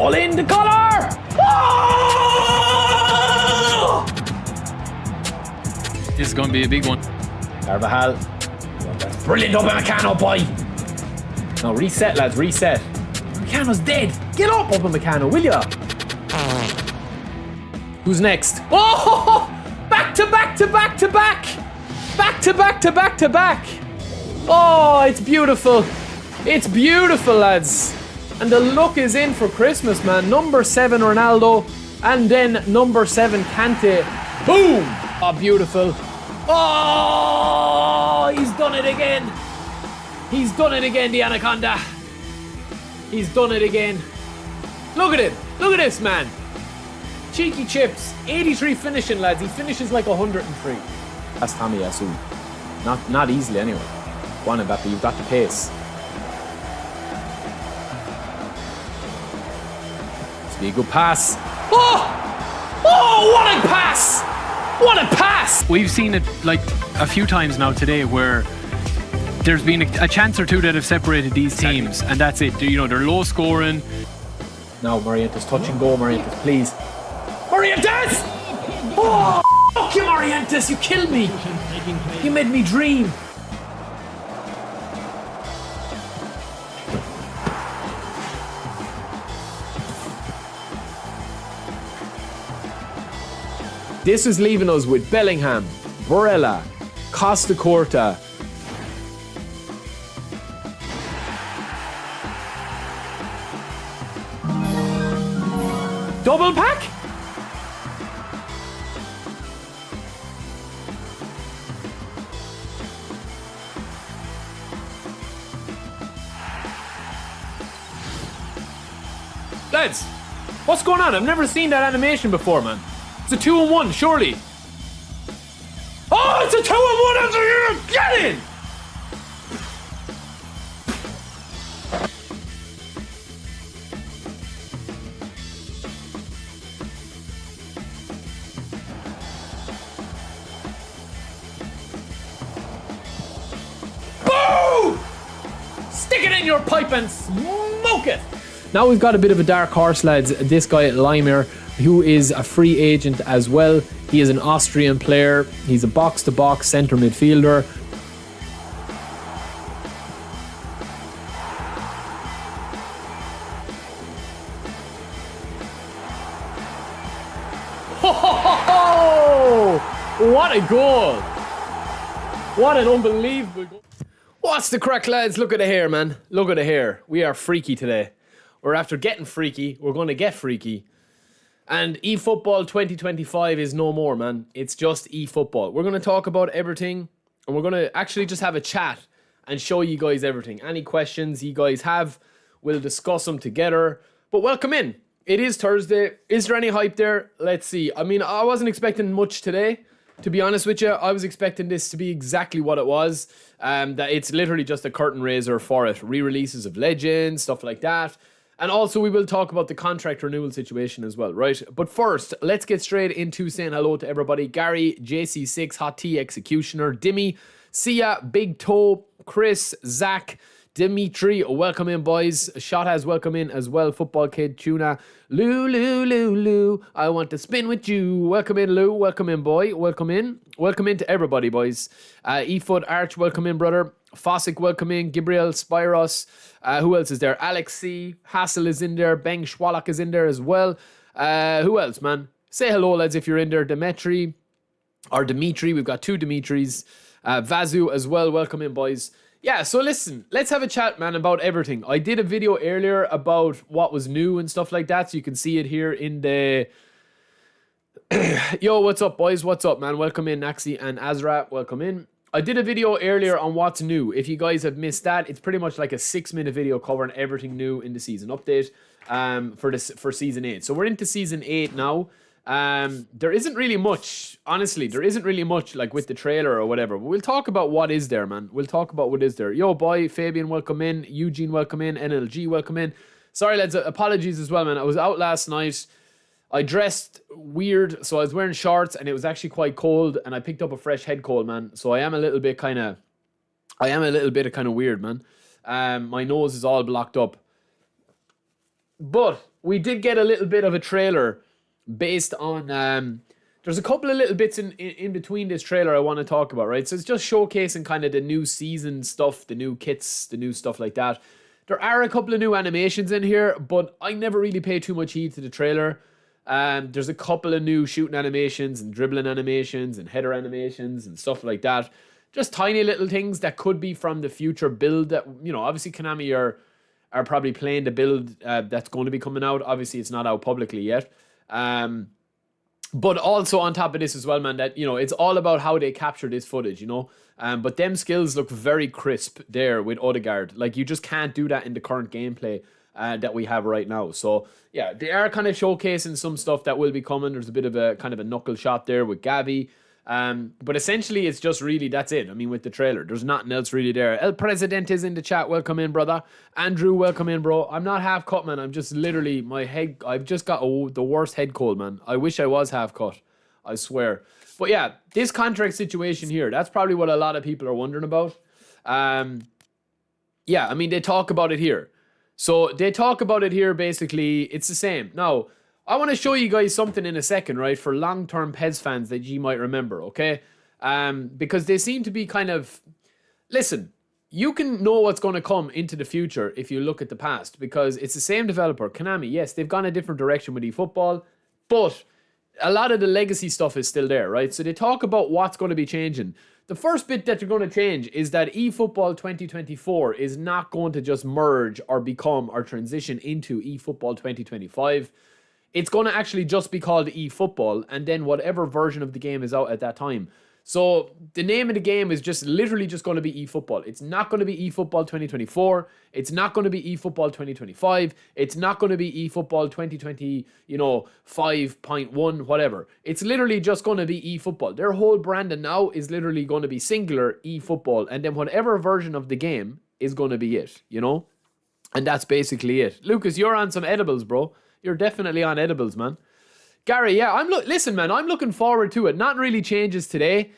All in the collar! Oh! This is going to be a big one. Carvajal. That's brilliant, Upamecano, boy. No, reset, lads, reset. Upamecano's dead. Get up, Upamecano, will ya? Who's next? Oh! Back to back to back to back! Back to back to back to back! Oh, it's beautiful. It's beautiful, lads. And the look is in for Christmas, man. Number 7 Ronaldo, and then number 7 Kante. Boom! Oh, beautiful. Oh, he's done it again. He's done it again, the Anaconda. He's done it again. Look at it. Look at this, man. Cheeky chips. 83 finishing, lads. He finishes like 103. That's Tommy Yasu. Not easily, anyway. Go on, Mbappe. You've got the pace. It's be a good pass. Oh! Oh, what a pass! What a pass! We've seen it like a few times now today where there's been a chance or two that have separated these teams, and that's it. You know, they're low scoring. Now, Morientes, touch and go, Morientes, please. Morientes! Oh, fuck you, Morientes, you killed me. You made me dream. This is leaving us with Bellingham, Barella, Costa Corta. Double pack? Lads, what's going on? I've never seen that animation before, man. It's a 2-on-1, surely. Oh, it's a 2-on-1 after you! Get in! Boom! Stick it in your pipe and smoke it! Now we've got a bit of a dark horse, lads. This guy, Leimer, who is a free agent as well. He is an Austrian player. He's a box-to-box centre midfielder. Oh, what a goal! What an unbelievable goal. What's the crack, lads? Look at the hair, man. Look at the hair. We are freaky today. We're after getting freaky. We're going to get freaky. And eFootball 2025 is no more, man. It's just eFootball. We're going to talk about everything, and we're going to actually just have a chat and show you guys everything. Any questions you guys have, we'll discuss them together. But welcome in. It is Thursday. Is there any hype there? Let's see. I mean, I wasn't expecting much today, to be honest with you. I was expecting this to be exactly what it was. That it's literally just a curtain raiser for it. Re-releases of Legends, stuff like that. And also, we will talk about the contract renewal situation as well, right? But first, let's get straight into saying hello to everybody. Gary, JC6, Hot Tea Executioner, Dimmy, Sia, Big Toe, Chris, Zach, Dimitri, welcome in, boys. Shot has welcome in as well. Football Kid, Tuna, Lou, I want to spin with you. Welcome in, Lou. Welcome in, boy. Welcome in. Welcome in to everybody, boys. eFoot Arch, welcome in, brother. Fossick, welcome in. Gabriel, Spyros. Who else is there? Alex C. Hassel is in there. Beng Schwalak is in there as well. Who else, man? Say hello, lads, if you're in there. Dimitri. We've got 2 Dimitris. Vazu as well. Welcome in, boys. Yeah, so listen, let's have a chat, man, about everything. I did a video earlier about what was new and stuff like that, so you can see it here in the... Yo, what's up, boys? What's up, man? Welcome in, Naxi and Azra. Welcome in. I did a video earlier on what's new. If you guys have missed that, it's pretty much like a 6-minute video covering everything new in the season update for Season 8. So we're into Season 8 now. There isn't really much, honestly, there isn't really much like with the trailer or whatever, but we'll talk about what is there, man. We'll talk about what is there. Yo, boy, Fabian, welcome in. Eugene, welcome in. NLG, welcome in. Sorry, lads, apologies as well, man. I was out last night. I dressed weird, so I was wearing shorts, and it was actually quite cold, and I picked up a fresh head cold, man. So I am a little bit kind of weird, man. My nose is all blocked up. But we did get a little bit of a trailer based on. There's a couple of little bits in between this trailer I want to talk about, right? So it's just showcasing kind of the new season stuff, the new kits, the new stuff like that. There are a couple of new animations in here, but I never really pay too much heed to the trailer. There's a couple of new shooting animations and dribbling animations and header animations and stuff like that. Just tiny little things that could be from the future build that, obviously Konami are probably playing the build that's going to be coming out. Obviously, it's not out publicly yet. But also on top of this as well, man, that, it's all about how they capture this footage, But them skills look very crisp there with Odegaard. Like, you just can't do that in the current gameplay that we have right now. So, yeah, they are kind of showcasing some stuff that will be coming. There's a bit of a kind of a knuckle shot there with Gavi. But essentially, it's just really, that's it. I mean, with the trailer, there's nothing else really there. El President is in the chat. Welcome in, brother. Andrew, welcome in, bro. I'm not half cut, man. I'm just literally, my head, I've just got the worst head cold, man. I wish I was half cut. I swear. But yeah, this contract situation here, that's probably what a lot of people are wondering about. Yeah, I mean, they talk about it here. So they talk about it here, basically, it's the same. Now, I want to show you guys something in a second, right, for long-term PES fans that you might remember, okay? Because they seem to be kind of... Listen, you can know what's going to come into the future if you look at the past, because it's the same developer, Konami. Yes, they've gone a different direction with eFootball, but a lot of the legacy stuff is still there, right? So they talk about what's going to be changing. The first bit that they're going to change is that eFootball 2024 is not going to just merge or become or transition into eFootball 2025. It's going to actually just be called eFootball, and then whatever version of the game is out at that time. So the name of the game is just literally just going to be eFootball. It's not going to be eFootball 2024. It's not going to be eFootball 2025. It's not going to be eFootball 2020, 5.1, whatever. It's literally just going to be eFootball. Their whole branding now is literally going to be singular eFootball, and then whatever version of the game is going to be it, And that's basically it. Lucas, you're on some edibles, bro. You're definitely on edibles, man. Gary, yeah, listen, man, I'm looking forward to it. Nothing really changes today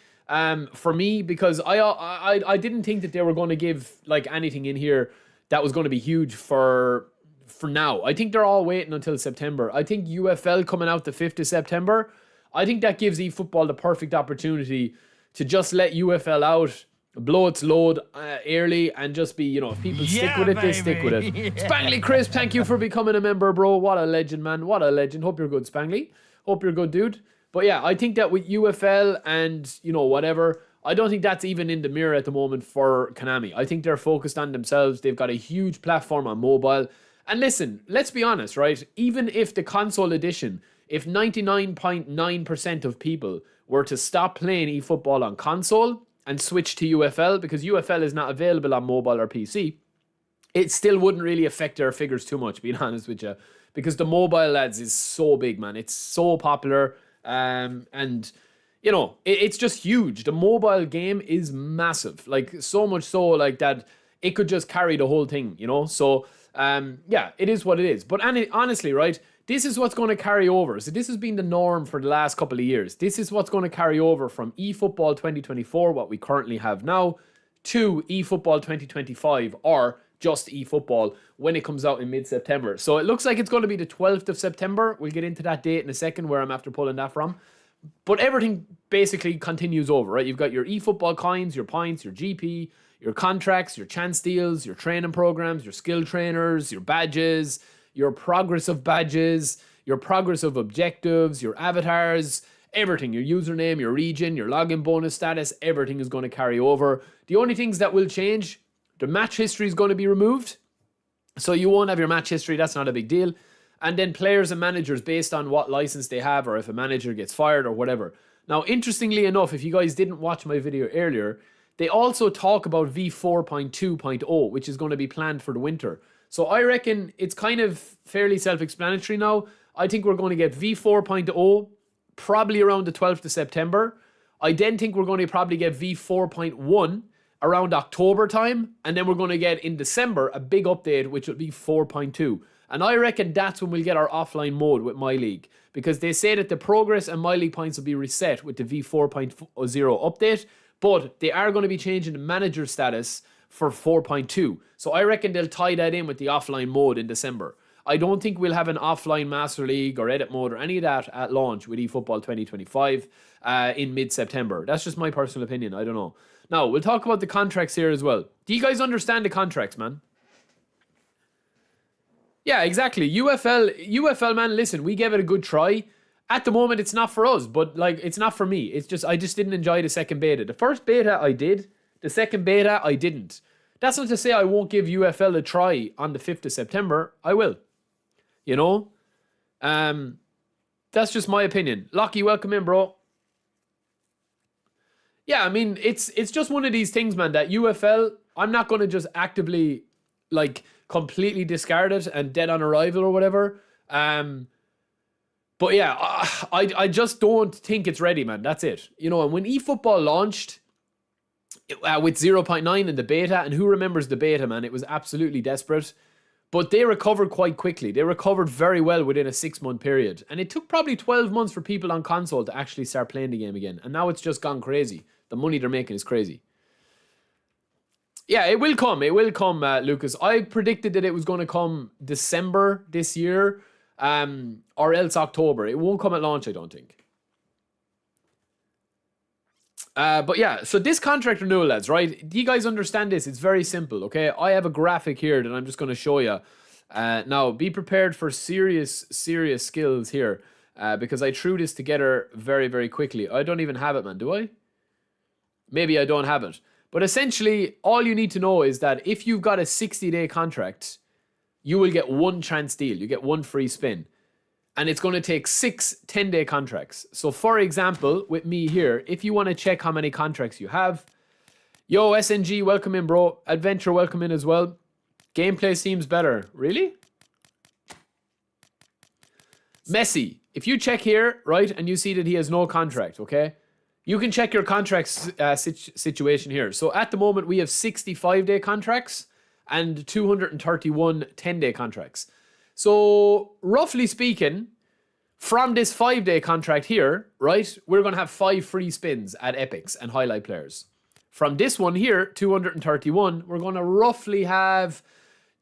for me, because I didn't think that they were going to give like anything in here that was going to be huge for now. I think they're all waiting until September. I think UFL coming out the 5th of September, I think that gives eFootball the perfect opportunity to just let UFL out, blow its load early, and just be, if people stick with it, they stick with it. Yeah. Spangly Chris, thank you for becoming a member, bro. What a legend, man. What a legend. Hope you're good, Spangly. Hope you're good, dude. But yeah, I think that with UFL and, whatever, I don't think that's even in the mirror at the moment for Konami. I think they're focused on themselves. They've got a huge platform on mobile. And listen, let's be honest, right? Even if the console edition, if 99.9% of people were to stop playing eFootball on console and switch to UFL, because UFL is not available on mobile or PC, it still wouldn't really affect their figures too much, being honest with you, because the mobile, lads, is so big, man. It's so popular, and it's just huge. The mobile game is massive, like so much so like that it could just carry the whole thing, So yeah, it is what it is. But honestly, right, this is what's going to carry over. So this has been the norm for the last couple of years. This is what's going to carry over from eFootball 2024, what we currently have now, to eFootball 2025, or just eFootball when it comes out in mid-September. So it looks like it's going to be the 12th of September. We'll get into that date in a second, where I'm after pulling that from. But everything basically continues over, right? You've got your eFootball coins, your points, your GP, your contracts, your chance deals, your training programs, your skill trainers, your badges, your progress of badges, your progress of objectives, your avatars, everything, your username, your region, your login bonus status, everything is going to carry over. The only things that will change, the match history is going to be removed. So you won't have your match history, that's not a big deal. And then players and managers based on what license they have, or if a manager gets fired or whatever. Now, interestingly enough, if you guys didn't watch my video earlier, they also talk about V4.2.0, which is going to be planned for the winter. So I reckon it's kind of fairly self-explanatory now. I think we're going to get V4.0 probably around the 12th of September. I then think we're going to probably get V4.1 around October time. And then we're going to get in December a big update, which will be 4.2. And I reckon that's when we'll get our offline mode with My League. Because they say that the progress and My League points will be reset with the V4.0 update. But they are going to be changing the manager status for 4.2. So I reckon they'll tie that in with the offline mode in December. I don't think we'll have an offline Master League or edit mode or any of that at launch with eFootball 2025 in mid-September. That's just my personal opinion. I don't know. Now, we'll talk about the contracts here as well. Do you guys understand the contracts, man? Yeah, exactly. UFL, man, listen, we gave it a good try. At the moment, it's not for us, but like, it's not for me. It's just, I just didn't enjoy the second beta. The first beta, I did. The second beta, I didn't. That's not to say I won't give UFL a try on the 5th of September. I will. You know? That's just my opinion. Lockie, welcome in, bro. Yeah, I mean, it's just one of these things, man, that UFL, I'm not going to just actively, like, completely discard it and dead on arrival or whatever. But yeah, I just don't think it's ready, man. That's it. You know, and when eFootball launched with 0.9 in the beta, and who remembers the beta, man? It was absolutely desperate. But they recovered quite quickly. They recovered very well within a 6-month period. And it took probably 12 months for people on console to actually start playing the game again. And now it's just gone crazy. The money they're making is crazy. Yeah, it will come. It will come, Lucas. I predicted that it was going to come December this year, or else October. It won't come at launch, I don't think. But yeah, so this contract renewal, lads, right? Do you guys understand this? It's very simple, okay? I have a graphic here that I'm just going to show you. Now, be prepared for serious skills here, because I threw this together very, very quickly. I don't even have it, man, do I? Maybe I don't have it. But essentially, all you need to know is that if you've got a 60-day contract, you will get one chance deal. You get one free spin. And it's going to take 6 10-day contracts. So for example, with me here, if you want to check how many contracts you have, yo, SNG, welcome in, bro. Adventure, welcome in as well. Gameplay seems better. Really? Messi, if you check here, right, and you see that he has no contract, okay? You can check your contract situation here. So at the moment, we have 65-day contracts and 231 10-day contracts. So roughly speaking, from this 5-day contract here, right, we're going to have 5 free spins at epics and highlight players. From this one here, 231, we're going to roughly have,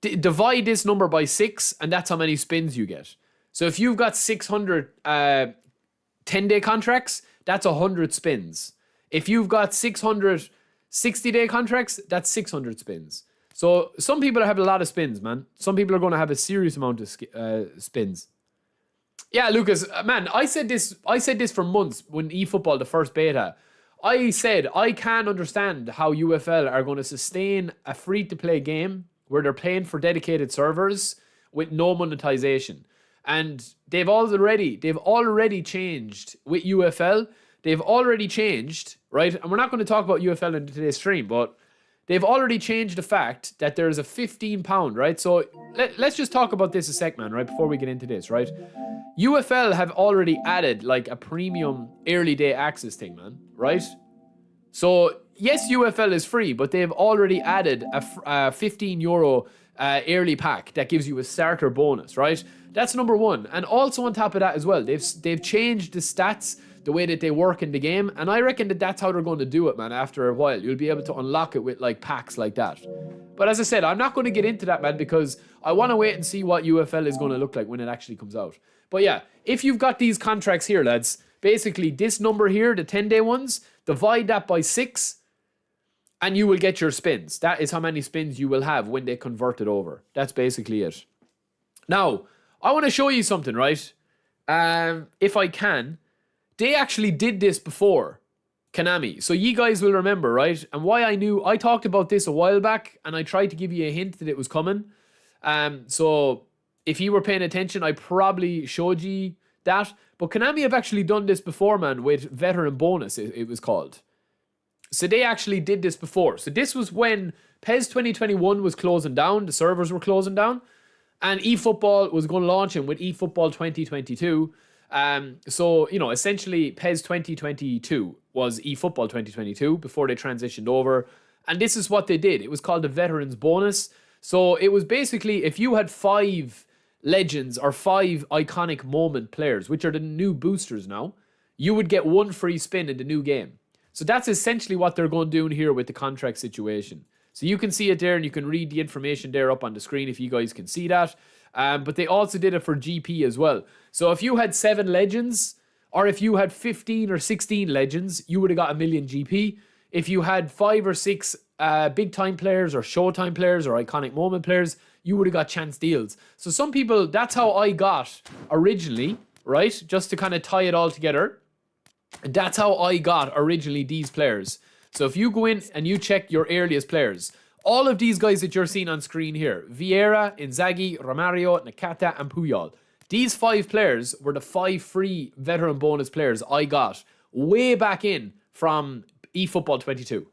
divide this number by 6, and that's how many spins you get. So if you've got 600 10-day contracts, that's 100 spins. If you've got 600 60-day contracts, that's 600 spins. So some people have a lot of spins, man. Some people are going to have a serious amount of spins. Yeah, Lucas, man, I said this for months when eFootball, the first beta. I said I can't understand how UFL are going to sustain a free-to-play game where they're playing for dedicated servers with no monetization. And they've already changed with UFL. They've already changed, right? And we're not going to talk about UFL in today's stream, but they've already changed the fact that there's a £15, right? So let's just talk about this a sec, man, right? Before we get into this, right? UFL have already added like a premium early day access thing, man, right? So yes, UFL is free, but they've already added a €15 early pack that gives you a starter bonus, right? That's number one. And also on top of that as well, they've changed the stats, the way that they work in the game, and I reckon that that's how they're going to do it, man. After a while, you'll be able to unlock it with like packs like that. But as I said, I'm not going to get into that, man, because I want to wait and see what UFL is going to look like when it actually comes out. But yeah, if you've got these contracts here, lads, basically this number here, the 10-day ones, divide that by 6, and you will get your spins. That is how many spins you will have when they convert it over. That's basically it. Now, I want to show you something, right? If I can. They actually did this before, Konami. So you guys will remember, right? And why I talked about this a while back, and I tried to give you a hint that it was coming. So if you were paying attention, I probably showed you that. But Konami have actually done this before, man, with Veteran Bonus, it was called. So they actually did this before. So this was when PES 2021 was closing down, the servers were closing down, and eFootball was going to launch in with eFootball 2022. So, you know, essentially PES 2022 was eFootball 2022 before they transitioned over. And this is what they did. It was called the Veterans Bonus. So it was basically if you had 5 legends or 5 iconic moment players, which are the new boosters now, you would get 1 free spin in the new game. So that's essentially what they're going to do here with the contract situation. So you can see it there and you can read the information there up on the screen if you guys can see that. But they also did it for GP as well. So if you had 7 legends, or if you had 15 or 16 legends, you would have got 1 million GP. If you had 5 or 6 big time players or showtime players or iconic moment players, you would have got chance deals. So some people, that's how I got originally, right? Just to kind of tie it all together. That's how I got originally these players. So if you go in and you check your earliest players, all of these guys that you're seeing on screen here, Vieira, Inzaghi, Romario, Nakata, and Puyol. These 5 players were the 5 free veteran bonus players I got way back in from eFootball 22.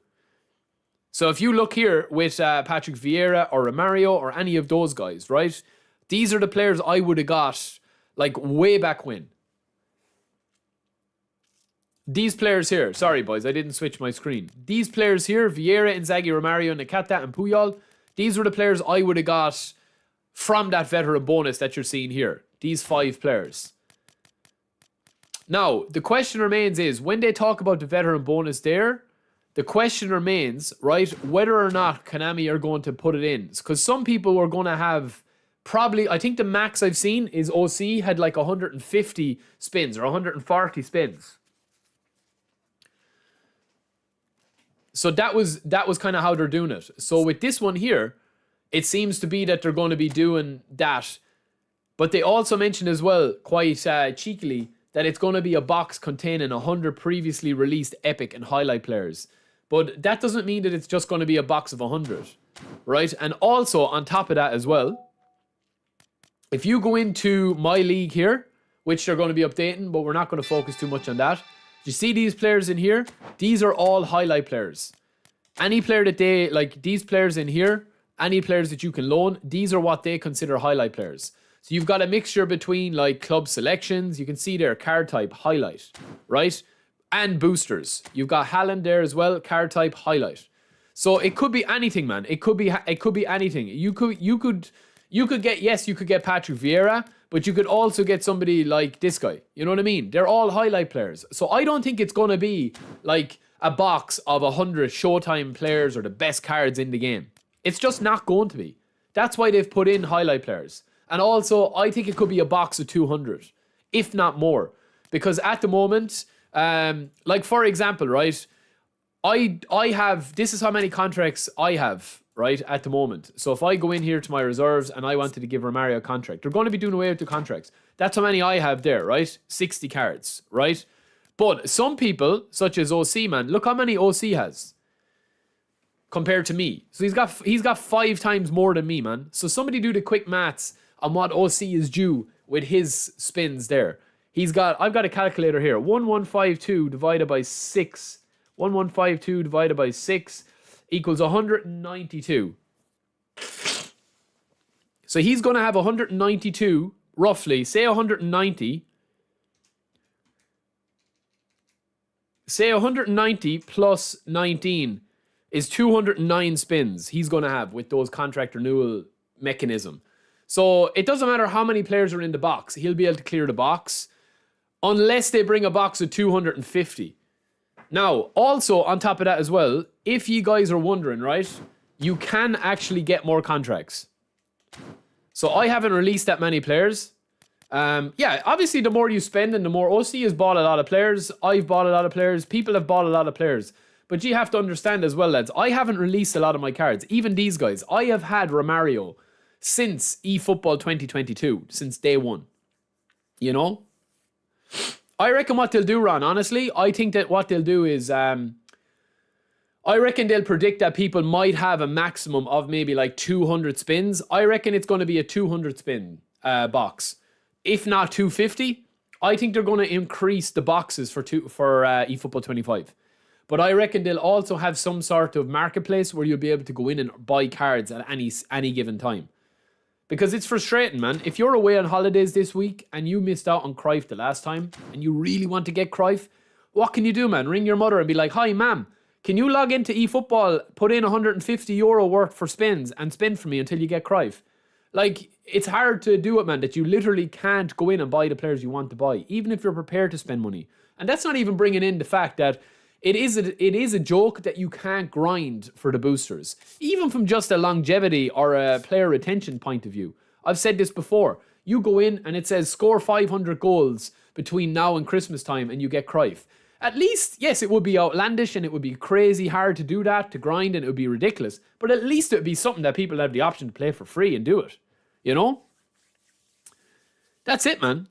So if you look here with Patrick Vieira or Romario or any of those guys, right? These are the players I would have got like way back when. These players here, sorry boys, I didn't switch my screen. These players here, Vieira, Inzaghi, Romario, Nakata, and Puyol, these were the players I would have got from that veteran bonus that you're seeing here. These 5 players. Now, the question remains is, when they talk about the veteran bonus there, the question remains, right, whether or not Konami are going to put it in. Because some people are going to have probably, I think the max I've seen is OC had like 150 spins or 140 spins. So that was kind of how they're doing it. So with this one here, it seems to be that they're going to be doing that. But they also mentioned as well, quite cheekily, that it's going to be a box containing 100 previously released epic and highlight players. But that doesn't mean that it's just going to be a box of 100, right? And also, on top of that as well, if you go into my league here, which they're going to be updating, but we're not going to focus too much on that. You see these players in here? These are all highlight players. Any player that they, like these players in here, any players that you can loan, these are what they consider highlight players. So you've got a mixture between like club selections, you can see there, card type, highlight, right? And boosters. You've got Haaland there as well, card type, highlight. So it could be anything, man. It could be anything. You could get Patrick Vieira, but you could also get somebody like this guy. You know what I mean? They're all highlight players. So I don't think it's going to be like a box of 100 Showtime players or the best cards in the game. It's just not going to be. That's why they've put in highlight players. And also, I think it could be a box of 200, if not more. Because at the moment, like for example, right, I have, this is how many contracts I have, right, at the moment. So if I go in here to my reserves and I wanted to give Romario a contract, they're going to be doing away with the contracts. That's how many I have there, right? 60 cards, right? But some people, such as OC, man, look how many OC has compared to me. So he's got 5 times more than me, man. So somebody do the quick maths on what OC is due with his spins there. I've got a calculator here. 1152 divided by 6. 1152 divided by 6 equals 192. So he's going to have 192, roughly. Say 190. Say 190 plus 19 is 209 spins he's going to have with those contract renewal mechanism. So it doesn't matter how many players are in the box. He'll be able to clear the box unless they bring a box of 250. Now, also on top of that as well, if you guys are wondering, right, you can actually get more contracts. So I haven't released that many players. Yeah, obviously the more you spend and the more OC has bought a lot of players. I've bought a lot of players. People have bought a lot of players. But you have to understand as well, lads, I haven't released a lot of my cards. Even these guys. I have had Romario since eFootball 2022, since day one. You know? I reckon what they'll do, Ron, honestly, I think that what they'll do is, I reckon they'll predict that people might have a maximum of maybe like 200 spins. I reckon it's going to be a 200 spin box. If not 250, I think they're going to increase the boxes for eFootball 25. But I reckon they'll also have some sort of marketplace where you'll be able to go in and buy cards at any given time. Because it's frustrating, man. If you're away on holidays this week and you missed out on Cruyff the last time and you really want to get Cruyff, what can you do, man? Ring your mother and be like, "Hi, ma'am, can you log into eFootball, put in €150 worth for spins and spin for me until you get Cruyff?" Like, it's hard to do it, man, that you literally can't go in and buy the players you want to buy, even if you're prepared to spend money. And that's not even bringing in the fact that it is a joke that you can't grind for the boosters. Even from just a longevity or a player retention point of view. I've said this before. You go in and it says score 500 goals between now and Christmas time and you get Cruyff. At least, yes, it would be outlandish and it would be crazy hard to do that, to grind, and it would be ridiculous. But at least it would be something that people have the option to play for free and do it. You know? That's it, man.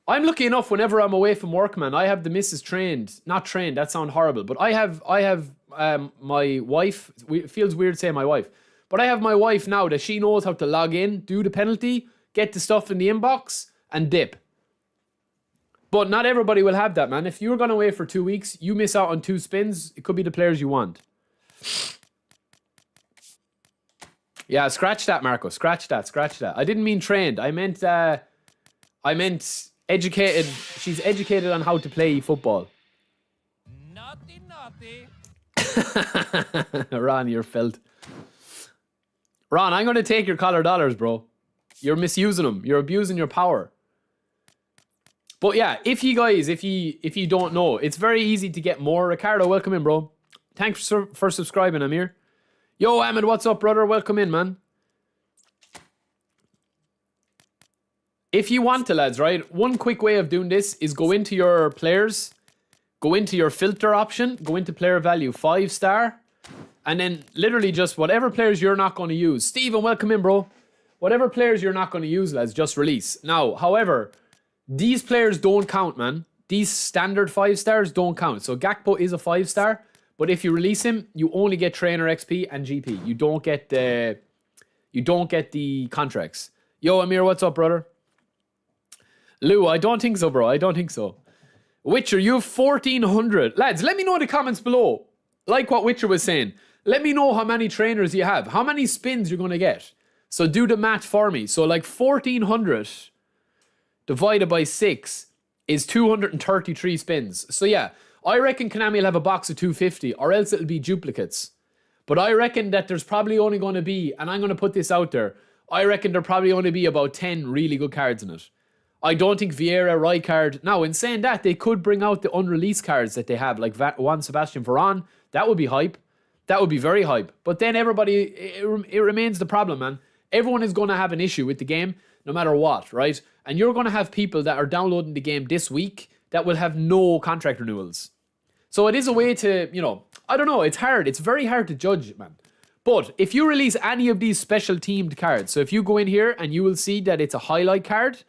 I'm lucky enough whenever I'm away from work, man. I have the missus trained. Not trained, that sounds horrible. But I have my wife. It feels weird saying my wife. But I have my wife now that she knows how to log in, do the penalty, get the stuff in the inbox, and dip. But not everybody will have that, man. If you're going away for 2 weeks, you miss out on 2 spins. It could be the players you want. Yeah, scratch that, Marco. Scratch that. I didn't mean trained. I meant educated. She's educated on how to play football. Naughty. Ron, you're felt. Ron, I'm going to take your collar dollars, bro. You're misusing them. You're abusing your power. But yeah, if you don't know, it's very easy to get more. Ricardo, welcome in, bro. Thanks for subscribing, Amir. Yo, Ahmed, what's up, brother? Welcome in, man. If you want to, lads, right? One quick way of doing this is go into your players, go into your filter option, go into player value 5-star, and then literally just whatever players you're not going to use. Steven, welcome in, bro. Whatever players you're not going to use, lads, just release. Now, however, these players don't count, man. These standard 5-stars don't count. So Gakpo is a 5-star, but if you release him, you only get trainer XP and GP. You don't get the contracts. Yo, Amir, what's up, brother? Lou, I don't think so, bro. I don't think so. Witcher, you have 1,400. Lads, let me know in the comments below. Like what Witcher was saying. Let me know how many trainers you have. How many spins you're going to get. So do the math for me. So like 1,400 divided by 6 is 233 spins. So yeah, I reckon Konami will have a box of 250 or else it'll be duplicates. But I reckon that there's probably only going to be, and I'm going to put this out there, I reckon there'll probably only be about 10 really good cards in it. I don't think Vieira, Rijkaard... Now, in saying that, they could bring out the unreleased cards that they have, like Juan Sebastian Varane. That would be hype. That would be very hype. But then everybody... It remains the problem, man. Everyone is going to have an issue with the game, no matter what, right? And you're going to have people that are downloading the game this week that will have no contract renewals. So it is a way to, I don't know, it's hard. It's very hard to judge, man. But if you release any of these special teamed cards, so if you go in here and you will see that it's a highlight card...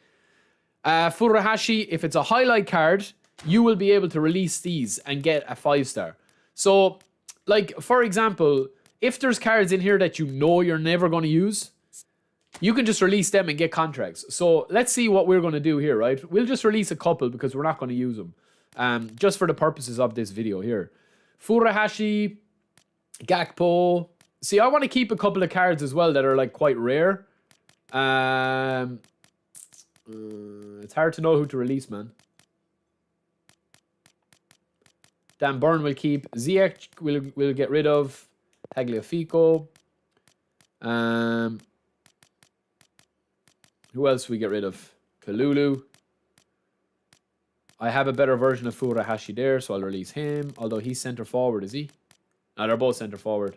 Furuhashi, if it's a highlight card, you will be able to release these and get a 5-star. So, like, for example, if there's cards in here that you know you're never going to use, you can just release them and get contracts. So, let's see what we're going to do here, right? We'll just release a couple because we're not going to use them. Just for the purposes of this video here. Furuhashi, Gakpo. See, I want to keep a couple of cards as well that are, like, quite rare. It's hard to know who to release, man. Dan Burn will keep. Ziyech will get rid of. Tagliafico. Who else we get rid of? Kalulu. I have a better version of Furuhashi there, so I'll release him. Although he's centre forward, is he? No, they're both centre forward.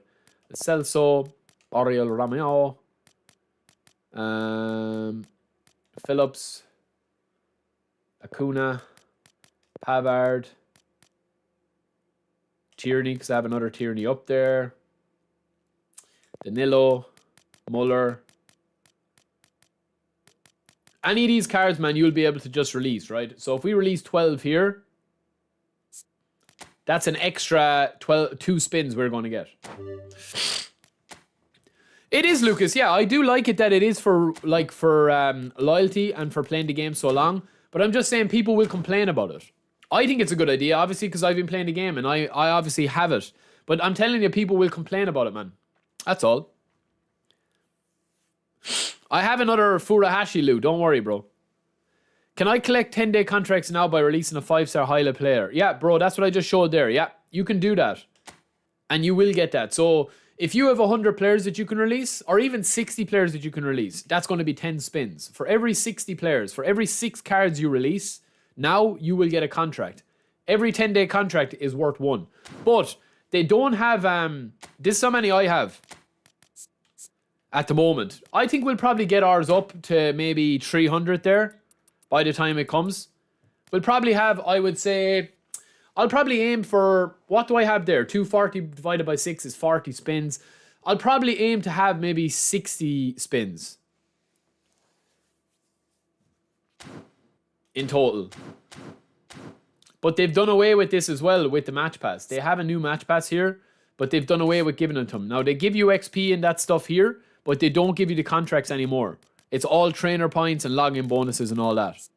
Celso. Oriol Romeo. Phillips, Acuna, Pavard, Tierney, because I have another Tierney up there. Danilo, Muller. Any of these cards, man, you'll be able to just release, right? So if we release 12 here, that's an extra 2 spins we're going to get. It is, Lucas. Yeah, I do like it that it is for loyalty and for playing the game so long. But I'm just saying people will complain about it. I think it's a good idea, obviously, because I've been playing the game and I obviously have it. But I'm telling you, people will complain about it, man. That's all. I have another Furuhashi, Lou. Don't worry, bro. Can I collect 10-day contracts now by releasing a 5-star highlight player? Yeah, bro, that's what I just showed there. Yeah, you can do that. And you will get that. So... if you have 100 players that you can release, or even 60 players that you can release, that's going to be 10 spins. For every 60 players, for every 6 cards you release, now you will get a contract. Every 10-day contract is worth 1. But They don't have this is how many I have at the moment. I think we'll probably get ours up to maybe 300 there by the time it comes. We'll probably have, I would say, I'll probably aim for, what do I have there? 240 divided by 6 is 40 spins. I'll probably aim to have maybe 60 spins in total. But they've done away with this as well with the match pass. They have a new match pass here, but they've done away with giving it to them. Now, they give you XP and that stuff here, but they don't give you the contracts anymore. It's all trainer points and login bonuses and all that.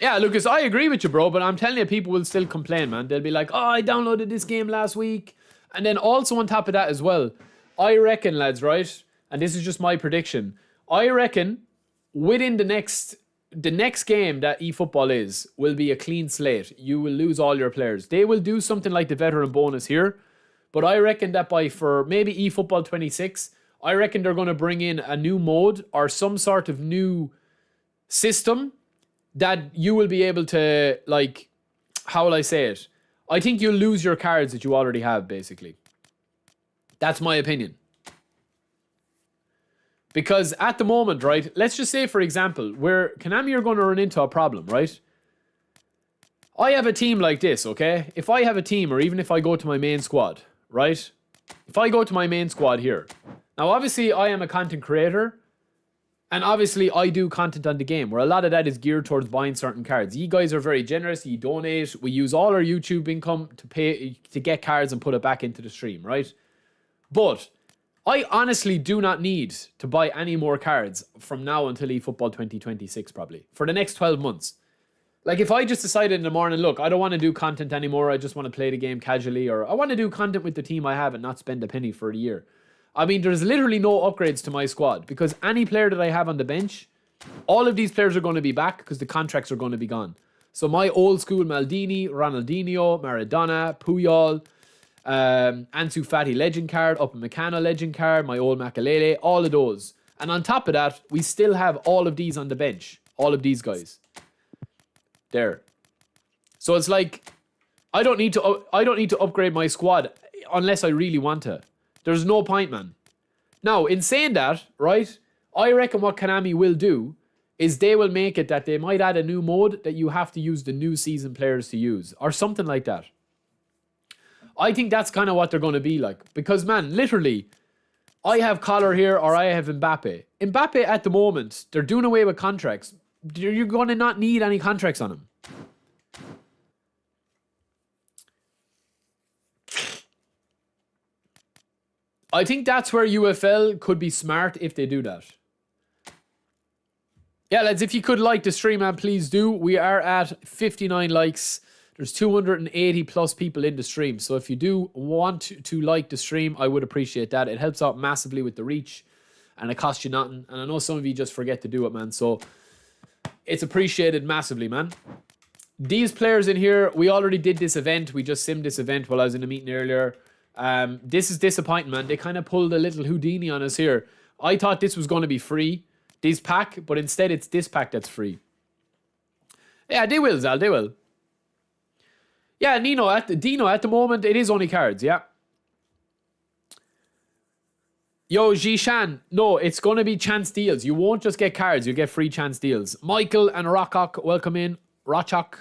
Yeah, Lucas, I agree with you, bro, but I'm telling you, people will still complain, man. They'll be like, oh, I downloaded this game last week. And then also on top of that as well, I reckon, lads, right? And this is just my prediction. I reckon within the next game that eFootball is will be a clean slate. You will lose all your players. They will do something like the veteran bonus here. But I reckon that for maybe eFootball 26, I reckon they're going to bring in a new mode or some sort of new system that you will be able to, like, how will I say it? I think you'll lose your cards that you already have, basically. That's my opinion. Because at the moment, right, let's just say, for example, where Konami are going to run into a problem, right? I have a team like this, okay? If I have a team, or even if I go to my main squad, right? If I go to my main squad here. Now, obviously, I am a content creator. And obviously, I do content on the game, where a lot of that is geared towards buying certain cards. You guys are very generous. You donate. We use all our YouTube income to get cards and put it back into the stream, right? But I honestly do not need to buy any more cards from now until eFootball 2026, probably. For the next 12 months. Like, if I just decided in the morning, look, I don't want to do content anymore. I just want to play the game casually. Or I want to do content with the team I have and not spend a penny for a year. I mean, there's literally no upgrades to my squad because any player that I have on the bench, all of these players are going to be back because the contracts are going to be gone. So my old school Maldini, Ronaldinho, Maradona, Puyol, Ansu Fati legend card, Upamecano legend card, my old Makalele, all of those. And on top of that, we still have all of these on the bench. All of these guys. There. So it's like, I don't need to upgrade my squad unless I really want to. There's no point, man. Now, in saying that, right, I reckon what Konami will do is they will make it that they might add a new mode that you have to use the new season players to use. Or something like that. I think that's kind of what they're going to be like. Because, man, literally, I have Collar here or I have Mbappe. Mbappe, at the moment, they're doing away with contracts. You're going to not need any contracts on him. I think that's where UFL could be smart if they do that. Yeah, lads, if you could like the stream, man, please do. We are at 59 likes. There's 280 plus people in the stream. So if you do want to like the stream, I would appreciate that. It helps out massively with the reach and it costs you nothing. And I know some of you just forget to do it, man. So it's appreciated massively, man. These players in here, we already did this event. We just simmed this event while I was in a meeting earlier. This is disappointing, man. They kind of pulled a little Houdini on us here. I thought this was going to be free, this pack, but instead it's this pack that's free. Yeah, they will, Zal, they will. Yeah, Dino, at the moment, it is only cards, yeah. Yo, Jishan, no, it's going to be chance deals. You won't just get cards, you get free chance deals. Michael and Rochak, welcome in. Rosarch.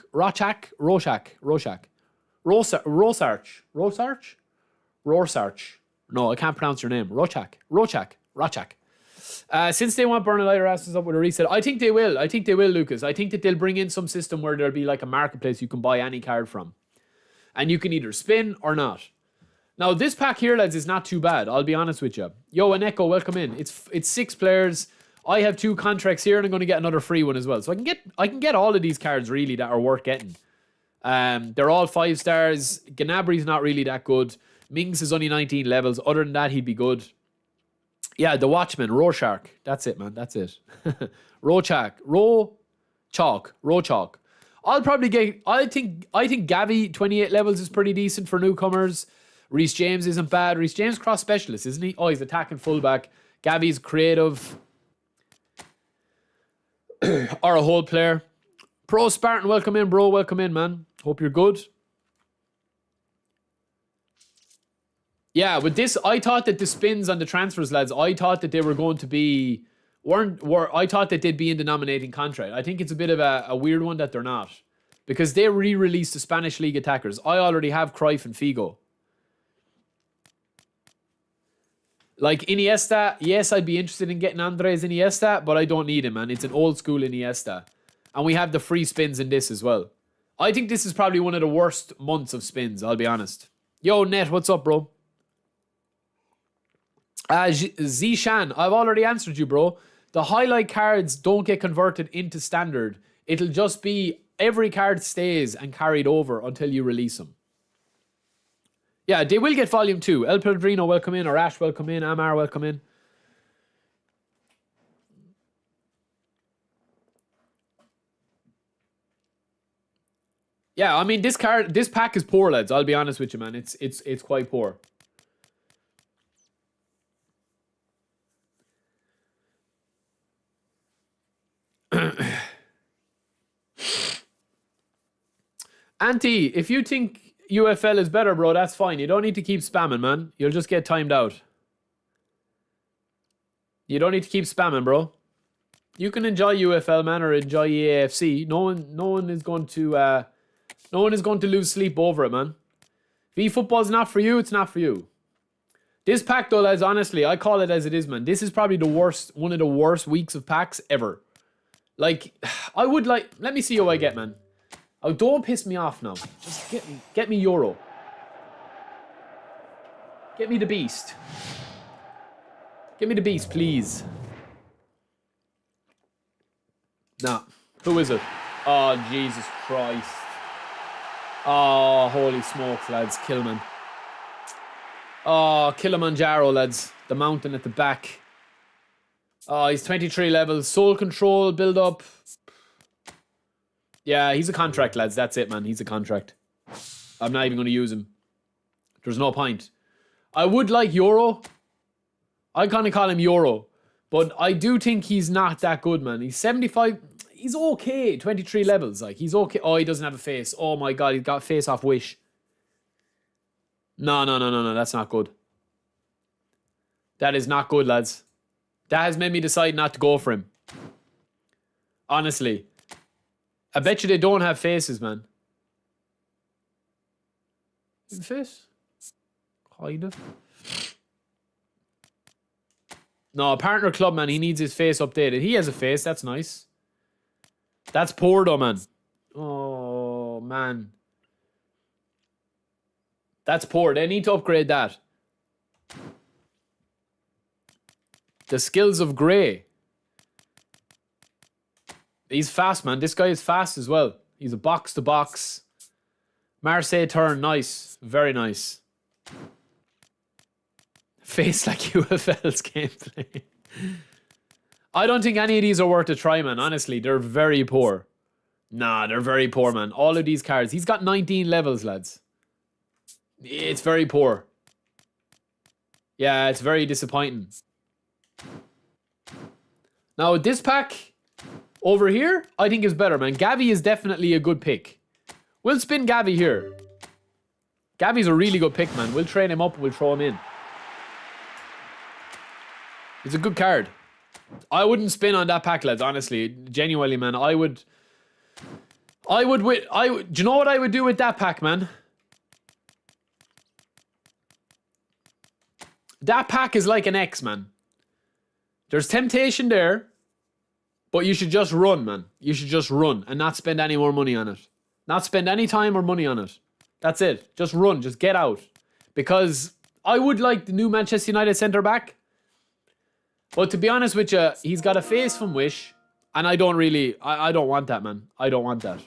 No, I can't pronounce your name. Rochak. Since they want burning lighter asses up with a reset, I think they will, Lucas. I think that they'll bring in some system where there'll be like a marketplace you can buy any card from. And you can either spin or not. Now, this pack here, lads, is not too bad. I'll be honest with you. Yo, Aneko, welcome in. It's 6 players. I have 2 contracts here and I'm going to get another free one as well. So I can get all of these cards really that are worth getting. They're all 5 stars. Gnabri's not really that good. Mings is only 19 levels. Other than that, he'd be good. Yeah, the Watchman, Rorschach. That's it, man. That's it. Rorschach. Rorschach. I'll probably get... I think Gavi, 28 levels, is pretty decent for newcomers. Reece James isn't bad. Reece James cross specialist, isn't he? Oh, he's attacking fullback. Gavi's creative. Or a whole player. Pro Spartan, welcome in, bro. Welcome in, man. Hope you're good. Yeah, with this, I thought that the spins on the transfers, lads, I thought that they were going to be... I thought that they'd be in the nominating contract. I think it's a bit of a weird one that they're not. Because they re-released the Spanish League attackers. I already have Cruyff and Figo. Like Iniesta, yes, I'd be interested in getting Andres Iniesta, but I don't need him, man. It's an old school Iniesta. And we have the free spins in this as well. I think this is probably one of the worst months of spins, I'll be honest. Yo, Net, what's up, bro? Zishan, I've already answered you, bro. The highlight cards don't get converted into standard. It'll just be every card stays and carried over until you release them. Yeah, they will get volume 2. El Pellegrino, welcome in. Arash, welcome in. Amar, welcome in. Yeah, I mean, this pack is poor, lads. I'll be honest with you, man. It's quite poor. Auntie, if you think UFL is better, bro, that's fine. You don't need to keep spamming, man. You'll just get timed out. You don't need to keep spamming, bro. You can enjoy UFL, man, or enjoy EAFC. No one is going to lose sleep over it, man. If eFootball's not for you, it's not for you. This pack, though, lads, honestly, I call it as it is, man. This is probably one of the worst weeks of packs ever. Like, I would like... Let me see who I get, man. Oh, don't piss me off now. Just get me Euro. Get me the beast. Get me the beast, please. Nah. Who is it? Oh, Jesus Christ. Oh, holy smokes, lads. Killman. Oh, Kilimanjaro, lads. The mountain at the back. Oh, he's 23 levels. Soul control, build up. Yeah, he's a contract, lads. That's it, man. He's a contract. I'm not even going to use him. There's no point. I would like Euro. I kind of call him Euro. But I do think he's not that good, man. He's 75. He's okay. 23 levels. Like, he's okay. Oh, he doesn't have a face. Oh, my God. He's got face off Wish. No. That's not good. That is not good, lads. That has made me decide not to go for him. Honestly. I bet you they don't have faces, man. Face? Kind of. No, partner club, man. He needs his face updated. He has a face. That's nice. That's poor, though, man. Oh, man. That's poor. They need to upgrade that. The skills of Grey. He's fast, man. This guy is fast as well. He's a box-to-box. Marseille turn. Nice. Very nice. Face like UFL's gameplay. I don't think any of these are worth a try, man. Honestly, they're very poor. Nah, they're very poor, man. All of these cards. He's got 19 levels, lads. It's very poor. Yeah, it's very disappointing. Now, this pack over here, I think is better, man. Gavi is definitely a good pick. We'll spin Gavi here. Gavi's a really good pick, man. We'll train him up and we'll throw him in. It's a good card. I wouldn't spin on that pack, lads, honestly. Genuinely, man. Do you know what I would do with that pack, man? That pack is like an X, man. There's temptation there, but you should just run, man. You should just run and not spend any more money on it. Not spend any time or money on it. That's it. Just run. Just get out. Because I would like the new Manchester United centre-back. But to be honest with you, he's got a face from Wish. And I don't want that, man. I don't want that.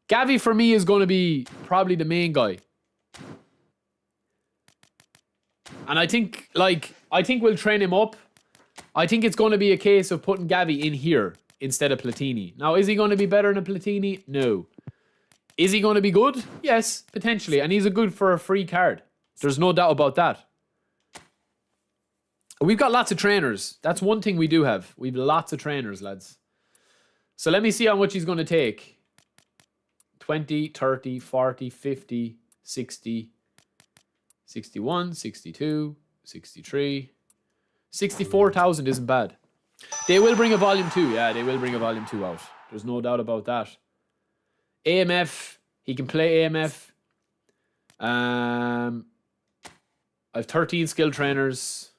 Gavi for me is going to be probably the main guy. And I think we'll train him up. I think it's going to be a case of putting Gavi in here instead of Platini. Now, is he going to be better than Platini? No. Is he going to be good? Yes, potentially. And he's good for a free card. There's no doubt about that. We've got lots of trainers. That's one thing we do have. We've lots of trainers, lads. So let me see how much he's going to take. 20, 30, 40, 50, 60, 61, 62, 63. 64,000 isn't bad. They will bring a volume 2. Yeah, they will bring a volume 2 out. There's no doubt about that. AMF. He can play AMF. I have 13 skill trainers.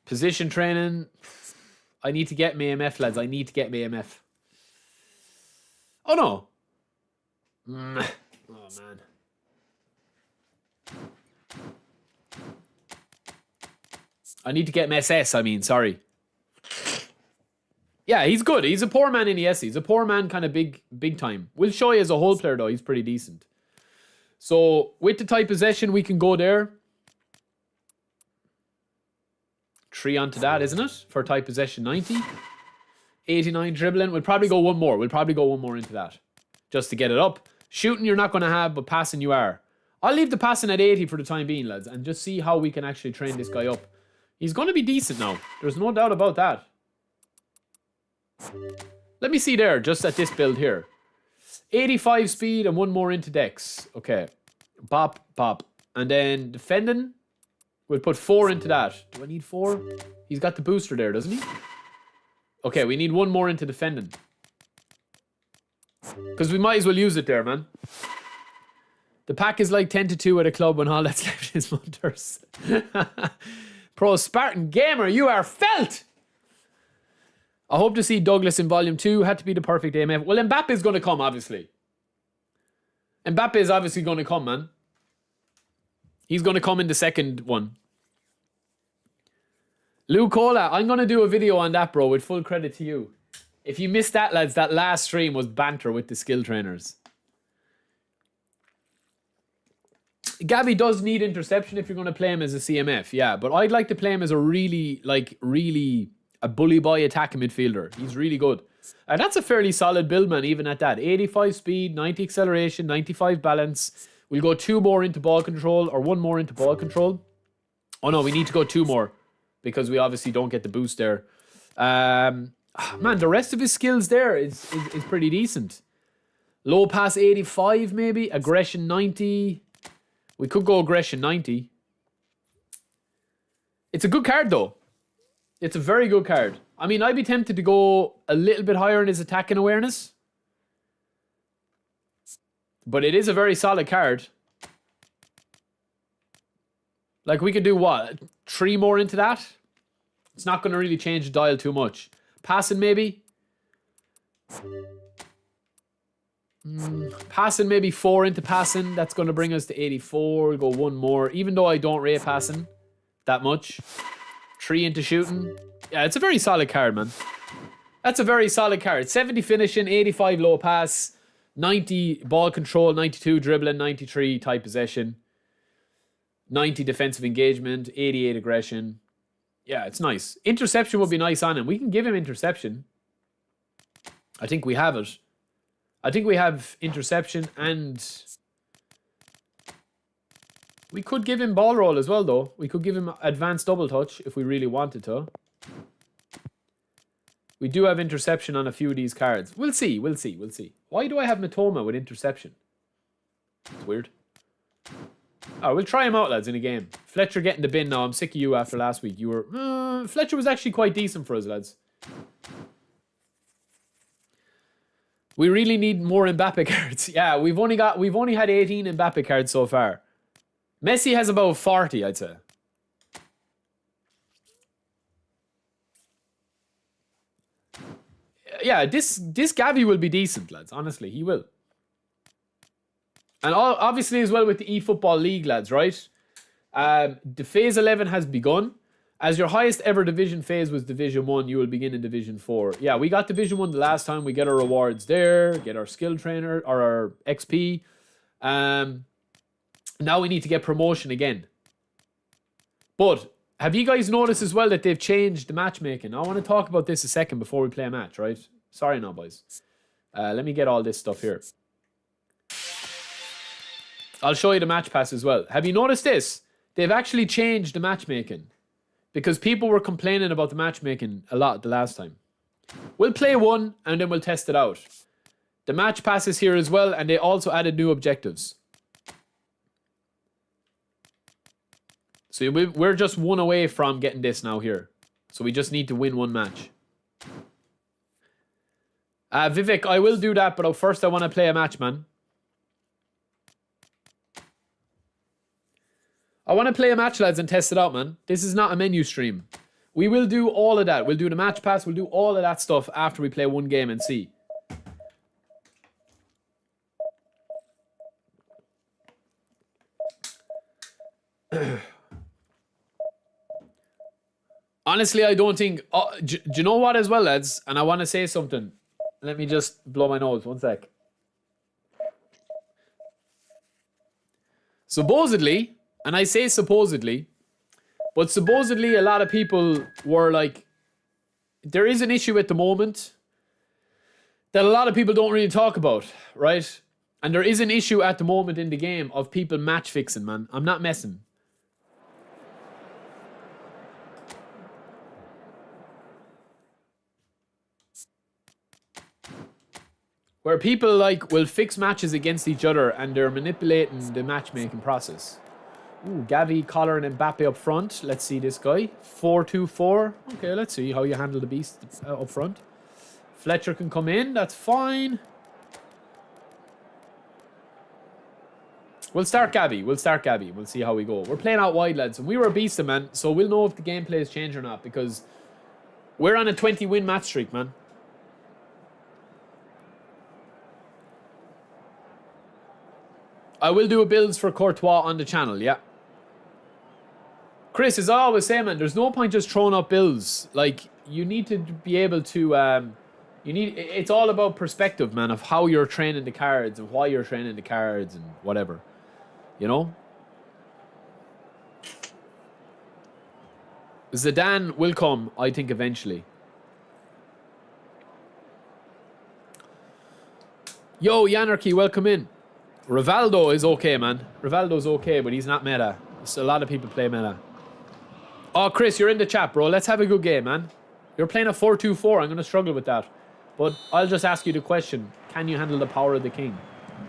Position training. I need to get me AMF, lads. I need to get me AMF. Oh, no. Oh, man. I need to get MSS, I mean, sorry. Yeah, he's good. He's a poor man in ES. He's a poor man kind of big time. We'll show you as a whole player, though. He's pretty decent. So, with the tight possession, we can go there. 3 onto that, isn't it? For tight possession, 90. 89 dribbling. We'll probably go one more. We'll probably go one more into that. Just to get it up. Shooting you're not going to have, but passing you are. I'll leave the passing at 80 for the time being, lads. And just see how we can actually train this guy up. He's going to be decent now. There's no doubt about that. Let me see there, just at this build here. 85 speed and one more into dex. Okay. Bop, bop. And then defending. We'll put 4 into that. Do I need 4? He's got the booster there, doesn't he? Okay, we need one more into defending. Because we might as well use it there, man. The pack is like 10-2 at a club when all that's left is munters. Pro Spartan Gamer, you are felt! I hope to see Douglas in Volume 2. Had to be the perfect AMF. Well, Mbappe is going to come, obviously. Mbappe is obviously going to come, man. He's going to come in the second one. Lou Cola, I'm going to do a video on that, bro, with full credit to you. If you missed that, lads, that last stream was banter with the skill trainers. Gabby does need interception if you're going to play him as a CMF, yeah. But I'd like to play him as a really a bully boy attacking midfielder. He's really good. And that's a fairly solid build, man, even at that. 85 speed, 90 acceleration, 95 balance. We'll go 2 more into ball control, or 1 more into ball control. Oh no, we need to go 2 more, because we obviously don't get the boost there. Man, the rest of his skills there is pretty decent. Low pass 85 maybe. Aggression 90. We could go aggression 90. It's a good card though. It's a very good card. I mean, I'd be tempted to go a little bit higher in his attacking awareness. But it is a very solid card. Like, we could do what? 3 more into that? It's not going to really change the dial too much. Passing maybe? Passing maybe 4 into passing. That's going to bring us to 84. We'll go 1 more. Even though I don't rate passing that much. 3 into shooting. Yeah, it's a very solid card, man. That's a very solid card. 70 finishing, 85 low pass, 90 ball control, 92 dribbling, 93 tight possession, 90 defensive engagement, 88 aggression. Yeah, it's nice. Interception would be nice on him. We can give him interception. I think we have it. I think we have interception, and we could give him ball roll as well, though. We could give him advanced double touch if we really wanted to. We do have interception on a few of these cards. We'll see, we'll see, we'll see. Why do I have Matoma with interception? It's weird. Oh, we'll try him out, lads, in a game. Fletcher getting the bin now. I'm sick of you after last week. You were... Fletcher was actually quite decent for us, lads. We really need more Mbappe cards. Yeah, we've only had 18 Mbappe cards so far. Messi has about 40, I'd say. Yeah, this Gavi will be decent, lads. Honestly, he will. And obviously as well with the eFootball League, lads, right? The Phase 11 has begun. As your highest ever division phase was Division 1, you will begin in Division 4. Yeah, we got Division 1 the last time. We get our rewards there, get our skill trainer, or our XP. Now we need to get promotion again. But have you guys noticed as well that they've changed the matchmaking? I want to talk about this a second before we play a match, right? Sorry now, boys. Let me get all this stuff here. I'll show you the match pass as well. Have you noticed this? They've actually changed the matchmaking. Because people were complaining about the matchmaking a lot the last time. We'll play one and then we'll test it out. The match pass is here as well, and they also added new objectives. So we're just one away from getting this now here. So we just need to win one match. Vivek, I will do that, but first I want to play a match, man. I want to play a match, lads, and test it out, man. This is not a menu stream. We will do all of that. We'll do the match pass. We'll do all of that stuff after we play one game and see. Honestly, I don't think... do you know what as well, lads? And I want to say something. Let me just blow my nose. One sec. Supposedly, and I say supposedly, but supposedly a lot of people were like... There is an issue at the moment that a lot of people don't really talk about, right? And there is an issue at the moment in the game of people match fixing, man. I'm not messing. Where people like will fix matches against each other and they're manipulating the matchmaking process. Ooh, Gavi, Collar and Mbappe up front. Let's see this guy. 4-2-4. Okay, let's see how you handle the beast up front. Fletcher can come in. That's fine. We'll start Gavi. We'll see how we go. We're playing out wide, lads. And we were beasting, man. So we'll know if the gameplay has changed or not. Because we're on a 20-win match streak, man. I will do a builds for Courtois on the channel, yeah. Chris, as I always say, man, there's no point just throwing up builds. Like, you need to be able to... It's all about perspective, man, of how you're training the cards and why you're training the cards and whatever. You know? Zidane will come, I think, eventually. Yo, Yanarchy, welcome in. Rivaldo is okay, man. Rivaldo's okay, but he's not meta. So a lot of people play meta. Oh, Chris, you're in the chat, bro. Let's have a good game, man. You're playing a 4-2-4. I'm going to struggle with that. But I'll just ask you the question. Can you handle the power of the king?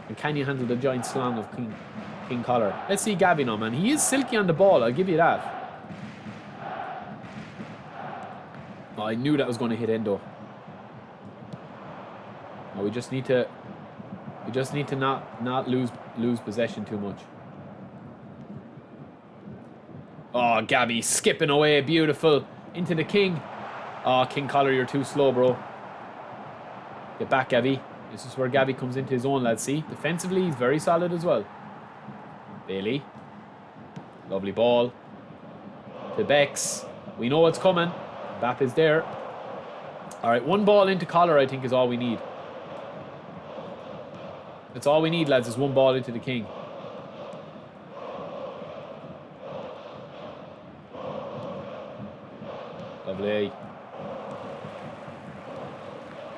And can you handle the giant slam of King Collar? Let's see Gavi now, man. He is silky on the ball. I'll give you that. Oh, I knew that was going to hit Endo. Oh, we just need to not lose possession too much. Oh, Gavi skipping away, beautiful. Into the king. Oh, King Collar, you're too slow, bro. Get back, Gavi. This is where Gavi comes into his own, lads. See, defensively, he's very solid as well. Bailey. Lovely ball. To Bex. We know what's coming. Bap is there. All right, one ball into Collar, I think, is all we need. That's all we need, lads, is one ball into the king. Lovely.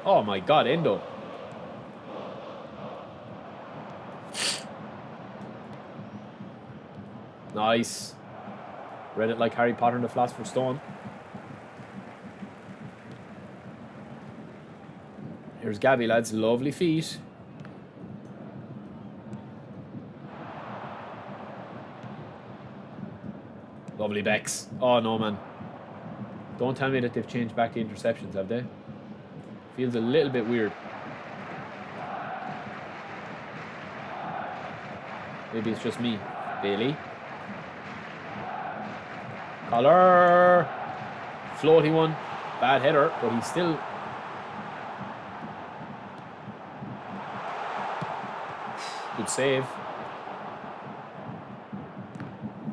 Oh my god, Endo. Nice. Read it like Harry Potter and the Philosopher's Stone. Here's Gavi, lads. Lovely feet. Lovely Bex. Oh no, man. Don't tell me that they've changed back the interceptions, have they? Feels a little bit weird. Maybe it's just me. Bailey. Collar. Floaty one. Bad header, but he's still... Good save.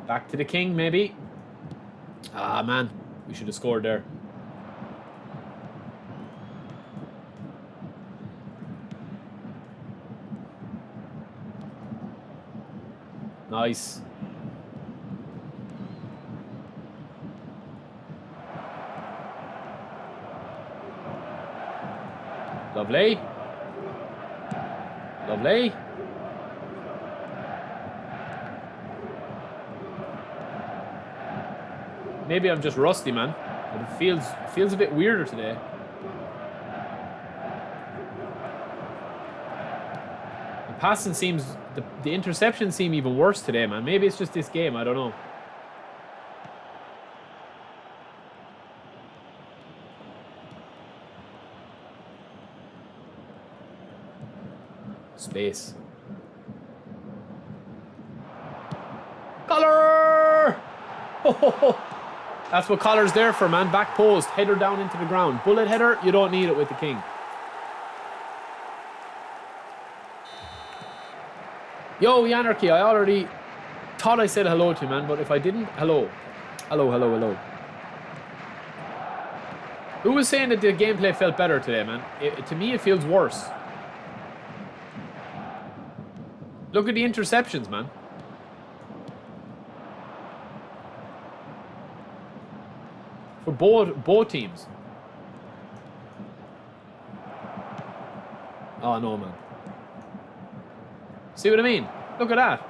Back to the king, maybe. Ah, man. We should have scored there. Nice. Lovely. Lovely. Maybe I'm just rusty, man. But it feels a bit weirder today. The passing seems... The interceptions seem even worse today, man. Maybe it's just this game. I don't know. Space. Collar! That's what Collar's there for, man. Back post, header down into the ground. Bullet header, you don't need it with the king. Yo, Yanarchy, I already thought I said hello to you, man, but if I didn't, hello. Hello, hello, hello. Who was saying that the gameplay felt better today, man? To me, it feels worse. Look at the interceptions, man. For both teams. Oh, no, man. See what I mean? Look at that.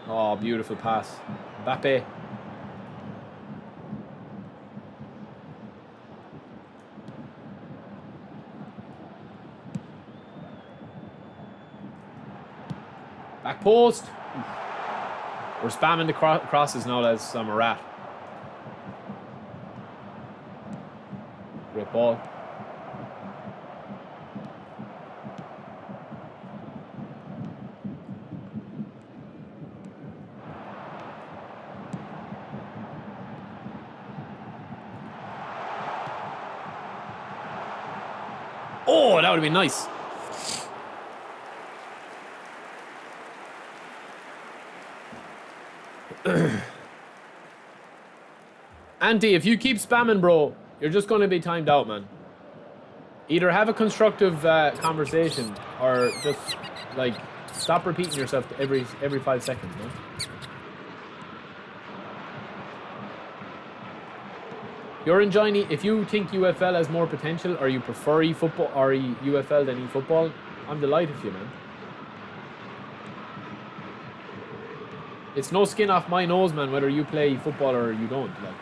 Oh, beautiful pass. Mbappe. Back post. We're spamming the crosses now, lads. I'm a rat. Great ball. Oh, that would have been nice. Andy, if you keep spamming, bro, you're just going to be timed out, man. Either have a constructive conversation or just, like, stop repeating yourself every 5 seconds, man. You're enjoying it. If you think UFL has more potential or you prefer eFootball or UFL than eFootball, I'm delighted for you, man. It's no skin off my nose, man, whether you play football or you don't. Like,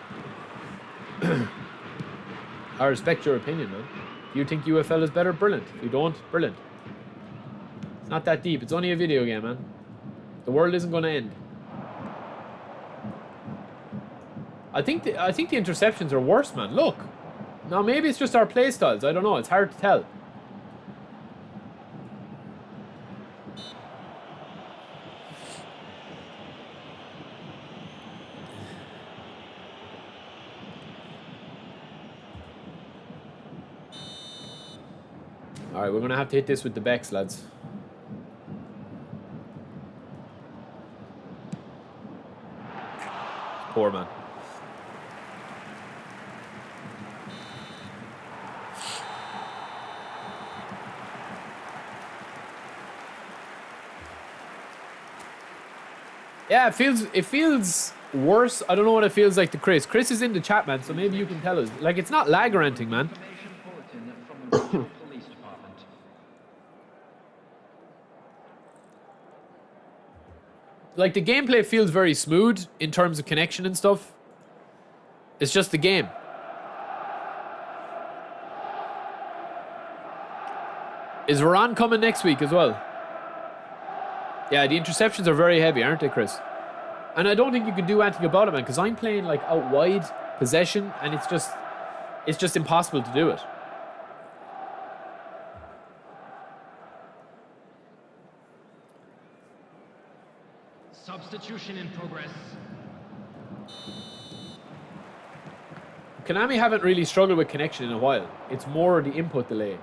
I respect your opinion, man. If you think UFL is better, brilliant. If you don't, brilliant. It's not that deep. It's only a video game, man. The world isn't going to end. I think the interceptions are worse, man. Look. Now, maybe it's just our play styles. I don't know. It's hard to tell. Alright, we're going to have to hit this with the Becks, lads. Poor man. Yeah, it feels worse. I don't know what it feels like to Chris. Chris is in the chat, man, so maybe you can tell us. Like, it's not lag or anything, man. Like, the gameplay feels very smooth in terms of connection and stuff. It's just the game. Is Varane coming next week as well? Yeah, the interceptions are very heavy, aren't they, Chris? And I don't think you can do anything about it, man, because I'm playing, like, out wide possession, and it's just impossible to do it. Substitution in progress. Konami haven't really struggled with connection in a while. It's more the input delay.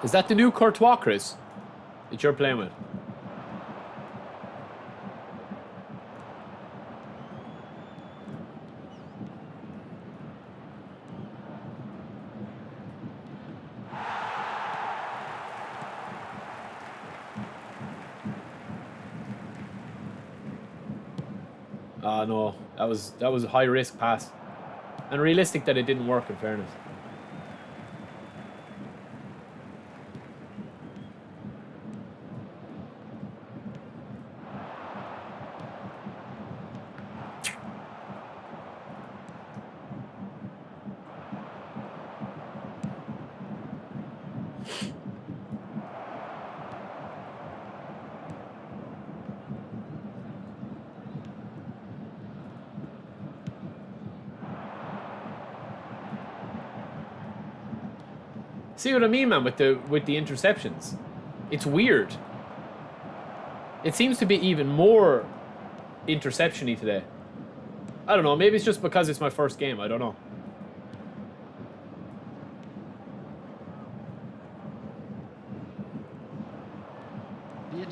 Is that the new Courtois, Chris, that you're playing with? No, that was a high risk pass, and realistic that it didn't work. In fairness. See what I mean, man, with the interceptions? It's weird. It seems to be even more interception-y today. I don't know, maybe it's just because it's my first game, I don't know.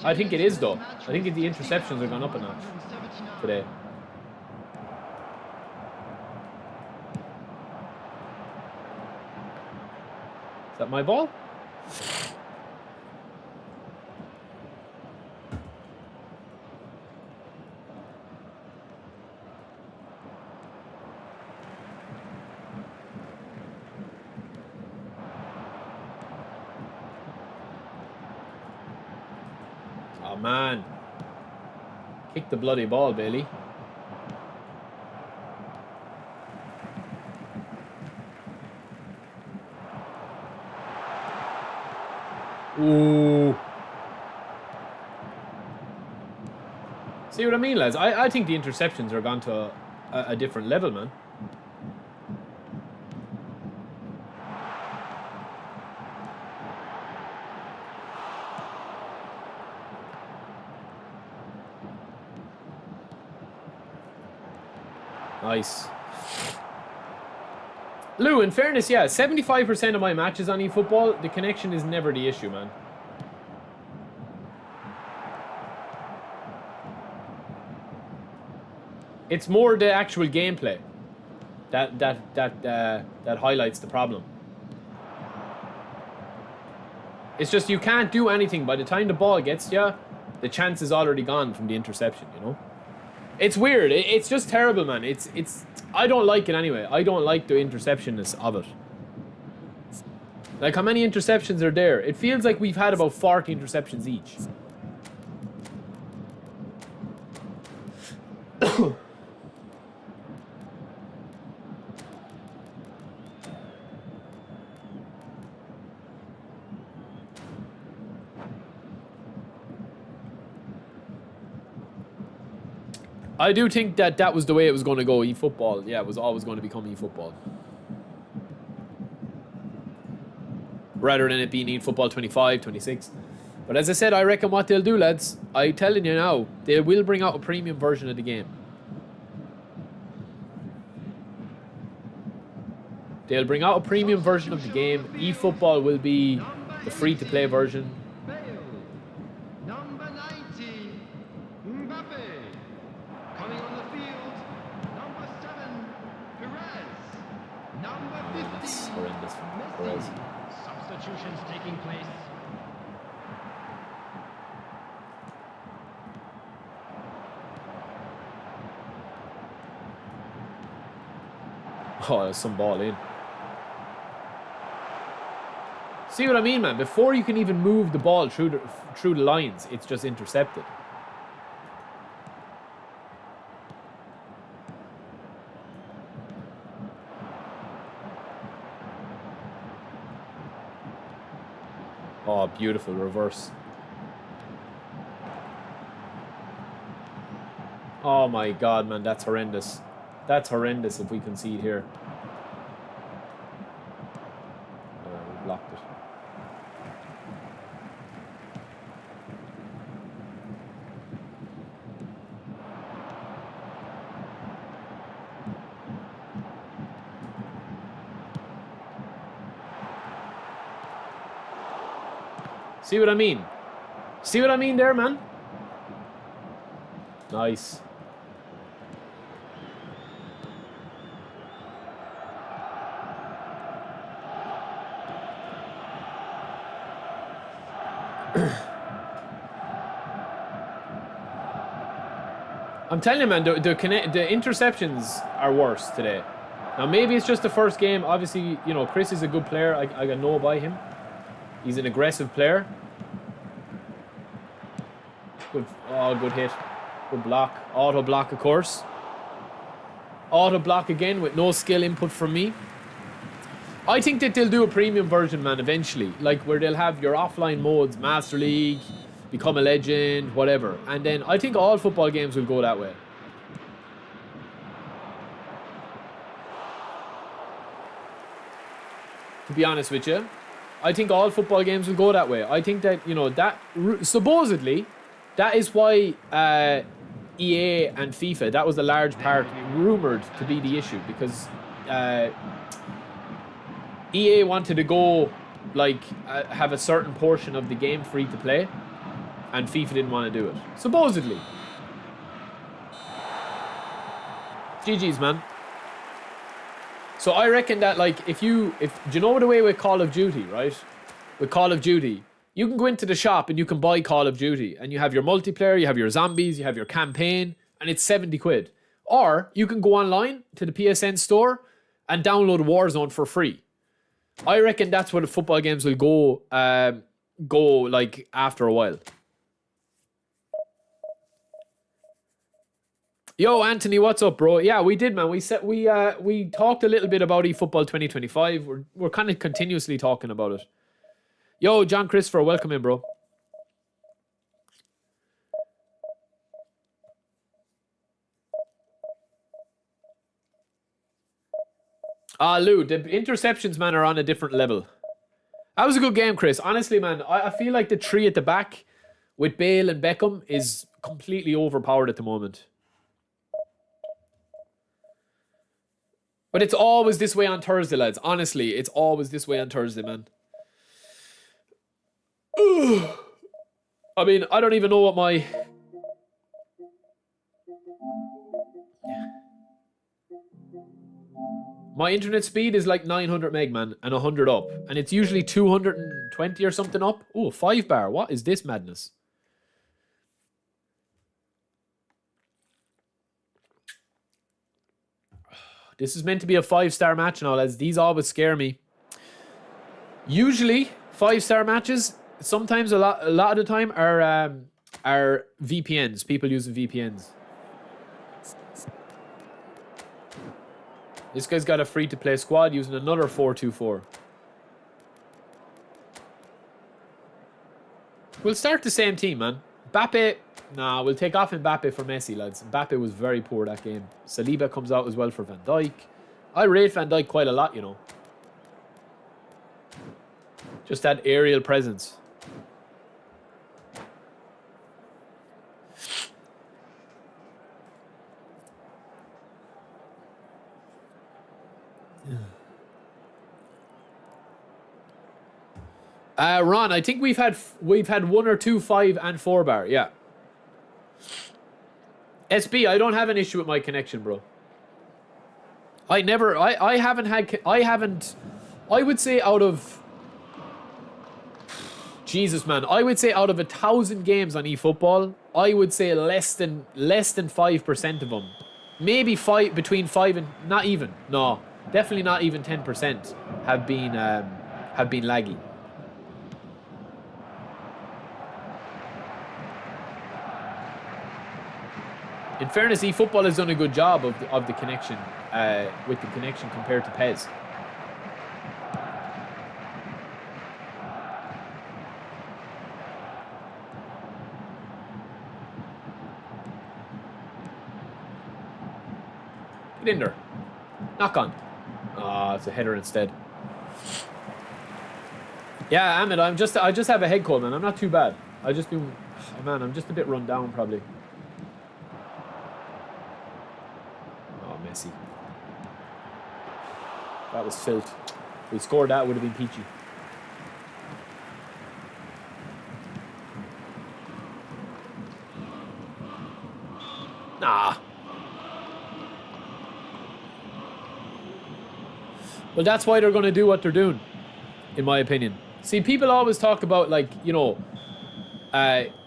I think it is, though. I think the interceptions are gone up a notch today. Is that my ball? Oh, man. Kick the bloody ball, Bailey. Ooh. See what I mean, lads? I think the interceptions are gone to a different level, man. Nice. Lou, in fairness, yeah, 75% of my matches on eFootball, the connection is never the issue, man. It's more the actual gameplay that highlights the problem. It's just you can't do anything. By the time the ball gets to you, the chance is already gone from the interception, you know? It's weird. It's just terrible, man. It's I don't like it anyway. I don't like the interceptionness of it. Like, how many interceptions are there? It feels like we've had about 40 interceptions each. I do think that was the way it was going to go, eFootball. Yeah, it was always going to become eFootball. Rather than it being eFootball 25, 26. But as I said, I reckon what they'll do, lads, I'm telling you now, they will bring out a premium version of the game. They'll bring out a premium version of the game. eFootball will be the free-to-play version. That's horrendous from Perez. Substitutions taking place. Oh, there's some ball in. See what I mean, man? Before you can even move the ball through the lines, it's just intercepted. Oh, beautiful reverse. Oh my God, man, that's horrendous. That's horrendous if we concede here. We blocked it. See what I mean? See what I mean there, man? Nice. I'm telling you, man, the interceptions are worse today. Now, maybe it's just the first game. Obviously, you know, Chris is a good player. I got no by him. He's an aggressive player. Good, oh, good hit. Good block. Auto block, of course. Auto block again with no skill input from me. I think that they'll do a premium version, man, eventually. Like, where they'll have your offline modes, Master League, Become a Legend, whatever. And then I think all football games will go that way. To be honest with you. I think all football games will go that way. I think that, you know, that supposedly, that is why EA and FIFA, that was a large part rumored to be the issue, because EA wanted to go, like, have a certain portion of the game free to play, and FIFA didn't want to do it. Supposedly. GG's, man. So I reckon that, like, do you know the way with Call of Duty, right? With Call of Duty, you can go into the shop and you can buy Call of Duty, and you have your multiplayer, you have your zombies, you have your campaign, and it's 70 quid. Or you can go online to the PSN store and download Warzone for free. I reckon that's what the football games will go like after a while. Yo, Anthony, what's up, bro? Yeah, we did, man. We talked a little bit about eFootball 2025. We're kind of continuously talking about it. Yo, John Christopher, welcome in, bro. Lou, the interceptions, man, are on a different level. That was a good game, Chris. Honestly, man, I feel like the three at the back with Bale and Beckham is completely overpowered at the moment. But it's always this way on Thursday, lads. Honestly, it's always this way on Thursday, man. I mean, I don't even know what my... My internet speed is like 900 meg, man, and 100 up. And it's usually 220 or something up. Oh, 5 bar. What is this madness? This is meant to be a 5-star match and all, as these always scare me. Usually, 5-star matches, sometimes a lot of the time, are VPNs. People using VPNs. This guy's got a free-to-play squad using another 4-2-4. We'll start the same team, man. Mbappe, nah, we'll take off Mbappe for Messi, lads. Mbappe was very poor that game. Saliba comes out as well for Van Dijk. I rate Van Dijk quite a lot, you know. Just that aerial presence. Ron, I think we've had 1 or 2 5 and 4 bar. Yeah. SB, I don't have an issue with my connection, bro. I would say out of... Jesus, man. I would say out of 1,000 games on eFootball, I would say less than 5% of them. Maybe between 5 and... Not even. No. Definitely not even 10% have been laggy. In fairness, eFootball has done a good job of the connection, with the connection compared to PES. Get in there. Knock on. Ah, it's a header instead. Yeah, Ahmed, I just have a head cold, man. I'm not too bad. I'm just a bit run down, probably. Messi. That was filth. If we scored that, it would have been peachy. Nah. Well, that's why they're going to do what they're doing, in my opinion. See, people always talk about, like, you know,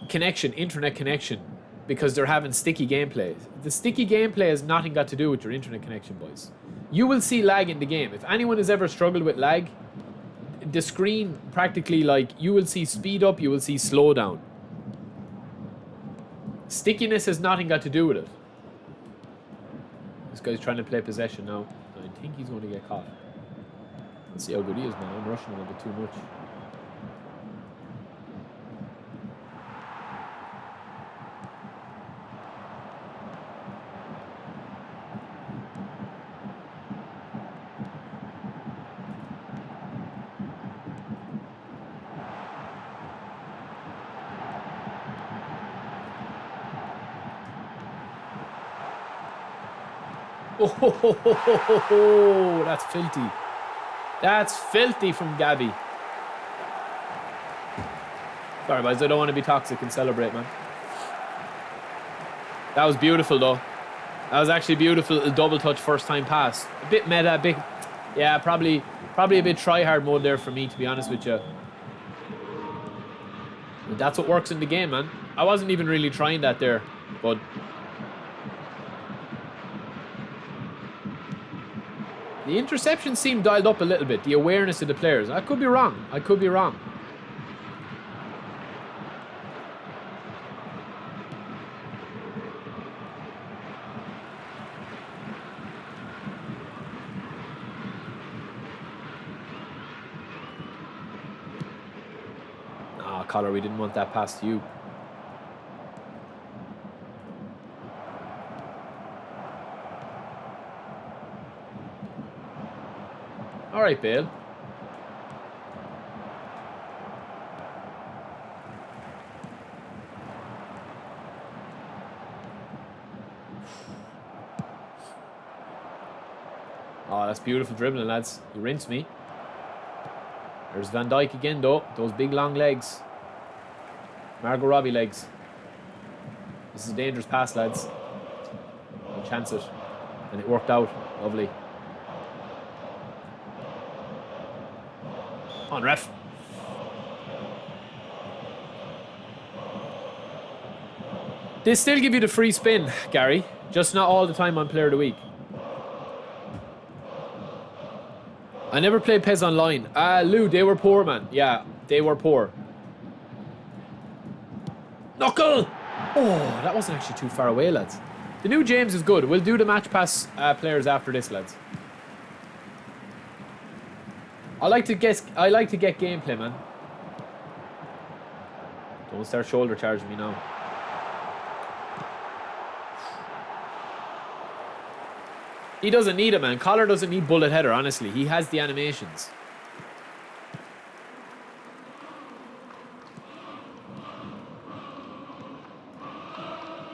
connection, internet connection, because they're having sticky gameplay. The sticky gameplay has nothing got to do with your internet connection, boys. You will see lag in the game. If anyone has ever struggled with lag, the screen practically, like, you will see speed up, you will see slow down. Stickiness has nothing got to do with it. This guy's trying to play possession now. I think he's going to get caught. Let's see how good he is, man. I'm rushing him a bit too much. Oh, that's filthy. That's filthy from Gabby. Sorry, boys. I don't want to be toxic and celebrate, man. That was beautiful, though. That was actually beautiful. A double touch first time pass. A bit meta, a bit... Yeah, probably a bit try-hard mode there for me, to be honest with you. But that's what works in the game, man. I wasn't even really trying that there, but... The interception seemed dialed up a little bit. The awareness of the players. I could be wrong. I could be wrong. Ah, Collar, we didn't want that pass to you. All right, Bale. Oh, that's beautiful dribbling, lads. You rinsed me. There's Van Dijk again, though. Those big, long legs. Margot Robbie legs. This is a dangerous pass, lads. I'll chance it. And it worked out. Lovely. On, ref. They still give you the free spin, Gary. Just not all the time on Player of the Week. I never played PES Online. Lou, they were poor, man. Yeah, they were poor. Knuckle! Oh, that wasn't actually too far away, lads. The new James is good. We'll do the Match Pass players after this, lads. I like to get gameplay, man. Don't start shoulder charging me now. He doesn't need it, man. Collar doesn't need bullet header, honestly. He has the animations.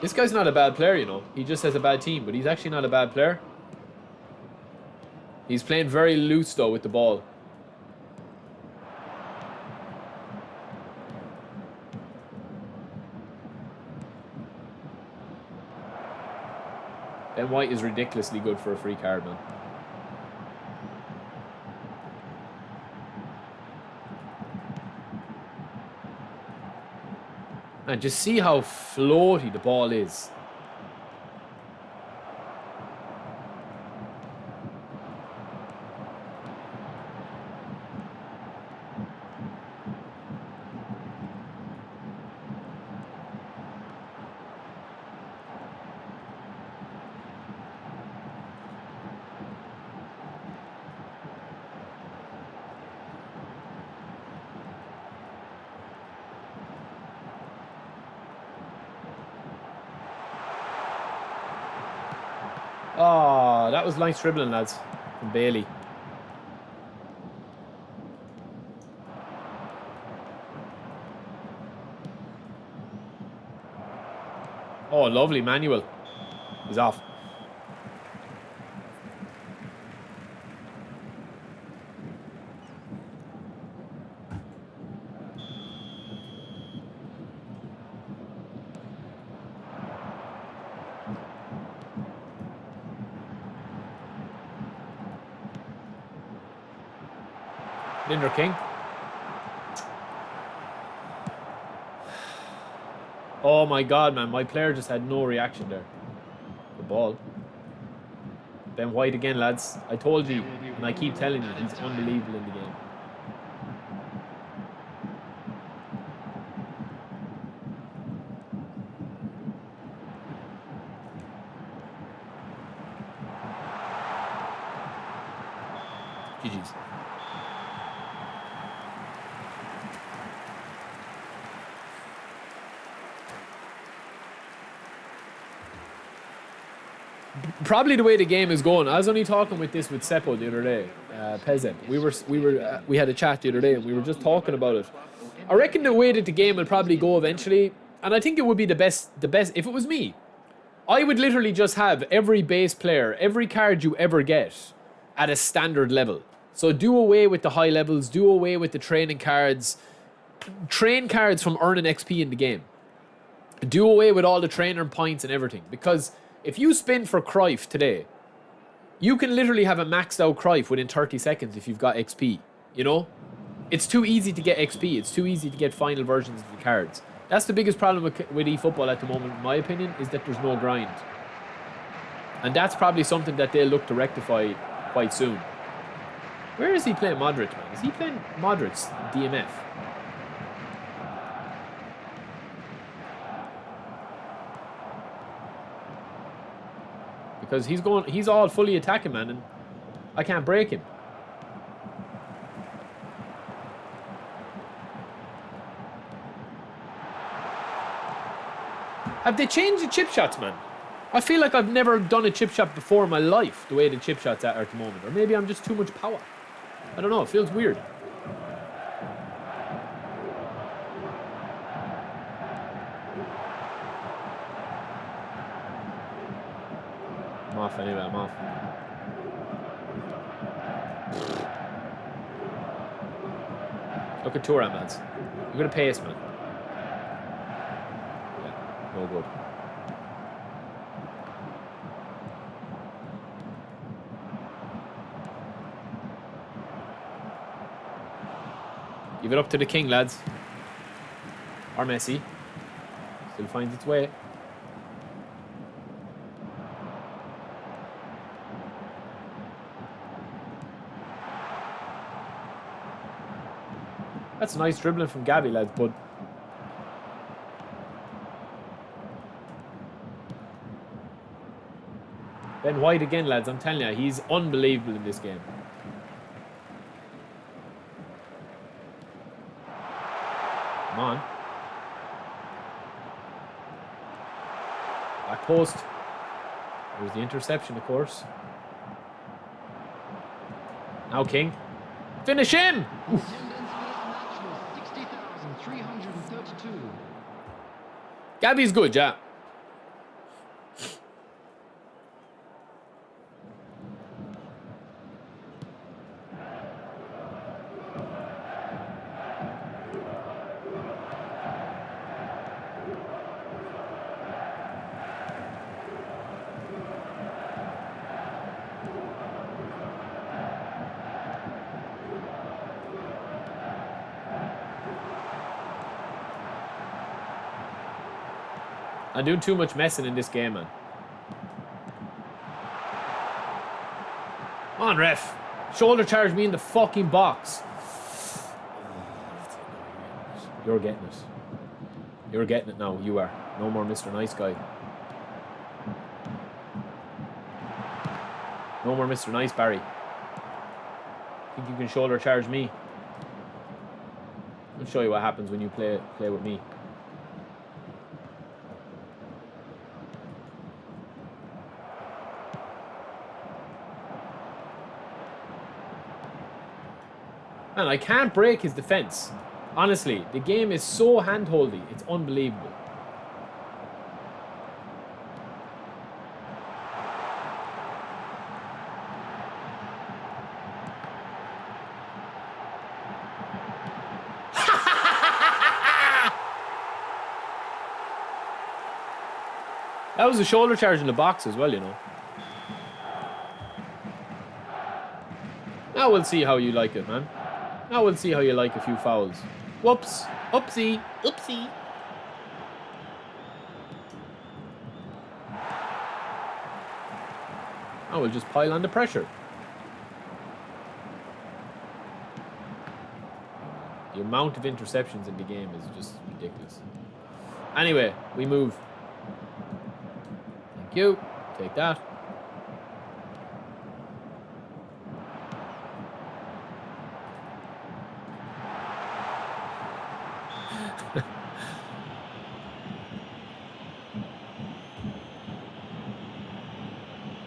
This guy's not a bad player, you know. He just has a bad team, but he's actually not a bad player. He's playing very loose, though, with the ball. Ben White is ridiculously good for a free card, man. And just see how floaty the ball is. Oh, that was nice dribbling, lads, from Bailey. Oh, lovely, Manuel. He's off. Linder King. Oh my god, man. My player just had no reaction there. The ball. Ben White again, lads. I told you, and I keep telling you, he's unbelievable in the game. GG's. Probably the way the game is going. I was only talking with Seppo the other day, Pezet. We had a chat the other day, and we were just talking about it. I reckon the way that the game will probably go eventually, and I think it would be the best. If it was me, I would literally just have every base player, every card you ever get at a standard level. So do away with the high levels, do away with the training cards. Train cards from earning XP in the game. Do away with all the trainer points and everything. Because if you spin for Cruyff today, you can literally have a maxed out Cruyff within 30 seconds if you've got XP. You know? It's too easy to get XP. It's too easy to get final versions of the cards. That's the biggest problem with eFootball at the moment, in my opinion, is that there's no grind. And that's probably something that they'll look to rectify quite soon. Where is he playing Modric, man? Is he playing Modric's DMF? Because he's all fully attacking, man, and I can't break him. Have they changed the chip shots, man? I feel like I've never done a chip shot before in my life, the way the chip shots are at the moment. Or maybe I'm just too much power. I don't know, it feels weird. I'm off anyway, I'm off. Look at Turan, lads. You're gonna pace, man. Yeah, no good. Give it up to the king, lads. Or Messi. Still finds its way. That's nice dribbling from Gabby, lads, but Ben White again, lads. I'm telling you, he's unbelievable in this game. Come on. Back post. There's the interception, of course. Now King. Finish him! Oof. Gabby's good, yeah. I'm doing too much messing in this game, man. Come on, ref. Shoulder charge me in the fucking box. You're getting it. You're getting it now. You are. No more Mr. Nice Guy. No more Mr. Nice, Barry. Think you can shoulder charge me? I'll show you what happens when you play with me. Man, I can't break his defense. Honestly, the game is so handholdy. It's unbelievable. That was a shoulder charge in the box as well, you know. Now we'll see how you like it, man. Now we'll see how you like a few fouls. Whoops. Oopsie. Oopsie. Now we'll just pile on the pressure. The amount of interceptions in the game is just ridiculous. Anyway, we move. Thank you. Take that.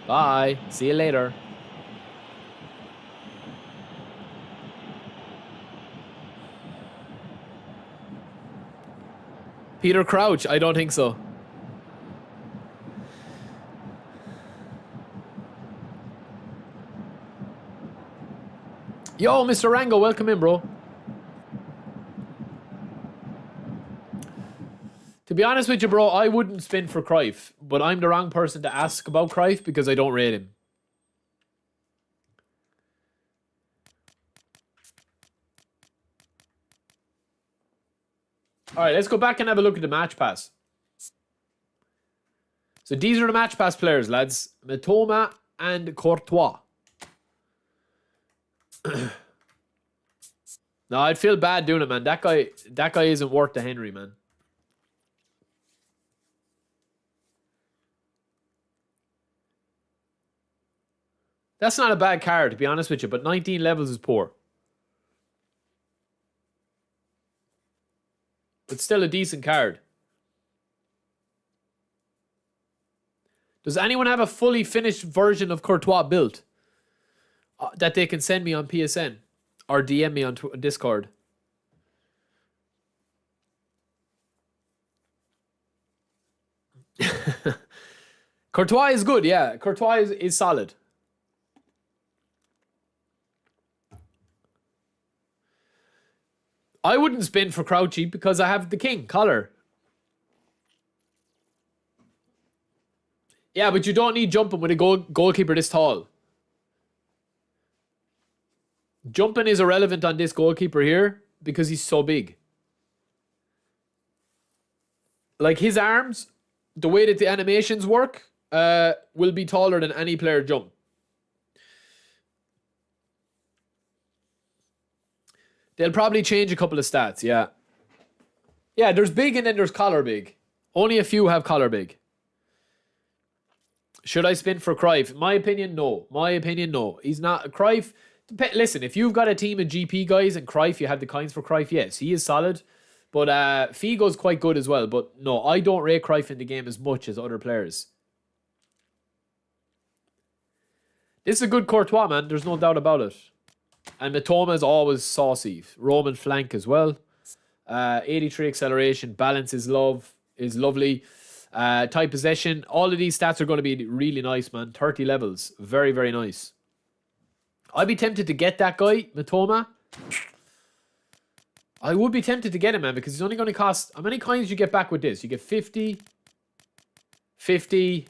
Bye. See you later. Peter Crouch? I don't think so. Yo, Mr. Rango, welcome in, bro. To be honest with you, bro, I wouldn't spin for Cruyff, but I'm the wrong person to ask about Cruyff because I don't rate him. All right, let's go back and have a look at the match pass. So these are the match pass players, lads. Mitoma and Courtois. No, I'd feel bad doing it, man. That guy isn't worth the Henry, man. That's not a bad card, to be honest with you, but 19 levels is poor. It's still a decent card. Does anyone have a fully finished version of Courtois built that they can send me on PSN or DM me on Discord? Courtois is good, yeah. Courtois is solid. I wouldn't spin for Crouchy because I have the king, Collar. Yeah, but you don't need jumping with a goalkeeper this tall. Jumping is irrelevant on this goalkeeper here because he's so big. Like his arms, the way that the animations work, will be taller than any player jump. They'll probably change a couple of stats, yeah. Yeah, there's big and then there's collar big. Only a few have collar big. Should I spin for Cruyff? My opinion, no. My opinion, no. He's not... Cruyff... Listen, if you've got a team of GP guys and Cruyff, you have the coins for Cruyff, yes, he is solid. But Figo's quite good as well. But no, I don't rate Cruyff in the game as much as other players. This is a good Courtois, man. There's no doubt about it. And Mitoma is always saucy. Roman flank as well. 83 acceleration. Balance is lovely. Tight possession. All of these stats are going to be really nice, man. 30 levels. Very, very nice. I'd be tempted to get that guy, Mitoma. I would be tempted to get him, man, because he's only going to cost... How many coins you get back with this? You get 50. 50.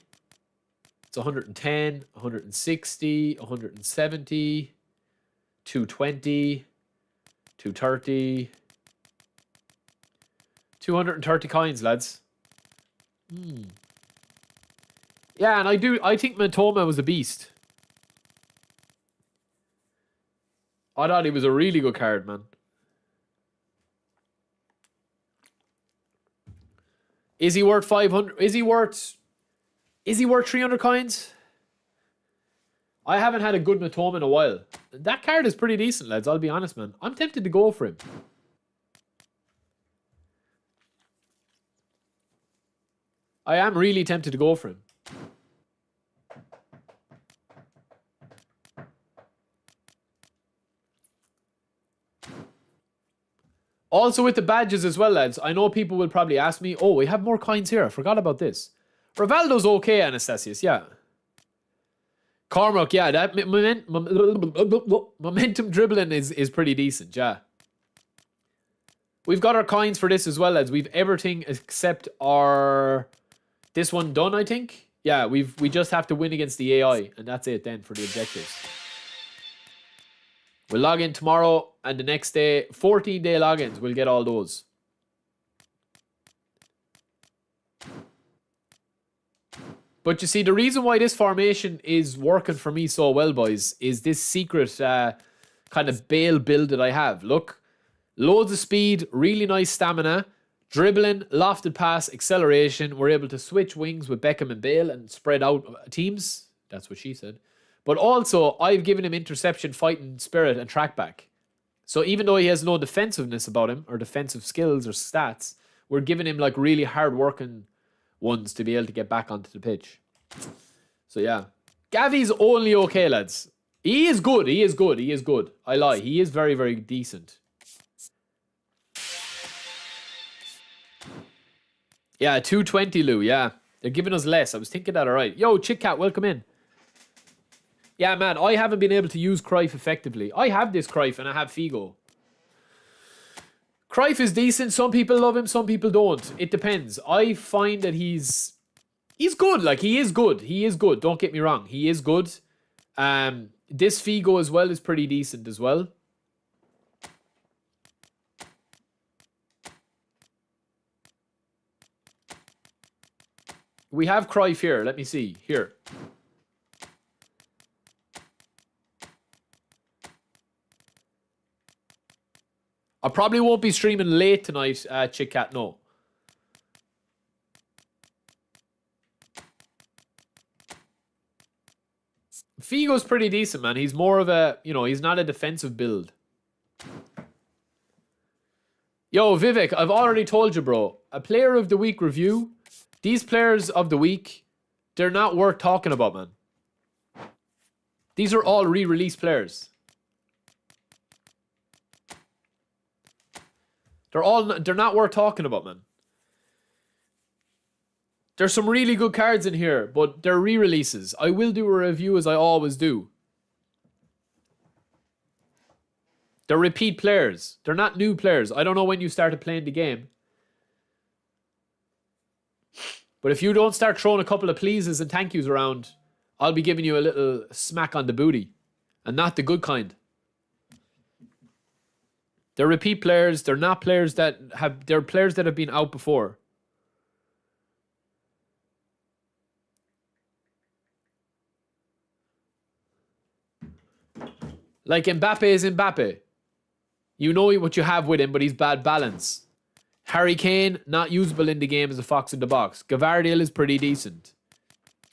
It's 110. 160. 170. 220, 230, 230 coins, lads. Yeah, and I think Mitoma was a beast. I thought he was a really good card, man. Is he worth 500? Is he worth 300 coins? I haven't had a good Mitoma in a while. That card is pretty decent, lads. I'll be honest, man. I'm tempted to go for him. I am really tempted to go for him. Also with the badges as well, lads. I know people will probably ask me, oh, we have more coins here. I forgot about this. Rivaldo's okay, Anastasius. Yeah. Cormac, yeah, that momentum dribbling is pretty decent, yeah. We've got our coins for this as well, lads. We've everything except our... This one done, I think. Yeah, we just have to win against the AI, and that's it then for the objectives. We'll log in tomorrow, and the next day, 14-day logins, we'll get all those. But you see, the reason why this formation is working for me so well, boys, is this secret kind of Bale build that I have. Look, loads of speed, really nice stamina, dribbling, lofted pass, acceleration. We're able to switch wings with Beckham and Bale and spread out teams. That's what she said. But also, I've given him interception, fighting spirit, and track back. So even though he has no defensiveness about him, or defensive skills or stats, we're giving him like really hard-working ones to be able to get back onto the pitch. So yeah. Gavi's only okay, lads. He is good. He is good. He is good. I lie. He is very, very decent. Yeah, 220, Lou. Yeah. They're giving us less. I was thinking that, all right. Yo, Chick Cat, welcome in. Yeah, man, I haven't been able to use Cruyff effectively. I have this Cruyff and I have Figo. Cruyff is decent. Some people love him, some people don't. It depends. I find that he's good. Like, he is good. He is good. Don't get me wrong. He is good. This Figo as well is pretty decent as well. We have Cruyff here. Let me see. Here. I probably won't be streaming late tonight, Chick Cat, no. Figo's pretty decent, man. He's more of a, he's not a defensive build. Yo, Vivek, I've already told you, bro. A player of the week review. These players of the week, they're not worth talking about, man. These are all re-release players. They're not worth talking about, man. There's some really good cards in here, but they're re-releases. I will do a review as I always do. They're repeat players. They're not new players. I don't know when you started playing the game. But if you don't start throwing a couple of pleases and thank yous around, I'll be giving you a little smack on the booty. And not the good kind. They're repeat players. They're not players that have... They're players that have been out before. Like Mbappe is Mbappe. You know what you have with him, but he's bad balance. Harry Kane, not usable in the game as a fox in the box. Gavardiel is pretty decent.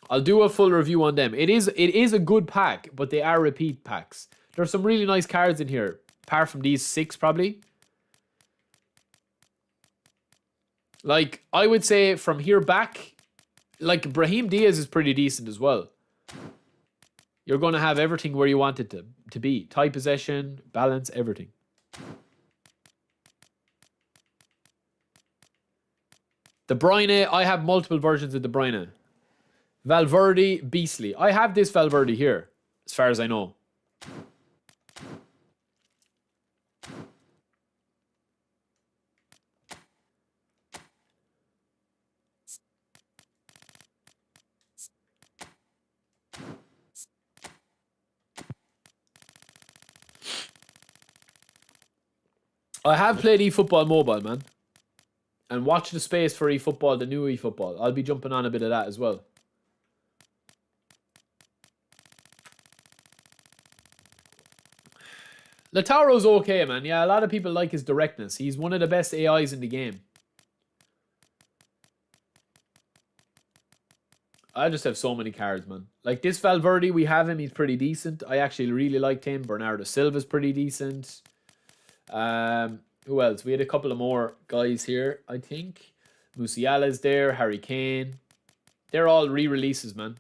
I'll do a full review on them. It is a good pack, but they are repeat packs. There's some really nice cards in here. Apart from these 6, probably. Like, I would say from here back, like, Brahim Diaz is pretty decent as well. You're going to have everything where you want it to be. Tight possession, balance, everything. De Bruyne, I have multiple versions of De Bruyne. Valverde, beastly. I have this Valverde here, as far as I know. I have played eFootball Mobile, man. And watch the space for eFootball, the new eFootball. I'll be jumping on a bit of that as well. Lautaro's okay, man. Yeah, a lot of people like his directness. He's one of the best AIs in the game. I just have so many cards, man. Like this Valverde, we have him. He's pretty decent. I actually really liked him. Bernardo Silva's pretty decent. Who else? We had a couple of more guys here, I think. Musiala's there. Harry Kane. They're all re-releases, man.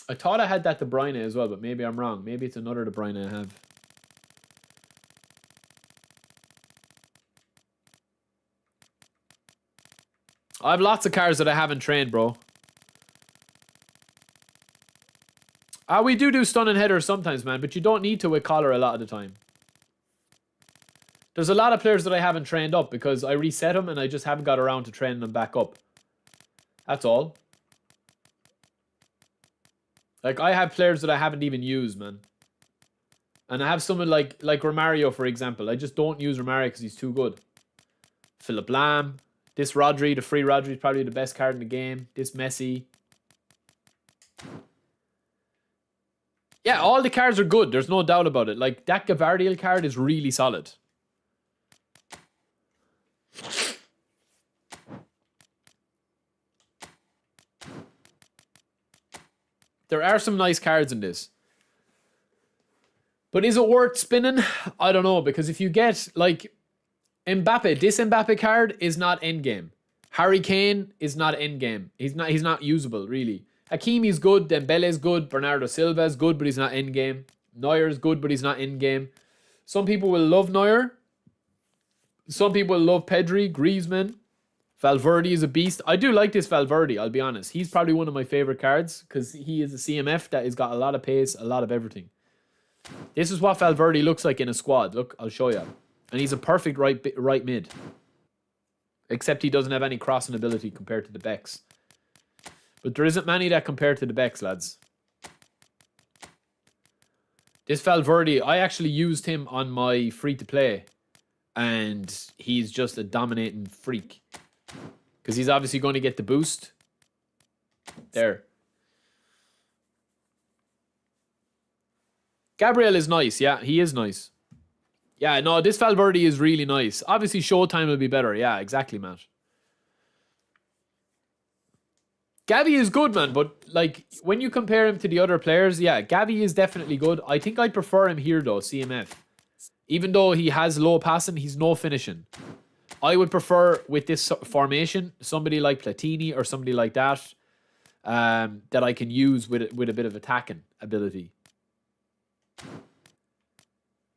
I thought I had that De Bruyne as well, but maybe I'm wrong. Maybe it's another De Bruyne I have. I have lots of cards that I haven't trained, bro. We do stunning headers sometimes, man, but you don't need to with collar a lot of the time. There's a lot of players that I haven't trained up because I reset them and I just haven't got around to training them back up. That's all. Like, I have players that I haven't even used, man. And I have someone like Romario, for example. I just don't use Romario because he's too good. Philip Lam. This Rodri, the free Rodri is probably the best card in the game. This Messi. Yeah, all the cards are good. There's no doubt about it. Like, that Gavardiel card is really solid. There are some nice cards in this. But is it worth spinning? I don't know, because if you get, like, Mbappe, this Mbappe card is not endgame. Harry Kane is not endgame. He's not usable, really. Hakimi's good, Dembele's good, Bernardo Silva's good, but he's not endgame. Neuer's good, but he's not endgame. Some people will love Neuer. Some people will love Pedri, Griezmann. Valverde is a beast. I do like this Valverde, I'll be honest. He's probably one of my favorite cards because he is a CMF that has got a lot of pace, a lot of everything. This is what Valverde looks like in a squad. Look, I'll show you. And he's a perfect right mid. Except he doesn't have any crossing ability compared to the Becks. But there isn't many that compare to the Becks, lads. This Valverde, I actually used him on my free-to-play. And he's just a dominating freak. Because he's obviously going to get the boost. There. Gabriel is nice. Yeah, he is nice. Yeah, no, this Valverde is really nice. Obviously, Showtime will be better. Yeah, exactly, Matt. Gavi is good, man. But, like, when you compare him to the other players, yeah, Gavi is definitely good. I think I'd prefer him here, though, CMF. Even though he has low passing, he's no finishing. I would prefer, with this formation, somebody like Platini or somebody like that that I can use with a bit of attacking ability.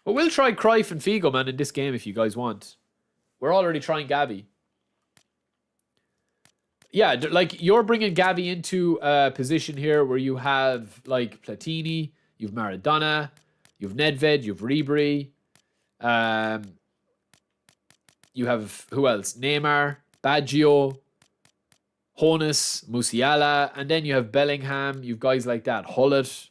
But we'll try Cruyff and Figo, man, in this game if you guys want. We're already trying Gavi. Yeah, like, you're bringing Gavi into a position here where you have, like, Platini, you've Maradona, you've Nedved, you've Ribery. You have, who else? Neymar, Baggio, Honus, Musiala, and then you have Bellingham. You've guys like that. Hullet.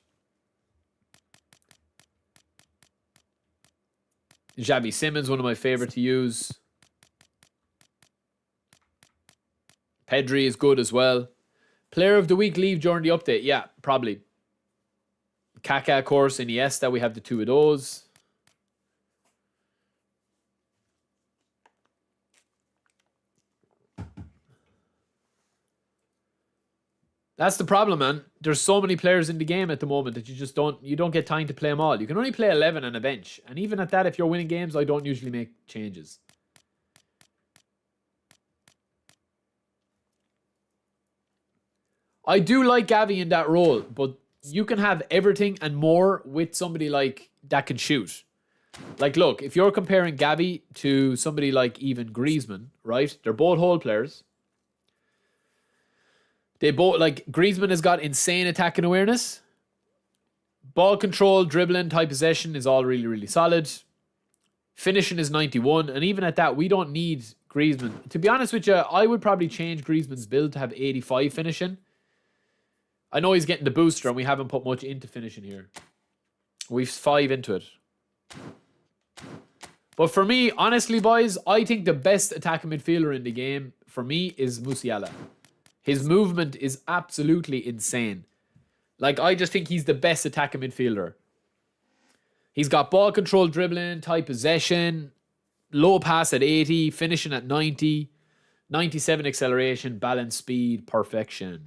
Xabi Simons, one of my favorite to use. Pedri is good as well. Player of the week leave during the update. Yeah, probably. Kaká, of course, Iniesta. We have the two of those. That's the problem, man. There's so many players in the game at the moment that you don't get time to play them all. You can only play 11 on a bench. And even at that, if you're winning games, I don't usually make changes. I do like Gavi in that role, but you can have everything and more with somebody like that can shoot. Like, look, if you're comparing Gavi to somebody like even Griezmann, right? They're both hole players. They both, like, Griezmann has got insane attacking awareness. Ball control, dribbling, tight possession is all really, really solid. Finishing is 91. And even at that, we don't need Griezmann. To be honest with you, I would probably change Griezmann's build to have 85 finishing. I know he's getting the booster and we haven't put much into finishing here. We've 5 into it. But for me, honestly, boys, I think the best attacking midfielder in the game, for me, is Musiala. His movement is absolutely insane. Like, I just think he's the best attacking midfielder. He's got ball control, dribbling, tight possession, low pass at 80, finishing at 90, 97 acceleration, balance, speed, perfection.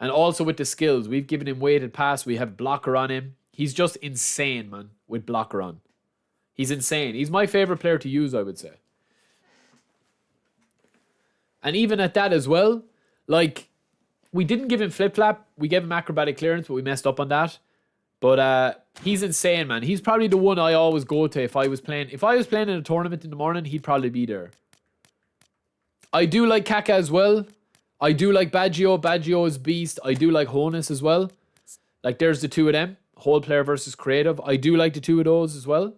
And also with the skills, we've given him weighted pass. We have blocker on him. He's just insane, man, with blocker on. He's insane. He's my favorite player to use, I would say. And even at that as well, like, we didn't give him flip-flap. We gave him acrobatic clearance, but we messed up on that. But he's insane, man. He's probably the one I always go to if I was playing. If I was playing in a tournament in the morning, he'd probably be there. I do like Kaká as well. I do like Baggio. Baggio is beast. I do like Honus as well. Like, there's the two of them. Whole player versus creative. I do like the two of those as well.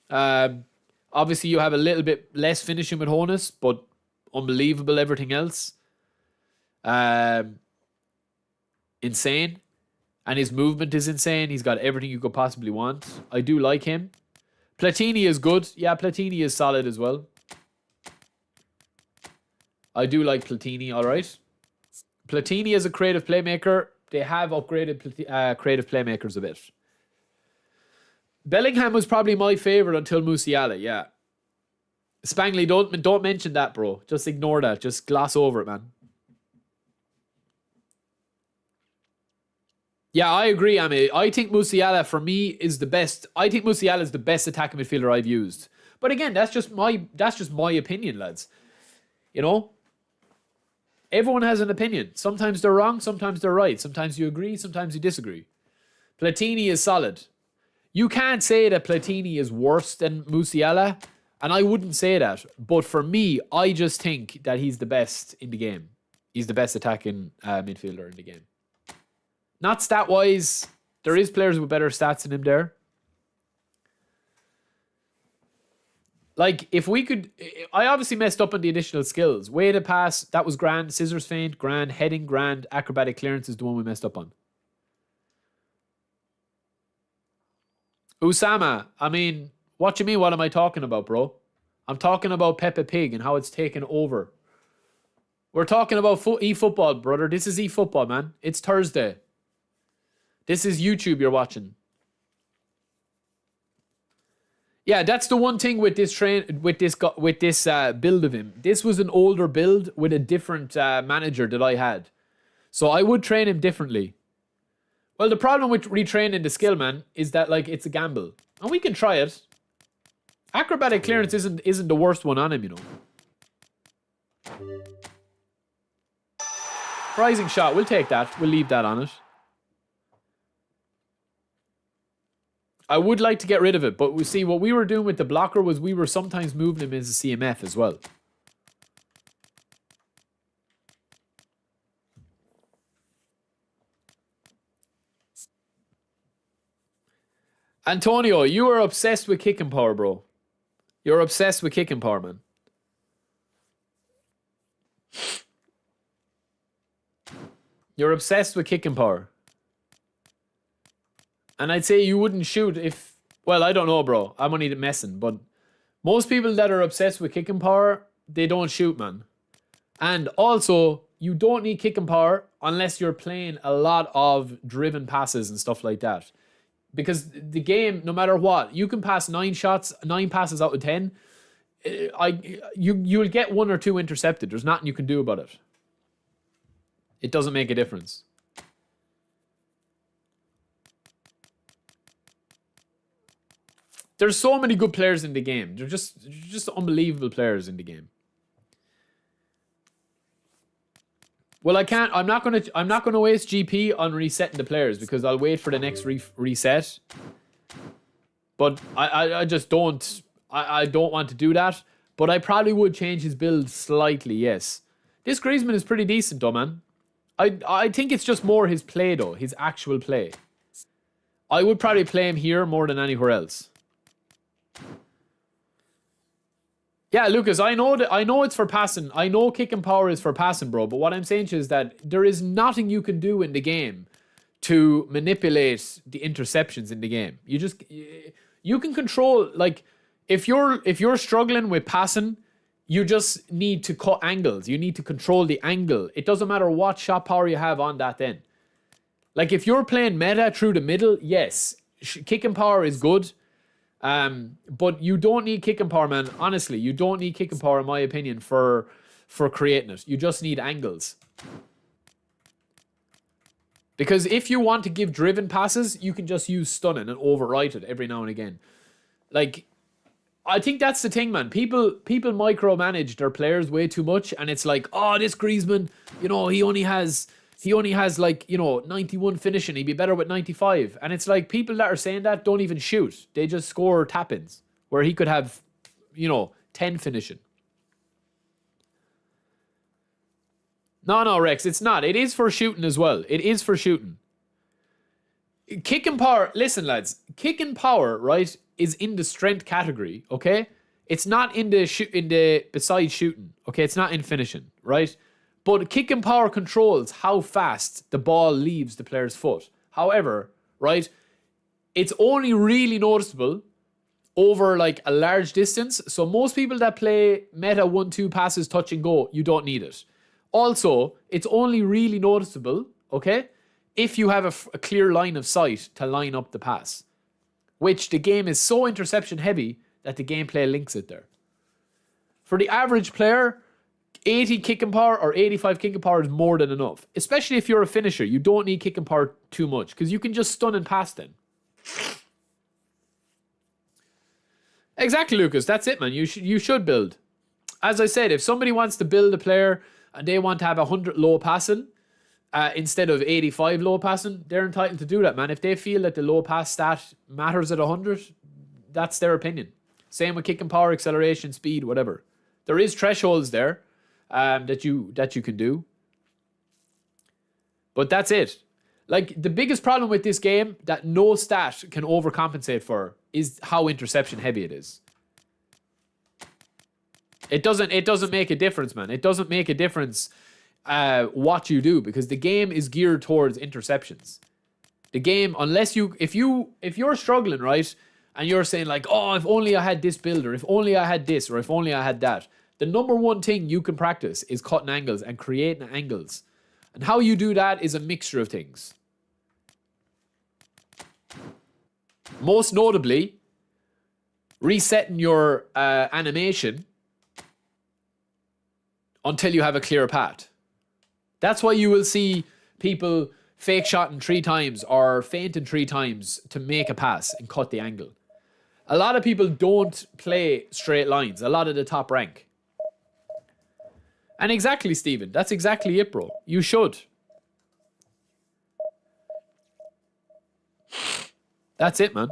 Obviously, you have a little bit less finishing with Honus, but unbelievable everything else. Insane. And his movement is insane. He's got everything you could possibly want. I do like him. Platini is good. Yeah, Platini is solid as well. I do like Platini, alright. Platini is a creative playmaker. They have upgraded creative playmakers a bit. Bellingham was probably my favourite until Musiala, yeah. Spangley, don't mention that, bro. Just ignore that. Just gloss over it, man. Yeah, I agree, Ame. I think Musiala, for me, is the best. I think Musiala is the best attacking midfielder I've used. But again, that's just my opinion, lads. You know? Everyone has an opinion. Sometimes they're wrong, sometimes they're right. Sometimes you agree, sometimes you disagree. Platini is solid. You can't say that Platini is worse than Musiala, And I wouldn't say that. But for me, I just think that he's the best in the game. He's the best attacking midfielder in the game. Not stat-wise. There is players with better stats than him there. Like, if we could... I obviously messed up on the additional skills. Way to pass, that was grand. Scissors feint, grand. Heading, grand. Acrobatic clearance is the one we messed up on. Usama, I mean, what you mean, what am I talking about, bro? I'm talking about Peppa Pig and how it's taken over. We're talking about eFootball, brother. This is eFootball, man. It's Thursday. This is YouTube you're watching. Yeah, that's the one thing with this build of him. This was an older build with a different manager that I had. So I would train him differently. Well, the problem with retraining the skill, man, is that like it's a gamble. And we can try it. Acrobatic clearance isn't the worst one on him, you know. Rising shot, we'll take that. We'll leave that on it. I would like to get rid of it, but we see what we were doing with the blocker was we were sometimes moving him as a CMF as well. Antonio, you are obsessed with kicking power, bro. You're obsessed with kicking power, man. You're obsessed with kicking power. And I'd say you wouldn't shoot if... Well, I don't know, bro. I'm only messing. But most people that are obsessed with kicking power, they don't shoot, man. And also, you don't need kicking power unless you're playing a lot of driven passes and stuff like that. Because the game, no matter what, you can pass 9 passes out of 10. You'll get 1 or 2 intercepted. There's nothing you can do about it. It doesn't make a difference. There's so many good players in the game. They're just unbelievable players in the game. Well, I'm not gonna waste GP on resetting the players because I'll wait for the next reset. But I just don't. I don't want to do that. But I probably would change his build slightly. Yes, this Griezmann is pretty decent, though, man. I think it's just more his play, though, his actual play. I would probably play him here more than anywhere else. Yeah, Lucas, I know it's for passing. I know kicking power is for passing, bro. But what I'm saying to you is that there is nothing you can do in the game to manipulate the interceptions in the game. You can control, like, if you're struggling with passing, you just need to cut angles. You need to control the angle. It doesn't matter what shot power you have on that then. Like, if you're playing meta through the middle, yes, kicking power is good. But you don't need kicking power, man. Honestly, you don't need kicking power, in my opinion, for creating it. You just need angles. Because if you want to give driven passes, you can just use stunning and overwrite it every now and again. Like, I think that's the thing, man. People micromanage their players way too much, and it's like, oh, this Griezmann, you know, he only has like, you know, 91 finishing. He'd be better with 95. And it's like, people that are saying that don't even shoot. They just score tap-ins where he could have, you know, 10 finishing. No, Rex, it's not. It is for shooting as well. It is for shooting. Kick and power, listen, lads. Kick and power, right, is in the strength category, okay? It's not in the besides shooting, okay? It's not in finishing, right? But kick and power controls how fast the ball leaves the player's foot. However, right, it's only really noticeable over like a large distance. So most people that play meta 1-2 passes, touch and go, you don't need it. Also, it's only really noticeable, okay, if you have a clear line of sight to line up the pass. Which the game is so interception heavy that the gameplay links it there. For the average player, 80 kicking power or 85 kicking power is more than enough. Especially if you're a finisher. You don't need kicking power too much because you can just stun and pass then. Exactly, Lucas. That's it, man. You should build. As I said, if somebody wants to build a player and they want to have 100 low passing instead of 85 low passing, they're entitled to do that, man. If they feel that the low pass stat matters at 100, that's their opinion. Same with kicking power, acceleration, speed, whatever. There is thresholds there that you can do. But that's it. Like, the biggest problem with this game that no stat can overcompensate for is how interception heavy it is. It doesn't make a difference, man. It doesn't make a difference what you do, because the game is geared towards interceptions. The game, if you're struggling, right, and you're saying like, oh, if only I had this builder, if only I had this, or if only I had that, the number one thing you can practice is cutting angles and creating angles. And how you do that is a mixture of things. Most notably, resetting your animation until you have a clear path. That's why you will see people fake shotting 3 times or feinting 3 times to make a pass and cut the angle. A lot of people don't play straight lines, a lot of the top rank. And exactly, Stephen, that's exactly it, bro. You should. That's it, man.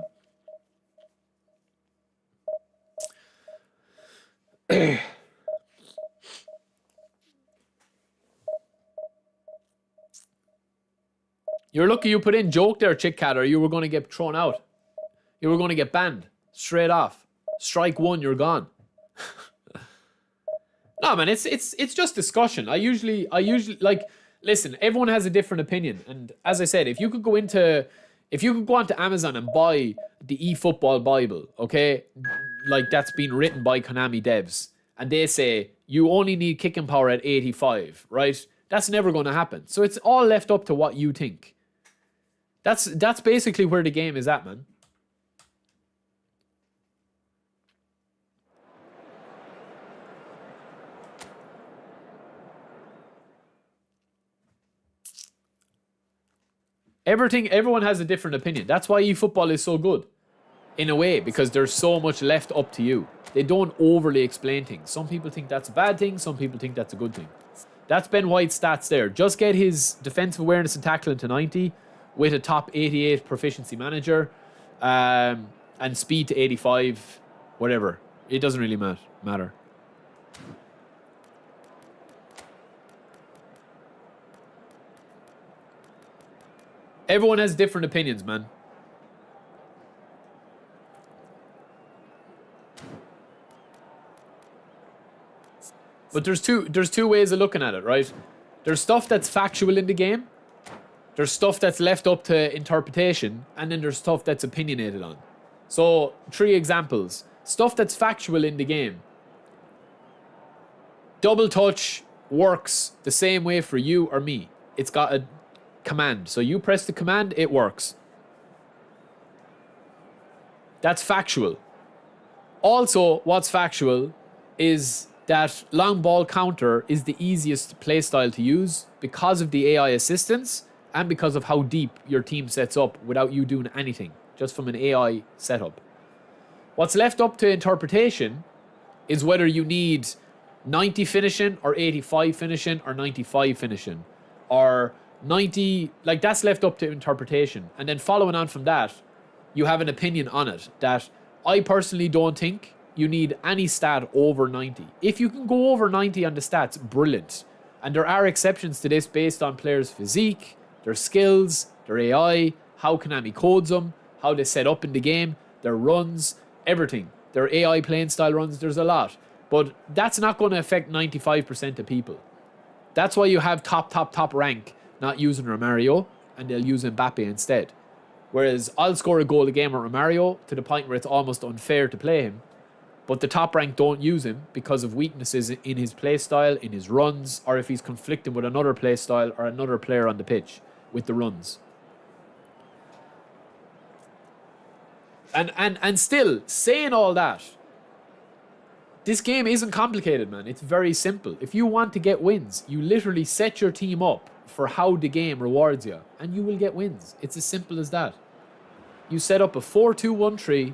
You're lucky you put in joke there, Chick Cat, or you were going to get thrown out. You were going to get banned. Straight off. Strike 1, you're gone. No, man, it's just discussion. I usually like, listen, everyone has a different opinion. And as I said, if you could go onto Amazon and buy the eFootball Bible, okay? Like, that's been written by Konami devs, and they say you only need kicking power at 85, right? That's never going to happen. So it's all left up to what you think. That's basically where the game is at, man. Everyone has a different opinion. That's why eFootball is so good, in a way, because there's so much left up to you. They don't overly explain things. Some people think that's a bad thing. Some people think that's a good thing. That's Ben White's stats there. Just get his defensive awareness and tackling to 90 with a top 88 proficiency manager, and speed to 85, whatever. It doesn't really matter. Everyone has different opinions, man. But there's two ways of looking at it, right? There's stuff that's factual in the game. There's stuff that's left up to interpretation, and then there's stuff that's opinionated on. So, 3 examples. Stuff that's factual in the game. Double touch works the same way for you or me. It's got a command. So you press the command, it works. That's factual. Also, what's factual is that long ball counter is the easiest playstyle to use because of the AI assistance and because of how deep your team sets up without you doing anything, just from an AI setup. What's left up to interpretation is whether you need 90 finishing or 85 finishing or 95 finishing or 90, like, that's left up to interpretation. And then following on from that, you have an opinion on it that I personally don't think you need any stat over 90. If you can go over 90 on the stats, brilliant. And there are exceptions to this based on players' physique, their skills, their AI, how Konami codes them, how they set up in the game, their runs, everything. Their AI playing style runs, there's a lot. But that's not going to affect 95% of people. That's why you have top rank not using Romario, and they'll use Mbappe instead. Whereas I'll score a goal a game with Romario to the point where it's almost unfair to play him. But the top rank don't use him because of weaknesses in his play style, in his runs, or if he's conflicting with another play style or another player on the pitch with the runs. And still, saying all that, this game isn't complicated, man. It's very simple. If you want to get wins, you literally set your team up for how the game rewards you, and you will get wins. It's as simple as that. You set up a 4-2-1-3.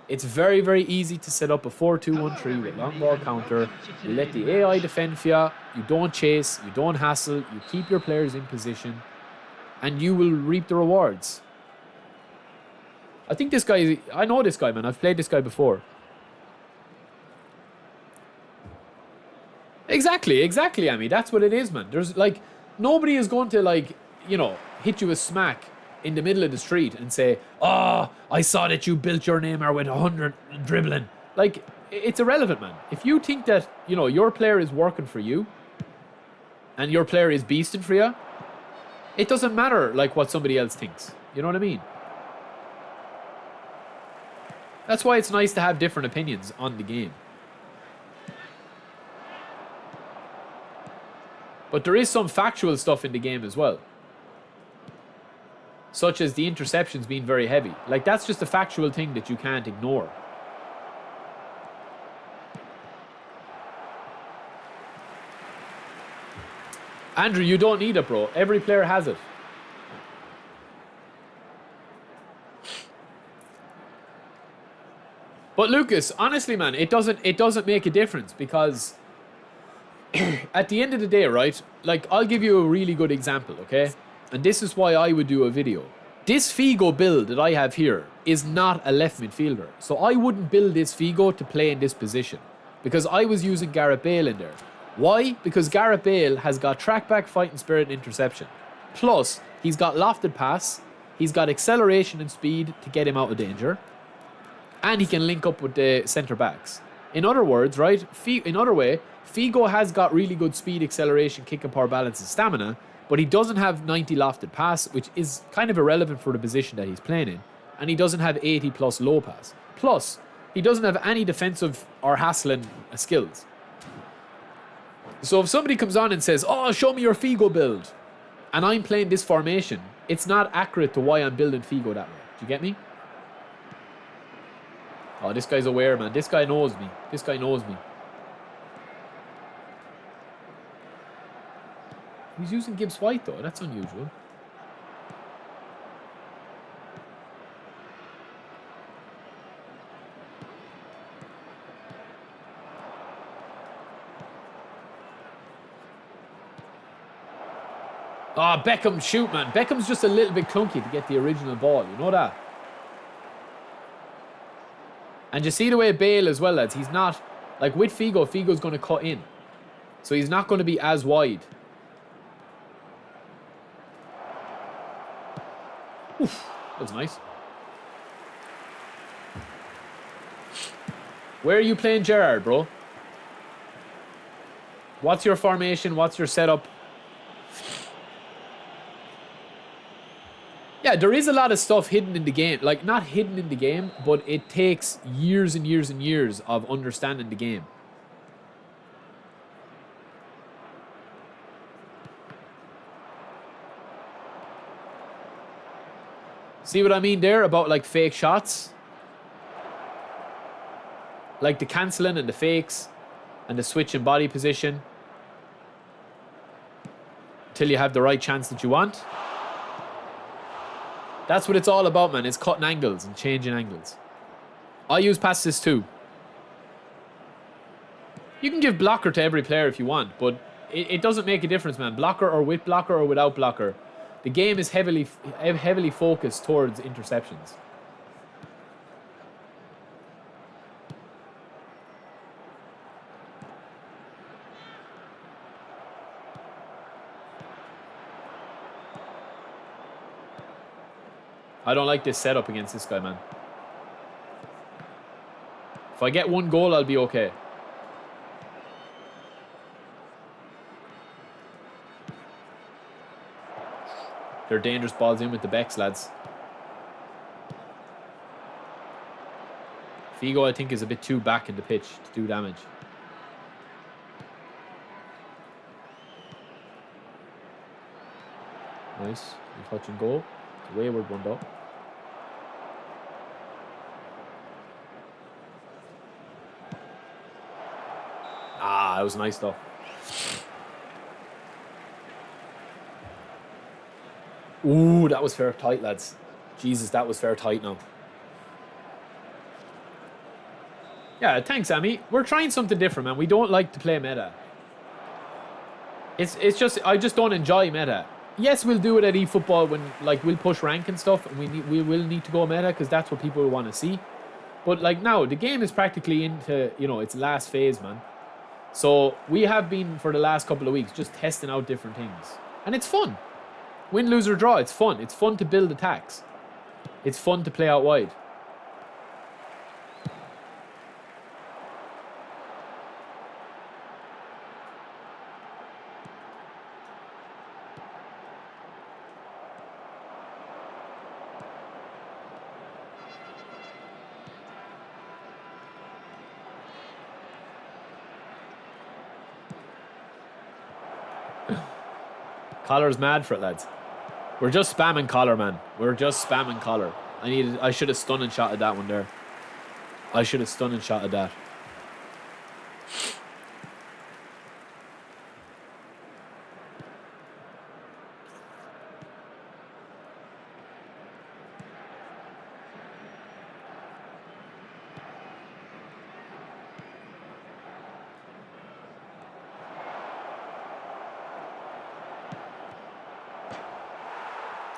It's very, very easy to set up a 4-2-1-3 with long ball counter. You let the AI defend for you. You don't chase. You don't hassle. You keep your players in position, and you will reap the rewards. I think this guy, I know this guy, man. I've played this guy before. Exactly, Amy. That's what it is, man. There's like, nobody is going to like, you know, hit you a smack in the middle of the street and say, "Oh, I saw that you built your Neymar with 100 dribbling." Like, it's irrelevant, man. If you think that, you know, your player is working for you and your player is beasting for you, it doesn't matter like what somebody else thinks. You know what I mean? That's why it's nice to have different opinions on the game. But there is some factual stuff in the game as well. Such as the interceptions being very heavy. Like, that's just a factual thing that you can't ignore. Andrew, you don't need it, bro. Every player has it. But Lucas, honestly, man, it doesn't make a difference because at the end of the day, right? Like, I'll give you a really good example, okay? And this is why I would do a video. This Figo build that I have here is not a left midfielder. So I wouldn't build this Figo to play in this position because I was using Gareth Bale in there. Why? Because Gareth Bale has got track back, fighting spirit, and interception. Plus, he's got lofted pass, he's got acceleration and speed to get him out of danger, and he can link up with the centre backs. In other words, right? Figo has got really good speed, acceleration, kick and power balance and stamina, but he doesn't have 90 lofted pass, which is kind of irrelevant for the position that he's playing in, and he doesn't have 80 plus low pass. Plus, he doesn't have any defensive or hassling skills. So if somebody comes on and says, "Oh, show me your Figo build," and I'm playing this formation, it's not accurate to why I'm building Figo that way. Do you get me? Oh, this guy's aware, man. This guy knows me. This guy knows me. He's using Gibbs White, though. That's unusual. Oh, Beckham, shoot, man. Beckham's just a little bit clunky to get the original ball. You know that? And you see the way Bale as well, lads. He's not... Like, with Figo, Figo's going to cut in. So he's not going to be as wide. Oof, that's nice. Where are you playing Gerrard, bro? What's your formation? What's your setup? Yeah, there is a lot of stuff hidden in the game. Like, not hidden in the game, but it takes years and years and years of understanding the game. See what I mean there about, like, fake shots? Like the cancelling and the fakes and the switch in body position. Till you have the right chance that you want. That's what it's all about, man. It's cutting angles and changing angles. I use pass assist too. You can give blocker to every player if you want, but it doesn't make a difference, man. Blocker or with blocker or without blocker. The game is heavily focused towards interceptions. I don't like this setup against this guy, man. If I get one goal, I'll be okay. They're dangerous balls in with the Becks, lads. Figo, I think, is a bit too back in the pitch to do damage. Nice. Touch and goal. It's a wayward one, though. Ah, that was nice, though. Ooh, that was fair tight, lads. Jesus, that was fair tight now. Yeah, thanks, Amy. We're trying something different, man. We don't like to play meta. It's just, I just don't enjoy meta. Yes, we'll do it at eFootball when, like, we'll push rank and stuff, and we will need to go meta because that's what people want to see. But, like, now, the game is practically into, you know, its last phase, man. So we have been, for the last couple of weeks, just testing out different things. And it's fun. Win, lose, or draw, it's fun. It's fun to build attacks. It's fun to play out wide. Collar's mad for it, lads. We're just spamming collar, man. We're just spamming collar. I should have stunning shot at that one there. I should have stunning shot at that.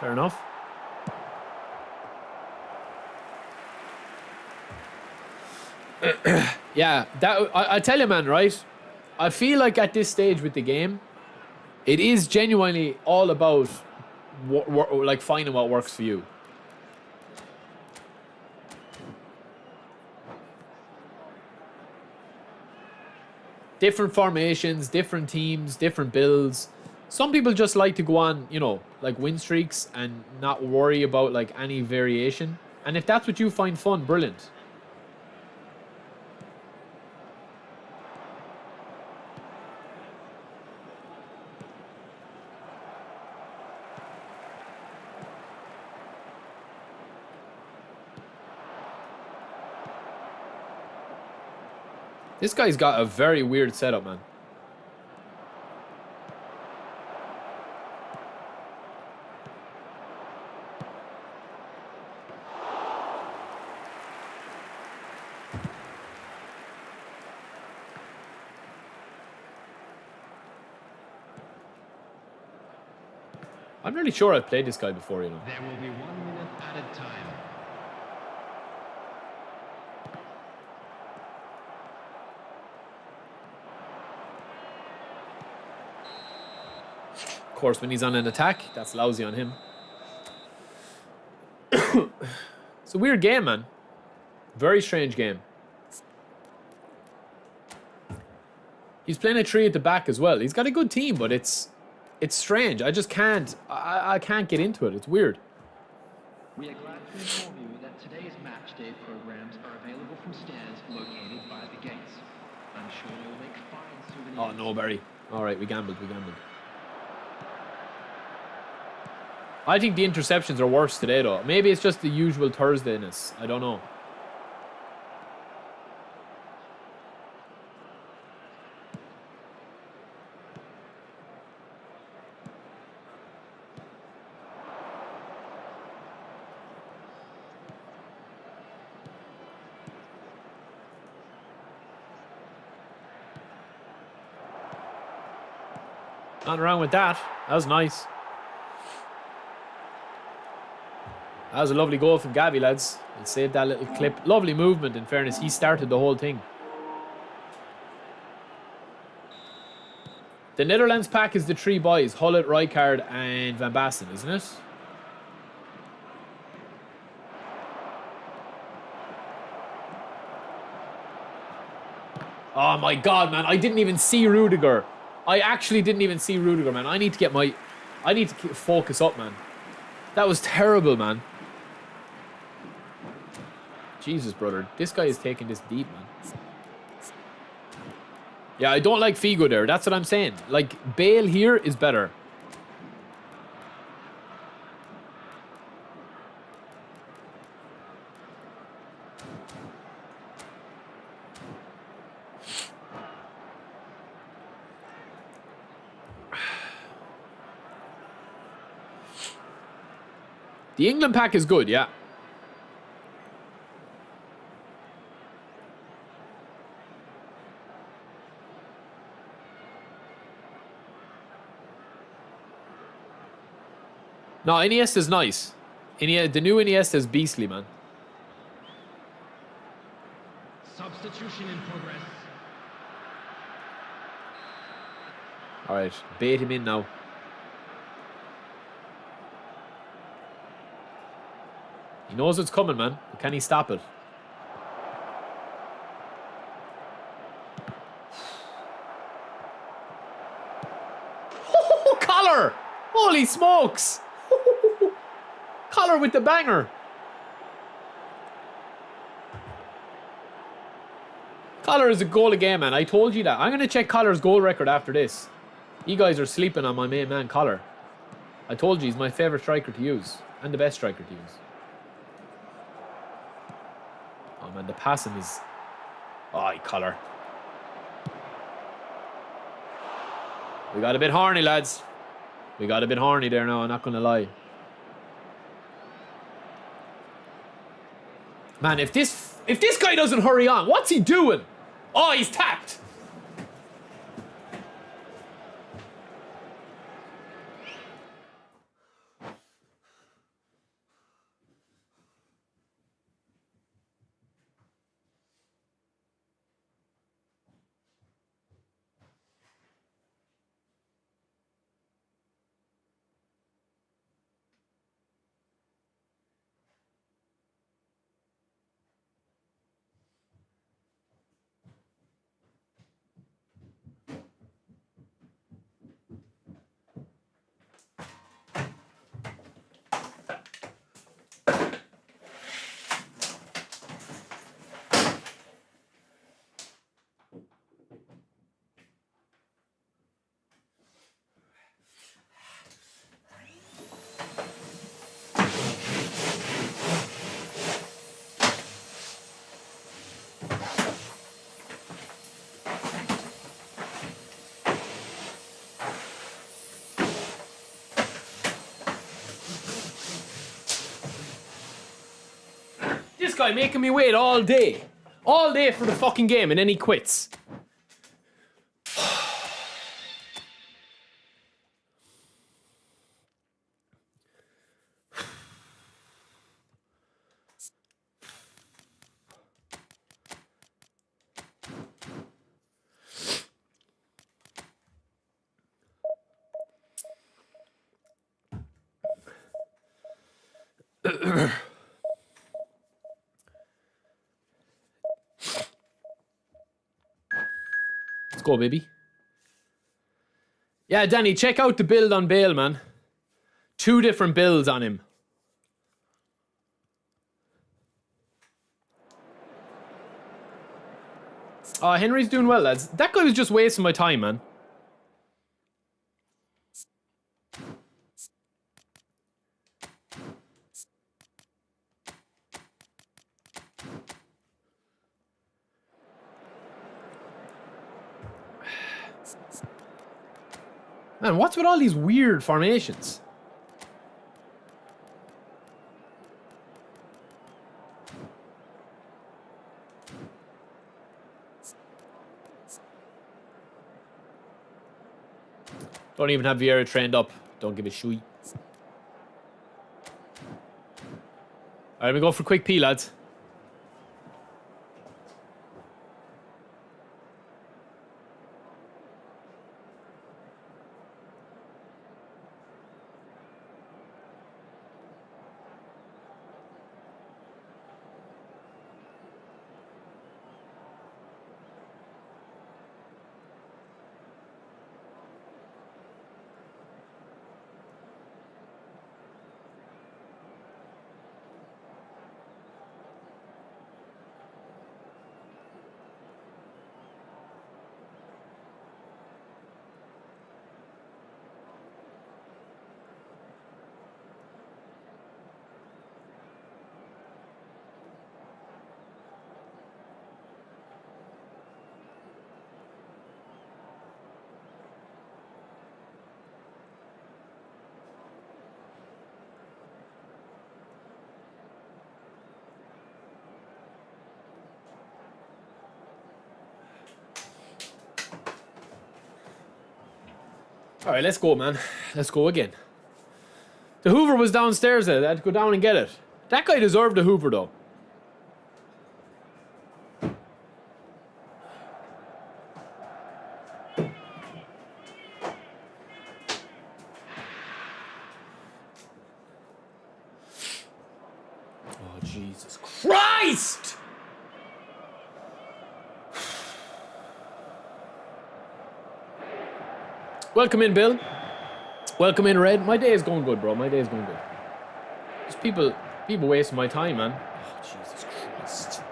Fair enough. Yeah, I tell you, man, right? I feel like at this stage with the game, it is genuinely all about like finding what works for you. Different formations, different teams, different builds. Some people just like to go on, you know, like win streaks and not worry about like any variation. And if that's what you find fun, brilliant. This guy's got a very weird setup, man. I'm really sure I've played this guy before, you know. There will be 1 minute added time. Of course, when he's on an attack, that's lousy on him. It's a weird game, man. Very strange game. He's playing a 3 at the back as well. He's got a good team, but it's strange. I just can't. I can't get into it. It's weird. We are glad to inform you that today's match day programs are available from stands located by the gates. I'm sure you'll make fine souvenirs. Oh no, Barry. All right, we gambled. I think the interceptions are worse today, though. Maybe it's just the usual Thursdayness. I don't know. Nothing wrong with that. That was nice. That was a lovely goal from Gabby, lads. We'll save that little clip. Lovely movement, in fairness. He started the whole thing. The Netherlands pack is the 3 boys. Hullet, Rijkaard and Van Basten, isn't it? Oh my god, man. I didn't even see Rudiger. I actually didn't even see Rudiger, man. I need to focus up, man. That was terrible, man. Jesus, brother. This guy is taking this deep, man. Yeah, I don't like Figo there. That's what I'm saying. Like, Bale here is better. The England pack is good, yeah. No, Iniesta's nice. The new Iniesta is beastly, man. Substitution in progress. All right, bait him in now. He knows it's coming, man. But can he stop it? Oh, Collar! Holy smokes! Collar with the banger. Collar is a goal a game, man. I told you that. I'm going to check Collar's goal record after this. You guys are sleeping on my main man, Collar. I told you he's my favourite striker to use. And the best striker to use. Oh, man, the passing is... Oh, Collar. We got a bit horny, lads. We got a bit horny there now, I'm not going to lie. Man, if this guy doesn't hurry on, what's he doing? Oh, he's tapped. This guy making me wait all day. All day for the fucking game, and then he quits. Let's go, baby. Yeah, Danny, check out the build on Bale, man. 2 different builds on him. Oh, Henry's doing well, lads. That guy was just wasting my time, man. Man, what's with all these weird formations? Don't even have Vieira trained up. Don't give a shit. Alright, we go for quick pee, lads. Alright, let's go, man. Let's go again. The Hoover was downstairs there. I had to go down and get it. That guy deserved a Hoover, though. Jesus Christ! Welcome in, Bill. Welcome in, Red. My day is going good, bro. My day is going good. Just people wasting my time, man. Oh, Jesus Christ.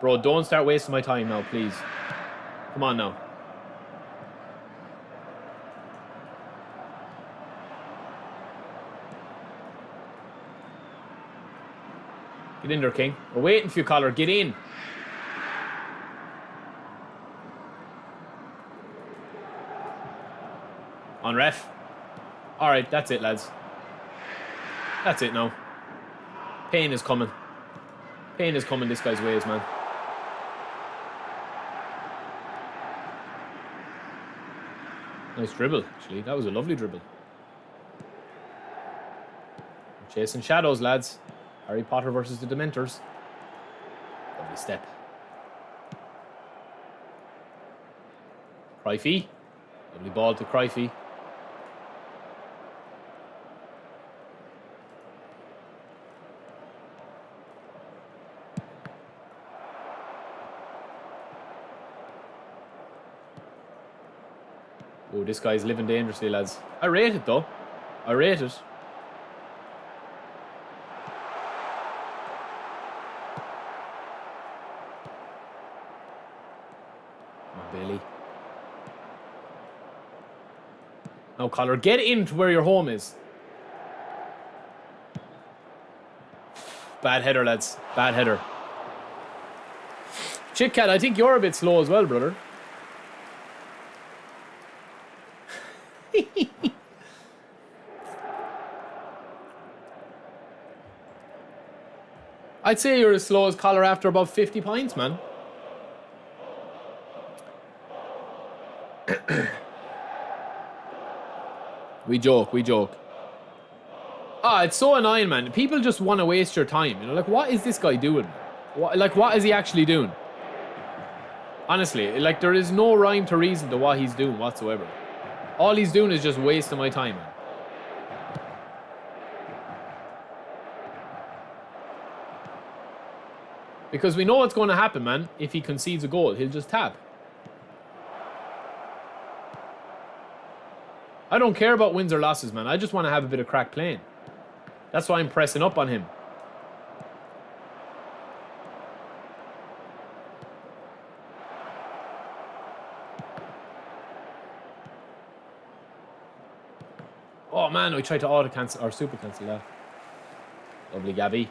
Bro, don't start wasting my time now, please. Come on now. Get in there, King. We're waiting for you, Collar. Get in. On ref. Alright, that's it, lads. That's it now. Pain is coming. Pain is coming this guy's ways, man. Nice dribble, actually. That was a lovely dribble. We're chasing shadows, lads. Harry Potter versus the Dementors. Lovely step. Cruyffy. Lovely ball to Cruyffy. Oh, this guy's living dangerously, lads. I rate it, though. I rate it. Come on, Bailey. Now, Collar, get into where your home is. Bad header, lads. Bad header. Chitcat, I think you're a bit slow as well, brother. I'd say you're as slow as Collar after about 50 pints, man. We joke, we joke. Ah, it's so annoying, man. People just want to waste your time. You know, like, what is this guy doing? What is he actually doing? Honestly, like, there is no rhyme to reason to what he's doing whatsoever. All he's doing is just wasting my time, man. Because we know what's going to happen, man. If he concedes a goal, he'll just tap. I don't care about wins or losses, man. I just want to have a bit of crack playing. That's why I'm pressing up on him. Oh, man, we tried to auto-cancel or super-cancel that. Lovely, Gabby.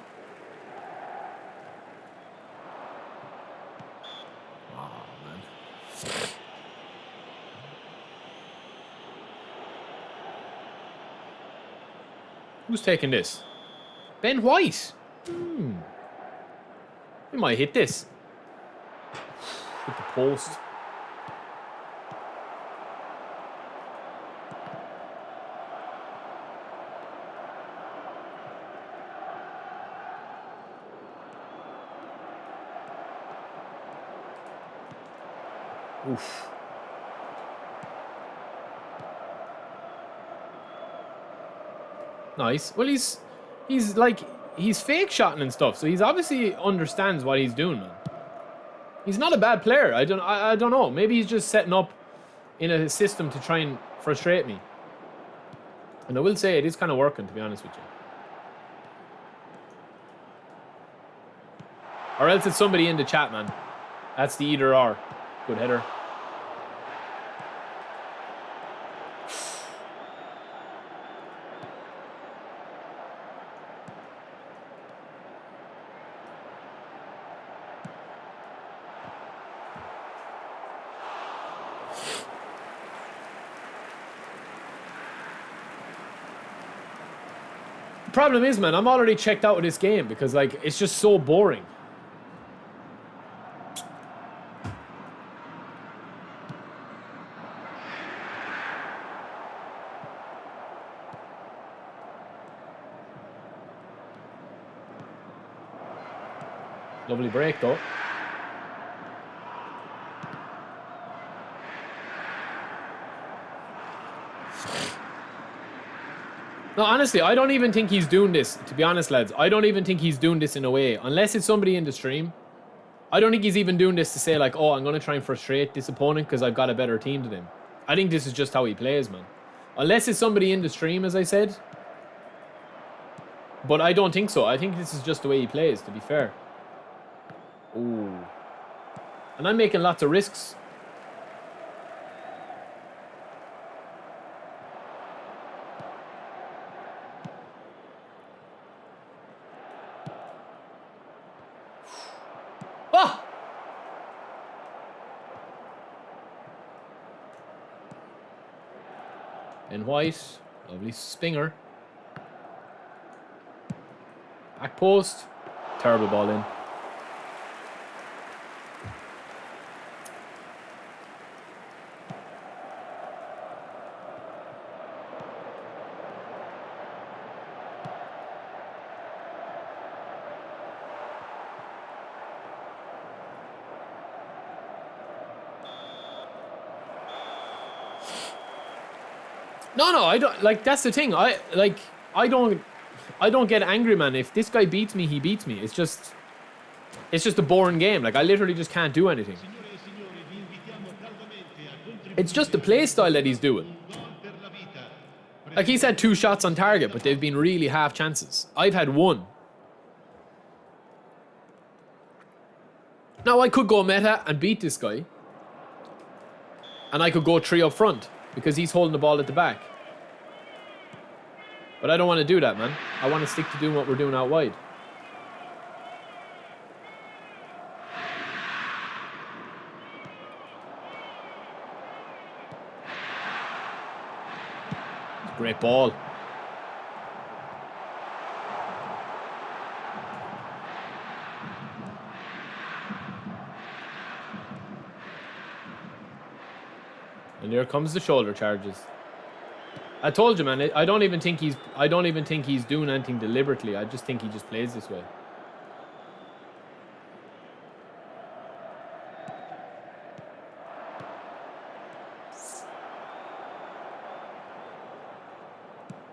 Who's taking this? Ben White. We might hit this. Hit the post. Oof. Nice. Well, he's fake shotting and stuff, so he's obviously understands what he's doing, man. He's not a bad player. I don't know. Maybe he's just setting up in a system to try and frustrate me. And I will say it is kind of working, to be honest with you. Or else it's somebody in the chat, man. That's the either or. Good header. Problem is, man, I'm already checked out of this game because, like, it's just so boring. Lovely break, though. No, honestly, I don't even think he's doing this. To be honest, lads, I don't even think he's doing this in a way. Unless it's somebody in the stream. I don't think he's even doing this to say like, oh, I'm going to try and frustrate this opponent because I've got a better team than him. I think this is just how he plays, man. Unless it's somebody in the stream, as I said. But I don't think so. I think this is just the way he plays, to be fair. Ooh. And I'm making lots of risks. Ah! In white. Lovely spinger. Back post. Terrible ball in. No, I don't like. That's the thing. I don't get angry, man. If this guy beats me, he beats me. It's just a boring game. Like I literally just can't do anything. It's just the play style that he's doing. Like he's had 2 shots on target, but they've been really half chances. I've had 1. Now I could go meta and beat this guy, and I could go 3 up front because he's holding the ball at the back. But I don't want to do that, man. I want to stick to doing what we're doing out wide. Great ball. And here comes the shoulder charges. I told you, man. I don't even think he's doing anything deliberately. I just think he just plays this way.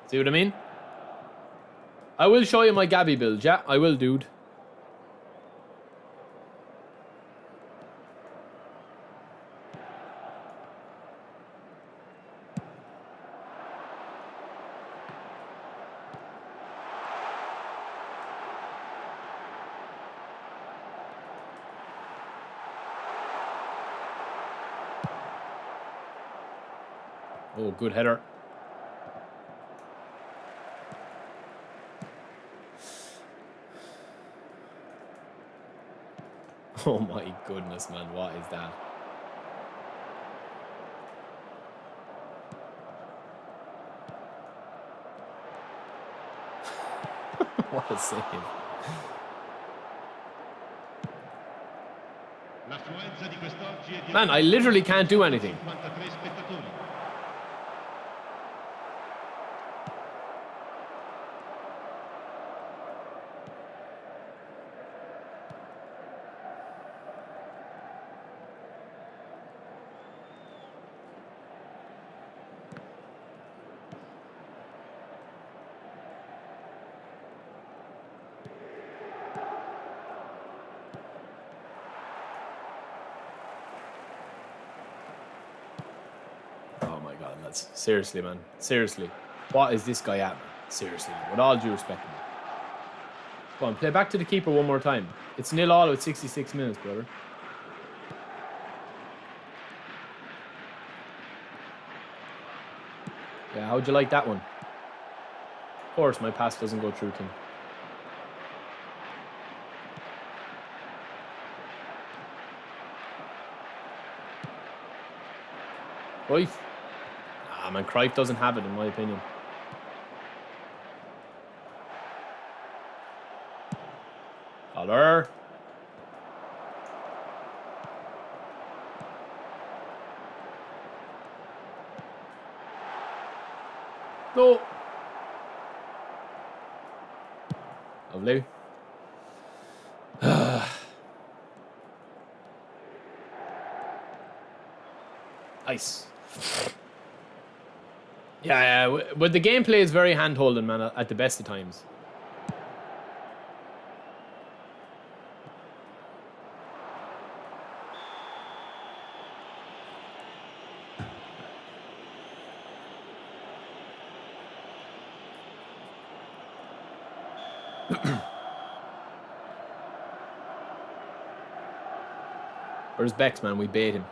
See what I mean? I will show you my Gabby build. Yeah, I will, dude. Oh, good header. Oh my goodness, man. What is that? What a save. Man, I literally can't do anything. Seriously, man. Seriously. What is this guy at, man? Seriously. With all due respect, man. Go on, play back to the keeper one more time. It's 0-0 with 66 minutes, brother. Yeah, how'd you like that one? Of course, my pass doesn't go through to him. Cruyff. Nah, man, Cruyff doesn't have it, in my opinion. Collar. No. Lovely. Nice. Yeah, but the gameplay is very hand-holding, man, at the best of times. Where's Bex, man? We bait him.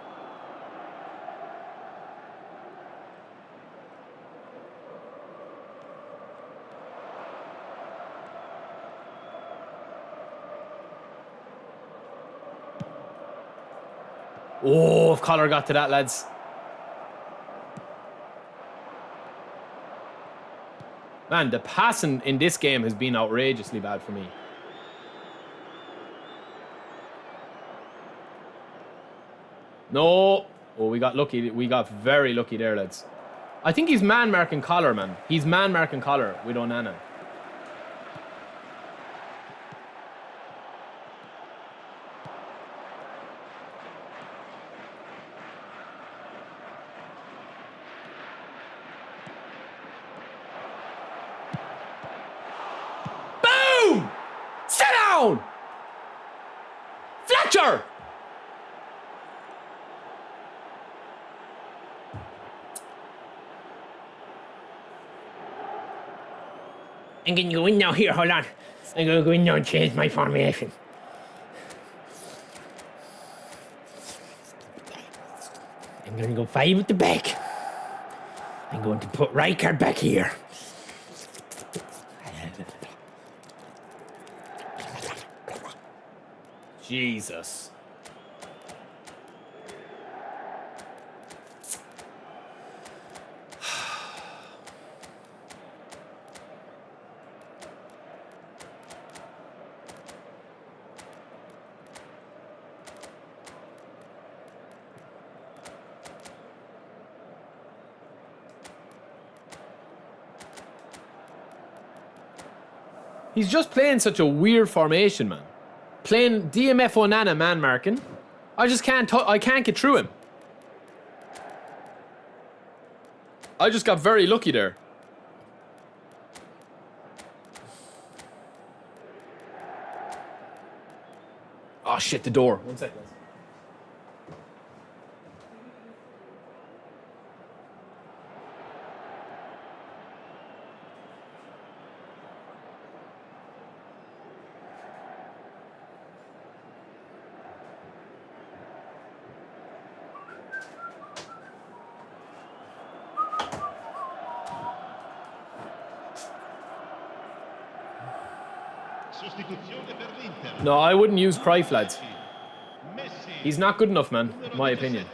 Oh, if Collar got to that, lads. Man, the passing in this game has been outrageously bad for me. No. Oh, we got lucky. We got very lucky there, lads. I think he's man-marking Collar, man. He's man-marking Collar with Onana. Boom! Sit down! Fletcher! I'm going to go in now here, hold on. I'm going to go in now and change my formation. I'm going to go 5 at the back. I'm going to put Rijkaard back here. Jesus. He's just playing such a weird formation, man. Playing DMF Onana man marking. I just can't. I can't get through him. I just got very lucky there. Oh shit! The door. 1 second. No, I wouldn't use Cruyff, lads. He's not good enough, man, in my opinion.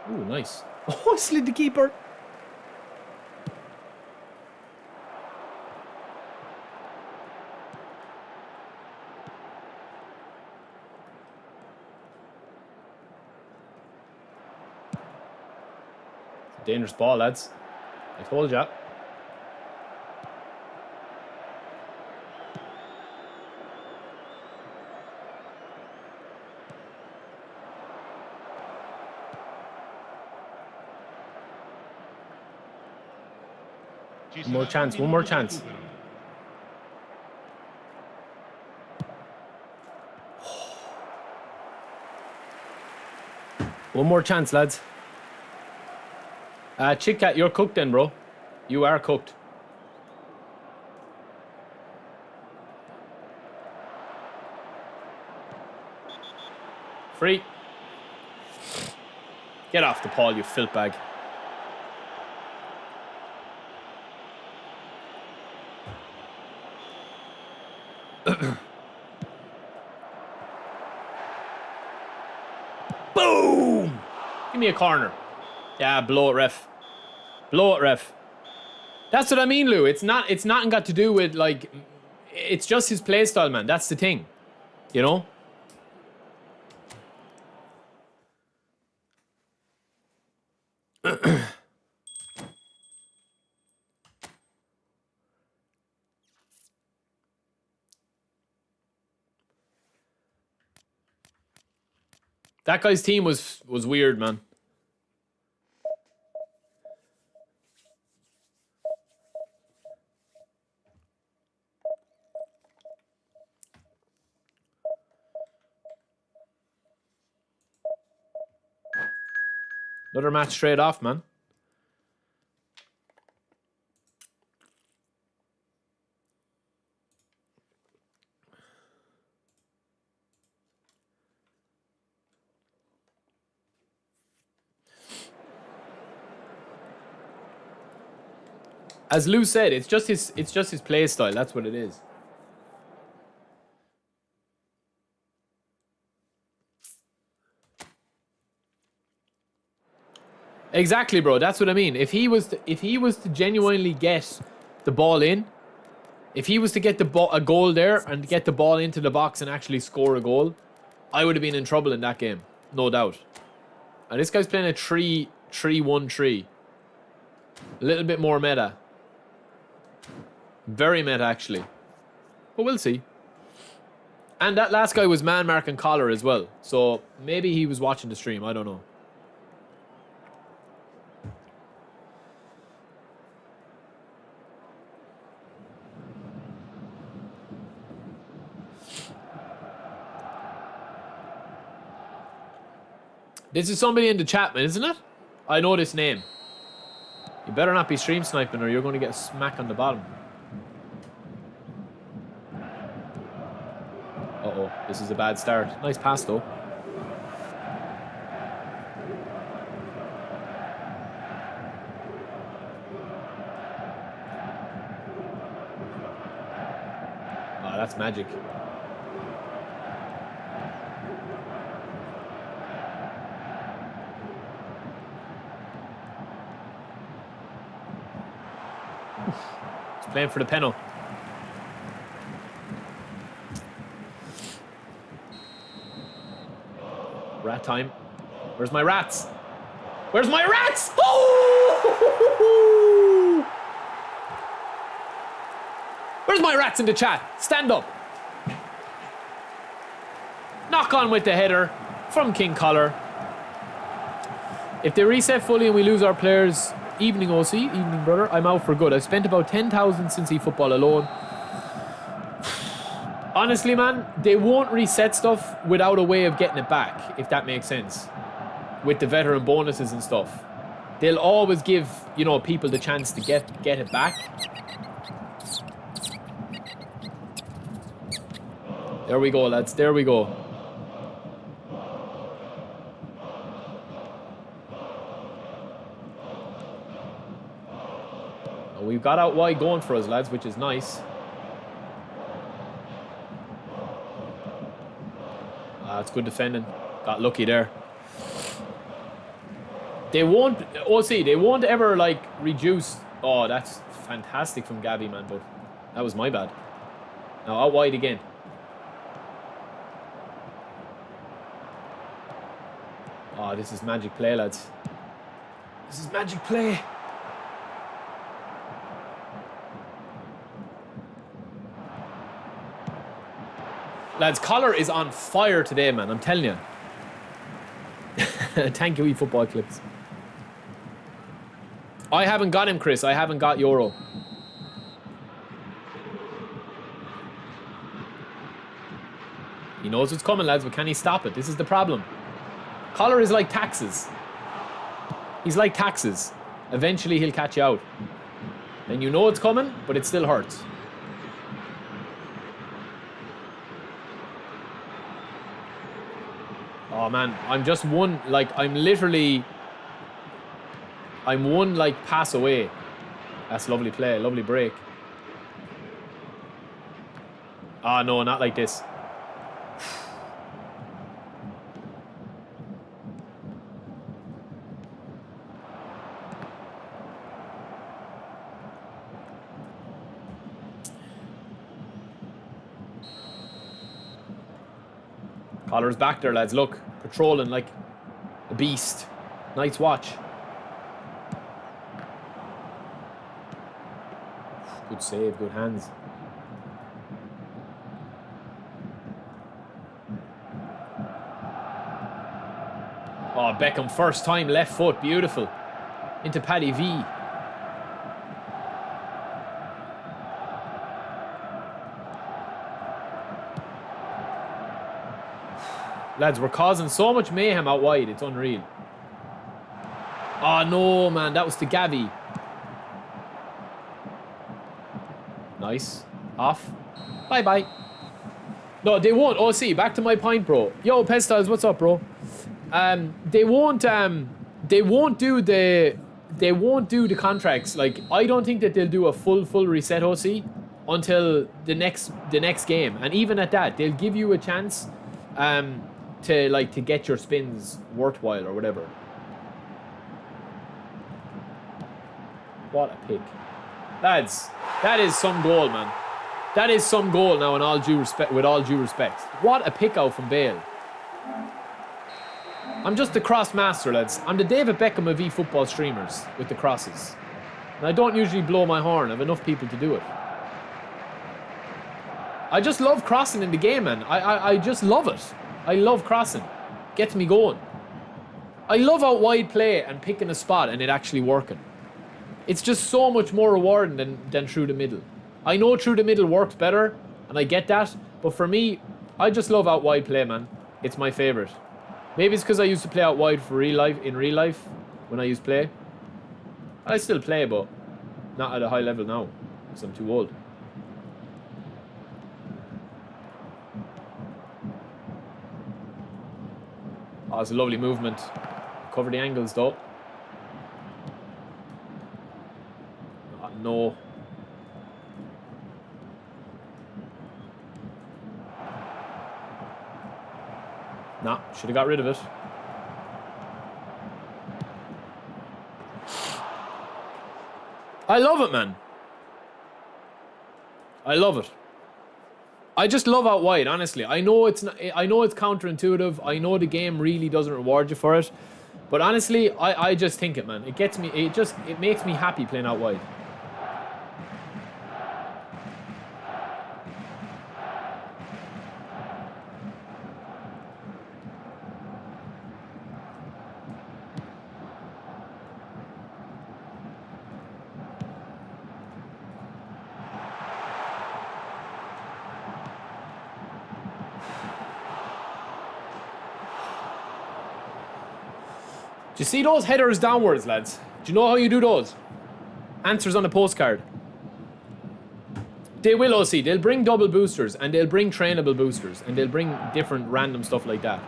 Ooh, nice. Oh, slid the keeper. Dangerous ball, lads. I told ya. One more chance, one more chance. One more chance, lads. Chick Cat, you're cooked then, bro. You are cooked. Free. Get off the ball, you filth bag. Boom! Give me a corner. Yeah, blow it, ref. Blow it, ref. That's what I mean, Lou. It's not got to do with, like, it's just his play style, man. That's the thing. You know? That guy's team was weird, man. Another match straight off, man. As Lou said, it's just his play style. That's what it is. Exactly, bro. That's what I mean. If he was to genuinely get the ball in, if he was to get a goal there and get the ball into the box and actually score a goal, I would have been in trouble in that game, no doubt. And this guy's playing a 3-3-1-3. A little bit more meta. Very meta, actually. But we'll see. And that last guy was man marking collar as well. So maybe he was watching the stream. I don't know. This is somebody in the chat, man, isn't it? I know this name. You better not be stream sniping or you're going to get a smack on the bottom. Uh-oh, this is a bad start. Nice pass, though. Oh, that's magic. He's playing for the penalty. Rat time. Where's my rats? Where's my rats? Oh! Where's my rats in the chat? Stand up. Knock on with the header from King Collar. If they reset fully and we lose our players, evening OC, evening brother, I'm out for good. I've spent about 10,000 since eFootball alone. Honestly, man, they won't reset stuff without a way of getting it back, if that makes sense. With the veteran bonuses and stuff. They'll always give, you know, people the chance to get it back. There we go, lads. There we go. We've got out wide going for us, lads, which is nice. It's good defending. Got lucky there. They won't, OC, they won't ever, like, reduce. Oh, that's fantastic from Gabby, man, but that was my bad. Now, out wide again. Oh, this is magic play, lads. This is magic play. Lads, Collar is on fire today, man. I'm telling you. Thank you, eFootball clips. I haven't got him, Chris. I haven't got Euro. He knows what's coming, lads, but can he stop it? This is the problem. Collar is like taxes. He's like taxes. Eventually, he'll catch you out. And you know it's coming, but it still hurts. Oh man, I'm just one, like, I'm one, like, pass away. That's lovely play, lovely break. Ah, no, not like this. Collar's back there, lads. Look, patrolling like a beast. Nice watch. Good save, good hands. Oh, Beckham, first time, left foot, beautiful. Into Paddy V. Lads, we're causing so much mayhem out wide, it's unreal. Oh no, man, that was to Gavi. Nice. Off. Bye-bye. No, they won't. Oh, see, back to my point, bro. Yo, Pestyles, what's up, bro? They won't do the contracts. Like, I don't think that they'll do a full reset, OC, until the next game. And even at that, they'll give you a chance to get your spins worthwhile or whatever. What a pick. Lads, that is some goal, man. That is some goal now, with all due respect. What a pick out from Bale. I'm just the cross master, lads. I'm the David Beckham of eFootball streamers with the crosses. And I don't usually blow my horn. I have enough people to do it. I just love crossing in the game, man. I just love it. I love crossing. Gets me going. I love out wide play and picking a spot and it actually working. It's just so much more rewarding than through the middle. I know through the middle works better, and I get that, but for me, I just love out wide play, man. It's my favourite. Maybe it's because I used to play out wide in real life, when I used to play. I still play, but not at a high level now, because I'm too old. Oh, it's a lovely movement. Cover the angles, though. Oh, no. Nah, should have got rid of it. I love it, man. I love it. I just love out wide, honestly. I know it's counterintuitive. I know the game really doesn't reward you for it. But honestly, I just think it, man. It gets me, it makes me happy playing out wide. Do you see those headers downwards, lads? Do you know how you do those? Answers on the postcard. They will, OC. They'll bring double boosters, and they'll bring trainable boosters, and they'll bring different random stuff like that.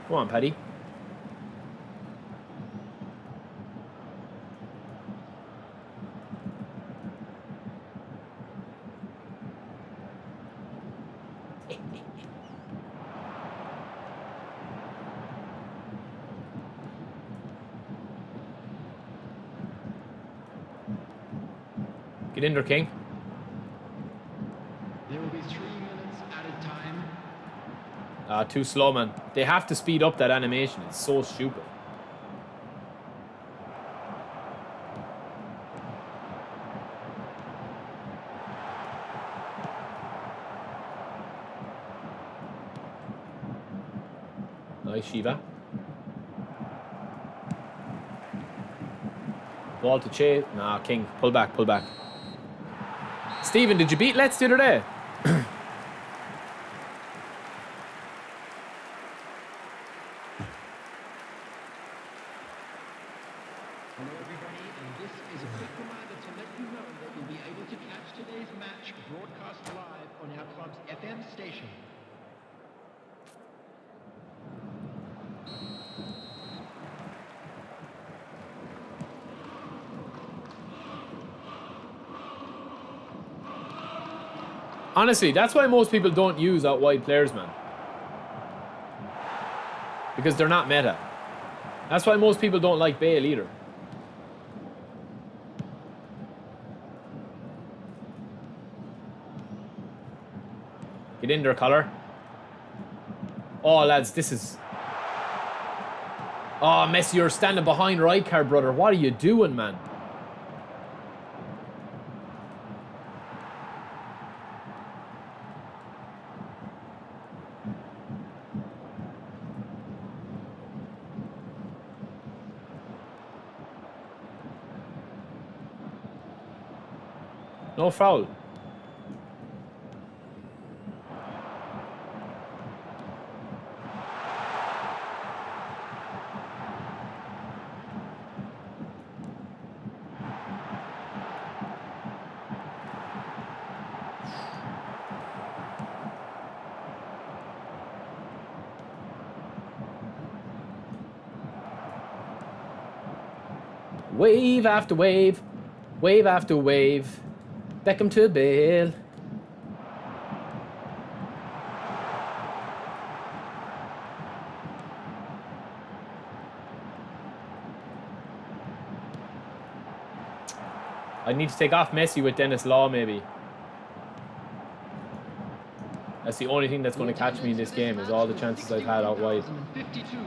Come on, Paddy. Get in there, King. There will be 3 minutes added time. Too slow, man. They have to speed up that animation. It's so stupid. Nice, Shiva. Ball to chase. Nah, King. Pull back, pull back. Steven, did you beat Let's the other day? Hello everybody, and this is a quick reminder to let you know that you'll be able to catch today's match broadcast live on our club's FM station. Honestly, that's why most people don't use out wide players, man. Because they're not meta. That's why most people don't like Bale either. Get in there, Collar. Oh, lads, this is... Oh, Messi, you're standing behind Rijkaard, brother. What are you doing, man? No foul. Wave after wave, wave after wave. Beckham to Bale. I need to take off Messi with Dennis Law, maybe. That's the only thing that's going to catch me in this game, is all the chances I've had out wide. 52.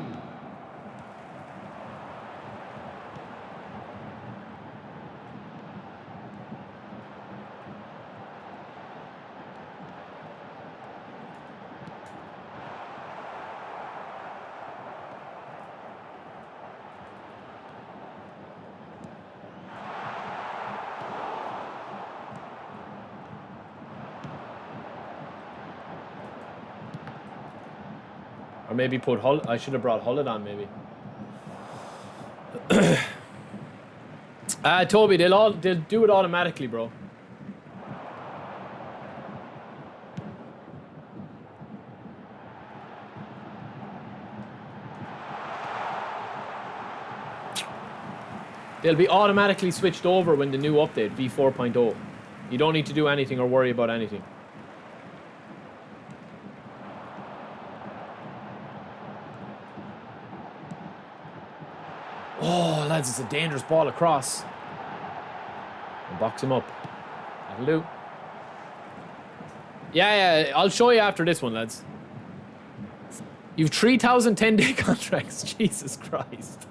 Or maybe put I should have brought Hullet on, maybe. Toby, they'll do it automatically, bro. They'll be automatically switched over when the new update, v4.0. You don't need to do anything or worry about anything. Oh, lads, it's a dangerous ball across. And box him up. That'll do. Yeah, I'll show you after this one, lads. You've 3,000 10-day contracts. Jesus Christ.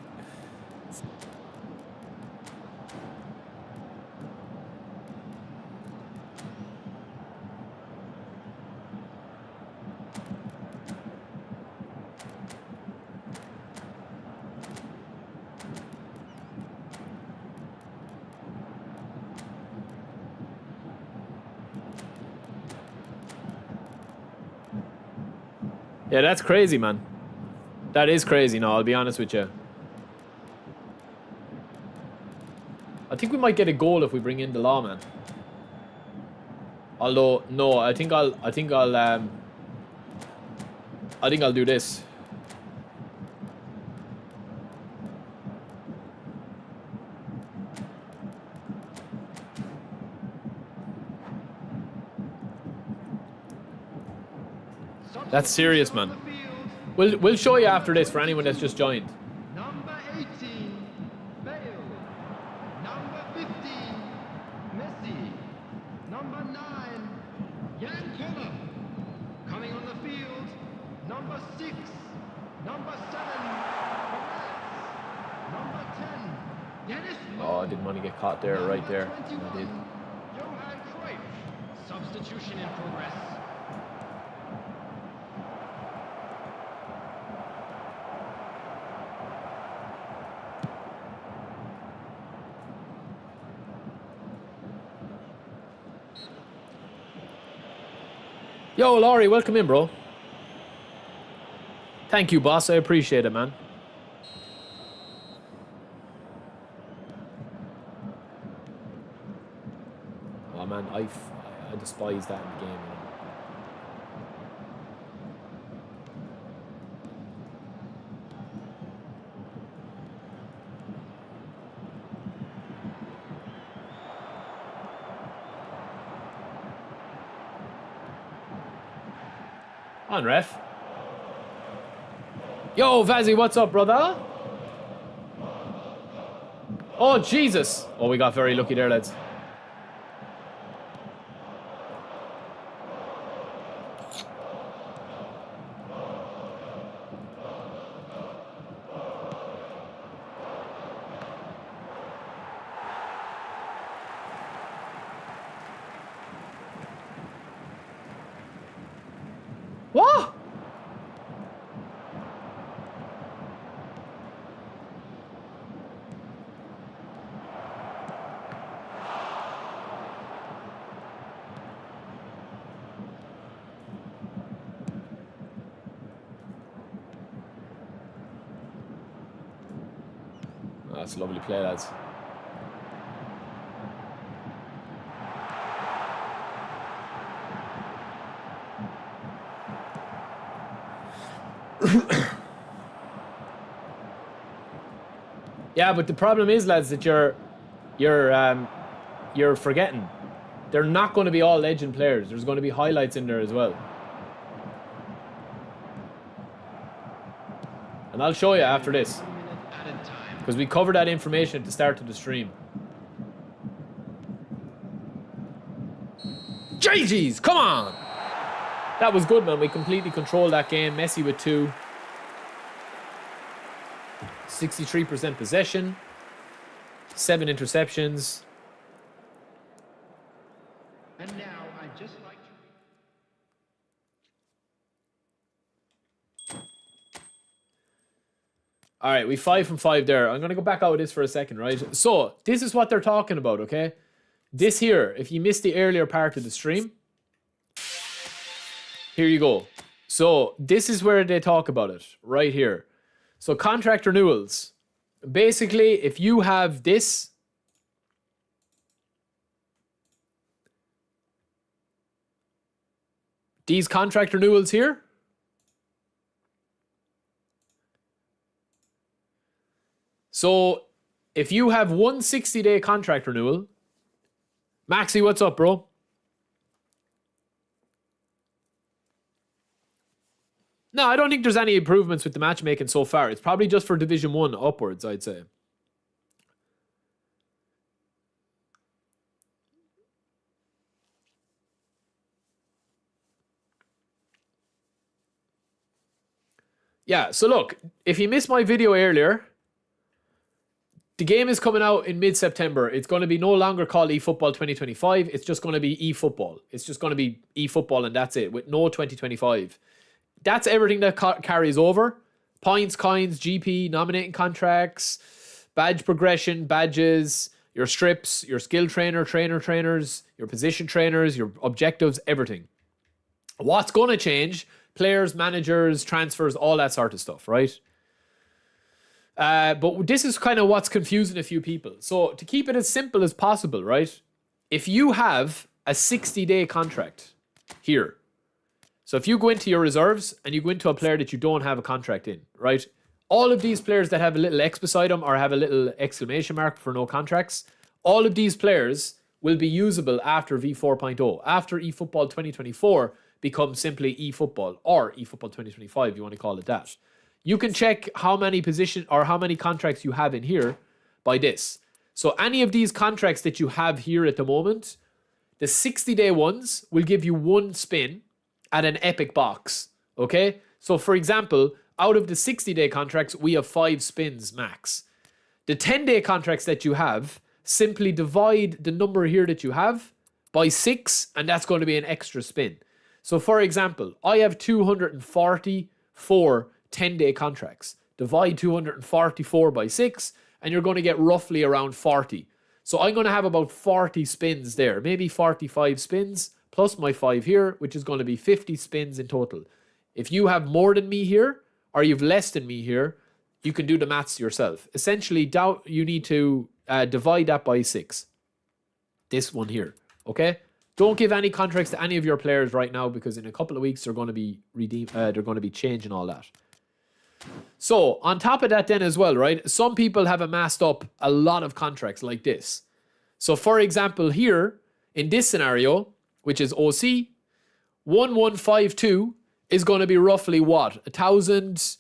Yeah, that's crazy, man. That is crazy, no, I'll be honest with you. I think we might get a goal if we bring in the law, man. Although, no, I think I'll do this. That's serious, man. We'll show you after this for anyone that's just joined. Number 18, Bale. Number 15, Messi. Number 9, Jan Koller. Coming on the field, number 6, number 7, number 10, Dennis Oh, I didn't want to get caught there, right there. I did. Johan Cruyff. Substitution in progress. Yo, Laurie, welcome in, bro. Thank you, boss. I appreciate it, man. Oh, man, I despise that in the game, you know. On, ref. Yo, Vazzy, what's up, brother? Oh, Jesus. Oh, we got very lucky there, lads. That's a lovely play, lads. Yeah, but the problem is, lads, that you're forgetting. They're not going to be all legend players. There's going to be highlights in there as well. And I'll show you after this, because we covered that information at the start of the stream. JG's, come on! That was good, man. We completely controlled that game. Messi with 2. 63% possession. 7 interceptions. And now I'd just like to... All right, we 5 from 5 there. I'm going to go back out of this for a second, right? So, this is what they're talking about, okay? This here, if you missed the earlier part of the stream, here you go. So, this is where they talk about it, right here. So, contract renewals. Basically, if you have this, these contract renewals here, so if you have one 60-day contract renewal, Maxi, what's up, bro? No, I don't think there's any improvements with the matchmaking so far. It's probably just for Division 1 upwards, I'd say. Yeah, so look, if you missed my video earlier, the game is coming out in mid-September. It's going to be no longer called eFootball 2025. It's just going to be eFootball. It's just going to be eFootball and that's it, with no 2025. That's everything that carries over. Points, coins, GP, nominating contracts, badge progression, badges, your strips, your skill trainers, your position trainers, your objectives, everything. What's going to change? Players, managers, transfers, all that sort of stuff, right? But this is kind of what's confusing a few people. So to keep it as simple as possible, right? If you have a 60-day contract here, so if you go into your reserves and you go into a player that you don't have a contract in, right? All of these players that have a little X beside them or have a little exclamation mark for no contracts, all of these players will be usable after V4.0. After eFootball 2024 becomes simply eFootball or eFootball 2025, if you want to call it that. You can check how many position or how many contracts you have in here by this. So any of these contracts that you have here at the moment, the 60-day ones will give you 1 spin at an epic box, okay? So for example, out of the 60-day contracts, we have 5 spins max. The 10-day contracts that you have, simply divide the number here that you have by 6, and that's going to be an extra spin. So for example, I have 244 10-day contracts. Divide 244 by 6, and you're going to get roughly around 40. So I'm going to have about 40 spins there, maybe 45 spins, plus my 5 here, which is going to be 50 spins in total. If you have more than me here, or you've less than me here, you can do the maths yourself. Essentially, you need to divide that by 6. This one here, okay? Don't give any contracts to any of your players right now, because in a couple of weeks they're going to be they're going to be changing all that. So on top of that then as well, right? Some people have amassed up a lot of contracts like this. So for example here, in this scenario, which is OC, 1152 is going to be roughly what? 1,000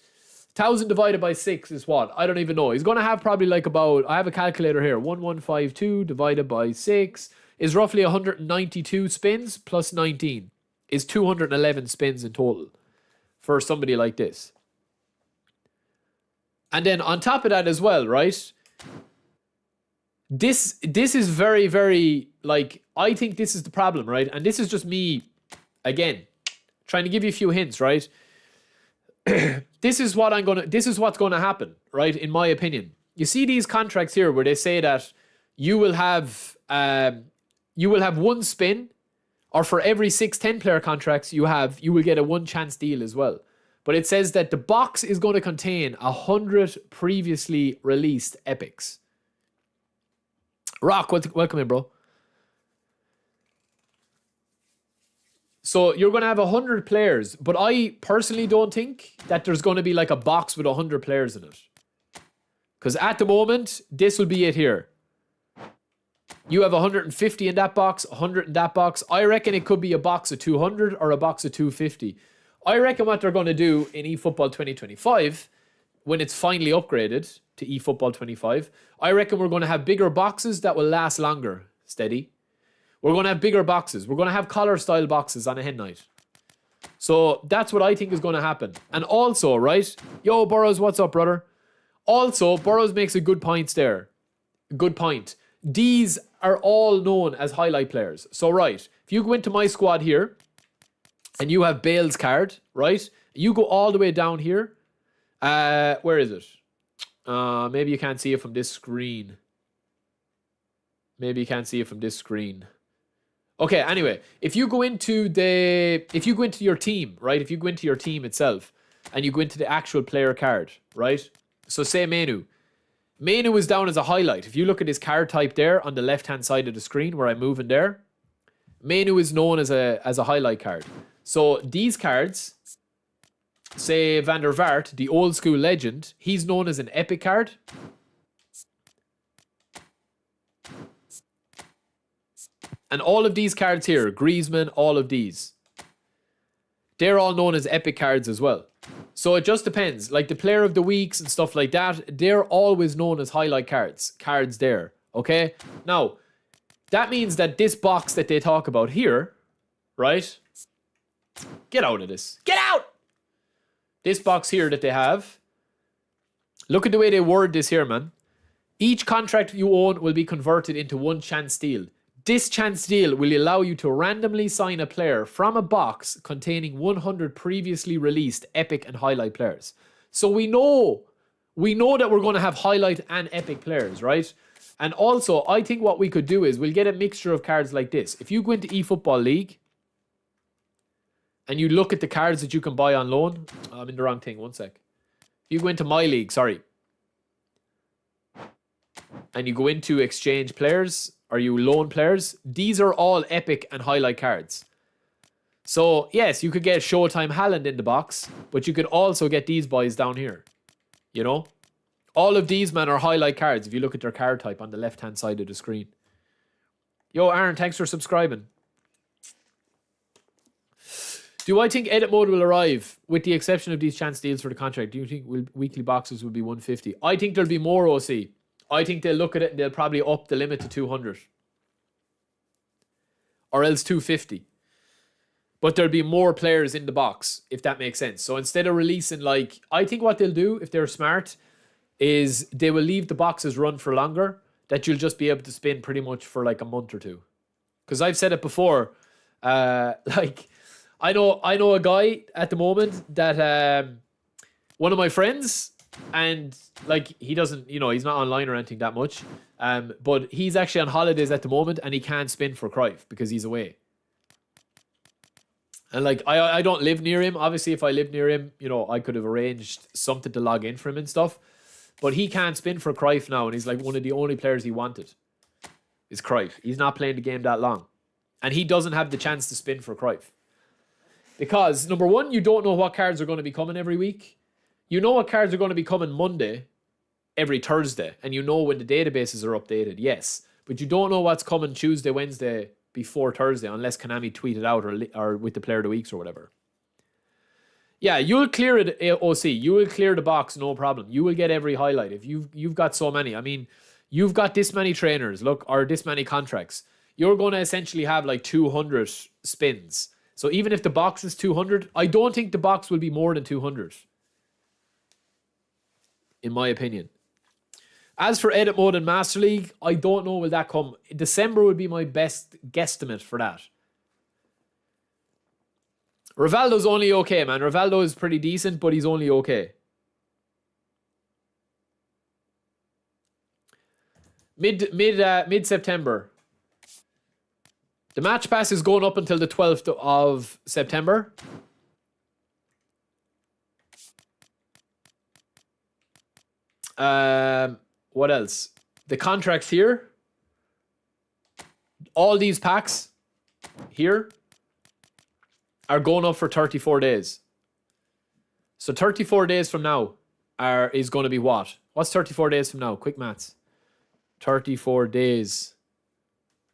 divided by 6 is what? I don't even know. He's going to have probably like about, I have a calculator here, 1152 divided by 6 is roughly 192 spins plus 19 is 211 spins in total for somebody like this. And then on top of that as well, right? This is very, very, like, I think this is the problem, right? And this is just me, again, trying to give you a few hints, right? This is what's going to happen, right? In my opinion. You see these contracts here where they say that you will have 1 spin, or for every 6 10-player contracts you have, you will get a 1 chance deal as well. But it says that the box is going to contain 100 previously released epics. Rock, welcome in, bro. So you're going to have 100 players, but I personally don't think that there's going to be like a box with 100 players in it. Because at the moment, this will be it here. You have 150 in that box, 100 in that box. I reckon it could be a box of 200 or a box of 250. I reckon what they're going to do in eFootball 2025, when it's finally upgraded to eFootball 25, I reckon we're going to have bigger boxes that will last longer. Steady. We're going to have bigger boxes. We're going to have collar-style boxes on a hen night. So that's what I think is going to happen. And also, right? Yo, Burrows, what's up, brother? Also, Burrows makes a good point there. Good point. These are all known as highlight players. So, right, if you go into my squad here and you have Bale's card, right? You go all the way down here. Where is it? Maybe you can't see it from this screen. Maybe you can't see it from this screen. Okay, anyway, if you go into your team, right? If you go into your team itself and you go into the actual player card, right? So say Menu. Menu is down as a highlight. If you look at his card type there on the left-hand side of the screen where I'm moving there, Menu is known as a highlight card. So these cards, say Van der Vaart, the old school legend, he's known as an epic card. And all of these cards here, Griezmann, all of these, they're all known as epic cards as well. So it just depends. Like the player of the weeks and stuff like that, they're always known as highlight cards. Cards there. Okay? Now, that means that this box that they talk about here, right? Get out of this. Get out! This box here that they have. Look at the way they word this here, man. Each contract you own will be converted into one chance deal. This chance deal will allow you to randomly sign a player from a box containing 100 previously released epic and highlight players. So we know that we're going to have highlight and epic players, right? And also, I think what we could do is we'll get a mixture of cards like this. If you go into eFootball League and you look at the cards that you can buy on loan, I'm in the wrong thing, one sec. If you go into My League, sorry, and you go into exchange players, or you loan players, these are all epic and highlight cards. So, yes, you could get Showtime Haaland in the box, but you could also get these boys down here. You know? All of these, man, are highlight cards if you look at their card type on the left-hand side of the screen. Yo, Aaron, thanks for subscribing. Do I think edit mode will arrive with the exception of these chance deals for the contract? Do you think weekly boxes will be 150? I think there'll be more, OC. I think they'll look at it and they'll probably up the limit to 200. Or else 250. But there'll be more players in the box, if that makes sense. So instead of releasing, like, I think what they'll do, if they're smart, is they will leave the boxes run for longer, that you'll just be able to spin pretty much for like a month or two. Because I've said it before, like, I know a guy at the moment that, one of my friends, and like he doesn't, you know, he's not online or anything that much, but he's actually on holidays at the moment and he can't spin for Cruyff because he's away. And like I don't live near him. Obviously, if I lived near him, you know, I could have arranged something to log in for him and stuff. But he can't spin for Cruyff now, and he's like one of the only players he wanted is Cruyff. He's not playing the game that long, and he doesn't have the chance to spin for Cruyff because number one, you don't know what cards are going to be coming every week. You know what cards are going to be coming Monday, every Thursday, and you know when the databases are updated, yes. But you don't know what's coming Tuesday, Wednesday, before Thursday, unless Konami tweet it out or with the player of the weeks or whatever. Yeah, you'll clear it, OC. You will clear the box, no problem. You will get every highlight. If you've got so many. I mean, you've got this many trainers, look, or this many contracts. You're going to essentially have like 200 spins. So even if the box is 200, I don't think the box will be more than 200. In my opinion. As for edit mode and Master League, I don't know will that come. December would be my best guesstimate for that. Rivaldo's only okay, man. Rivaldo is pretty decent, but he's only okay. Mid September. The match pass is going up until the 12th of September. What else? The contracts here. All these packs here are going up for 34 days. So 34 days from now is going to be what? What's 34 days from now? Quick maths. 34 days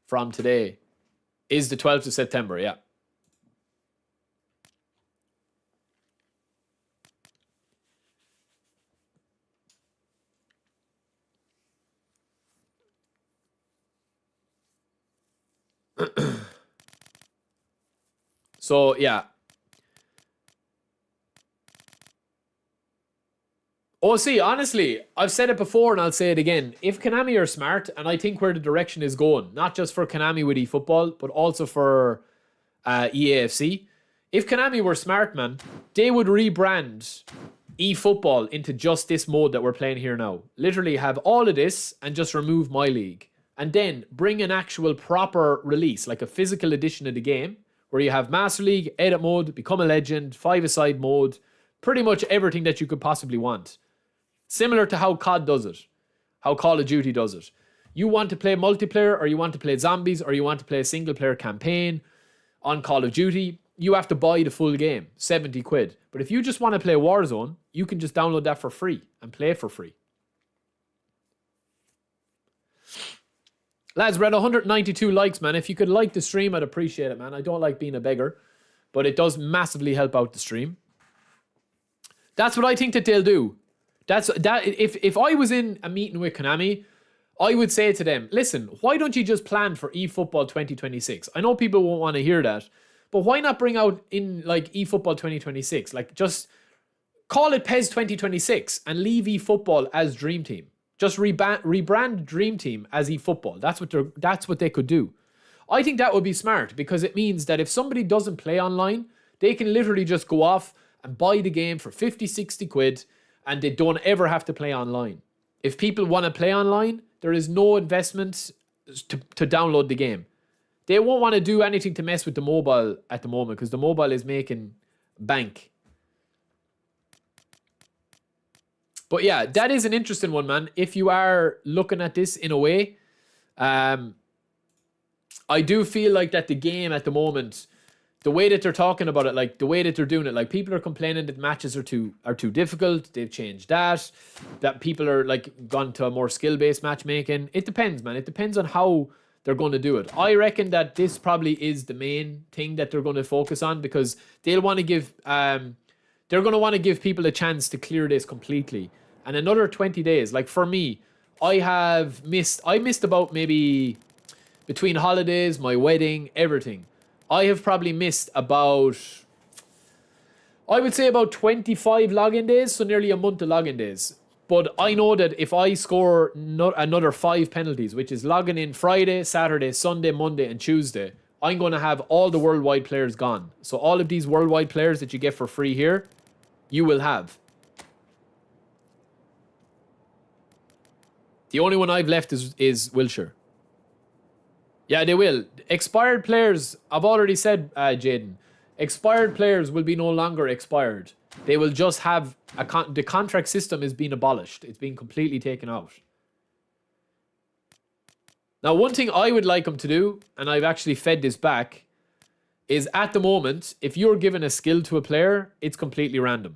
from today is the 12th of September, yeah. So, yeah. Oh, see, honestly, I've said it before and I'll say it again. If Konami are smart, and I think where the direction is going, not just for Konami with eFootball, but also for EAFC, if Konami were smart, man, they would rebrand eFootball into just this mode that we're playing here now. Literally have all of this and just remove My League. And then bring an actual proper release, like a physical edition of the game, where you have Master League, Edit Mode, Become a Legend, 5-a-side mode, pretty much everything that you could possibly want. Similar to how COD does it, how Call of Duty does it. You want to play multiplayer, or you want to play zombies, or you want to play a single player campaign on Call of Duty, you have to buy the full game, 70 quid. But if you just want to play Warzone, you can just download that for free and play for free. Lads, we're at 192 likes, man. If you could like the stream, I'd appreciate it, man. I don't like being a beggar, but it does massively help out the stream. That's what I think that they'll do. If I was in a meeting with Konami, I would say to them, listen, why don't you just plan for eFootball 2026? I know people won't want to hear that, but why not bring out in like eFootball 2026? Like just call it PES 2026 and leave eFootball as Dream Team. Just rebrand Dream Team as eFootball. That's what they could do. I think that would be smart because it means that if somebody doesn't play online, they can literally just go off and buy the game for 50, 60 quid and they don't ever have to play online. If people want to play online, there is no investment to download the game. They won't want to do anything to mess with the mobile at the moment because the mobile is making bank. But yeah, that is an interesting one, man. If you are looking at this in a way, I do feel like that the game at the moment, the way that they're talking about it, like the way that they're doing it, like people are complaining that matches are too difficult. They've changed that people are like gone to a more skill-based matchmaking. It depends, man. It depends on how they're going to do it. I reckon that this probably is the main thing that they're going to focus on because they'll want to give they're going to want to give people a chance to clear this completely. And another 20 days. Like for me, I missed about maybe between holidays, my wedding, everything. I have probably missed about, I would say about 25 login days, so nearly a month of login days. But I know that if I score another 5 penalties, which is logging in Friday, Saturday, Sunday, Monday, and Tuesday, I'm going to have all the worldwide players gone. So all of these worldwide players that you get for free here, you will have. The only one I've left is Wilshire. Yeah, they will. Expired players, I've already said, Jaden, expired players will be no longer expired. They will just have, the contract system is being abolished. It's being completely taken out. Now, one thing I would like them to do, and I've actually fed this back, is at the moment, if you're given a skill to a player, it's completely random.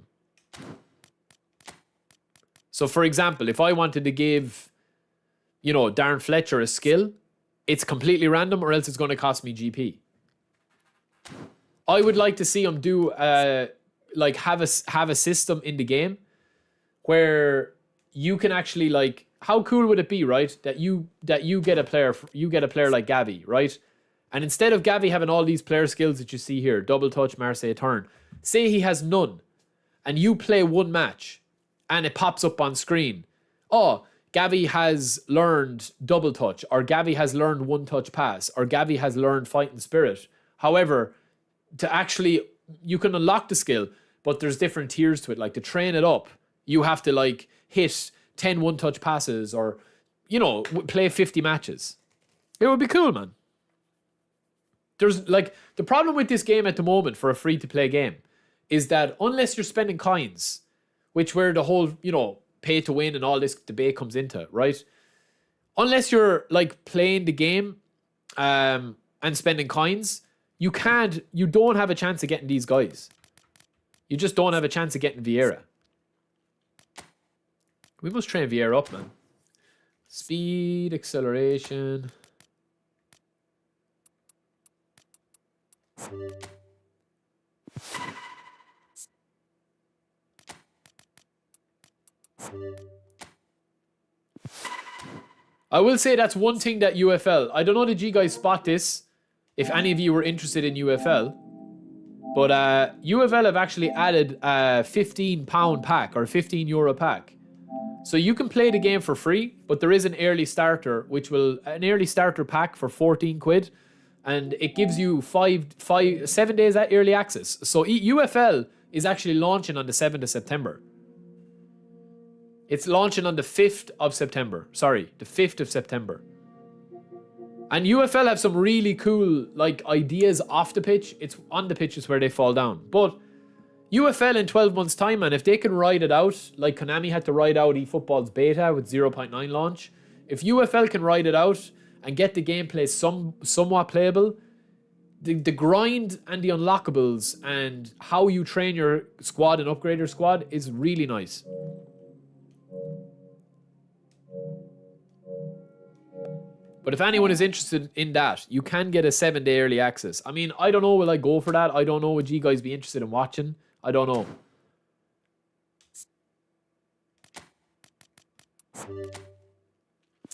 So, for example, if I wanted to give, Darren Fletcher a skill, it's completely random or else it's going to cost me GP. I would like to see them do, have a system in the game where you can actually, how cool would it be, right? That you get a player like Gavi, right? And instead of Gavi having all these player skills that you see here, double touch, Marseille turn, say he has none, and you play one match, and it pops up on screen. Oh, Gavi has learned double touch, or Gavi has learned one touch pass, or Gavi has learned fighting spirit. However, you can unlock the skill, but there's different tiers to it. Like to train it up, you have to hit 10 one-touch passes or, play 50 matches. It would be cool, man. There's the problem with this game at the moment for a free-to-play game is that unless you're spending coins, which where the whole, pay to win and all this debate comes into it, right? Unless you're like playing the game and spending coins, you don't have a chance of getting these guys. You just don't have a chance of getting Vieira. We must train Vieira up, man. Speed, acceleration. I will say that's one thing that UFL, I don't know, did you guys spot this? If any of you were interested in UFL. But UFL have actually added a £15 pack or a €15 pack. So you can play the game for free, but there is an early starter, an early starter pack for 14 quid. And it gives you 7 days at early access. So UFL is actually launching on the 7th of September. It's launching on the 5th of September. Sorry, the 5th of September. And UFL have some really cool like ideas off the pitch. It's on the pitch is where they fall down. But UFL in 12 months' time, man, if they can ride it out, like Konami had to ride out eFootball's beta with 0.9 launch, if UFL can ride it out and get the gameplay somewhat playable, the grind and the unlockables and how you train your squad and upgrade your squad is really nice. But if anyone is interested in that, you can get a 7-day early access. I mean, I don't know, will I go for that? I don't know, would you guys be interested in watching? I don't know.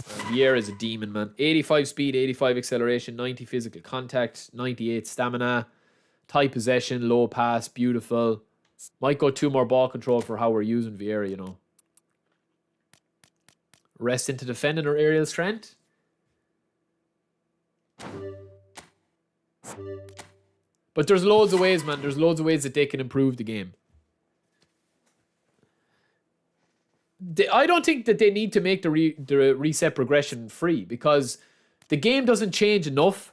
Vieira is a demon, man. 85 speed, 85 acceleration, 90 physical contact, 98 stamina, tight possession, low pass, beautiful. Might go 2 more ball control for how we're using Vieira, you know. Rest into defending or aerial strength. But there's loads of ways, man. There's loads of ways that they can improve the game. I don't think that they need to make the reset progression free, because the game doesn't change enough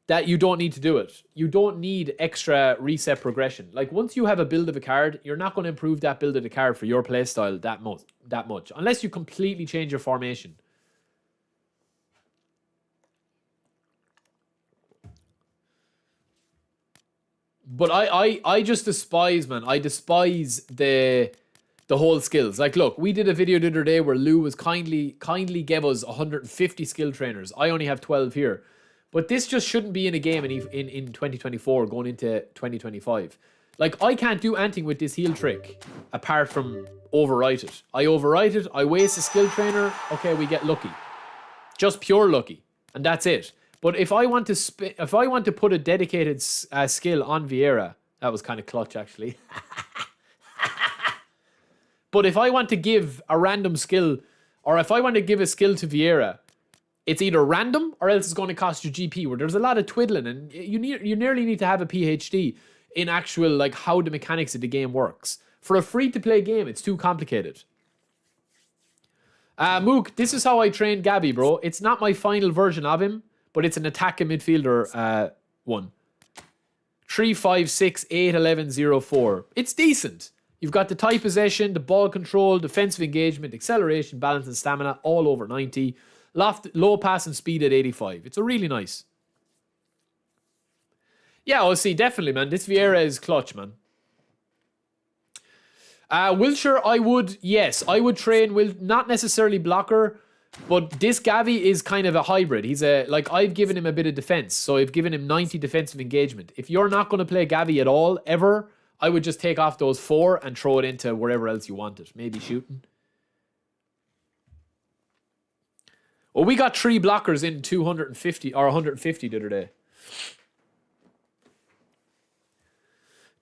that you don't need to do it. You don't need extra reset progression. Like, once you have a build of a card, you're not going to improve that build of the card for your playstyle that much. Unless you completely change your formation. But I just despise, man. I despise the whole skills. Like, look, we did a video the other day where Lou was kindly gave us 150 skill trainers. I only have 12 here. But this just shouldn't be in a game in 2024 going into 2025. Like, I can't do anything with this heal trick apart from overwrite it. I overwrite it, I waste a skill trainer, okay, we get lucky. Just pure lucky. And that's it. But if I want to put a dedicated skill on Vieira, that was kind of clutch actually. But if I want to give a random skill, or if I want to give a skill to Vieira, it's either random or else it's going to cost you GP, where there's a lot of twiddling, and you nearly need to have a PhD in actual, like, how the mechanics of the game works. For a free-to-play game, it's too complicated. Mook, this is how I trained Gabby, bro. It's not my final version of him, but it's an attacking midfielder one. 3, 5, 6, 8, 11, 0, 4. It's decent. You've got the tight possession, the ball control, defensive engagement, acceleration, balance and stamina, all over 90. Low pass and speed at 85. It's a really nice. Yeah, I'll see, definitely, man. This Vieira is clutch, man. Wilshire, I would train not necessarily blocker, but this Gavi is kind of a hybrid. He's I've given him a bit of defense, so I've given him 90 defensive engagement. If you're not going to play Gavi at all, ever, I would just take off those 4 and throw it into wherever else you want it. Maybe shooting. Well, we got 3 blockers in 250 or 150 the other day.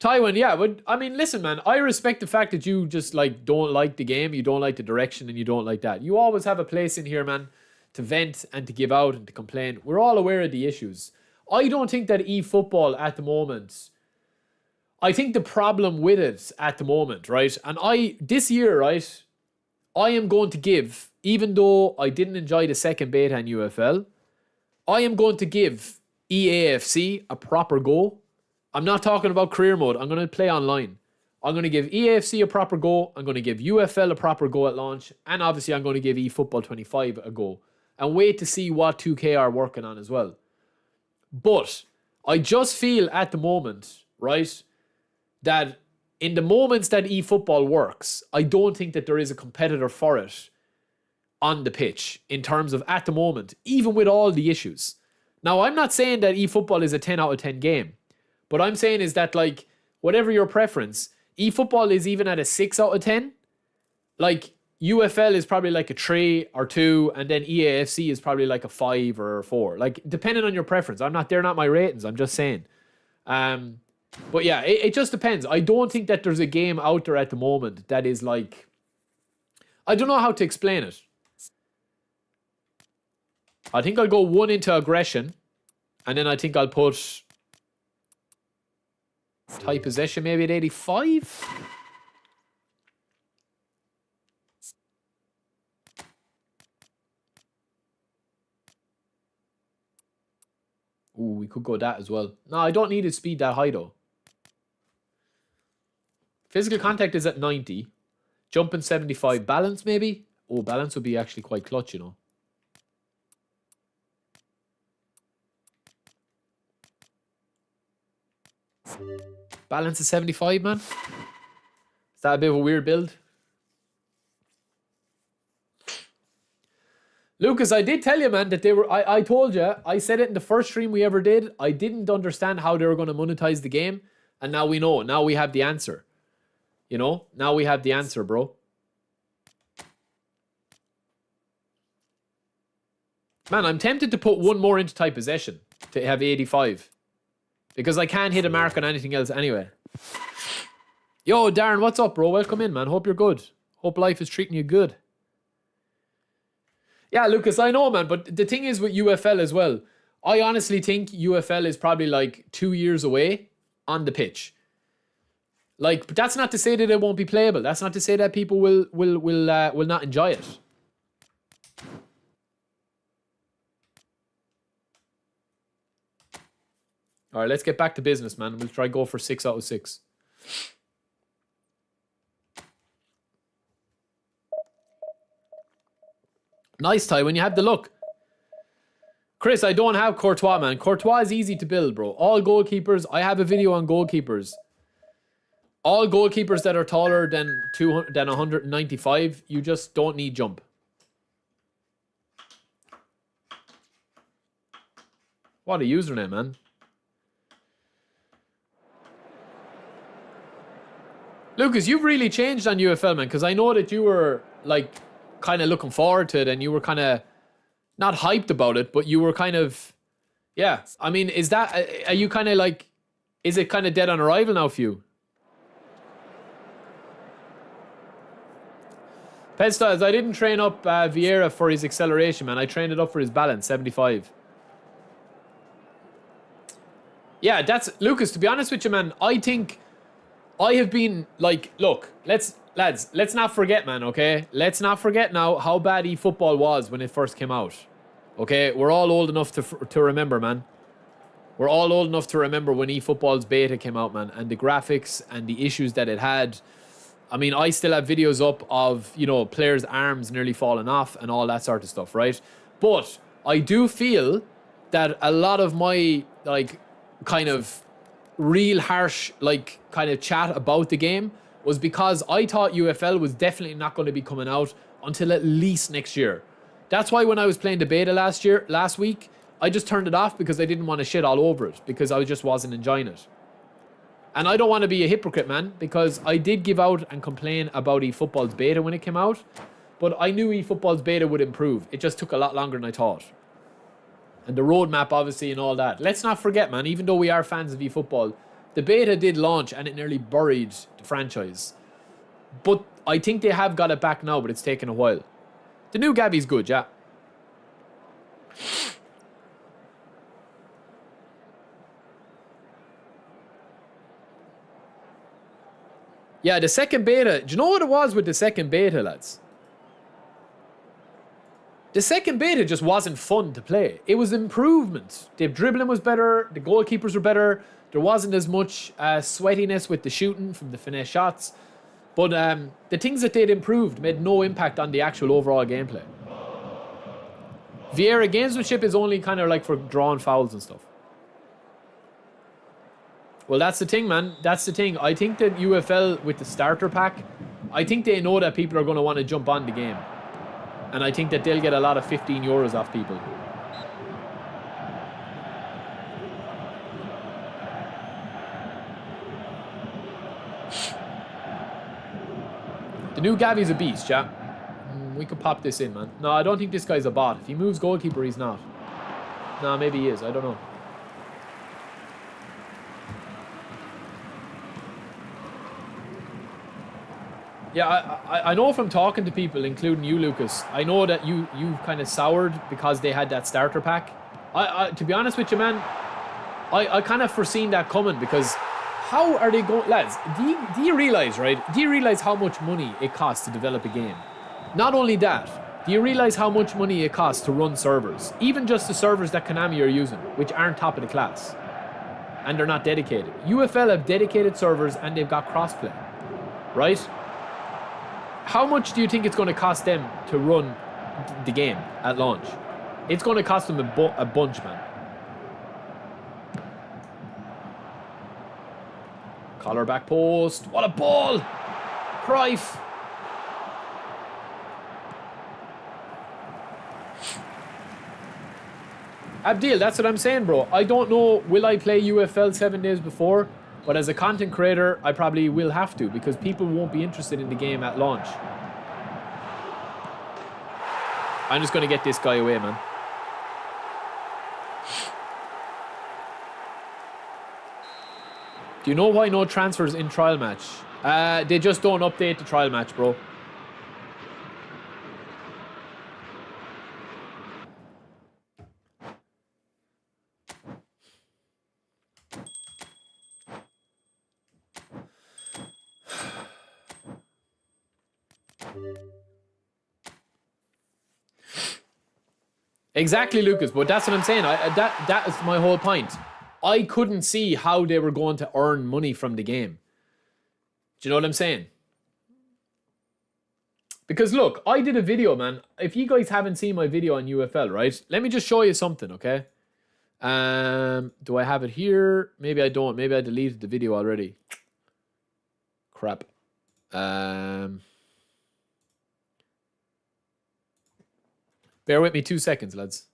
Taiwan, yeah, but I mean, listen, man, I respect the fact that you just don't like the game, you don't like the direction, and you don't like that. You always have a place in here, man, to vent and to give out and to complain. We're all aware of the issues. I don't think that eFootball at the moment, I think the problem with it at the moment, right? And this year, right, I am going to give, even though I didn't enjoy the second beta in UFL, I am going to give EAFC a proper go. I'm not talking about career mode. I'm going to play online. I'm going to give EAFC a proper go. I'm going to give UFL a proper go at launch. And obviously, I'm going to give eFootball 25 a go. And wait to see what 2K are working on as well. But I just feel at the moment, right, that in the moments that eFootball works, I don't think that there is a competitor for it on the pitch in terms of at the moment, even with all the issues. Now, I'm not saying that eFootball is a 10 out of 10 game. But I'm saying is that, like, whatever your preference, eFootball is even at a 6 out of 10. Like, UFL is probably like a 3 or 2, and then EAFC is probably like a 5 or a 4. Like, depending on your preference. They're not my ratings, I'm just saying. But yeah, it just depends. I don't think that there's a game out there at the moment that is like... I don't know how to explain it. I think I'll go 1 into aggression, and then I think I'll put tight possession maybe at 85. Ooh, we could go that as well. No, I don't need his speed that high though. Physical contact is at 90. Jumping 75. Balance maybe? Oh, balance would be actually quite clutch, you know. Balance is 75, man. Is that a bit of a weird build? Lucas, I did tell you, man, that they were... I told you, I said it in the first stream we ever did. I didn't understand how they were going to monetize the game. And now we know. Now we have the answer. You know? Now we have the answer, bro. Man, I'm tempted to put 1 more into tight possession to have 85. Because I can't hit a mark on anything else anyway. Yo, Darren, what's up, bro? Welcome in, man. Hope you're good. Hope life is treating you good. Yeah, Lucas, I know, man. But the thing is with UFL as well. I honestly think UFL is probably like 2 years away on the pitch. Like, but that's not to say that it won't be playable. That's not to say that people will not enjoy it. All right, let's get back to business, man. We'll try go for 6 out of 6. Nice, Ty, when you have the look. Chris, I don't have Courtois, man. Courtois is easy to build, bro. All goalkeepers, I have a video on goalkeepers. All goalkeepers that are taller than 195, you just don't need jump. What a username, man. Lucas, you've really changed on UFL, man, because I know that you were, like, kind of looking forward to it, and you were kind of, not hyped about it, but you were kind of, yeah. I mean, is that, are you kind of like, is it kind of dead on arrival now for you? Pet Styles, I didn't train up Vieira for his acceleration, man. I trained it up for his balance, 75. Yeah, that's, Lucas, to be honest with you, man, I think I have been, like, look, lads, let's not forget, man, okay? Let's not forget now how bad eFootball was when it first came out. Okay? We're all old enough to remember, man. We're all old enough to remember when eFootball's beta came out, man, and the graphics and the issues that it had. I mean, I still have videos up of, you know, players' arms nearly falling off and all that sort of stuff, right? But I do feel that a lot of my, like, kind of real harsh, like, kind of chat about the game was because I thought UFL was definitely not going to be coming out until at least next year. That's why when I was playing the beta last week, I just turned it off because I didn't want to shit all over it, because I just wasn't enjoying it. And I don't want to be a hypocrite, man, because I did give out and complain about eFootball's beta when it came out, but I knew eFootball's beta would improve. It just took a lot longer than I thought. And the roadmap, obviously, and all that. Let's not forget, man, even though we are fans of eFootball, the beta did launch and it nearly buried the franchise. But I think they have got it back now, but it's taken a while. The new Gabby's good, yeah. Yeah, the second beta. Do you know what it was with the second beta, lads? The second beta just wasn't fun to play. It was improvement. The dribbling was better. The goalkeepers were better. There wasn't as much sweatiness with the shooting from the finesse shots. But the things that they'd improved made no impact on the actual overall gameplay. Vieira gamesmanship is only kind of like for drawn fouls and stuff. Well, that's the thing, man. That's the thing. I think that UFL with the starter pack, I think they know that people are going to want to jump on the game. And I think that they'll get a lot of 15 euros off people. The new Gavi's a beast, yeah. We could pop this in, man. No, I don't think this guy's a bot. If he moves goalkeeper, he's not. No, maybe he is. I don't know. Yeah, I know from talking to people, including you, Lucas, I know that you kind of soured because they had that starter pack. To be honest with you, man, I kind of foreseen that coming because how are they going... Lads, do you realise, right? Do you realise how much money it costs to develop a game? Not only that, do you realise how much money it costs to run servers? Even just the servers that Konami are using, which aren't top of the class. And they're not dedicated. UFL have dedicated servers and they've got crossplay. Right? How much do you think it's going to cost them to run the game at launch? It's going to cost them a bunch, man. Collar back post. What a ball! Cruyff. Abdil, that's what I'm saying, bro. I don't know, will I play UFL 7 days before? But as a content creator, I probably will have to because people won't be interested in the game at launch. I'm just going to get this guy away, man. Do you know why no transfers in trial match? They just don't update the trial match, bro. Exactly, Lucas, but that's what I'm saying. That is my whole point. I couldn't see how they were going to earn money from the game. Do you know what I'm saying? Because look, I did a video, man. If you guys haven't seen my video on UFL, right? Let me just show you something, okay? Do I have it here? Maybe I don't. Maybe I deleted the video already. Crap. Bear with me 2 seconds, lads.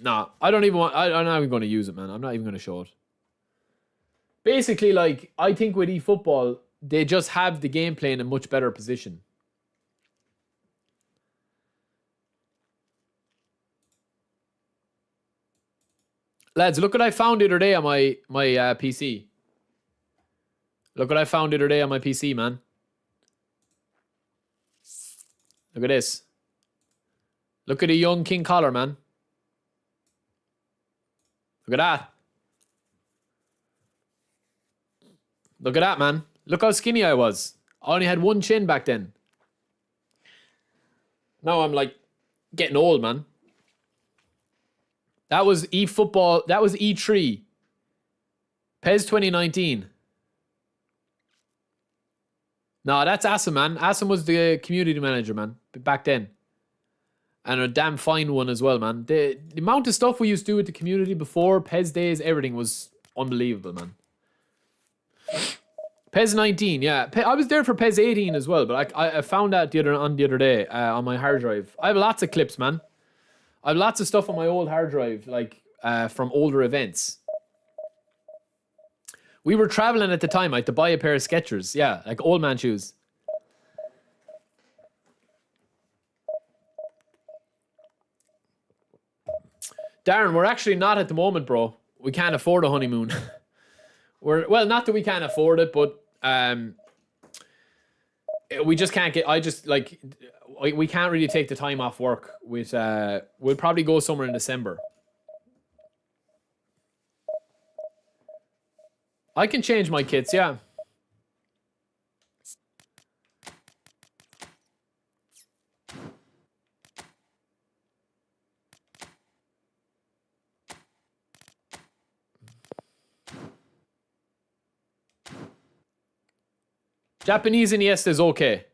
Nah, I don't even want... I'm not even going to use it, man. I'm not even going to show it. Basically, like, I think with eFootball, they just have the gameplay in a much better position. Lads, look what I found the other day on my PC. Look what I found the other day on my PC, man. Look at this. Look at the young King Collar, man. Look at that. Look at that, man. Look how skinny I was. I only had one chin back then. Now I'm like getting old, man. That was eFootball. That was E3. PES 2019. No, that's Asim, man. Asim was the community manager, man, back then. And a damn fine one as well, man. The amount of stuff we used to do with the community before PES days, everything was unbelievable, man. PES 19, yeah. I was there for PES 18 as well, but I found that the other day on my hard drive. I have lots of clips, man. I have lots of stuff on my old hard drive, like from older events. We were traveling at the time. I had to buy a pair of Skechers. Yeah, like old man shoes. Darren, we're actually not at the moment, bro. We can't afford a honeymoon. Well, not that we can't afford it, but we just can't get... we can't really take the time off work. We'll probably go somewhere in December. I can change my kits, yeah. Japanese Iniesta is okay.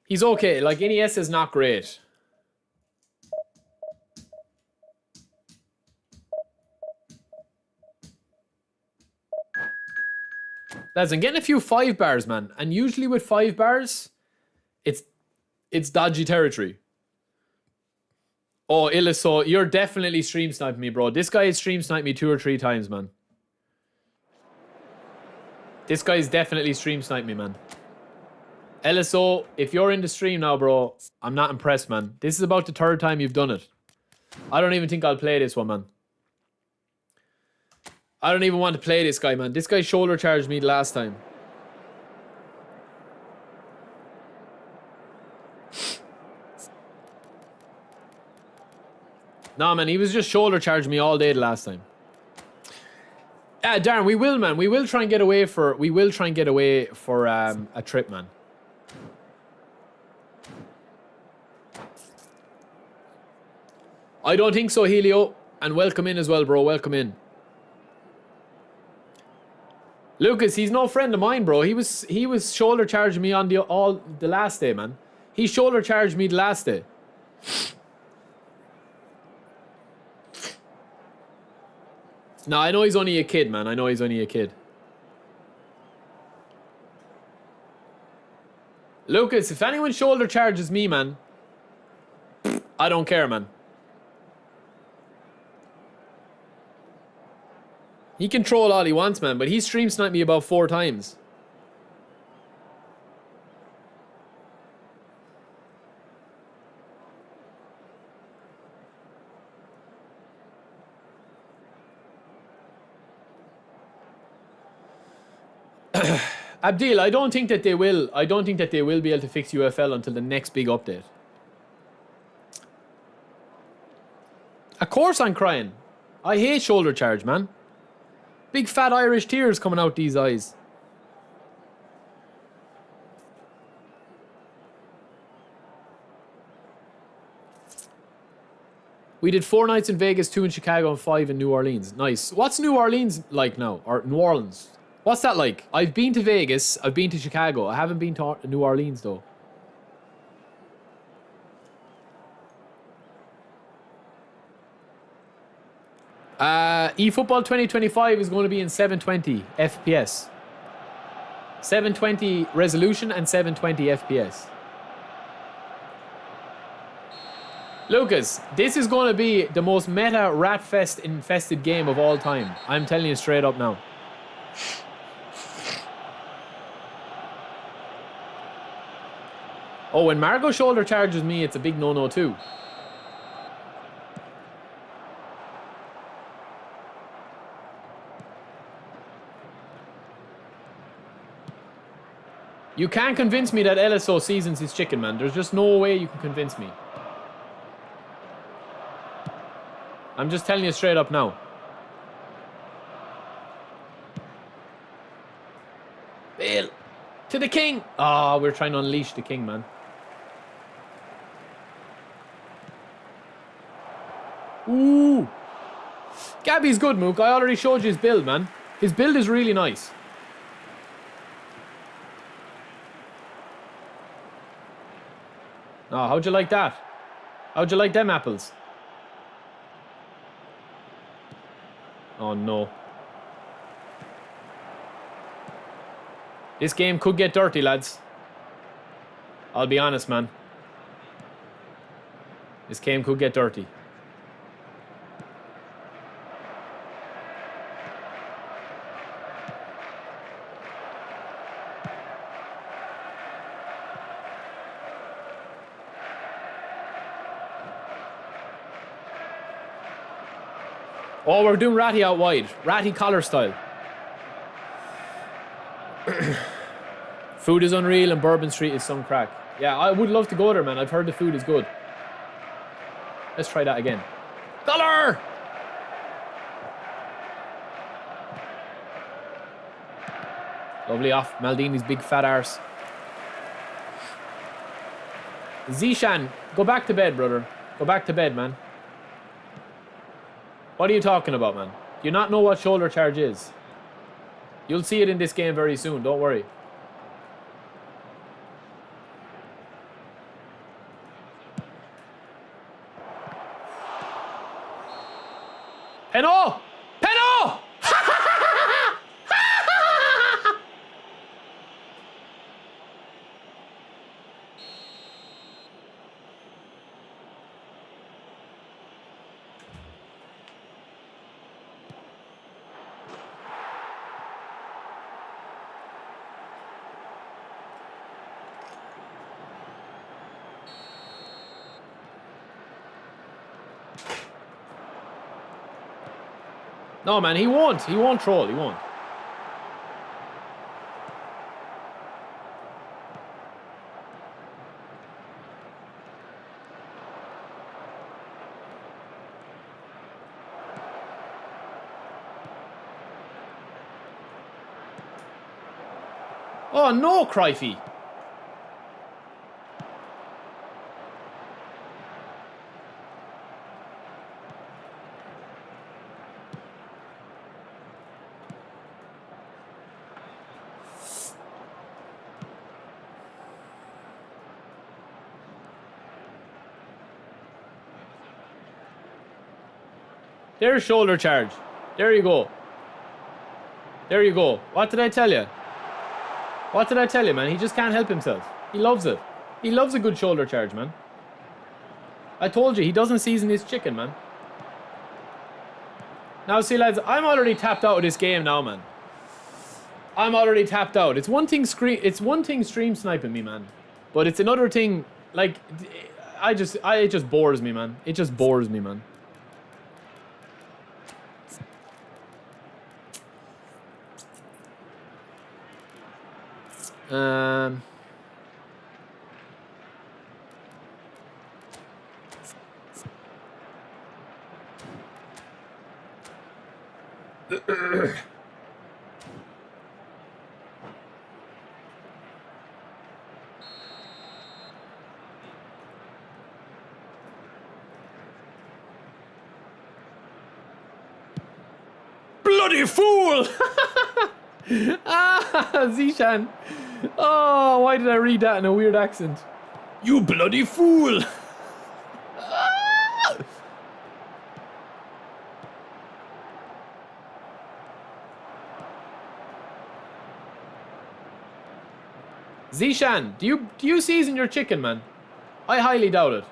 He's okay. Like, Iniesta is not great. Lads, I'm getting a few 5 bars, man. And usually with 5 bars, it's dodgy territory. Oh, Illiso, you're definitely stream sniping me, bro. This guy has stream sniped me 2 or 3 times, man. This guy's definitely stream sniped me, man. LSO, if you're in the stream now, bro, I'm not impressed, man. This is about the 3rd time you've done it. I don't even think I'll play this one, man. I don't even want to play this guy, man. This guy shoulder charged me last time. Nah, man, he was just shoulder charging me all day the last time. Yeah, Darren, we will, man. We will try and get away for a trip, man. I don't think so, Helio. And welcome in as well, bro. Welcome in. Lucas, he's no friend of mine, bro. He was shoulder charging me on the last day, man. He shoulder charged me the last day. No, I know he's only a kid, man. I know he's only a kid. Lucas, if anyone shoulder charges me, man, I don't care, man. He can troll all he wants, man, but he stream sniped me about 4 times. Abdil, I don't think that they will. I don't think that they will be able to fix UFL until the next big update. Of course I'm crying. I hate shoulder charge, man. Big fat Irish tears coming out these eyes. We did 4 nights in Vegas, 2 in Chicago, and 5 in New Orleans. Nice. What's New Orleans like now? Or New Orleans? What's that like? I've been to Vegas. I've been to Chicago. I haven't been to New Orleans, though. eFootball 2025 is going to be in 720 FPS. 720 resolution and 720 FPS. Lucas, this is going to be the most meta rat-fest infested game of all time. I'm telling you straight up now. Oh, when Margot shoulder charges me, it's a big no-no too. You can't convince me that LSO seasons his chicken, man. There's just no way you can convince me. I'm just telling you straight up now. Bill. To the king. Ah, we're trying to unleash the king, man. Ooh. Gabby's good, Mook. I already showed you his build, man. His build is really nice. Oh, how'd you like that? How'd you like them apples? Oh, no. This game could get dirty, lads. I'll be honest, man. This game could get dirty. Oh, we're doing Ratty out wide. Ratty collar style. Food is unreal and Bourbon Street is some crack. Yeah, I would love to go there, man. I've heard the food is good. Let's try that again. Collar! Lovely off Maldini's big fat arse. Zishan, go back to bed, brother. Go back to bed, man. What are you talking about, man? Do you not know what shoulder charge is? You'll see it in this game very soon, don't worry. Peno! Peno! No, man, he won't. He won't troll. He won't. Oh, no, Crifey. There's shoulder charge. There you go. There you go. What did I tell you? What did I tell you, man? He just can't help himself. He loves it. He loves a good shoulder charge, man. I told you, he doesn't season his chicken, man. Now, see, lads, I'm already tapped out of this game now, man. I'm already tapped out. It's one thing stream sniping me, man. But it's another thing, like, it just bores me, man. It just bores me, man. Bloody fool! Zishan. Oh, why did I read that in a weird accent? You bloody fool! Zishan, do you season your chicken, man? I highly doubt it.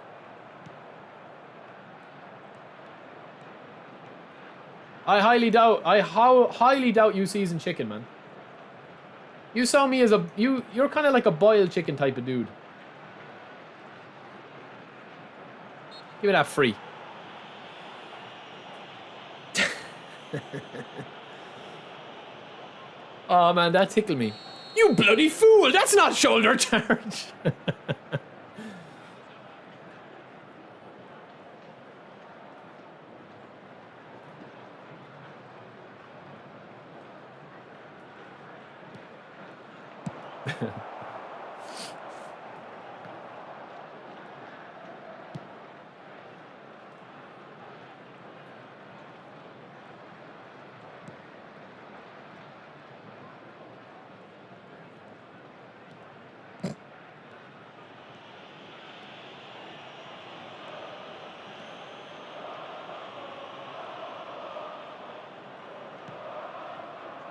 I highly doubt you season chicken, man. You saw me as you're kind of like a boiled chicken type of dude. Give me that free. Oh man, that tickled me. You bloody fool! That's not shoulder charge.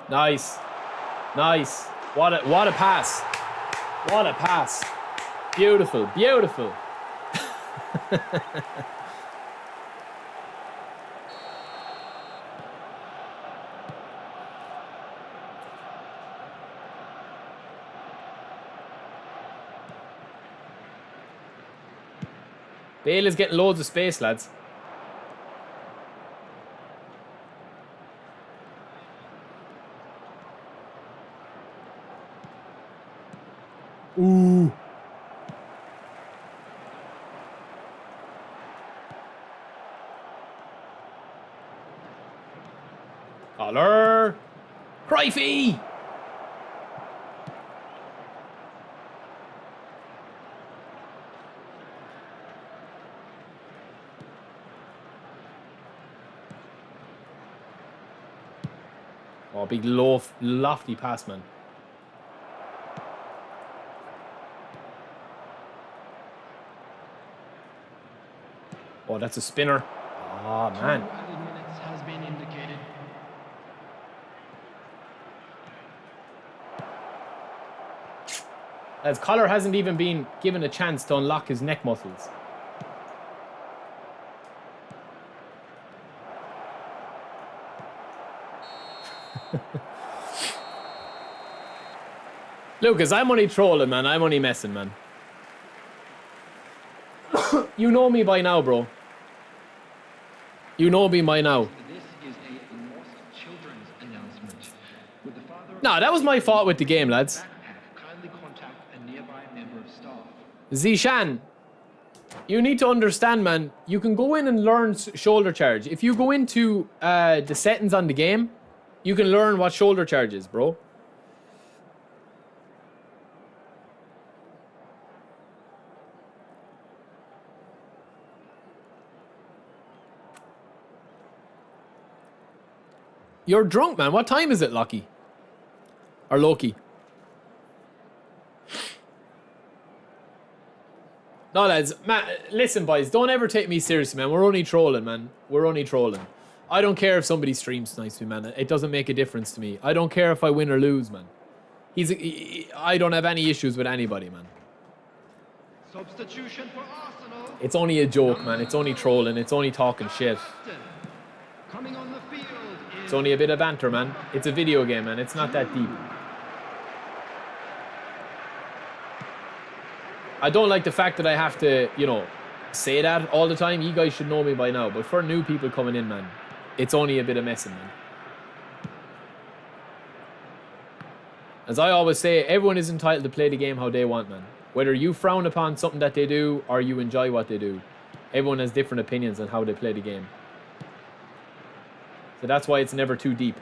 Nice. Nice. What a pass. What a pass. Beautiful. Beautiful. Bale is getting loads of space, lads. Ooh. Collar. Crifey. Oh, big lofty pass, man. Oh, that's a spinner. Oh, man. 2 added minutes has been indicated. As Collar hasn't even been given a chance to unlock his neck muscles. Lucas, I'm only trolling, man. I'm only messing, man. You know me by now, bro. You know me by now. This is a lost children's announcement. With the father of No, that was my fault with the game, lads. backpack, kindly contact a nearby member of staff. Zishan, you need to understand, man. You can go in and learn shoulder charge. If you go into the settings on the game, you can learn what shoulder charge is, bro. You're drunk, man. What time is it, Lockie? Or Loki? No, lads. Man, listen, boys. Don't ever take me seriously, man. We're only trolling, man. We're only trolling. I don't care if somebody streams nice to me, man. It doesn't make a difference to me. I don't care if I win or lose, man. I don't have any issues with anybody, man. Substitution for Arsenal. It's only a joke, man. It's only trolling. It's only talking shit. Coming on the field It's only a bit of banter, man. It's a video game, man. It's not that deep. I don't like the fact that I have to, you know, say that all the time. You guys should know me by now. But for new people coming in, man, it's only a bit of messing, man. As I always say, everyone is entitled to play the game how they want, man. Whether you frown upon something that they do or you enjoy what they do. Everyone has different opinions on how they play the game. So that's why it's never too deep.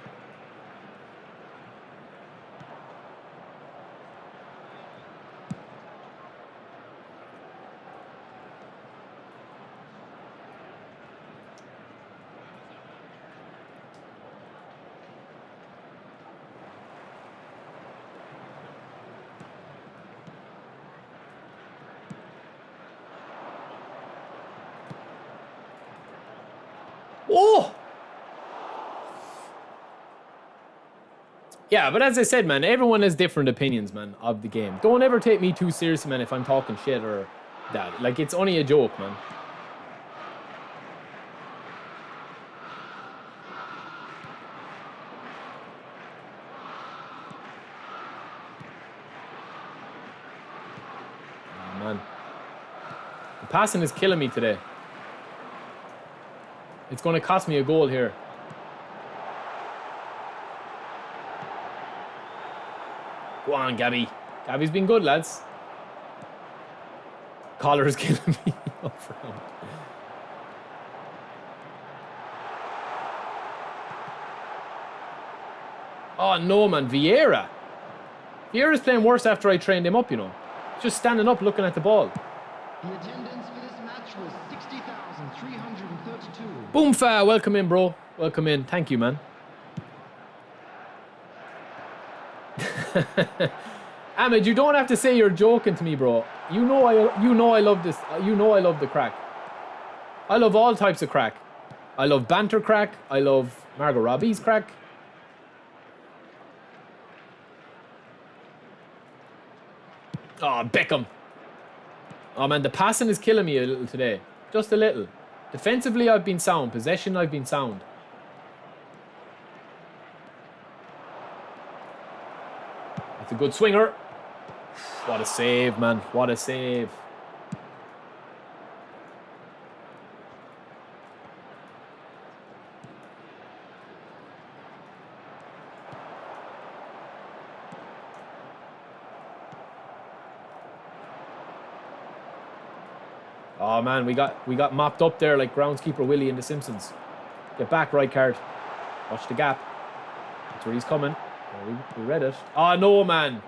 Oh! Yeah, but as I said, man, everyone has different opinions, man, of the game. Don't ever take me too seriously, man, if I'm talking shit or that. Like, it's only a joke, man. Oh, man. The passing is killing me today. It's going to cost me a goal here. Go on, Gabby. Gabby's been good, lads. Collar is killing me up front. Oh, no, man. Vieira. Vieira's playing worse after I trained him up, you know. Just standing up looking at the ball. The attendance for this match was 60,332. Boomfa, welcome in, bro. Welcome in. Thank you, man. Ahmed, you don't have to say you're joking to me, bro. You know I love this. You know I love the crack. I love all types of crack. I love banter crack. I love Margot Robbie's crack. Oh, Beckham. Oh, man, the passing is killing me a little today. Just a little. Defensively, I've been sound. Possession, I've been sound. That's a good swinger. What a save, man. What a save. Oh man, we got mopped up there like groundskeeper Willie in The Simpsons. Get back, right card. Watch the gap. That's where he's coming. Oh, we read it. Oh no, man.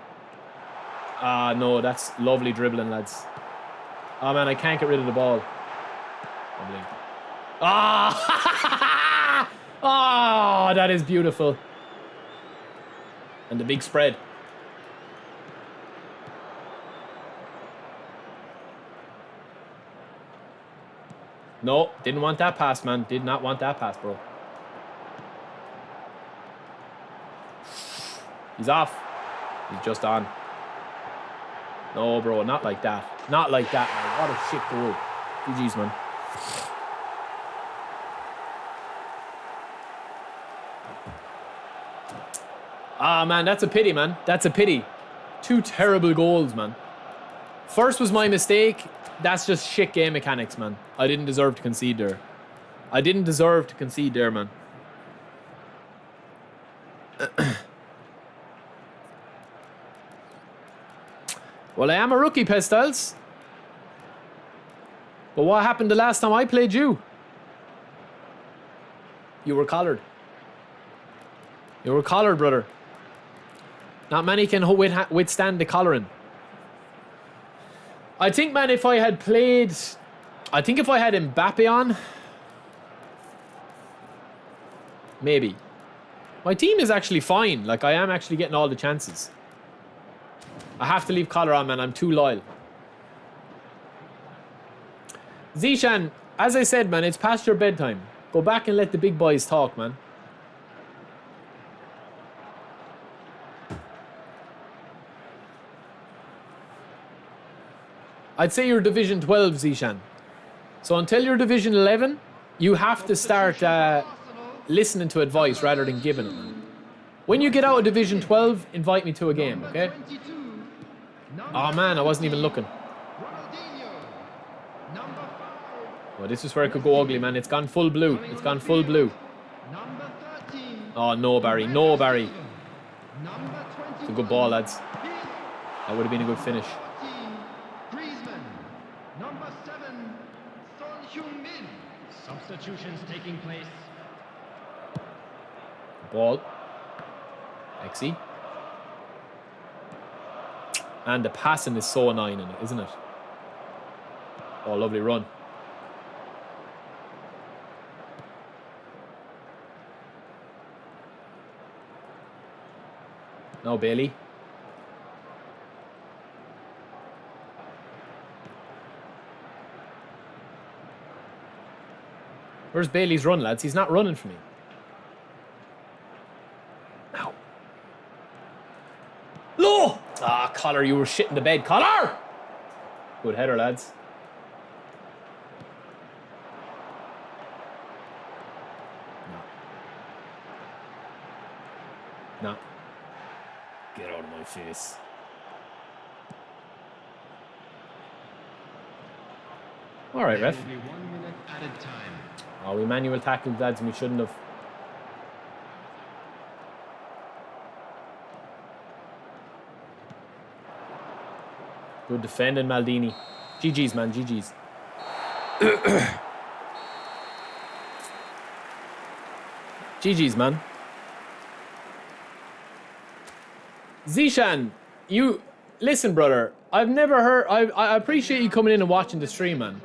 Ah no, that's lovely dribbling, lads. Oh man, I can't get rid of the ball. Ah! Oh, that is beautiful. And the big spread. No, didn't want that pass, man. Did not want that pass, bro. He's off. He's just on. No, bro, not like that. Not like that, man. What a shit goal. GG's, man. Ah, man, that's a pity, man. That's a pity. 2 terrible goals, man. First was my mistake. That's just shit game mechanics, man. I didn't deserve to concede there. I didn't deserve to concede there, man. Well, I am a rookie, Pestels. But what happened the last time I played you? You were collared. You were collared, brother. Not many can withstand the collaring. I think, man, if I had played... I think if I had Mbappe on... Maybe. My team is actually fine. Like, I am actually getting all the chances. I have to leave collar on, man. I'm too loyal. Zishan, as I said, man, it's past your bedtime. Go back and let the big boys talk, man. I'd say you're Division 12, Zishan. So until you're Division 11, you have to start listening to advice rather than giving it, man. When you get out of Division 12, invite me to a game, okay? Oh, man, I wasn't even looking. Oh, this is where it could go ugly, man. It's gone full blue. It's gone full blue. Oh, no, Barry. No, Barry. It's a good ball, lads. That would have been a good finish. Substitutions taking place. Ball. Exy. And the passing is so annoying in it, isn't it? Oh, lovely run. Now Bailey. Where's Bailey's run, lads? He's not running for me. Ow. Low! Ah, Collar, you were shitting the bed. Collar! Good header, lads. No. No. Get out of my face. All right, ref. There will be 1 minute added time. Oh, we manual tackled, lads, and we shouldn't have. Good defending, Maldini. GG's, man, GG's. GG's, man. Zishan, you... Listen, brother. I've never heard... I appreciate you coming in and watching the stream, man.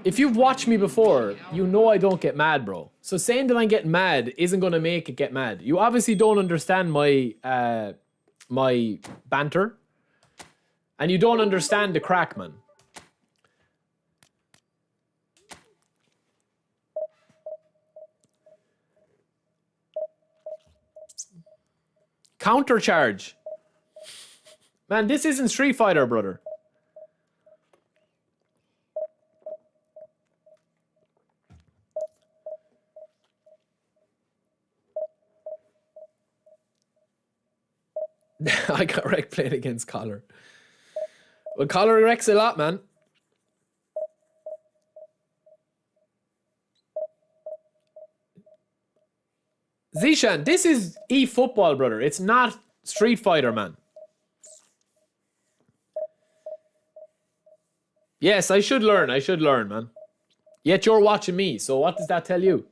If you've watched me before, you know I don't get mad, bro. So saying that I'm getting mad isn't going to make it get mad. You obviously don't understand my my banter. And you don't understand the crack, man. Counter charge. Man, this isn't Street Fighter, brother. I got wrecked playing against Collar. Well, Collar wrecks a lot, man. Zishan, this is eFootball, brother. It's not Street Fighter, man. Yes, I should learn. I should learn, man. Yet you're watching me, so what does that tell you?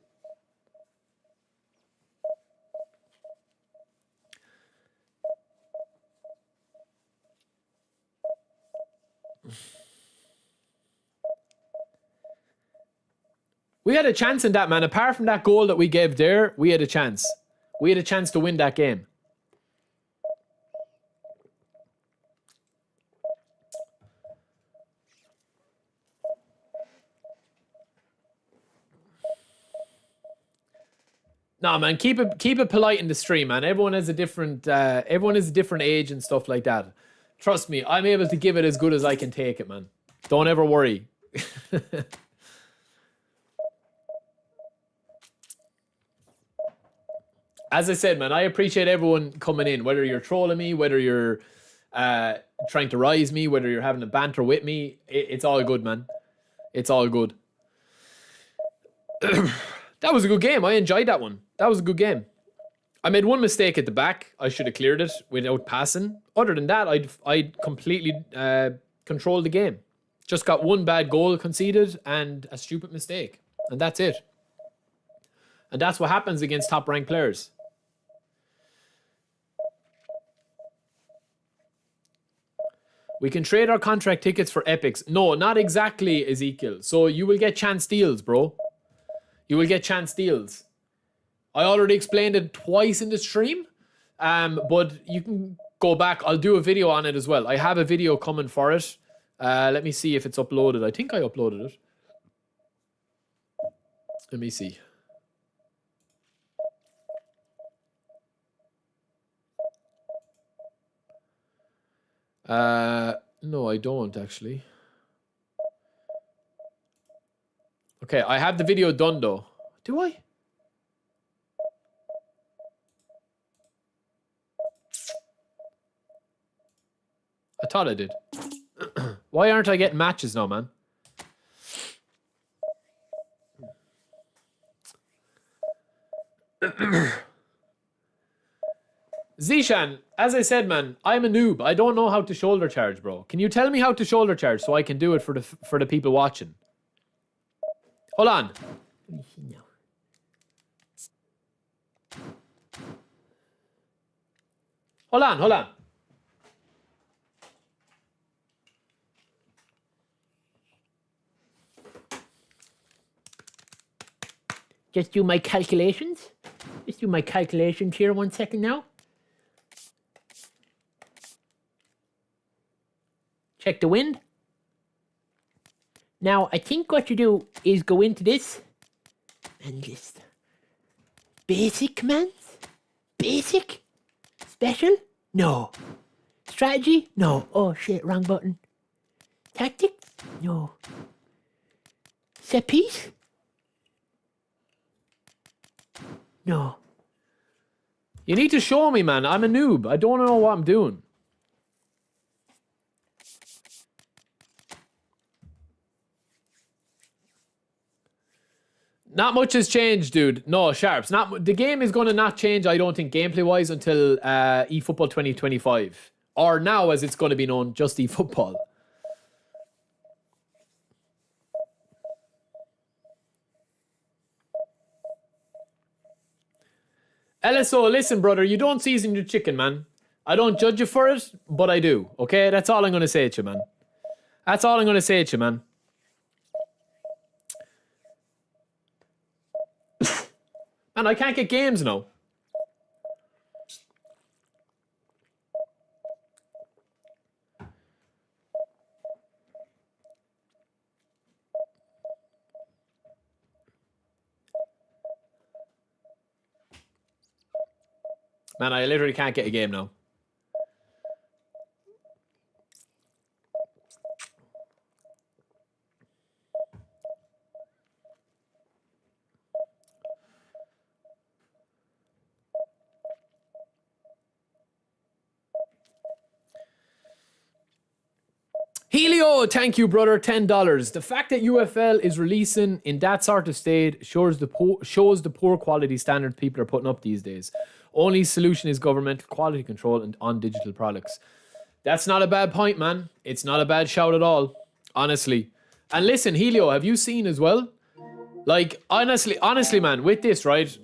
We had a chance in that, man. Apart from that goal that we gave there, we had a chance. We had a chance to win that game. Nah, man, keep it polite in the stream, man. Everyone has a different age and stuff like that. Trust me, I'm able to give it as good as I can take it, man. Don't ever worry. As I said, man, I appreciate everyone coming in, whether you're trolling me, whether you're trying to rise me, whether you're having a banter with me. It's all good, man. It's all good. That was a good game. I enjoyed that one. That was a good game. I made one mistake at the back. I should have cleared it without passing. Other than that, I'd completely controlled the game. Just got one bad goal conceded and a stupid mistake. And that's it. And that's what happens against top-ranked players. We can trade our contract tickets for epics. No, not exactly, Ezekiel. So you will get chance deals, bro. You will get chance deals. I already explained it twice in the stream. But you can go back. I'll do a video on it as well. I have a video coming for it. Let me see if it's uploaded. I think I uploaded it. Let me see. No, I don't actually. Okay, I have the video done though. Do I? I thought I did. Why aren't I getting matches now, man? Zishan, as I said, man, I'm a noob. I don't know how to shoulder charge, bro. Can you tell me how to shoulder charge so I can do it for the people watching? Hold on. Hold on, hold on. Just do my calculations. Just do my calculations here 1 second now. Check the wind. Now, I think what you do is go into this and just basic commands. Basic? Special? No. Strategy? No. Oh shit, wrong button. Tactics? No. Set piece? No. You need to show me, man. I'm a noob. I don't know what I'm doing. Not much has changed, dude. No, Sharps. The game is going to not change, I don't think, gameplay-wise until eFootball 2025. Or now, as it's going to be known, just eFootball. LSO, listen, brother. You don't season your chicken, man. I don't judge you for it, but I do. Okay? That's all I'm going to say to you, man. That's all I'm going to say to you, man. Man, I can't get games now. Man, I literally can't get a game now. Helio, thank you, brother. $10. The fact that UFL is releasing in that sort of state shows the poor quality standards people are putting up these days. Only solution is governmental quality control and on digital products. That's not a bad point, man. It's not a bad shout at all, honestly. And listen, Helio, have you seen as well? Like, honestly, man, with this, right?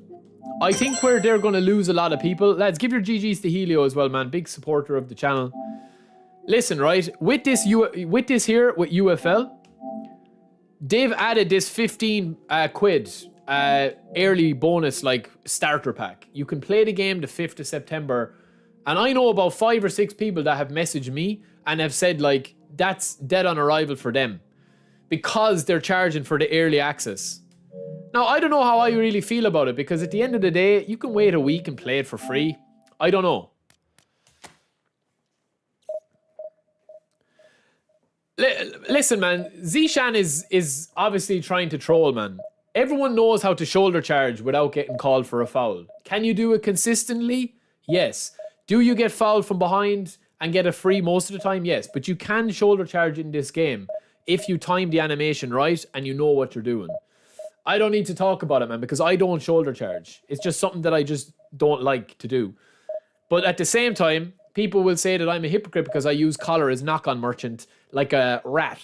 I think they're going to lose a lot of people. Lads, give your GGs to Helio as well, man. Big supporter of the channel. Listen, right, with this here, with UFL, they've added this 15 quid early bonus, like, starter pack. You can play the game the 5th of September, and I know about 5 or 6 people that have messaged me and have said, like, that's dead on arrival for them because they're charging for the early access. Now, I don't know how I really feel about it, because at the end of the day, you can wait a week and play it for free. I don't know. Listen, man, Zishan is obviously trying to troll, man. Everyone knows how to shoulder charge without getting called for a foul. Can you do it consistently? Yes. Do you get fouled from behind and get a free most of the time? Yes. But you can shoulder charge in this game if you time the animation right and you know what you're doing. I don't need to talk about it, man, because I don't shoulder charge. It's just something that I just don't like to do. But at the same time, people will say that I'm a hypocrite because I use collar as knock-on merchant like a rat.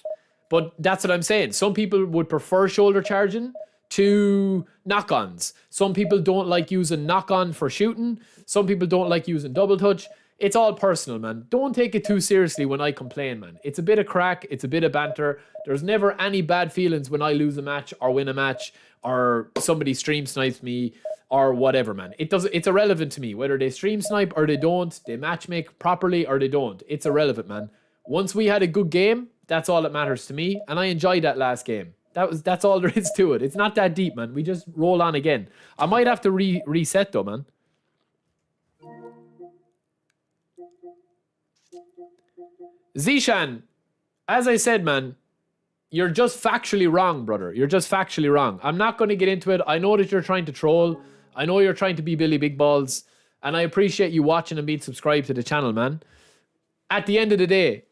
But that's what I'm saying. Some people would prefer shoulder charging to knock-ons. Some people don't like using knock-on for shooting. Some people don't like using double touch. It's all personal, man. Don't take it too seriously when I complain, man. It's a bit of crack. It's a bit of banter. There's never any bad feelings when I lose a match or win a match or somebody stream snipes me or whatever, man. It's irrelevant to me whether they stream snipe or they don't. They matchmake properly or they don't. It's irrelevant, man. Once we had a good game, that's all that matters to me, and I enjoyed that last game. That's all there is to it. It's not that deep, man. We just roll on again. I might have to reset though, man. Zishan, as I said, man, you're just factually wrong, brother. You're just factually wrong. I'm not going to get into it. I know that you're trying to troll. I know you're trying to be Billy Big Balls, and I appreciate you watching and being subscribed to the channel, man. At the end of the day,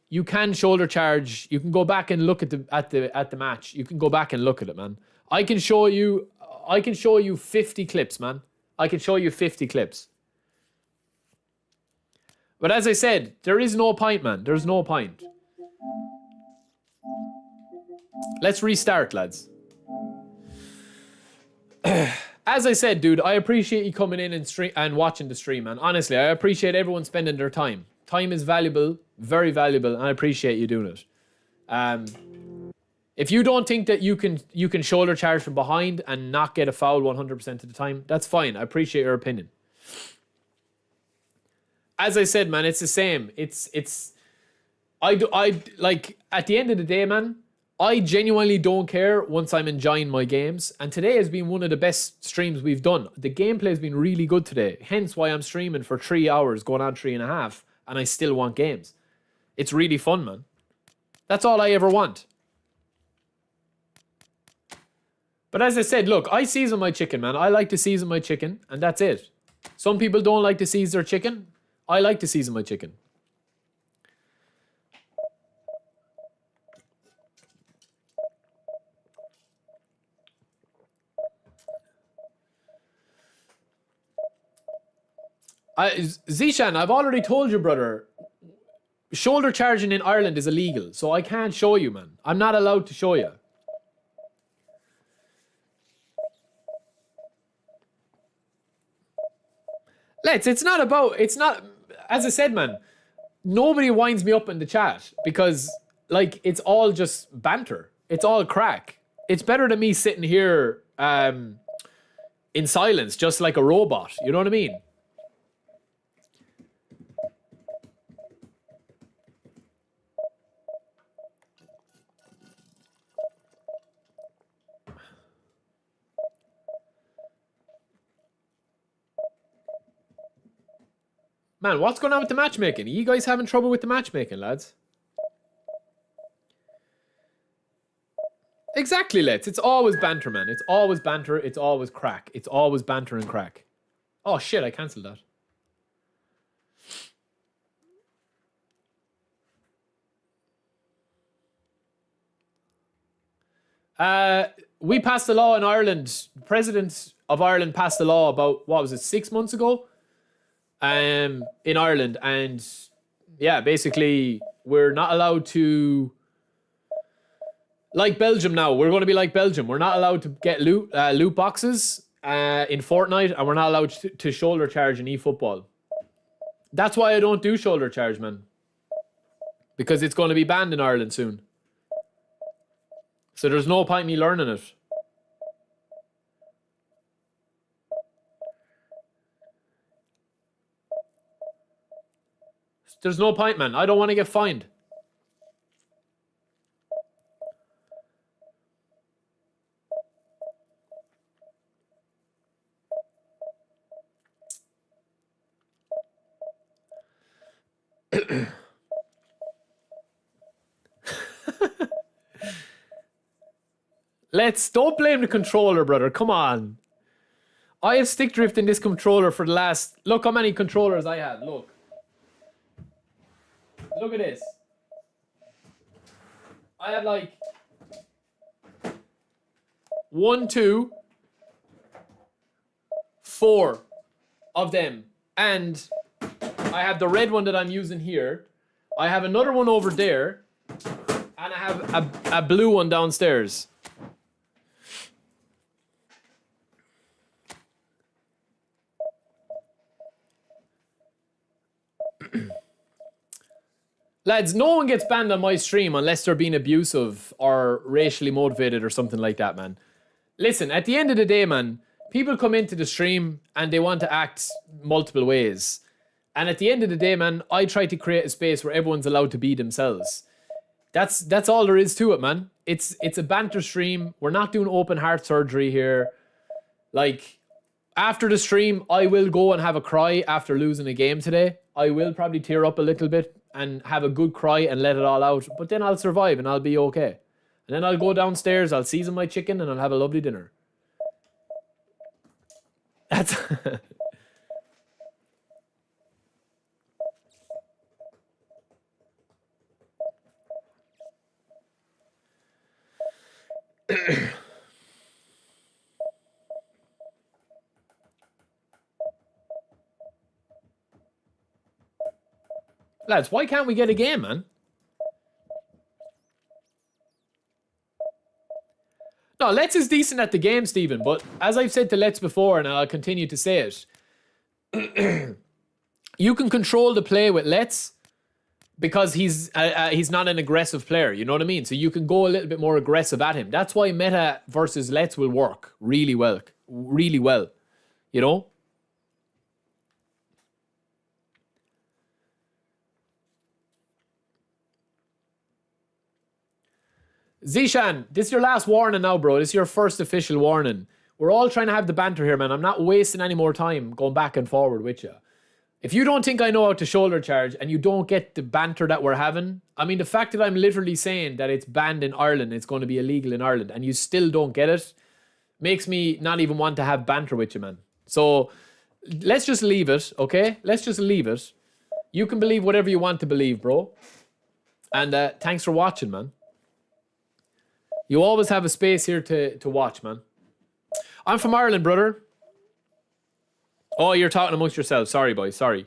you can shoulder charge. You can go back and look at the match. You can go back and look at it, man. I can show you 50 clips, man. I can show you 50 clips. But as I said, there is no point, man. There's no point. Let's restart, lads. As I said, dude, I appreciate you coming in and watching the stream, man. Honestly, I appreciate everyone spending their time. Time is valuable, very valuable, and I appreciate you doing it. If you don't think that you can shoulder charge from behind and not get a foul 100% of the time, that's fine. I appreciate your opinion. As I said, man, it's the same. I like, at the end of the day, man, I genuinely don't care once I'm enjoying my games. And today has been one of the best streams we've done. The gameplay has been really good today. Hence why I'm streaming for 3 hours, going on 3.5, and I still want games. It's really fun, man. That's all I ever want. But as I said, look, I season my chicken, man. I like to season my chicken, and that's it. Some people don't like to season their chicken. I like to season my chicken. Zishan, I've already told you, brother, shoulder charging in Ireland is illegal, so I can't show you, man. I'm not allowed to show you. It's not, as I said, man, nobody winds me up in the chat because, like, it's all just banter. It's all crack. It's better than me sitting here in silence, just like a robot. You know what I mean? Man, what's going on with the matchmaking? Are you guys having trouble with the matchmaking, lads? Exactly, let's. It's always banter, man. It's always banter. It's always crack. It's always banter and crack. Oh, shit, I cancelled that. We passed a law in Ireland. The President of Ireland passed a law about, what was it, 6 months ago? In Ireland, and yeah, basically we're not allowed to, like Belgium now, we're going to be like Belgium. We're not allowed to get loot boxes in Fortnite, and we're not allowed to shoulder charge in eFootball. That's why I don't do shoulder charge, man, because it's going to be banned in Ireland soon. So there's no point me learning it. There's no point, man. I don't want to get fined. Don't blame the controller, brother. Come on. I have stick drift in this controller for the last... Look how many controllers I have. Look. Look at this. I have like... 1, 2, 4 of them. And I have the red one that I'm using here. I have another one over there. And I have a blue one downstairs. Lads, no one gets banned on my stream unless they're being abusive or racially motivated or something like that, man. Listen, at the end of the day, man, people come into the stream and they want to act multiple ways. And at the end of the day, man, I try to create a space where everyone's allowed to be themselves. That's all there is to it, man. It's a banter stream. We're not doing open heart surgery here. Like, after the stream, I will go and have a cry after losing a game today. I will probably tear up a little bit and have a good cry and let it all out. But then I'll survive and I'll be okay. And then I'll go downstairs, I'll season my chicken, and I'll have a lovely dinner. That's... Lads, why can't we get a game, man? No, Let's is decent at the game, Stephen, but as I've said to Let's before, and I'll continue to say it, you can control the play with Let's because he's not an aggressive player, you know what I mean? So you can go a little bit more aggressive at him. That's why meta versus Let's will work really well, you know? Zishan, this is your last warning now, bro. This is your first official warning. We're all trying to have the banter here, man. I'm not wasting any more time going back and forward with you. If you don't think I know how to shoulder charge and you don't get the banter that we're having, I mean, the fact that I'm literally saying that it's banned in Ireland, it's going to be illegal in Ireland, and you still don't get it, makes me not even want to have banter with you, man. So let's just leave it, okay? Let's just leave it. You can believe whatever you want to believe, bro. And thanks for watching, man. You always have a space here to watch, man. I'm from Ireland, brother. Oh, you're talking amongst yourselves. Sorry, boys. Sorry.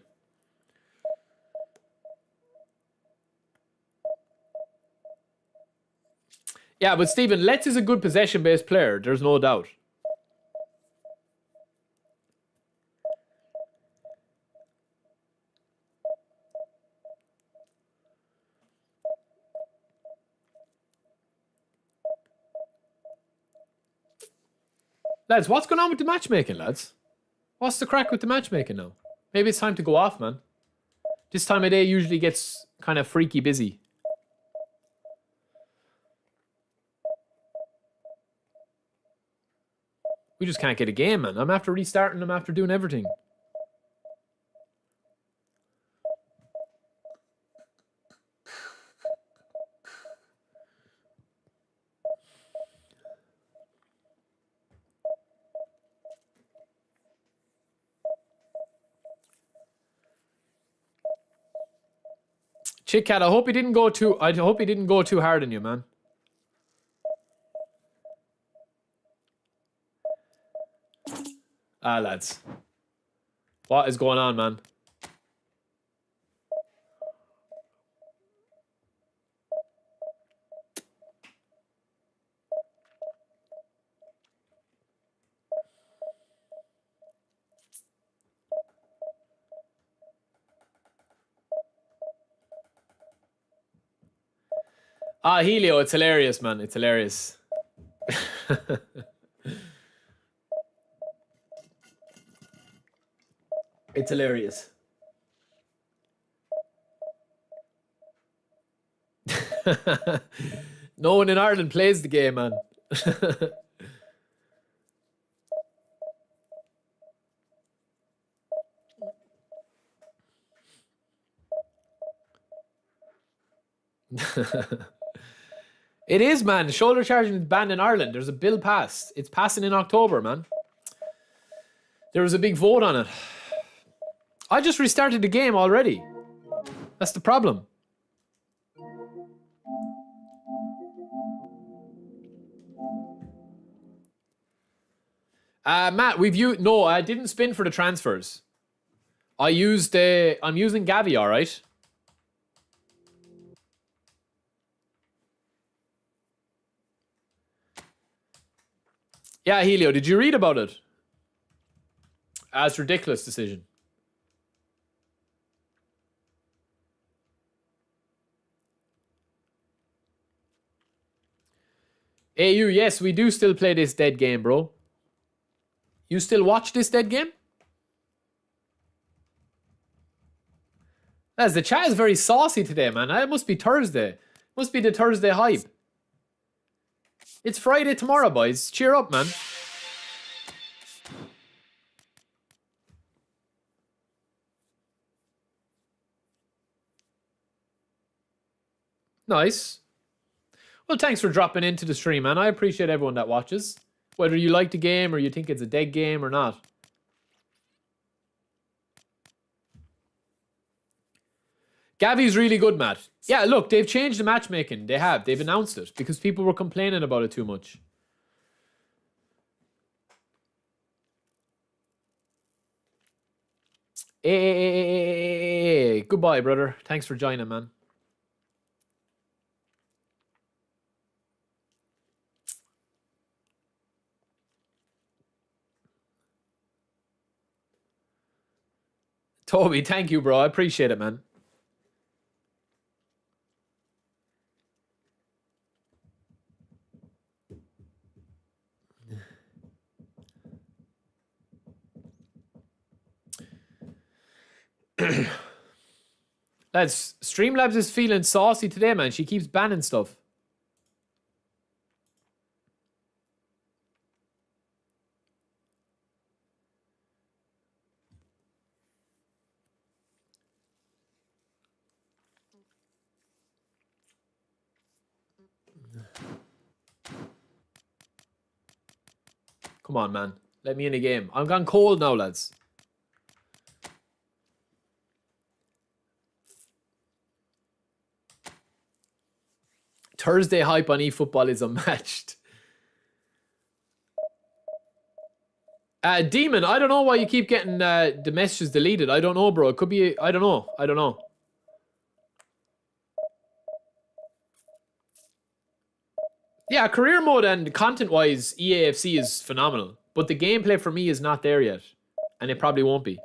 Yeah, but Stephen, Let's is a good possession-based player. There's no doubt. Lads, what's going on with the matchmaking, lads? What's the crack with the matchmaking now? Maybe it's time to go off, man. This time of day usually gets kind of freaky busy. We just can't get a game, man. I'm after restarting, I'm after doing everything. Chick Cat, I hope he didn't go too hard on you, man. Ah, lads. What is going on, man? Ah, Helio, it's hilarious, man. It's hilarious. It's hilarious. No one in Ireland plays the game, man. It is, man. Shoulder charging is banned in Ireland. There's a bill passed. It's passing in October, man. There was a big vote on it. I just restarted the game already. That's the problem. Matt, we've used... No, I didn't spin for the transfers. I'm using Gavi, all right? Yeah, Helio, did you read about it? That's a ridiculous decision. AU, yes, we do still play this dead game, bro. You still watch this dead game? As the chat is very saucy today, man. It must be Thursday. Must be the Thursday hype. It's Friday tomorrow, boys. Cheer up, man. Nice. Well, thanks for dropping into the stream, man. I appreciate everyone that watches. Whether you like the game or you think it's a dead game or not. Gavi's really good, Matt. Yeah, look, they've changed the matchmaking. They have. They've announced it because people were complaining about it too much. Hey, goodbye, brother. Thanks for joining, man. Toby, thank you, bro. I appreciate it, man. Lads, Streamlabs is feeling saucy today, man. She keeps banning stuff. Come on, man. Let me in the game. I'm gone cold now, lads. Thursday hype on eFootball is unmatched. Demon, I don't know why you keep getting the messages deleted. I don't know, bro. It could be... I don't know. I don't know. Yeah, career mode and content-wise, EAFC is phenomenal. But the gameplay for me is not there yet. And it probably won't be.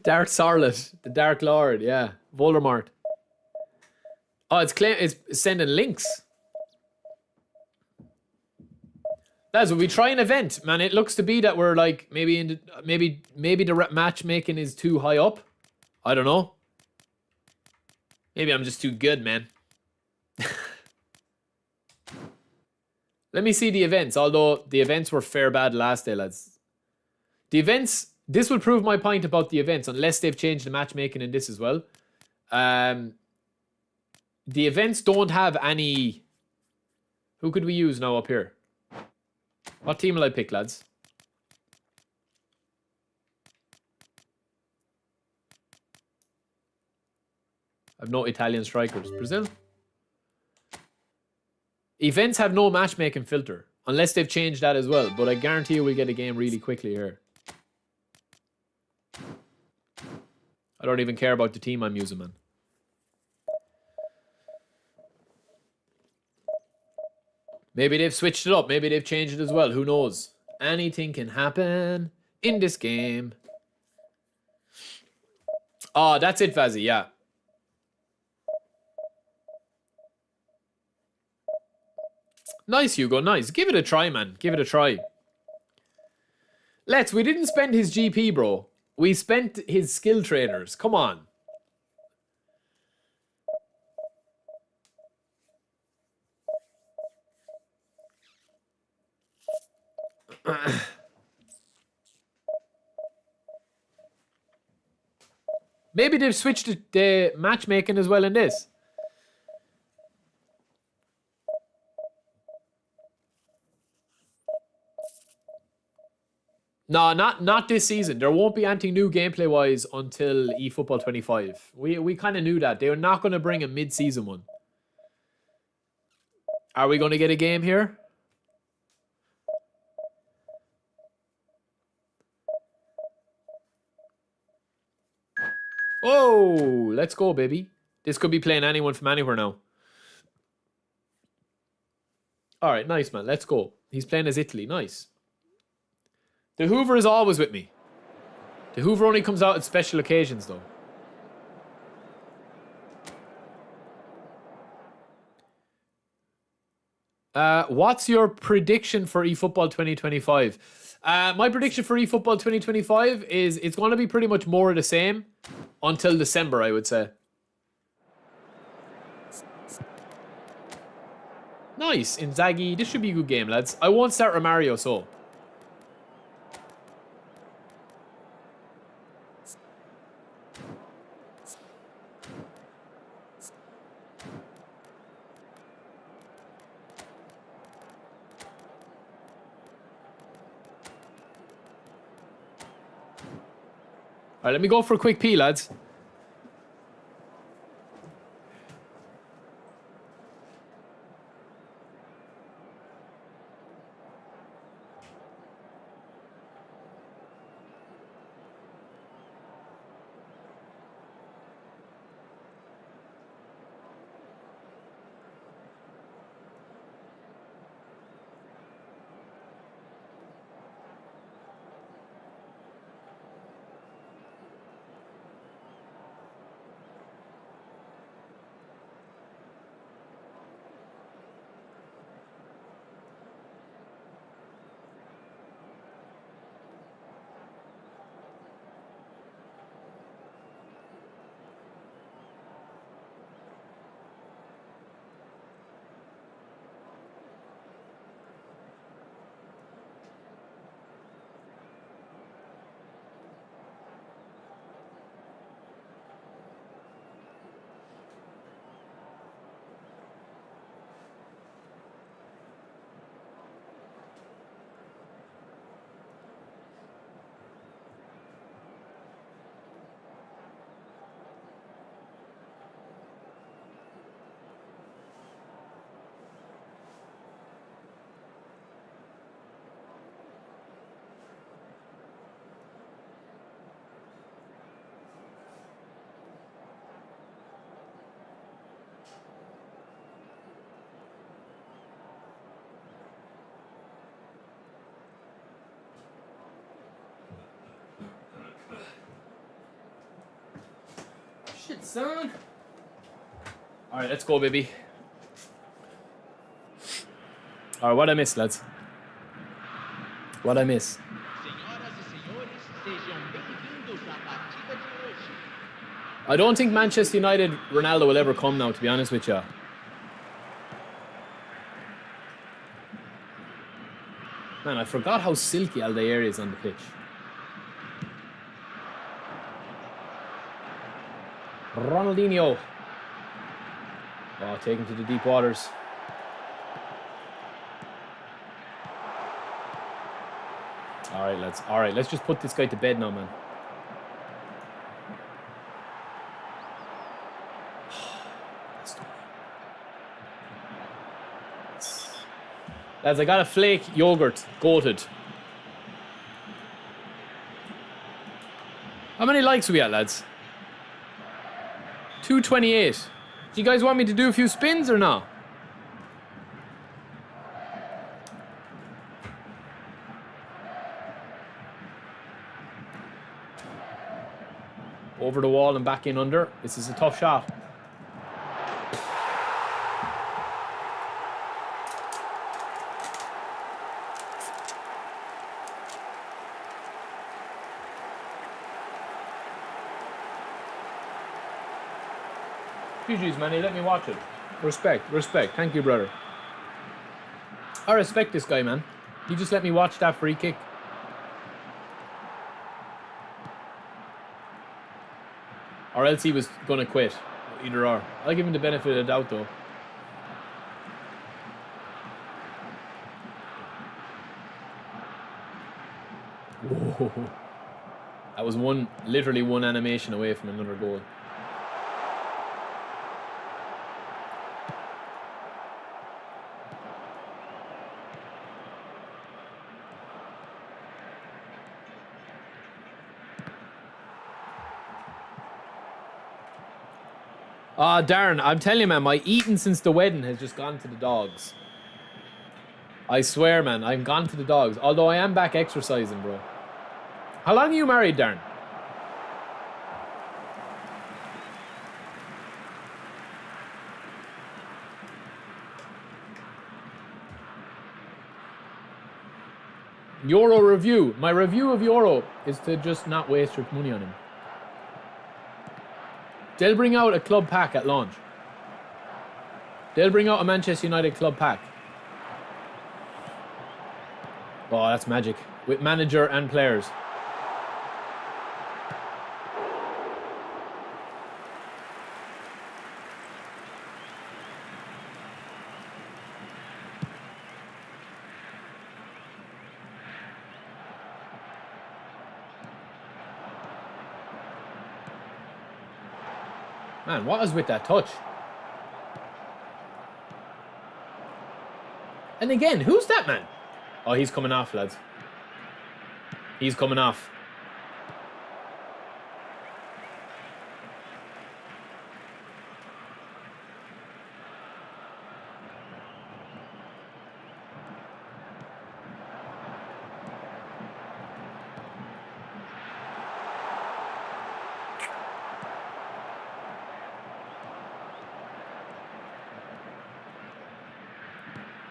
Dark Sarlet, the Dark Lord, yeah. Voldemort. Oh, it's sending links. Lads, will we try an event? Man, it looks to be that we're like maybe the matchmaking is too high up. I don't know. Maybe I'm just too good, man. Let me see the events, although the events were fair bad last day, lads. The events, this will prove my point about the events, unless they've changed the matchmaking in this as well. The events don't have any... Who could we use now up here? What team will I pick, lads? I've no Italian strikers. Brazil? Events have no matchmaking filter, unless they've changed that as well. But I guarantee you we'll get a game really quickly here. I don't even care about the team I'm using, man. Maybe they've switched it up. Maybe they've changed it as well. Who knows? Anything can happen in this game. Oh, that's it, Vazzy. Yeah. Nice, Hugo. Nice. Give it a try, man. Give it a try. We didn't spend his GP, bro. We spent his skill trainers. Come on. Maybe they've switched the matchmaking as well in this. No, not this season. There won't be anything new gameplay-wise until eFootball 25. We kind of knew that. They were not going to bring a mid-season one. Are we going to get a game here? Oh, let's go, baby. This could be playing anyone from anywhere now. All right, nice, man. Let's go. He's playing as Italy. Nice. The Hoover is always with me. The Hoover only comes out at special occasions, though. What's your prediction for eFootball 2025? My prediction for eFootball 2025 is it's going to be pretty much more of the same until December, I would say. Nice, Inzaghi. This should be a good game, lads. I won't start Romario, so. Alright, let me go for a quick pee, lads. Shit, son. Alright, let's go, baby. Alright, what'd I miss, lads? What'd I miss? I don't think Manchester United Ronaldo will ever come now, to be honest with you. Man, I forgot how silky Aldair is on the pitch. Ronaldinho. Oh, taken to the deep waters. Alright, lads. Alright, let's just put this guy to bed now, man. Lads, I got a flake yogurt. Goated. How many likes we at, lads? 228. Do you guys want me to do a few spins or not? Over the wall and back in under. This is a tough shot. GG's, man. Let me watch it. Respect, respect. Thank you, brother. I respect this guy, man. He just let me watch that free kick. Or else he was going to quit. Either or. I'll give him the benefit of the doubt, though. Whoa. That was literally one animation away from another goal. Ah, Darren, I'm telling you, man, my eating since the wedding has just gone to the dogs. I swear, man, I've gone to the dogs. Although I am back exercising, bro. How long are you married, Darren? Euro review. My review of Euro is to just not waste your money on him. They'll bring out a club pack at launch. They'll bring out a Manchester United club pack. Oh, that's magic. With manager and players. Man, what is with that touch? And again, who's that man? Oh, he's coming off, lads. He's coming off.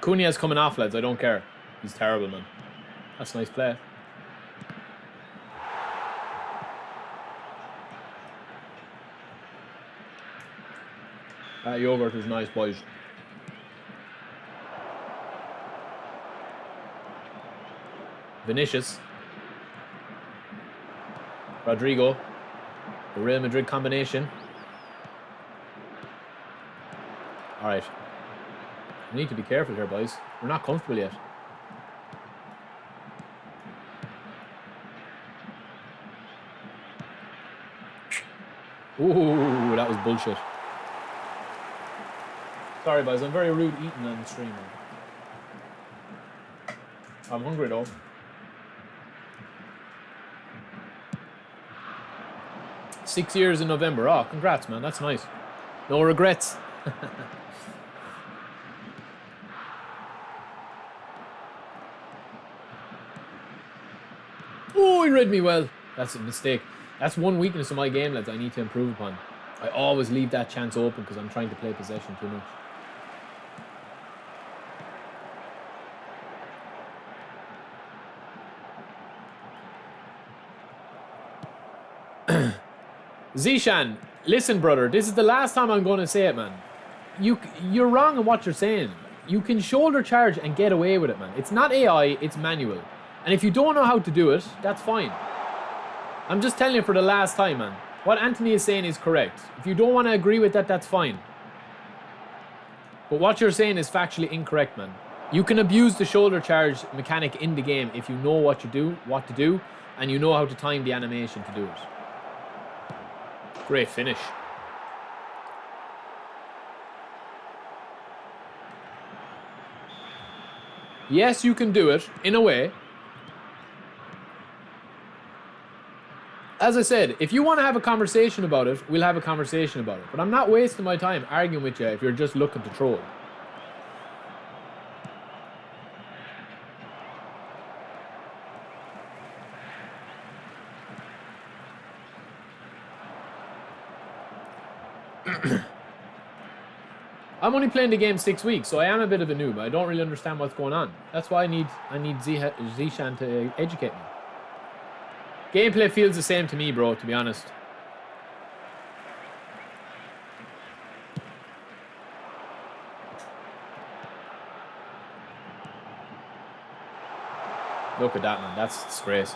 Cunha's coming off, lads. I don't care. He's terrible, man. That's a nice play. That yogurt is nice, boys. Vinicius. Rodrigo. The Real Madrid combination. Alright. We need to be careful here, boys. We're not comfortable yet. Ooh, that was bullshit. Sorry, boys. I'm very rude eating on the stream, man. I'm hungry, though. Six years in November. Oh, congrats, man. That's nice. No regrets. Oh, he read me well. That's a mistake. That's one weakness of my game, lads, I need to improve upon. I always leave that chance open because I'm trying to play possession too much. Zishan, listen, brother, this is the last time I'm going to say it, man. You're wrong in what you're saying. You can shoulder charge and get away with it, man. It's not AI, it's manual. And if you don't know how to do it, that's fine. I'm just telling you for the last time, man. What Anthony is saying is correct. If you don't want to agree with that, that's fine. But what you're saying is factually incorrect, man. You can abuse the shoulder charge mechanic in the game if you know what to do, and you know how to time the animation to do it. Great finish. Yes, you can do it, in a way. As I said, if you want to have a conversation about it, we'll have a conversation about it. But I'm not wasting my time arguing with you if you're just looking to troll. I'm only playing the game 6 weeks, so I am a bit of a noob. I don't really understand what's going on. That's why I need Zishan to educate me. Gameplay feels the same to me, bro, to be honest. Look at that, man. That's disgrace.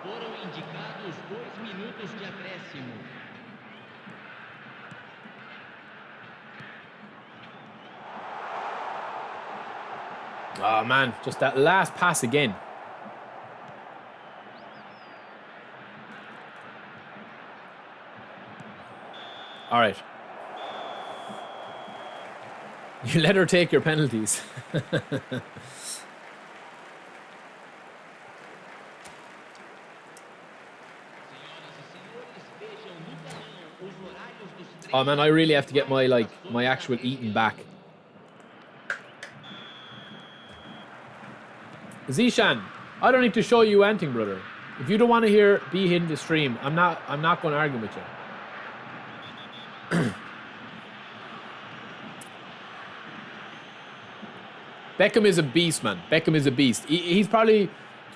Foram indicados 2 minutos de acréscimo. Oh, man. Just that last pass again. All right. You let her take your penalties. Oh man, I really have to get my actual eating back. Zishan, I don't need to show you anything, brother. If you don't want to hear be in the stream, I'm not going to argue with you. Beckham is a beast, man. Beckham is a beast. He's probably,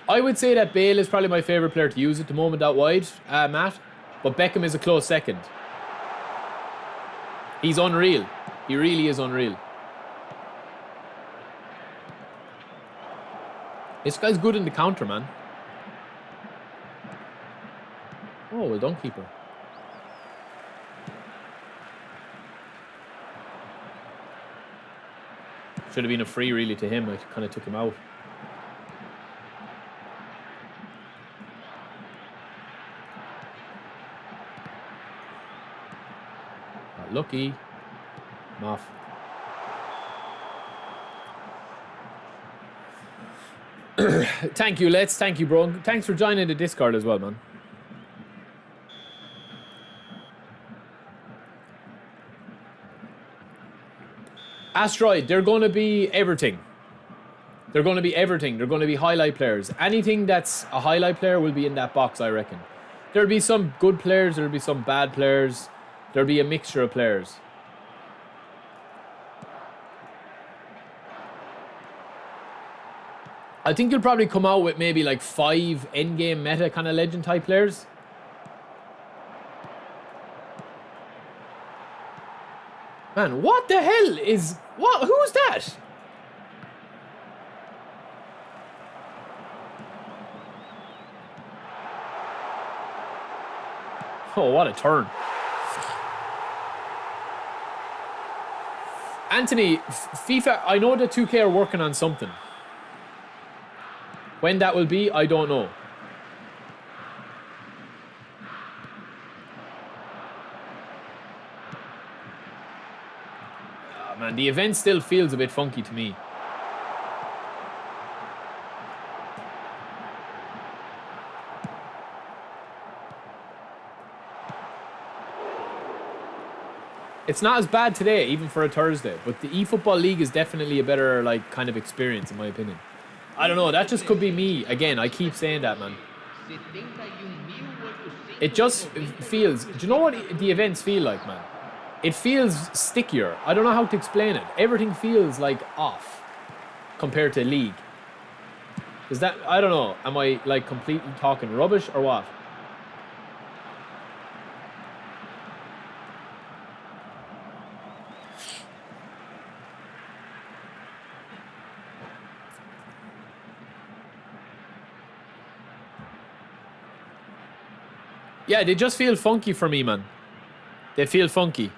I would say that Bale is probably my favourite player to use at the moment out wide, Matt. But Beckham is a close second. He's unreal. He really is unreal. This guy's good in the counter, man. Oh, well done, keeper. Should have been a free, really, to him. I kind of took him out. Not lucky. I'm off. Thank you, Let's. Thank you, bro. Thanks for joining the Discord as well, man. Asteroid, they're going to be everything. They're going to be everything. They're going to be highlight players. Anything that's a highlight player will be in that box, I reckon. There'll be some good players. There'll be some bad players. There'll be a mixture of players. I think you'll probably come out with maybe like 5 endgame meta kind of legend type players. Man, what the hell is... What? Who's that? Oh, what a turn. Anthony, FIFA, I know the 2K are working on something. When that will be, I don't know. Oh, man, the event still feels a bit funky to me. It's not as bad today, even for a Thursday, but the eFootball League is definitely a better, like, kind of experience, in my opinion. I don't know, that just could be me. Again, I keep saying that, man. It just feels... Do you know what the events feel like, man? It feels stickier. I don't know how to explain it. Everything feels, like, off compared to League. Is that... I don't know. Am I, like, completely talking rubbish or what? Yeah, they just feel funky for me, man. They feel funky.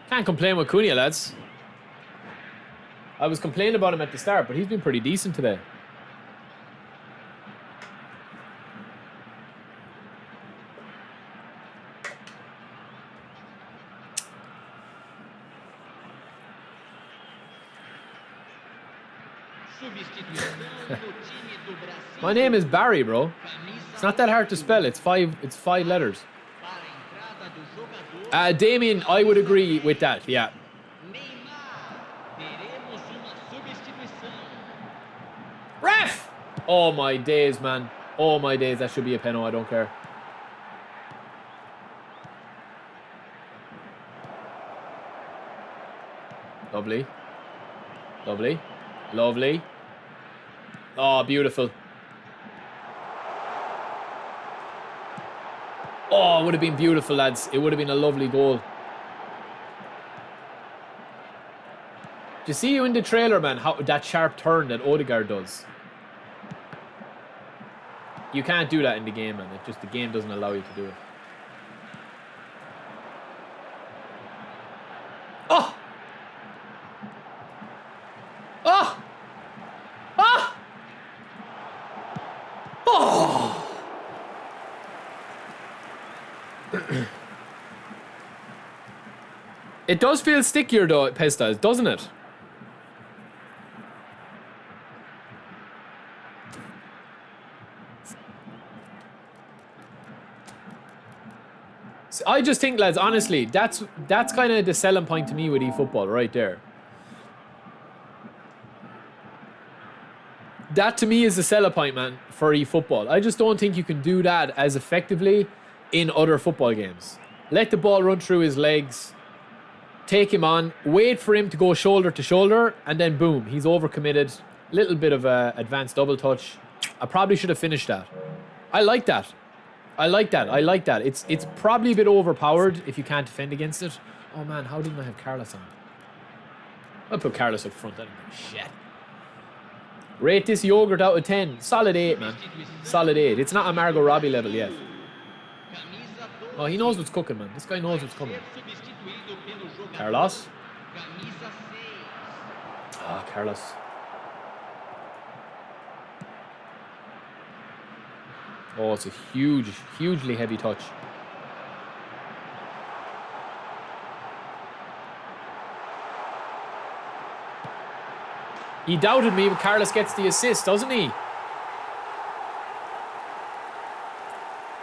Can't complain with Cunha, lads. I was complaining about him at the start, but he's been pretty decent today. Substituição no time do Brasil. My name is Barry, bro. It's not that hard to spell. It's five letters. Para a entrada do jogador Damien, I would agree with that. Yeah. Neymar. Teremos uma substituição. Ref! Oh my days, man. Oh my days. That should be a penalty. I don't care. Lovely. Lovely. Lovely. Oh, beautiful. Oh, it would have been beautiful, lads. It would have been a lovely goal. Do you see you in the trailer, man, how that sharp turn that Odegaard does? You can't do that in the game, man. It just, the game doesn't allow you to do it. Oh! Oh! Oh! Oh! It does feel stickier though, Pesta, doesn't it? I just think, lads, honestly, that's kind of the selling point to me with eFootball right there. That to me is the selling point, man, for eFootball. I just don't think you can do that as effectively in other football games. Let the ball run through his legs, take him on, wait for him to go shoulder to shoulder, and then boom, he's overcommitted. Little bit of a advanced double touch. I probably should have finished that. I like that. I like that. I like that. It's probably a bit overpowered if you can't defend against it. Oh man, how didn't I have Carlos on? I'll put Carlos up front. Shit. Rate this yogurt out of 10. Solid 8, man. Solid 8. It's not a Margot Robbie level yet. Oh, he knows what's cooking, man. This guy knows what's coming. Carlos. Ah, Carlos. Oh, it's a hugely heavy touch. He doubted me, but Carlos gets the assist, doesn't he?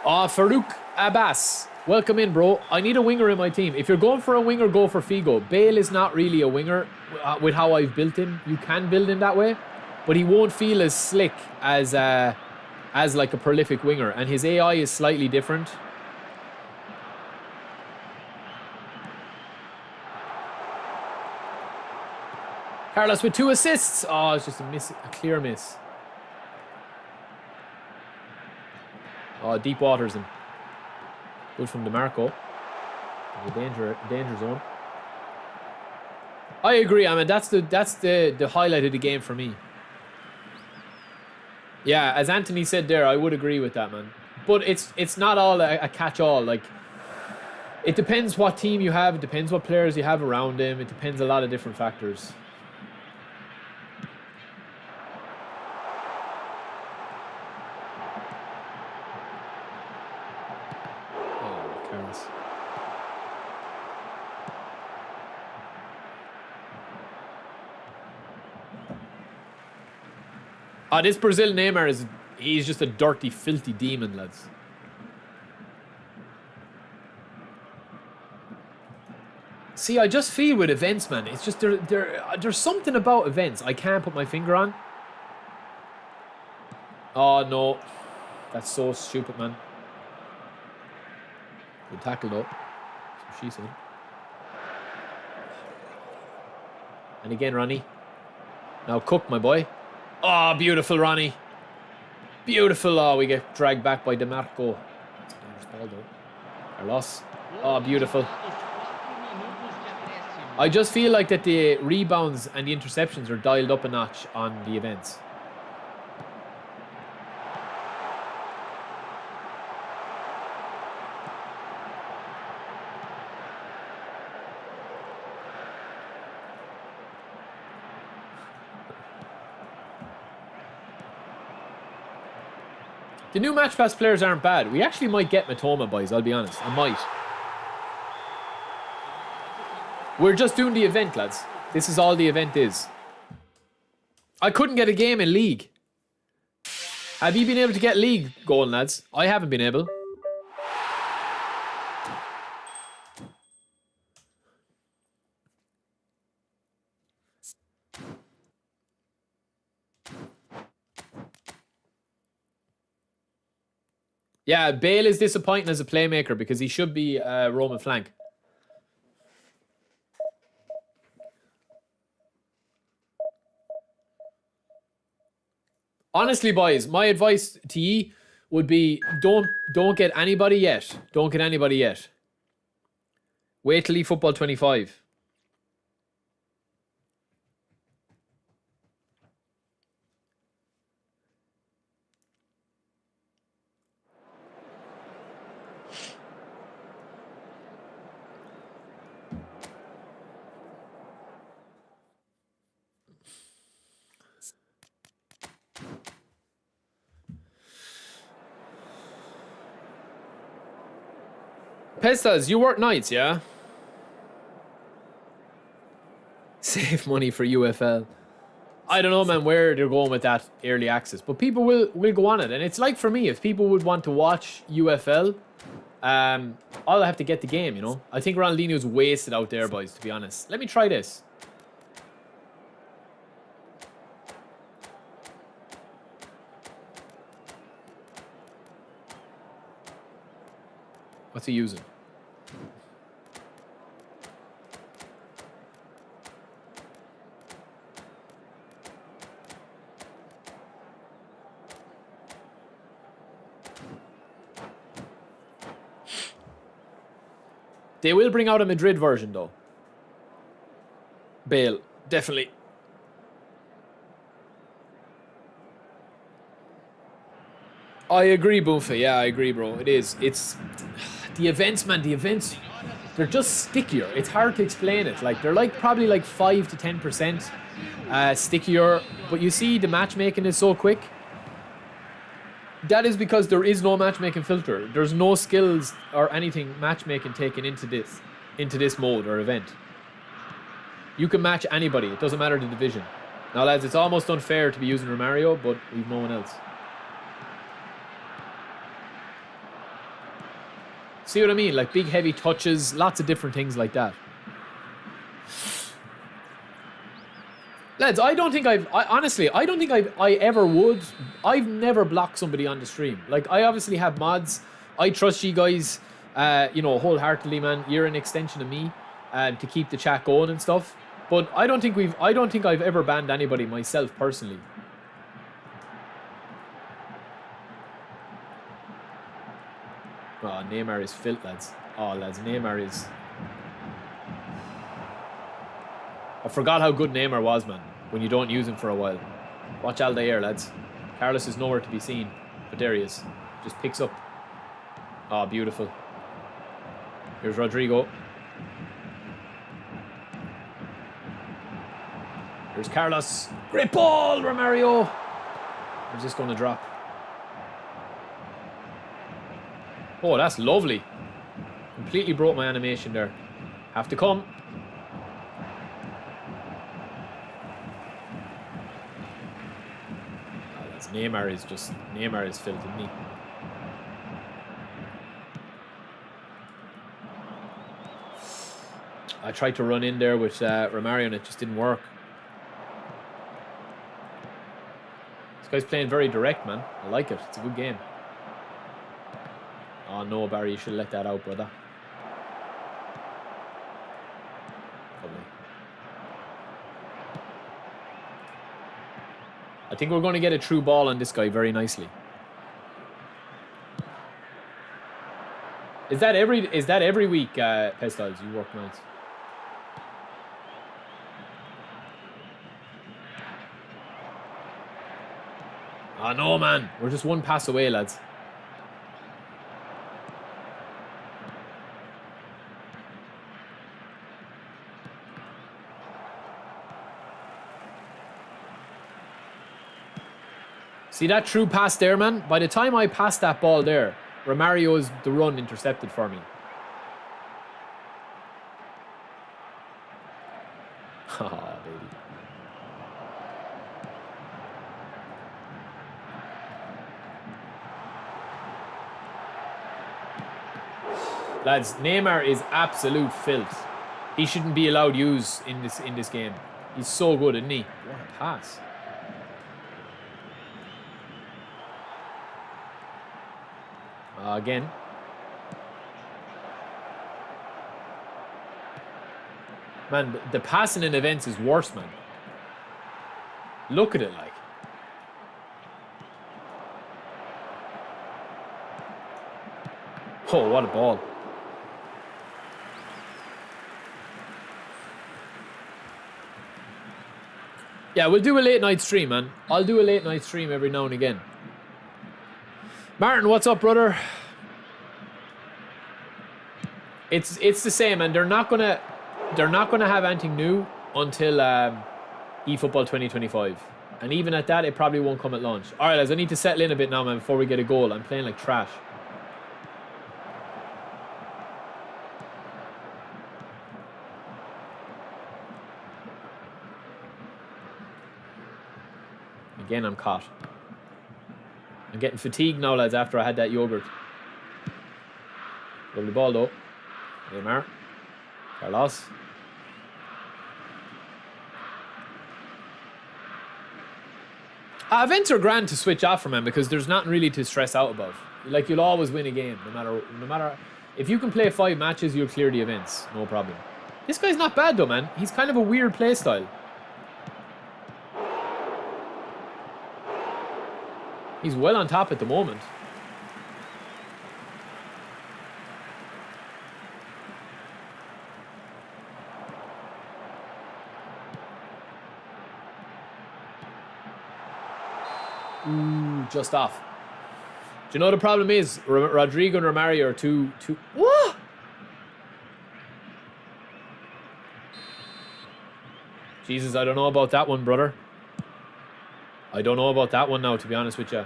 Farouk Abbas. Welcome in, bro. I need a winger in my team. If you're going for a winger, go for Figo. Bale is not really a winger with how I've built him. You can build him that way, but he won't feel as slick as like a prolific winger, and his AI is slightly different. Carlos with 2 assists. Oh, it's just a clear miss. Oh, deep waters him. Good from DeMarco. The danger zone. I agree. I mean, that's the highlight of the game for me. Yeah, as Anthony said there, I would agree with that, man. But it's not all a catch-all. Like, it depends what team you have. It depends what players you have around him. It depends a lot of different factors. Oh, Carlos. Oh, this Brazil Neymar he's just a dirty, filthy demon, lads. See, I just feel with events, man, it's just there's something about events I can't put my finger on. Oh no, that's so stupid, man. Good tackle though. That's what she said. And again, Ronnie. Now cook, my boy. Oh, beautiful, Ronnie. Beautiful. Oh, we get dragged back by DeMarco. That's a dangerous ball, though. Our loss. Oh, beautiful. I just feel like that the rebounds and the interceptions are dialed up a notch on the events. The new Match Pass players aren't bad. We actually might get Matoma, boys, I'll be honest. I might. We're just doing the event, lads. This is all the event is. I couldn't get a game in league. Have you been able to get league going, lads? I haven't been able. Yeah, Bale is disappointing as a playmaker because he should be Roman flank. Honestly, boys, my advice to ye would be don't get anybody yet. Don't get anybody yet. Wait till eFootball 25. Pestas, you work nights, yeah? Save money for UFL. I don't know, man, where they're going with that early access, but people will go on it. And it's like for me, if people would want to watch UFL, I'll have to get the game, you know? I think Ronaldinho's wasted out there, boys, to be honest. Let me try this. What's he using? They will bring out a Madrid version, though. Bale, definitely. I agree, Boomfa. Yeah, I agree, bro. It is. It's the events, man. The events, they're just stickier. It's hard to explain it. Like they're like probably like 5 to 10% stickier. But you see, the matchmaking is so quick. That is because there is no matchmaking filter. There's no skills or anything matchmaking taken into this mode or event. You can match anybody. It doesn't matter the division. Now, lads, it's almost unfair to be using Romario, but we've no one else. See what I mean? Like big, heavy touches, lots of different things like that. Lads, I don't think honestly, I don't think I ever would. I've never blocked somebody on the stream. Like, I obviously have mods. I trust you guys, you know, wholeheartedly, man. You're an extension of me, to keep the chat going and stuff. But I don't think I've ever banned anybody myself personally. Oh, Neymar is filth, lads. Oh, lads, Neymar is... I forgot how good Neymar was, man, when you don't use him for a while. Watch Aldair, lads. Carlos is nowhere to be seen, but there he is. Just picks up. Oh, beautiful. Here's Rodrigo. Here's Carlos. Great ball, Romario. Where's this going to drop? Oh, that's lovely. Completely broke my animation there. Have to come. Oh, that's Neymar is filth, isn't he? I tried to run in there with Romario and it just didn't work. This guy's playing very direct, man. I like it. It's a good game. Oh no, Barry, you should have let that out, brother. Lovely. I think we're going to get a true ball on this guy very nicely. Is that every week, Pestiles, you work nights? Oh no, man. We're just one pass away, lads. See that true pass there, man? By the time I passed that ball there, Romario's the run intercepted for me. Oh, baby. Lads, Neymar is absolute filth. He shouldn't be allowed use in this game. He's so good, isn't he? What a pass. Again. Man, the passing in events is worse, man. Look at it, like. Oh, what a ball. Yeah, we'll do a late night stream, man. I'll do a late night stream every now and again. Martin, what's up, brother? It's the same, and they're not gonna have anything new until eFootball 2025. And even at that, it probably won't come at launch. All right, lads, I need to settle in a bit now, man, before we get a goal. I'm playing like trash. Again, I'm caught. I'm getting fatigued now, lads, after I had that yogurt. Lovely ball, though. Neymar. Carlos. Events are grand to switch off from, man, because there's nothing really to stress out about. Like, you'll always win a game, no matter. If you can play 5 matches, you'll clear the events, no problem. This guy's not bad though, man. He's kind of a weird play style. He's well on top at the moment. Ooh, just off. Do you know what the problem is? Rodrigo and Romario are too... What? Jesus, I don't know about that one, brother. I don't know about that one now, to be honest with you.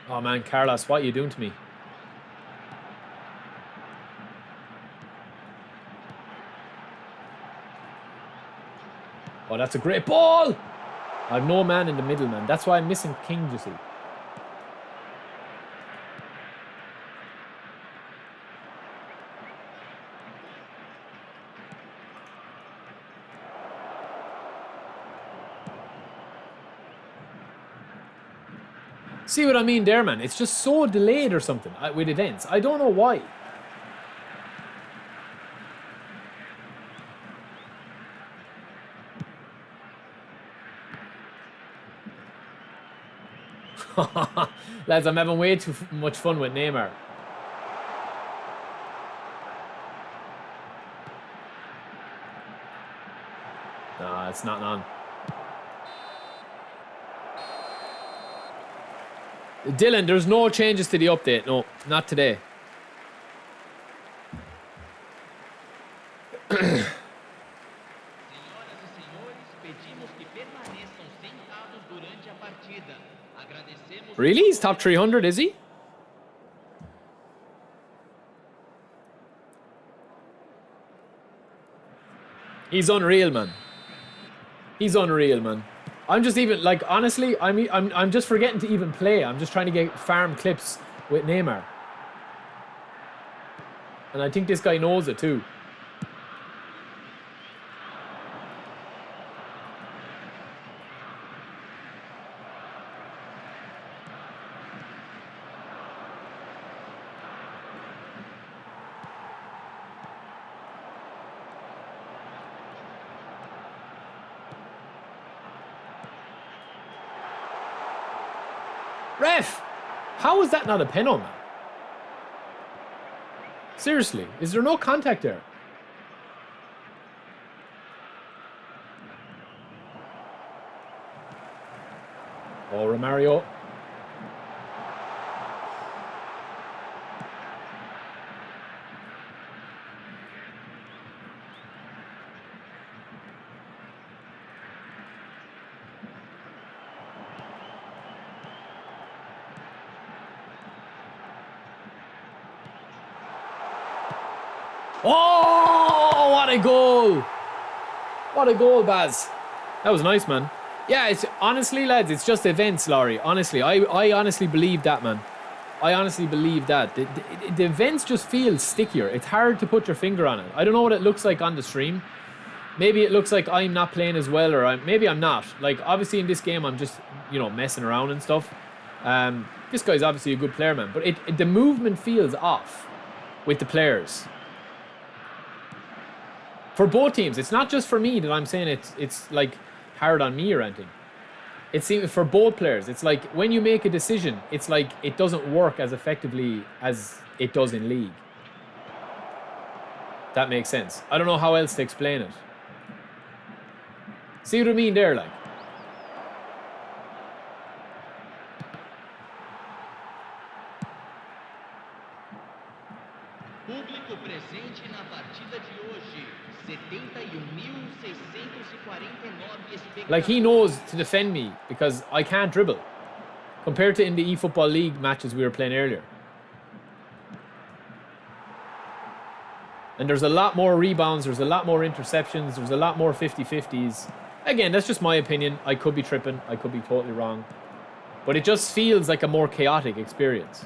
Oh man, Carlos, what are you doing to me? Oh, that's a great ball! I have no man in the middle, man. That's why I'm missing King, you see. See what I mean there, man? It's just so delayed or something with events. I don't know why. Lads, I'm having way too much fun with Neymar. No, it's not on. Dylan, there's no changes to the update. No, not today. Senhoras e senhores, pedimos que permaneçam sentados durante a partida. Agradecemos. Really? He's top 300, is he? He's unreal, man. He's unreal, man. I'm just even, like, honestly, I'm just forgetting to even play. I'm just trying to get farm clips with Neymar. And I think this guy knows it too. Ref! How is that not a penalty, man? Seriously, is there no contact there? Oh, Romario. Oh, what a goal! What a goal, Baz. That was nice, man. Yeah, it's honestly, lads, it's just events, Laurie. Honestly, I honestly believe that, man. I honestly believe that. The events just feel stickier. It's hard to put your finger on it. I don't know what it looks like on the stream. Maybe it looks like I'm not playing as well, or maybe I'm not. Like, obviously in this game, I'm just, you know, messing around and stuff. This guy's obviously a good player, man. But the movement feels off with the players. For both teams. It's not just for me that I'm saying it's like hard on me or anything. It seems for both players. It's like when you make a decision, it's like it doesn't work as effectively as it does in league. That makes sense. I don't know how else to explain it. See what I mean there, like? Público presente na partida de hoje. 71.649 espectadores. Like, he knows to defend me because I can't dribble. Compared to in the eFootball League matches we were playing earlier. And there's a lot more rebounds, there's a lot more interceptions, there's a lot more 50-50s. Again, that's just my opinion. I could be tripping, I could be totally wrong. But it just feels like a more chaotic experience.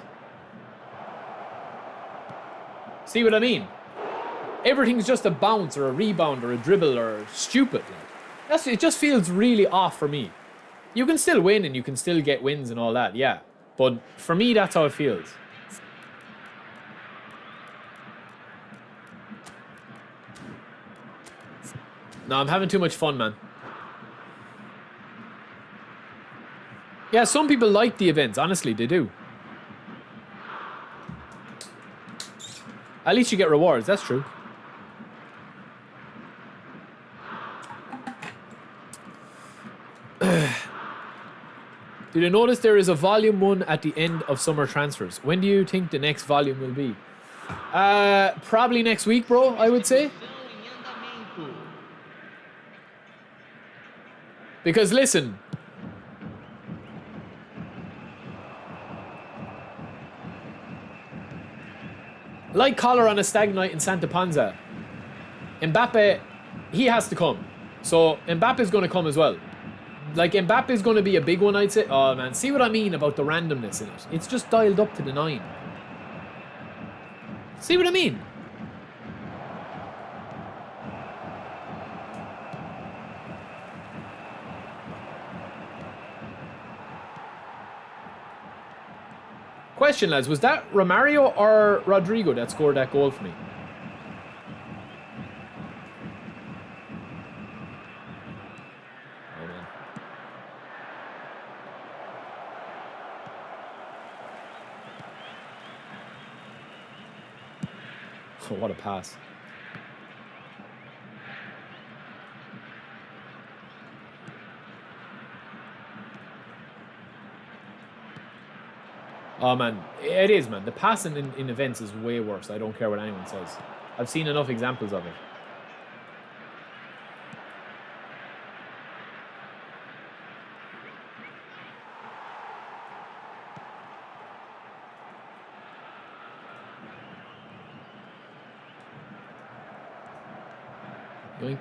See what I mean? Everything's just a bounce or a rebound or a dribble or stupid. It just feels really off for me. You can still win and you can still get wins and all that, yeah. But for me, that's how it feels. No, I'm having too much fun, man. Yeah, some people like the events. Honestly, they do. At least you get rewards. That's true. Did you notice there is a volume 1 at the end of summer transfers? When do you think the next volume will be? Probably next week, bro, I would say. Because listen, like Collar on a stag night in Santa Panza, Mbappe, he has to come. So Mbappe's going to come as well. Like, Mbappe's going to be a big one, I'd say. Oh, man, see what I mean about the randomness in it? It's just dialed up to the 9. See what I mean? Question, lads, was that Romario or Rodrigo that scored that goal for me? Oh, man. Oh, what a pass. Oh, man. It is, man. The passing in events is way worse. I don't care what anyone says. I've seen enough examples of it. Yoink.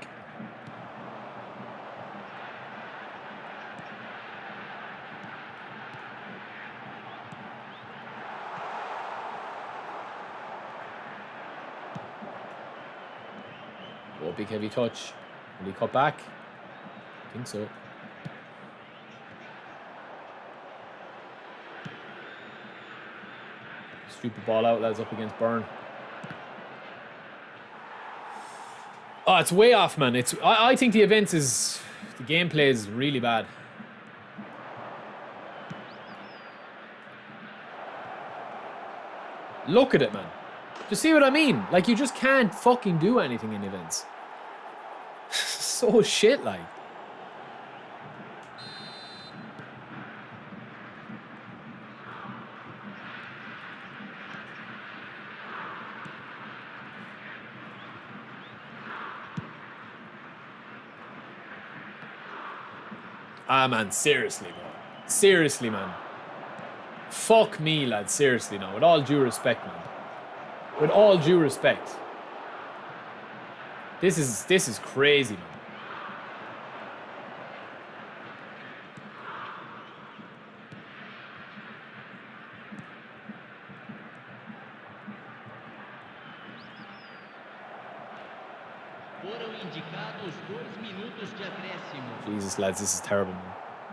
Oh, big heavy touch. Will he cut back? I think so. Stupid ball out, lads, up against Byrne. Oh, it's way off, man. I think the events is... The gameplay is really bad. Look at it, man. You see what I mean? Like, you just can't fucking do anything in events. So shit, like. Ah, man, seriously, bro. Seriously, man. Fuck me, lad. Seriously, now. With all due respect, man. With all due respect. This is crazy, man. foram indicados 2 minutos de acréscimo. Jesus, lads, this is terrible, man.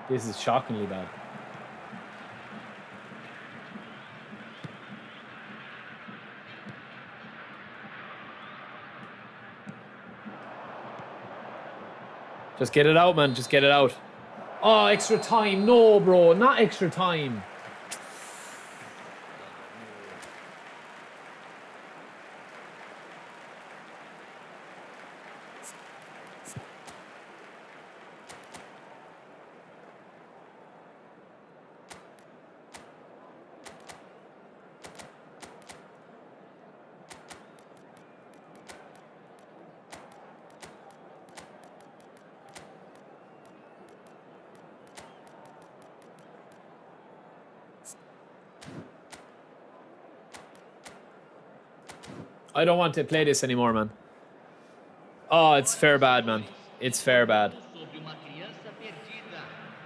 This is shockingly bad. Just get it out, man. Just get it out. Oh, extra time. No, bro. Not extra time. I don't want to play this anymore, man. Oh, it's fair bad, man. It's fair bad. Sobre uma criança perdida.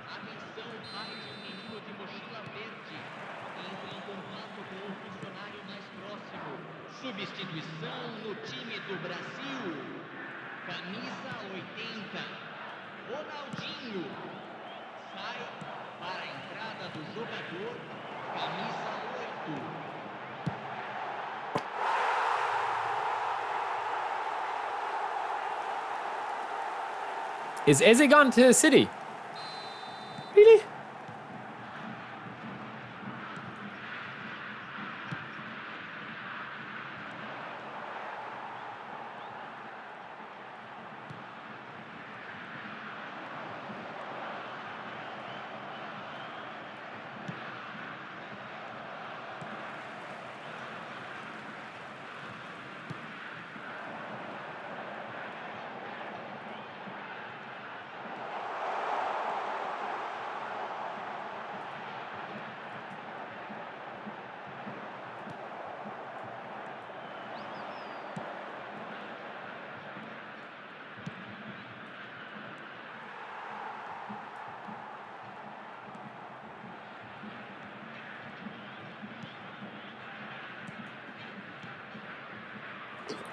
Atenção, pai de menino de mochila verde. Entre em contato com o funcionário mais próximo. Substituição no time do Brasil. Camisa 80. Ronaldinho. Sai para a entrada do jogador. Camisa 8. Is Eze gone to City? Really?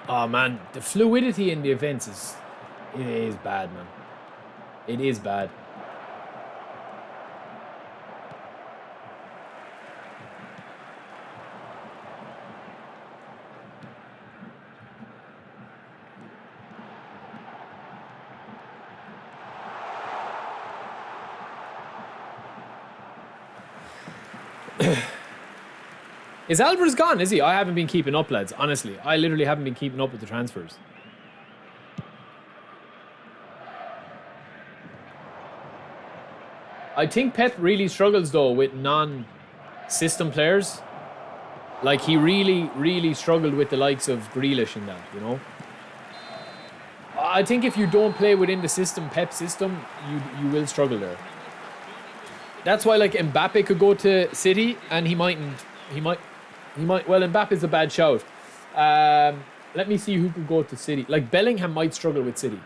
Oh man, the fluidity in the events is bad, man. It is bad. Is Alvarez gone? Is he? I haven't been keeping up, lads. Honestly, I literally haven't been keeping up with the transfers. I think Pep really struggles though with non-system players. Like he really struggled with the likes of Grealish and that, you know. I think if you don't play within the system, Pep system, you will struggle there. That's why like Mbappe could go to City and he might. Well, Mbappe's a bad shout. Let me see who could go to City. Like Bellingham might struggle with City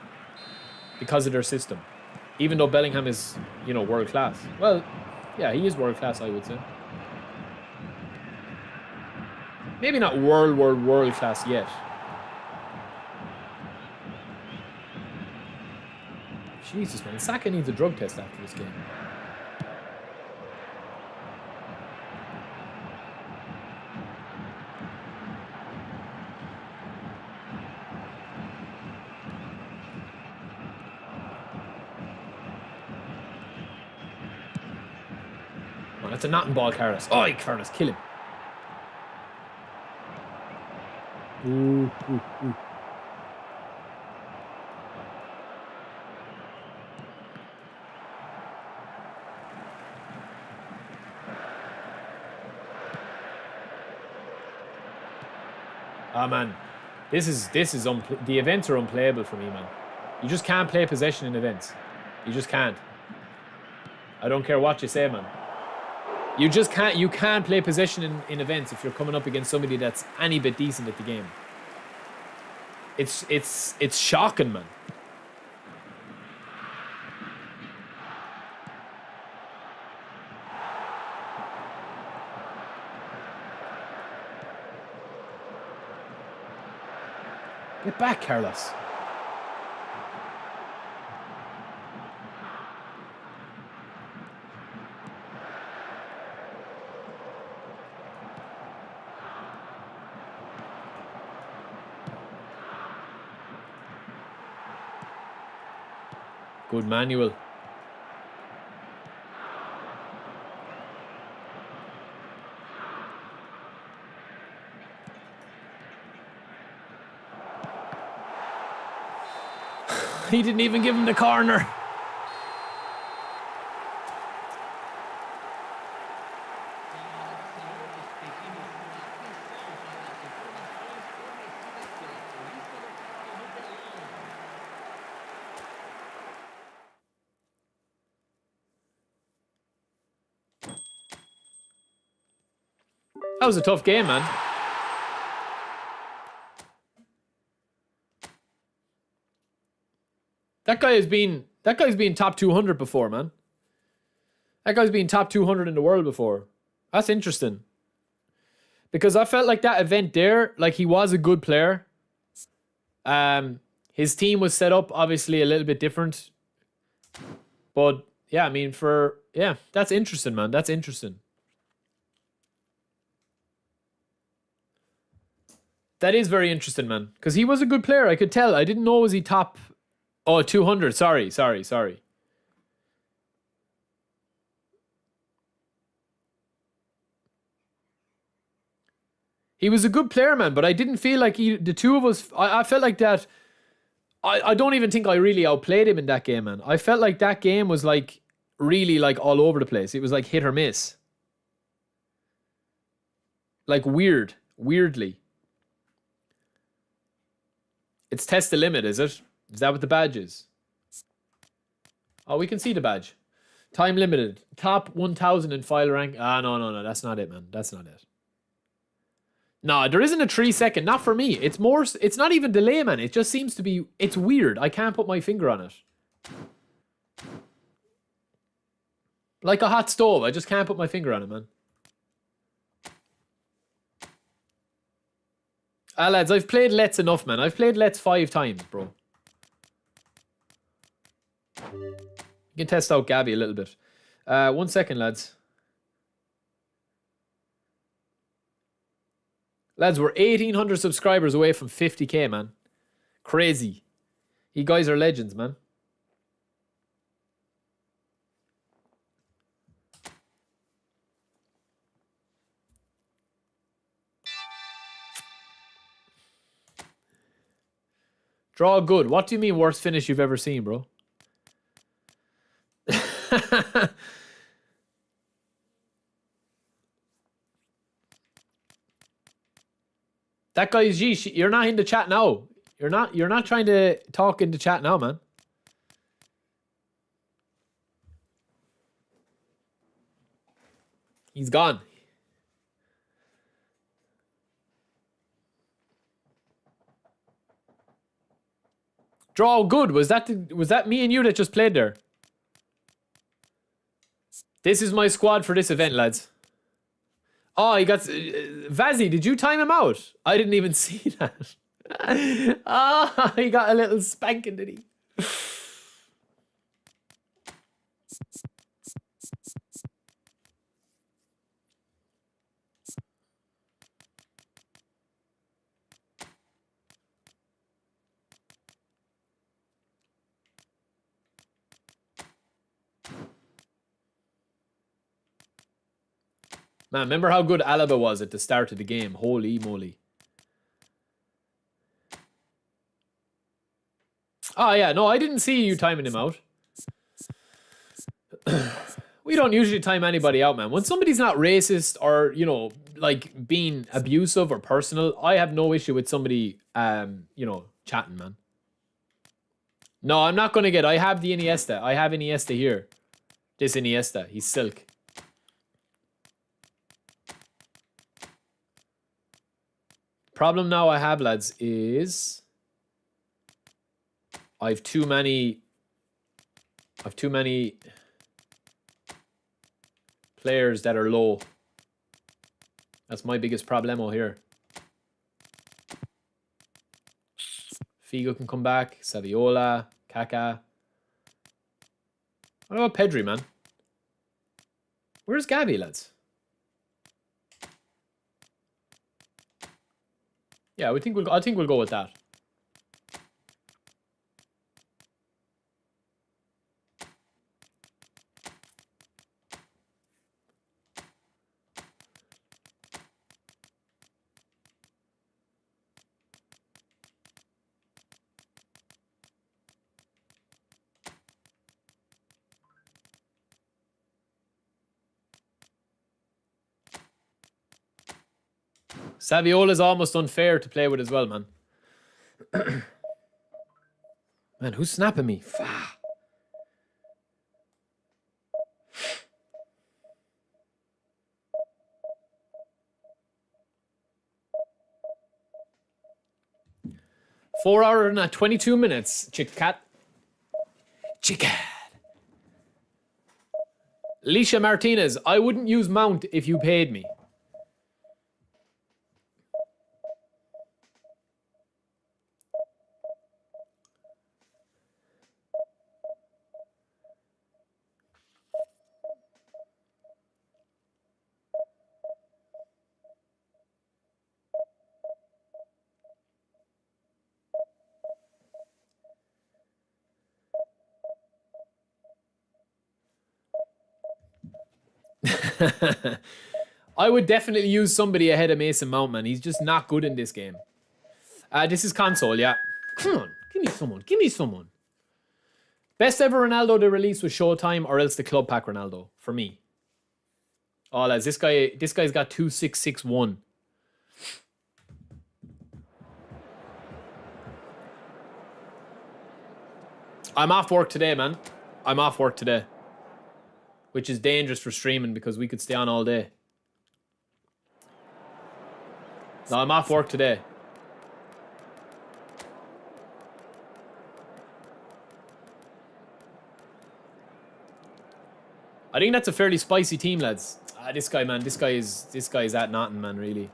because of their system, even though Bellingham is, you know, world class. Well, yeah, he is world class, I would say. Maybe not world class yet. Jesus, man, Saka needs a drug test after this game. That's a nothing ball, Carlos. Oh, Carlos, kill him. Ooh. Ah, man. The events are unplayable for me, man. You just can't play possession in events. You just can't. I don't care what you say, man. You just can't. You can't play possession in events if you're coming up against somebody that's any bit decent at the game. It's shocking, man. Get back, Carlos. Good manual. He didn't even give him the corner. That was a tough game, man. That guy's been top 200 before, man. That guy's been top 200 in the world before. That's interesting. Because I felt like that event there, like he was a good player. His team was set up obviously a little bit different. But yeah, I mean that's interesting, man. That's interesting. That is very interesting, man. Because he was a good player. I could tell. I didn't know was he top... Oh, 200. Sorry. He was a good player, man. But I didn't feel like the two of us... I felt like that... I don't even think I really outplayed him in that game, man. I felt like that game was like really like all over the place. It was like hit or miss. Like weirdly. It's test the limit, is it? Is that what the badge is? Oh, we can see the badge. Time limited. Top 1,000 in file rank. Ah, no. That's not it, man. That's not it. No, there isn't a 3-second. Not for me. It's more... It's not even delay, man. It just seems to be... It's weird. I can't put my finger on it. Like a hot stove. I just can't put my finger on it, man. Ah, lads, I've played Let's enough, man. I've played Let's 5 times, bro. You can test out Gabby a little bit. 1 second, lads. Lads, we're 1,800 subscribers away from 50k, man. Crazy. You guys are legends, man. Draw good. What do you mean worst finish you've ever seen, bro? That guy's G. You're not in the chat now. You're not trying to talk in the chat now, man. He's gone. Draw good. Was that me and you that just played there? This is my squad for this event, lads. Oh, he got... Vazzy, did you time him out? I didn't even see that. Ah, he got a little spanking, did he? Man, remember how good Alaba was at the start of the game? Holy moly. Oh, yeah. No, I didn't see you timing him out. We don't usually time anybody out, man. When somebody's not racist or, you know, like being abusive or personal, I have no issue with somebody, you know, chatting, man. No, I'm not going to get... I have the Iniesta. I have Iniesta here. This Iniesta. He's silk. Problem now I have, lads, is I've too many players that are low. That's my biggest problemo here. Figo can come back. Saviola, Kaká. What about Pedri, man? Where's Gavi, lads? Yeah, I think we'll go with that. Saviola's almost unfair to play with as well, man. Man, who's snapping me? 4 hours and 22 minutes, Chick Cat. Chicken. Alicia Martinez, I wouldn't use Mount if you paid me. I would definitely use somebody ahead of Mason Mount, man. He's just not good in this game. This is console, yeah. Come on, give me someone. Give me someone. Best ever Ronaldo to release was Showtime or else the Club Pack Ronaldo, for me. Oh, lads, this guy's got 2661. I'm off work today, man. I'm off work today. Which is dangerous for streaming because we could stay on all day. No, I'm off work today. I think that's a fairly spicy team, lads. This guy, man, this guy is at nothing, man, really.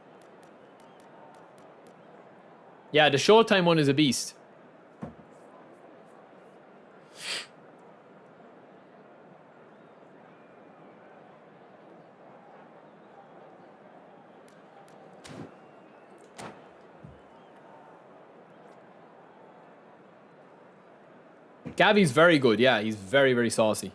Yeah, the Showtime one is a beast. Gavi's very good, yeah. He's very, very saucy.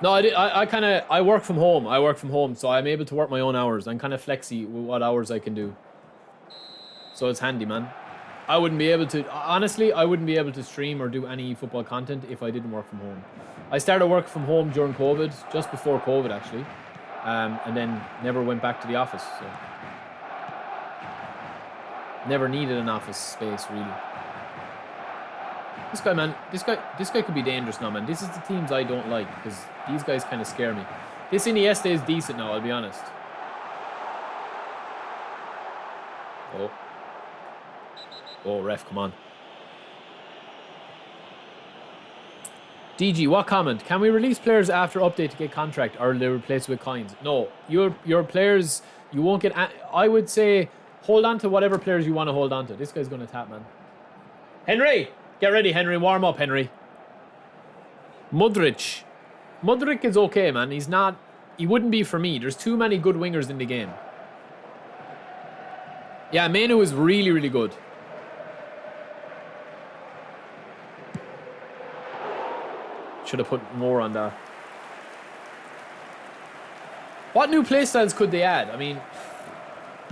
No, I work from home. I work from home, so I'm able to work my own hours. I'm kind of flexy with what hours I can do. So it's handy, man. I wouldn't be able to, honestly, I wouldn't be able to stream or do any football content if I didn't work from home. I started work from home during COVID, just before COVID actually, and then never went back to the office. So never needed an office space really. This guy, man, this guy could be dangerous now, man. This is the teams I don't like because these guys kind of scare me. This Iniesta is decent now, I'll be honest. Oh. Oh, ref, come on. DG, what comment? Can we release players after update to get contract or are they replaced with coins? No, your players, you won't get... I would say hold on to whatever players you want to hold on to. This guy's going to tap, man. Henry! Get ready, Henry. Warm up, Henry. Mudryk. Mudryk is okay, man. He's not... He wouldn't be for me. There's too many good wingers in the game. Yeah, Manu is really, really good. Should have put more on that. What new playstyles could they add? I mean,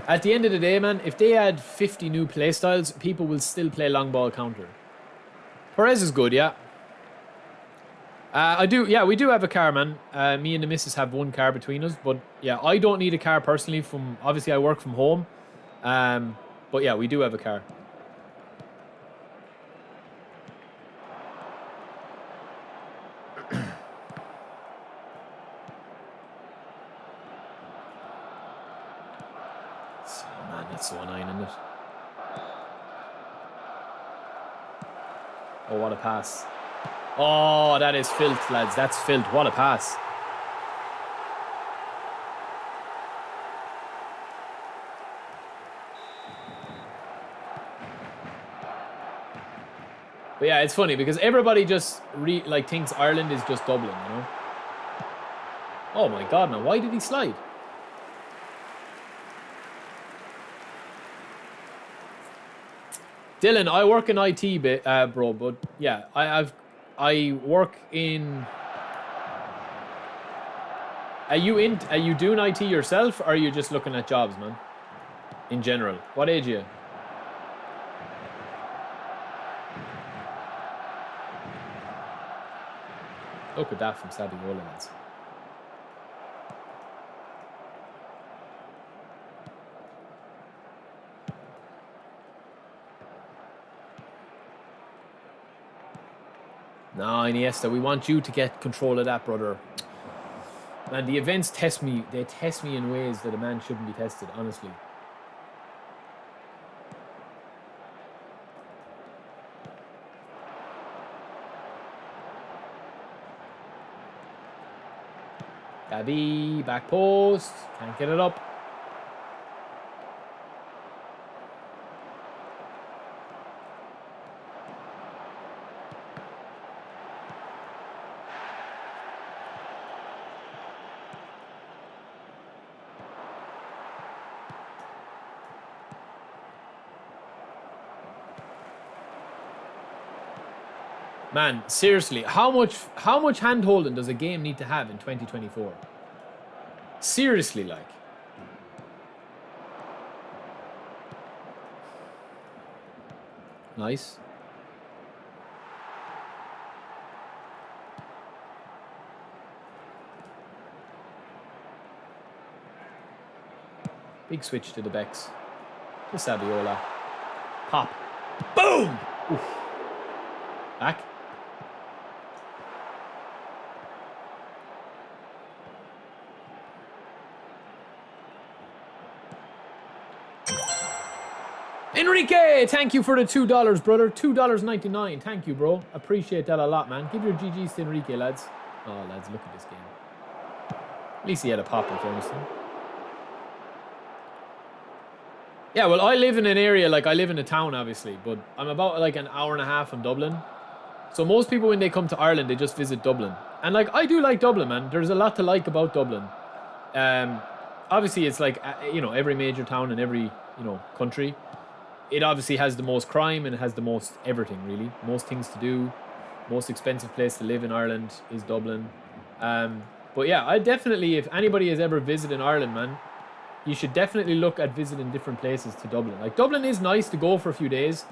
at the end of the day, man, if they add 50 new playstyles, people will still play long ball counter. Perez is good, yeah. Yeah, we do have a car, man. Me and the missus have one car between us, but yeah, I don't need a car personally. Obviously I work from home, but yeah, we do have a car. That's so annoying, isn't it? Oh, what a pass. Oh, that is filth, lads. That's filth. What a pass. But yeah, it's funny because everybody just thinks Ireland is just Dublin, you know? Oh my God, man. Why did he slide? Dylan, I work in IT, bro, but yeah, I work in. Are you doing IT yourself, or are you just looking at jobs, man? in general. What age are you? Look at that from Saviola, lads. No, Iniesta, we want you to get control of that, brother. Man, the events test me. They test me in ways that a man shouldn't be tested, honestly. Gavi, back post. Can't get it up. Man, seriously, how much hand holding does a game need to have in 2024? Seriously, like. Nice. Big switch to the Becks. To Saviola. Pop. Boom! Oof. Back. Enrique, thank you for the $2, brother. $2.99. Thank you, bro. Appreciate that a lot, man. Give your GGs to Enrique, lads. Oh, lads, look at this game. At least he had a pop in fairness to him. Yeah, well, I live in an area, like, I live in a town, obviously, but I'm about, like, an hour and a half from Dublin. So most people, when they come to Ireland, they just visit Dublin. And, like, I do like Dublin, man. There's a lot to like about Dublin. Obviously, it's like, you know, every major town in every, you know, country. It obviously has the most crime and it has the most everything, really. Most things to do. Most expensive place to live in Ireland is Dublin. But yeah, I definitely, if anybody has ever visited Ireland, man, you should definitely look at visiting different places to Dublin. Like, Dublin is nice to go for a few days.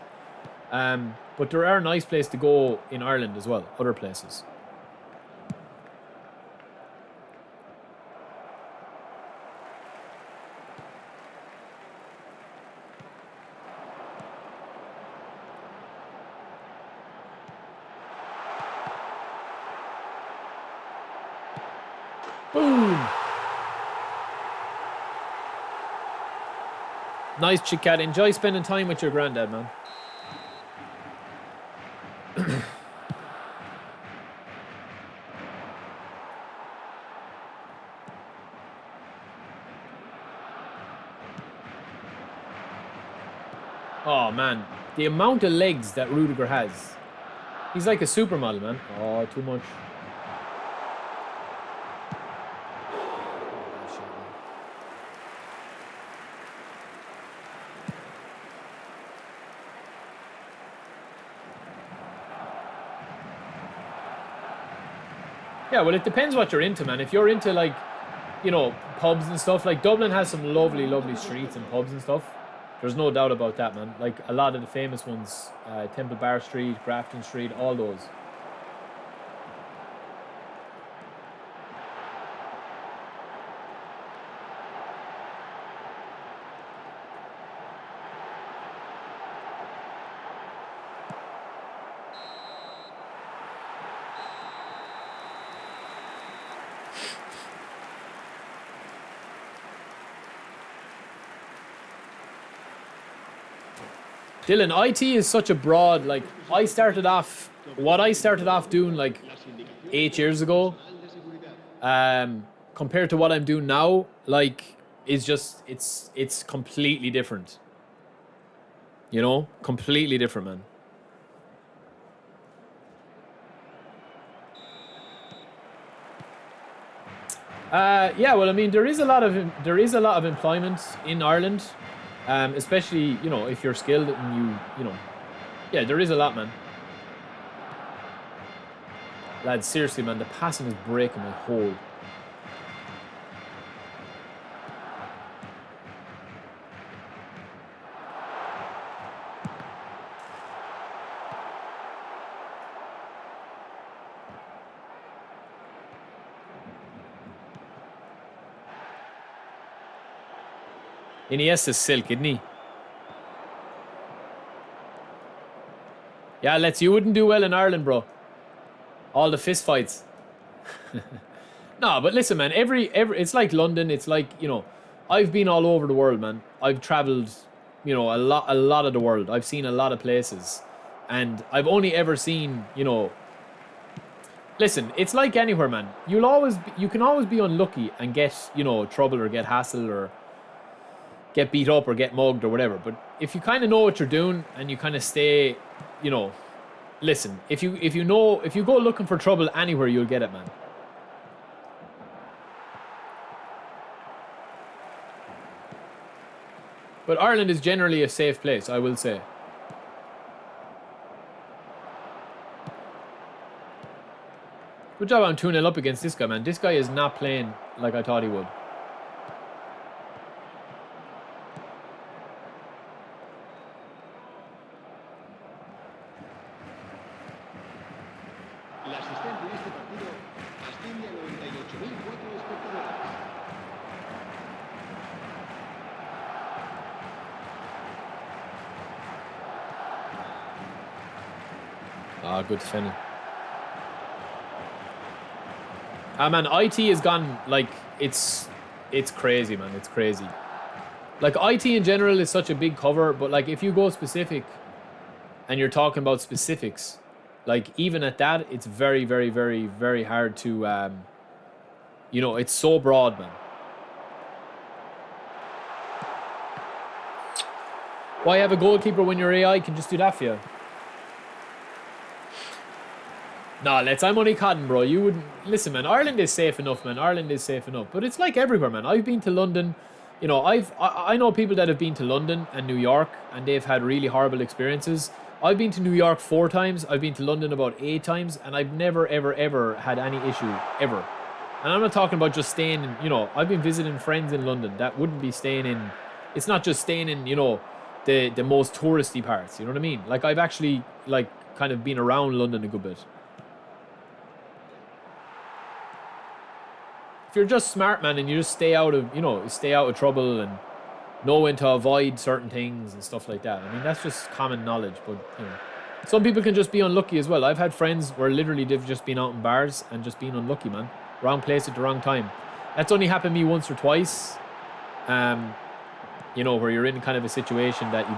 But there are nice places to go in Ireland as well. Other places. Boom! Nice, Chit Kat. Enjoy spending time with your granddad, man. Oh, man. The amount of legs that Rudiger has. He's like a supermodel, man. Oh, too much. Yeah, well, it depends what you're into, man. If you're into, like, you know, pubs and stuff, like, Dublin has some lovely, lovely streets and pubs and stuff. There's no doubt about that, man. Like, a lot of the famous ones, Temple Bar Street, Grafton Street, all those. Dylan, IT is such a broad, like, what I started off doing, like, 8 years ago, compared to what I'm doing now, like, is just, it's completely different. You know? Completely different, man. Yeah, well, I mean, there is a lot of employment in Ireland. Especially, you know, if you're skilled and you know, yeah, there is a lot, man. Lads, seriously, man, the passing is breaking my hole. Iniesta's silk, isn't he? Yeah, you wouldn't do well in Ireland, bro. All the fist fights. No, but listen, man. Every it's like London. It's like, you know, I've been all over the world, man. I've traveled, you know, a lot of the world. I've seen a lot of places, and I've only ever seen, you know. Listen, it's like anywhere, man. You can always be unlucky and get, you know, trouble or get hassled or get beat up or get mugged or whatever. But if you kind of know what you're doing and you kind of stay, you know, listen. If you go looking for trouble anywhere, you'll get it, man. But Ireland is generally a safe place, I will say. Good job on 2-0 up against this guy, man. This guy is not playing like I thought he would. La asistencia de este partido asciende a 98.004 espectadores. Ah, good defending. Ah, man, IT has gone, like, it's crazy, man. It's crazy. Like, IT in general is such a big cover, but, like, if you go specific and you're talking about specifics, like, even at that, it's very, very, very, very hard to, you know, it's so broad, man. Why have a goalkeeper when your AI can just do that for you? Nah, I'm only cotton, bro. You wouldn't... Listen, man, Ireland is safe enough, man. Ireland is safe enough. But it's like everywhere, man. I've been to London. You know, I know people that have been to London and New York, and they've had really horrible experiences. I've been to New York 4 times. I've been to London about 8 times, and I've never, ever, ever had any issue, ever. And I'm not talking about just staying in... You know, I've been visiting friends in London. That wouldn't be staying in... It's not just staying in, you know, the most touristy parts. You know what I mean? Like, I've actually, like, kind of been around London a good bit. If you're just smart, man, and you just stay out of, you know, stay out of trouble and know when to avoid certain things and stuff like that. I mean, that's just common knowledge, but, you know. Some people can just be unlucky as well. I've had friends where literally they've just been out in bars and just been unlucky, man. Wrong place at the wrong time. That's only happened to me once or twice. You know, where you're in kind of a situation that you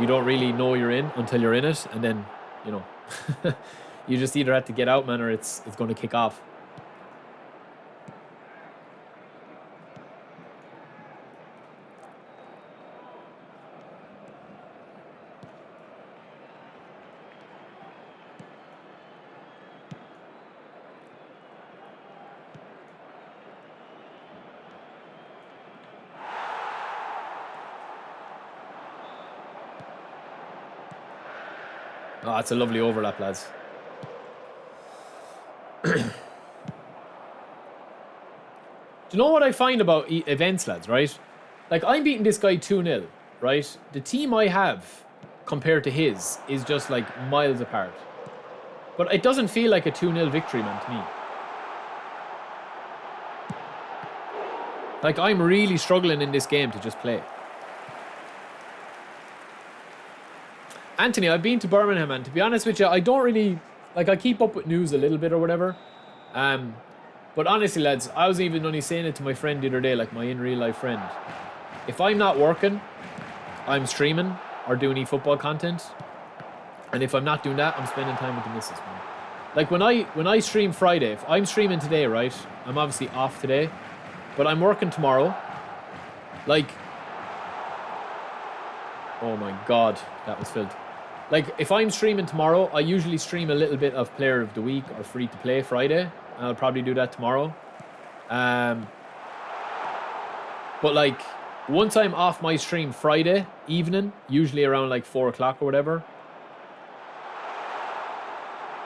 don't really know you're in until you're in it. And then, you know, you just either have to get out, man, or it's going to kick off. Oh, that's a lovely overlap, lads. Do you know what I find about events, lads, right? Like, I'm beating this guy 2-0, right? The team I have compared to his is just, like, miles apart. But it doesn't feel like a 2-0 victory, man, to me. Like, I'm really struggling in this game to just play. Anthony, I've been to Birmingham, and to be honest with you, I don't really... Like, I keep up with news a little bit or whatever. But honestly, lads, I was even only saying it to my friend the other day, like my in-real-life friend. If I'm not working, I'm streaming or doing eFootball content. And if I'm not doing that, I'm spending time with the missus, man. Like, when I stream Friday, if I'm streaming today, right? I'm obviously off today. But I'm working tomorrow. Like... Oh my God, that was filth. Like, if I'm streaming tomorrow, I usually stream a little bit of Player of the Week or Free to Play Friday. And I'll probably do that tomorrow. But, like, once I'm off my stream Friday evening, usually around, like, 4 o'clock or whatever,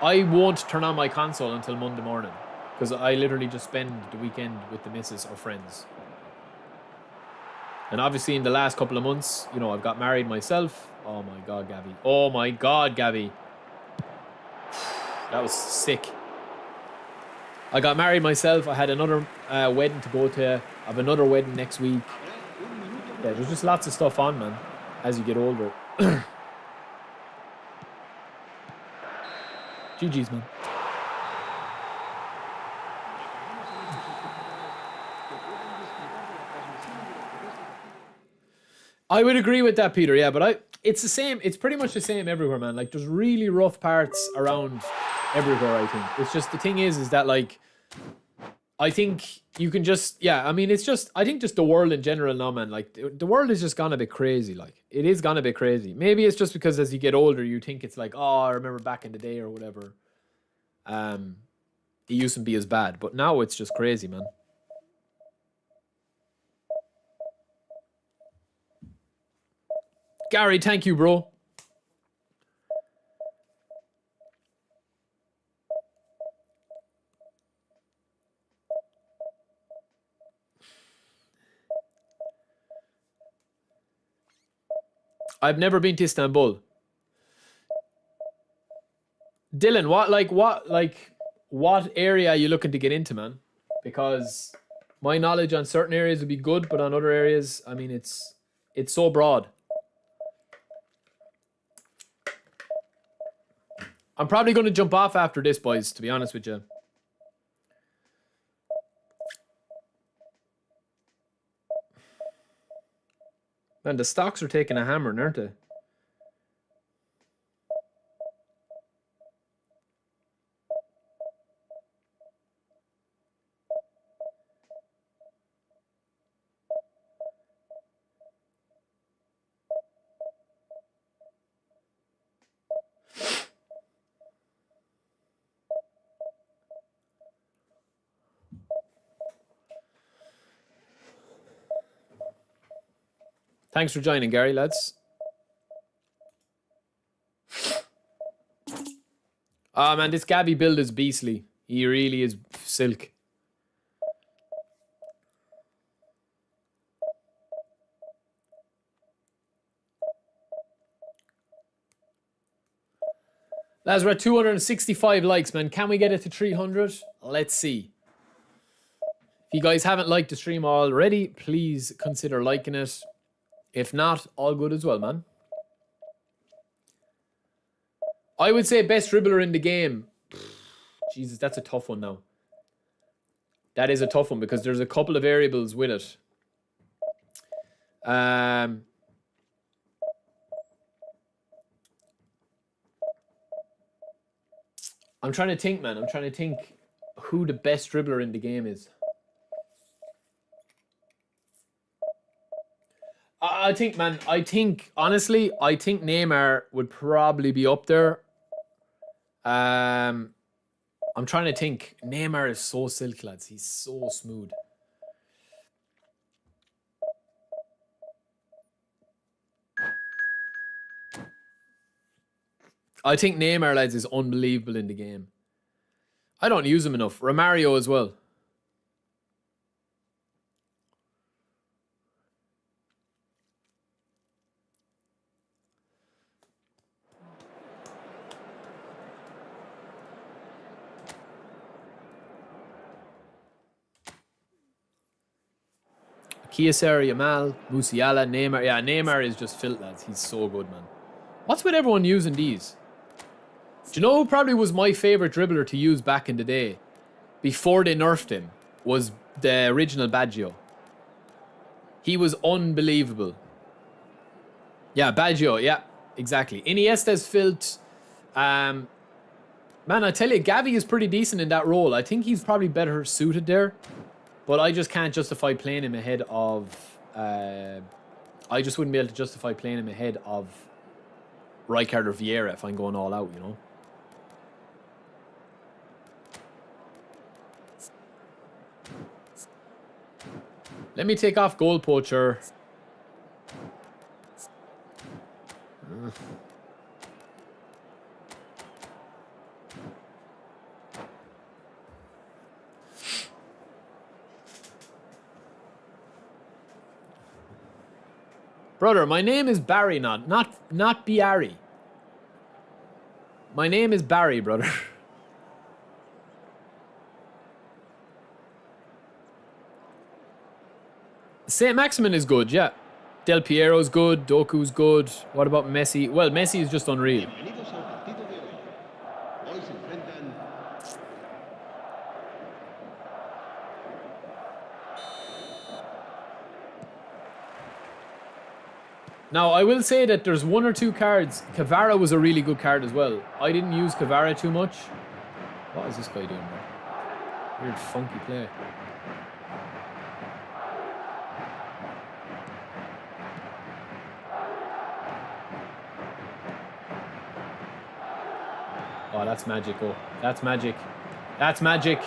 I won't turn on my console until Monday morning. Because I literally just spend the weekend with the missus or friends. And obviously in the last couple of months, you know, I've got married myself. Oh my God, Gabby. Oh my God, Gabby. That was sick. I got married myself. I had another wedding to go to. I have another wedding next week. Yeah, there's just lots of stuff on, man, as you get older. GG's, man. I would agree with that, Peter. Yeah, but it's the same. It's pretty much the same everywhere, man. Like, there's really rough parts around everywhere, I think. It's just, the thing is that, like, I think you can just, yeah, I mean, it's just, I think just the world in general now, man, like, the world is just gone a bit crazy. Like, it is gone a bit crazy. Maybe it's just because as you get older, you think it's like, oh, I remember back in the day or whatever. It used to be as bad, but now it's just crazy, man. Gary, thank you, bro. I've never been to Istanbul. Dylan, what area are you looking to get into, man? Because my knowledge on certain areas would be good, but on other areas, I mean, it's so broad. I'm probably going to jump off after this, boys, to be honest with you. Man, the stocks are taking a hammer, aren't they? Thanks for joining, Gary, lads. Oh, man, this Gabby build is beastly. He really is silk. Lads, we're at 265 likes, man. Can we get it to 300? Let's see. If you guys haven't liked the stream already, please consider liking it. If not, all good as well, man. I would say best dribbler in the game. Jesus, that's a tough one now. That is a tough one because there's a couple of variables with it. I'm trying to think, man. I'm trying to think who the best dribbler in the game is. I think, man, honestly, I think Neymar would probably be up there. I'm trying to think. Neymar is so silk, lads. He's so smooth. I think Neymar, lads, is unbelievable in the game. I don't use him enough. Romario as well. Kiesera, Yamal, Musiala, Neymar. Yeah, Neymar is just filth, lads. He's so good, man. What's with everyone using these? Do you know who probably was my favourite dribbler to use back in the day? Before they nerfed him. Was the original Baggio. He was unbelievable. Yeah, Baggio. Yeah, exactly. Iniesta's filth. Man, I tell you, Gavi is pretty decent in that role. I think he's probably better suited there. But I just can't justify playing him ahead of... I just wouldn't be able to justify playing him ahead of Rijkaard or Vieira if I'm going all out, you know? Let me take off Goal Poacher. Brother, my name is Barry, not Biari. My name is Barry, brother. Saint Maximin is good, yeah. Del Piero's good. Doku's good. What about Messi? Well, Messi is just unreal. Bienvenidos al partido de hoy. Hoy se enfrentan Now, I will say that there's one or two cards. Cavara was a really good card as well. I didn't use Cavara too much. What is this guy doing, bro? Weird, funky play. Oh, that's magic. Oh, that's magic. That's magic.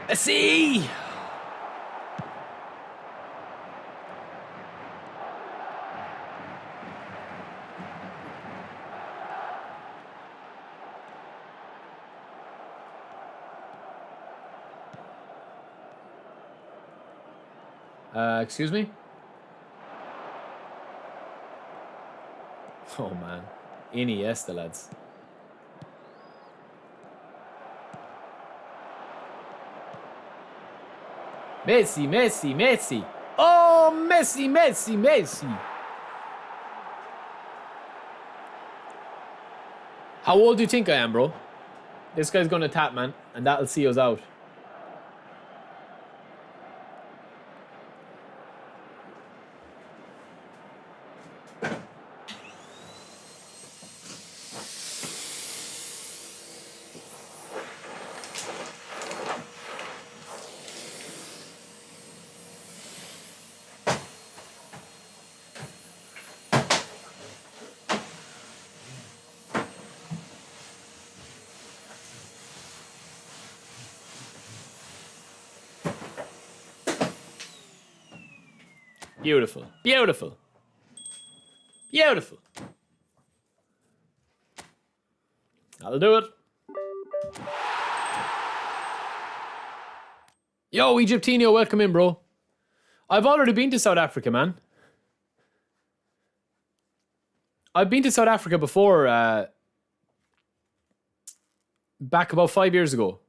Messi! Excuse me? Oh, man. Iniesta, lads. Messi, Messi, Messi. Oh, Messi, Messi, Messi. How old do you think I am, bro? This guy's gonna tap, man, and that'll see us out. Beautiful. Beautiful. Beautiful. That'll do it. Yo, Egyptinio, welcome in, bro. I've already been to South Africa, man. I've been to South Africa before, back about 5 years ago.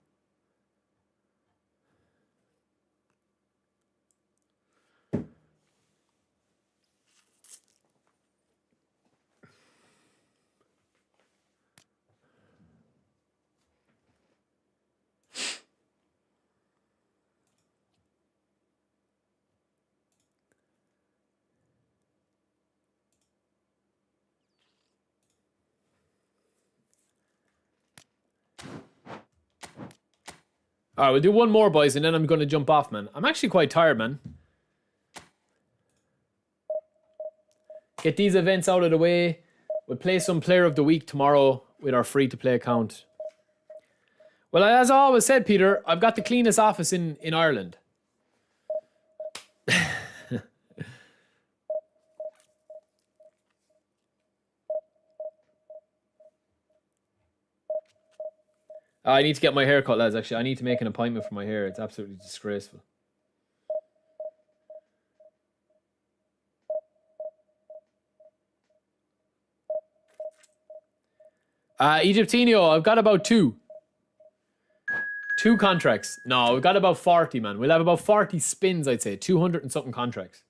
All right, we'll do one more, boys, and then I'm going to jump off, man. I'm actually quite tired, man. Get these events out of the way. We'll play some Player of the Week tomorrow with our free-to-play account. Well, as I always said, Peter, I've got the cleanest office in Ireland. I need to get my hair cut, lads, actually. I need to make an appointment for my hair. It's absolutely disgraceful. Egyptinio, I've got about two. Two contracts. No, we've got about 40, man. We'll have about 40 spins, I'd say. 200 and something contracts.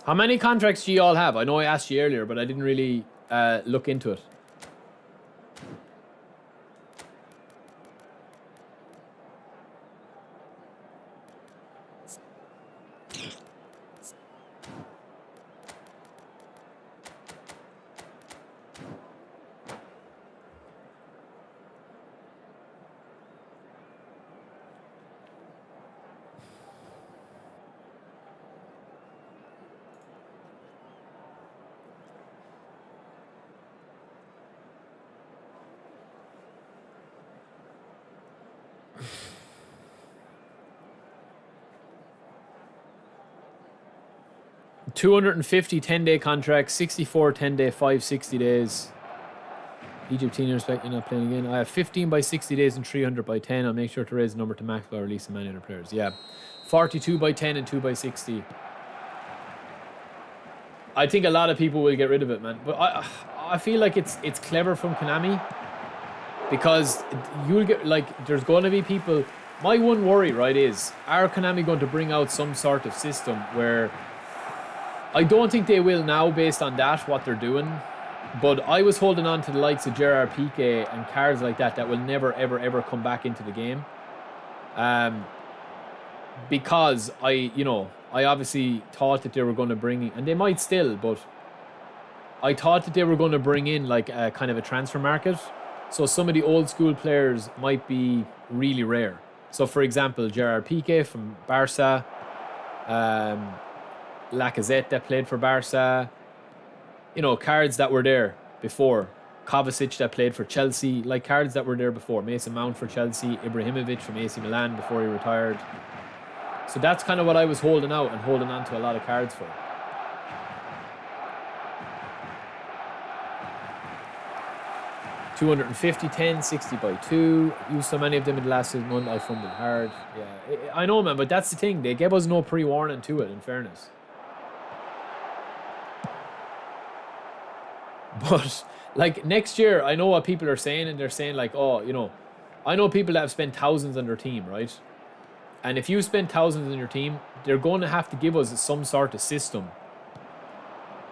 How many contracts do you all have? I know I asked you earlier, but I didn't really look into it. $250 10-day contracts, 64 10-day, 5 60 days. Egypt senior respect, you're not playing again. I have 15 by 60 days and 300 by 10. I'll make sure to raise the number to max by releasing many other players. Yeah. 42 by 10 and 2 by 60. I think a lot of people will get rid of it, man. But I feel like it's clever from Konami. Because you'll get, like, there's going to be people... My one worry, right, is, are Konami going to bring out some sort of system where... I don't think they will now based on that, what they're doing. But I was holding on to the likes of Gerard Piqué and cards like that will never, ever, ever come back into the game. Because I obviously thought that they were going to bring in... And they might still, but... I thought that they were going to bring in, like, a kind of a transfer market. So some of the old school players might be really rare. So for example, Gerard Piqué from Barca, Lacazette that played for Barca, cards that were there before. Kovacic that played for Chelsea, like cards that were there before. Mason Mount for Chelsea, Ibrahimovic from AC Milan before he retired. So that's kind of what I was holding out and holding on to a lot of cards for. $250, 10, 60 by 2. Used so many of them in the last month, I fumbled hard. Yeah, I know, man, but that's the thing. They gave us no pre-warning to it, in fairness. But, like, next year, I know what people are saying, and they're saying, like, oh, I know people that have spent thousands on their team, right? And if you spend thousands on your team, they're going to have to give us some sort of system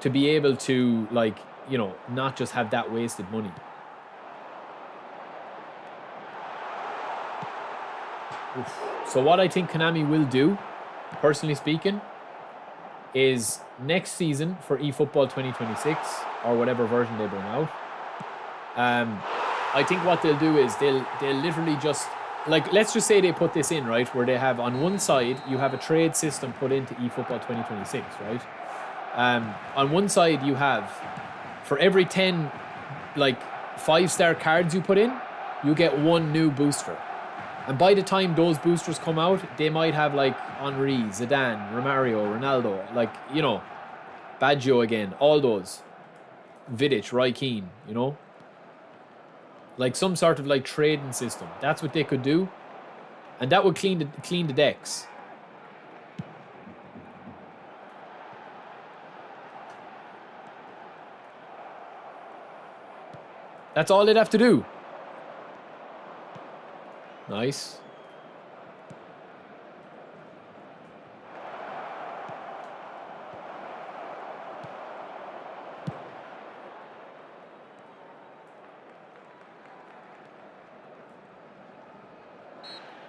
to be able to, like, not just have that wasted money. So what I think Konami will do, personally speaking, is next season for eFootball 2026 or whatever version they bring out. I think what they'll do is they'll literally just, like, let's just say they put this in, right, where they have on one side you have a trade system put into eFootball 2026, right? On one side you have, for every 10 like 5-star cards you put in, you get one new booster. And by the time those boosters come out, they might have, like, Henry, Zidane, Romario, Ronaldo, like, Baggio again, all those. Vidic, Roy Keane, Like some sort of, like, trading system. That's what they could do. And that would clean the decks. That's all they'd have to do. Nice.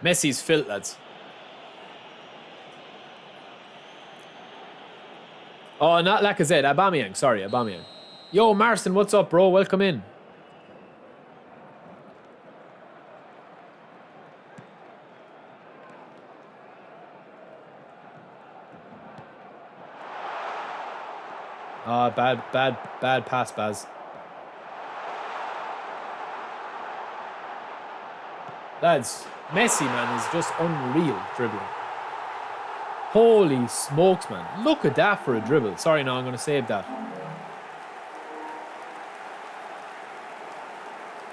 Messi's filth, lads. Oh, not Lacazette. Aubameyang. Sorry, Aubameyang. Yo, Marston, what's up, bro? Welcome in. Bad pass, Baz. Lads, Messi, man, is just unreal dribbling. Holy smokes, man. Look at that for a dribble. Sorry, no, I'm going to save that.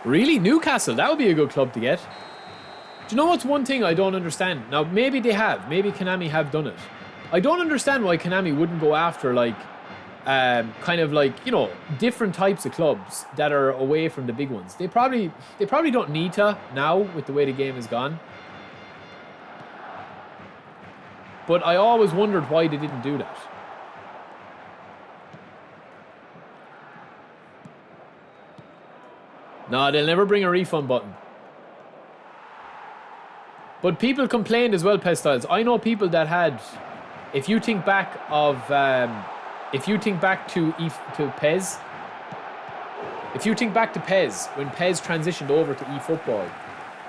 Really? Newcastle? That would be a good club to get. Do you know what's one thing I don't understand? Now, maybe they have. Maybe Konami have done it. I don't understand why Konami wouldn't go after, like, kind of like, different types of clubs that are away from the big ones. They probably don't need to now with the way the game has gone. But I always wondered why they didn't do that. No, they'll never bring a refund button. But people complained as well, Pestiles. I know people that had, if you think back to PES, if you think back to PES, when PES transitioned over to eFootball,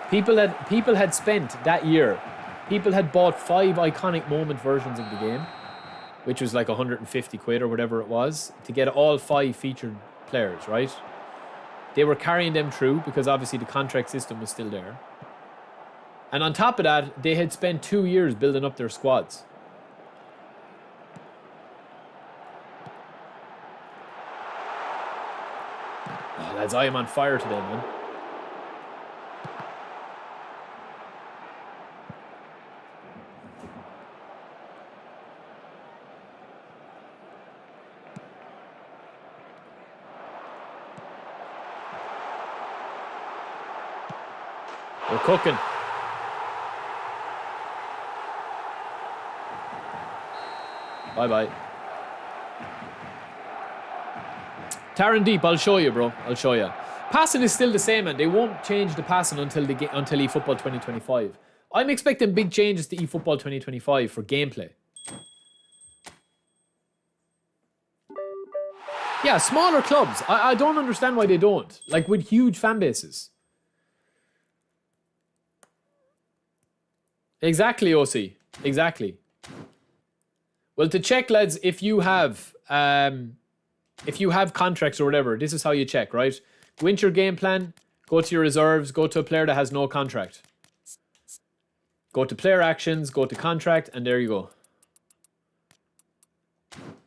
people had spent that year, people had bought 5 iconic moment versions of the game, which was like 150 quid or whatever it was, to get all 5 featured players, right? They were carrying them through because obviously the contract system was still there. And on top of that, they had spent 2 years building up their squads. Oh, lads, I am on fire today, man. We're cooking. Bye-bye. Taron Deep, I'll show you, bro. I'll show you. Passing is still the same, man. They won't change the passing until eFootball 2025. I'm expecting big changes to eFootball 2025 for gameplay. Yeah, smaller clubs. I don't understand why they don't. Like, with huge fan bases. Exactly, OC. Exactly. Well, to check, lads, if you have contracts or whatever, this is how you check, right? Go into your game plan, go to your reserves, go to a player that has no contract. Go to player actions, go to contract, and there you go.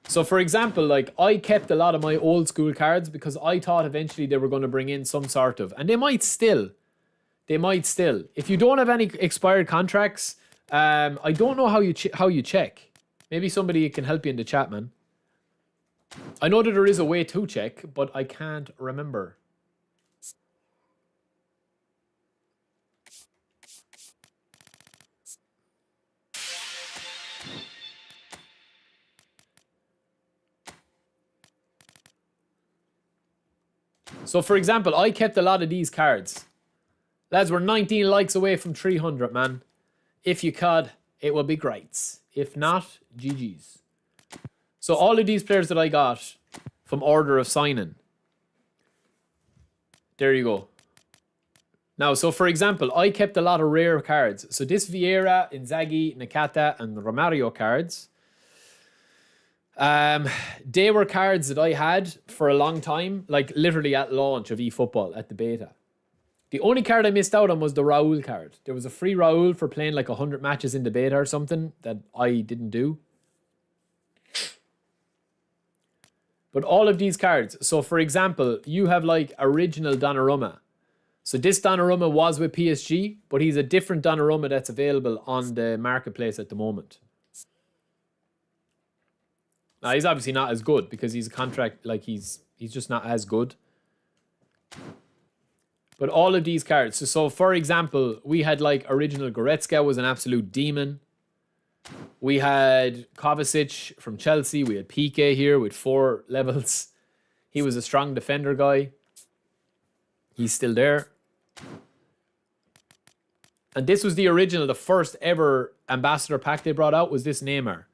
So, for example, like, I kept a lot of my old school cards because I thought eventually they were going to bring in some sort of, and they might still. If you don't have any expired contracts, I don't know how you check. Maybe somebody can help you in the chat, man. I know that there is a way to check, but I can't remember. So, for example, I kept a lot of these cards. Lads, we're 19 likes away from 300, man. If you could, it would be great. If not, GG's. So all of these players that I got from order of signing. There you go. Now, so for example, I kept a lot of rare cards. So this Vieira, Inzaghi, Nakata, and Romario cards. They were cards that I had for a long time, like literally at launch of eFootball, at the beta. The only card I missed out on was the Raul card. There was a free Raul for playing like 100 matches in the beta or something that I didn't do. But all of these cards, so for example, you have like original Donnarumma. So this Donnarumma was with PSG, but he's a different Donnarumma that's available on the marketplace at the moment. Now, he's obviously not as good because he's a contract, like he's just not as good. But all of these cards, so for example, we had like original Goretzka was an absolute demon. We had Kovacic from Chelsea. We had Piqué here with 4 levels. He was a strong defender guy. He's still there. And this was the original, the first ever ambassador pack they brought out was this Neymar.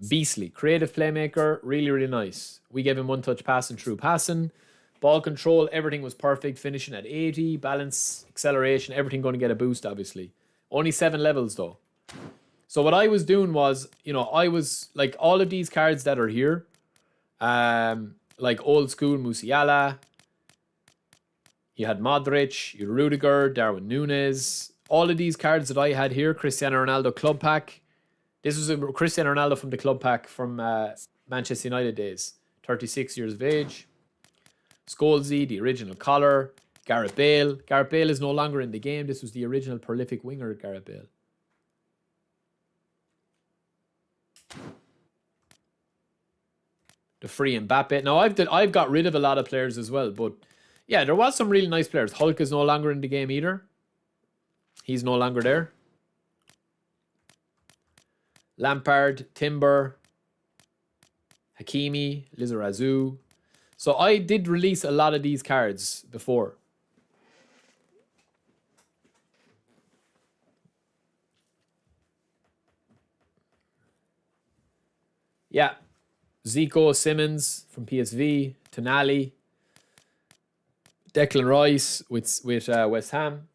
Beastly. Creative playmaker. Really, really nice. We gave him one-touch passing, true passing. Ball control, everything was perfect. Finishing at 80. Balance, acceleration, everything going to get a boost, obviously. Only 7 levels, though. So what I was doing was, you know, I was, like, all of these cards that are here, like old school Musiala, you had Modric, you had Rudiger, Darwin Núñez, all of these cards that I had here, Cristiano Ronaldo club pack. This was a Cristiano Ronaldo from the club pack from Manchester United days. 36 years of age. Scholesy, the original collar. Gareth Bale. Gareth Bale is no longer in the game. This was the original prolific winger, Gareth Bale. The free Mbappe. Now, I've got rid of a lot of players as well, but yeah, there was some really nice players. Hulk is no longer in the game either. He's no longer there. Lampard, Timber, Hakimi, Lizarazu. So I did release a lot of these cards before. Yeah. Zico, Simmons from PSV, Tonali, Declan Rice with West Ham.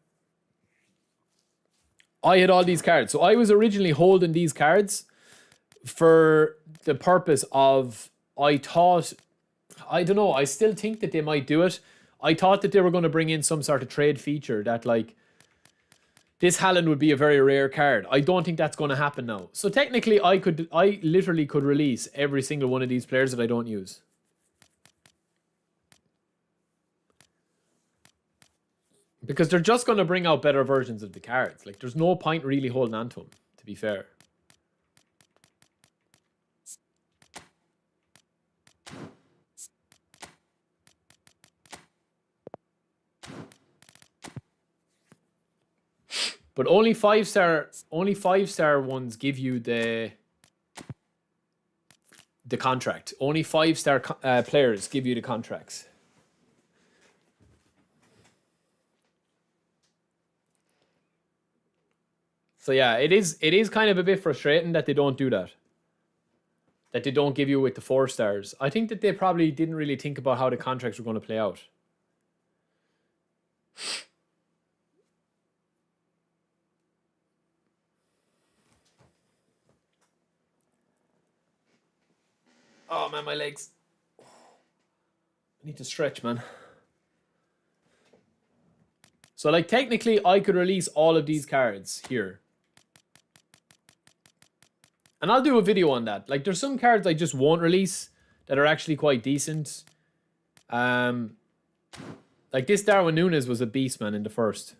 I had all these cards. So I was originally holding these cards for the purpose of, I thought, I don't know, I still think that they might do it. I thought that they were going to bring in some sort of trade feature that, like, this Haaland would be a very rare card. I don't think that's going to happen now. So technically, I literally could release every single one of these players that I don't use. Because they're just going to bring out better versions of the cards. Like, there's no point really holding on to them, to be fair. But only 5-star ones give you the contract. Only 5-star players give you the contracts. So yeah, it is kind of a bit frustrating that they don't do that. That they don't give you with the 4 stars. I think that they probably didn't really think about how the contracts were going to play out. Oh man, my legs. I need to stretch, man. So like technically I could release all of these cards here. And I'll do a video on that. Like, there's some cards I just won't release that are actually quite decent. Like this Darwin Núñez was a beast, man, in the first.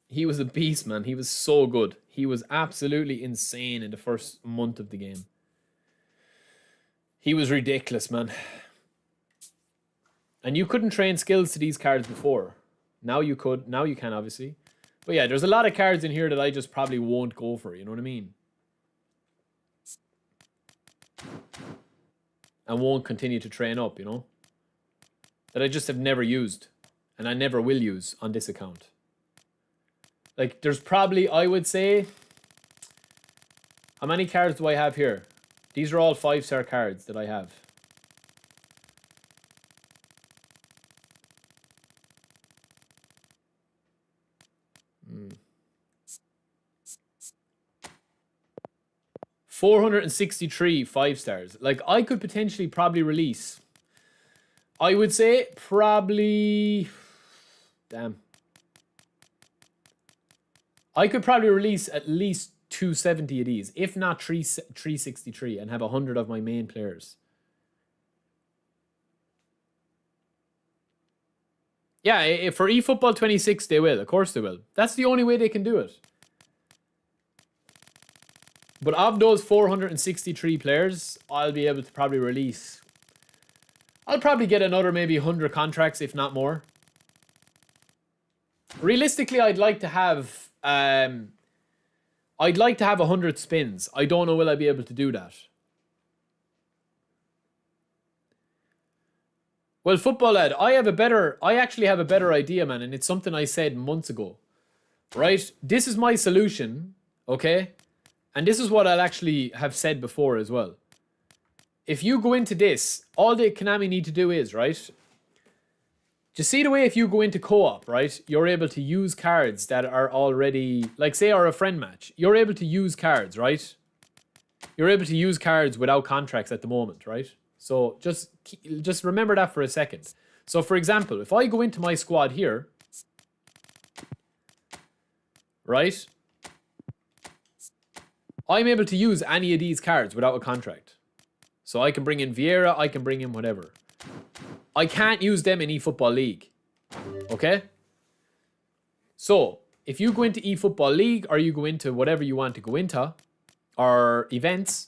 He was a beast, man. He was so good. He was absolutely insane in the first month of the game. He was ridiculous, man. And you couldn't train skills to these cards before. Now you could. Now you can, obviously. But yeah, there's a lot of cards in here that I just probably won't go for. You know what I mean? And won't continue to train up, you know? That I just have never used. And I never will use on this account. Like, there's probably, I would say... How many cards do I have here? These are all 5-star cards that I have. Hmm. 463 5-stars. Like, I could potentially probably release... I would say probably... Damn. I could probably release at least 270 of these, if not 363, and have 100 of my main players. Yeah, for eFootball 26, they will. Of course they will. That's the only way they can do it. But of those 463 players, I'll be able to probably release... I'll probably get another maybe 100 contracts, if not more. Realistically, I'd like to have... I'd like to have 100 spins. I don't know will I be able to do that. Well, football lad, I actually have a better idea, man, and it's something I said months ago. Right? This is my solution, okay? And this is what I'll actually have said before as well. If you go into this, all the Konami need to do is, right? Just see the way if you go into co-op, right? You're able to use cards that are already, like say, are a friend match. You're able to use cards, right? You're able to use cards without contracts at the moment, right? So just remember that for a second. So for example, if I go into my squad here, right? I'm able to use any of these cards without a contract. So I can bring in Vieira, I can bring in whatever. I can't use them in eFootball League. Okay? So, if you go into eFootball League or you go into whatever you want to go into, or events,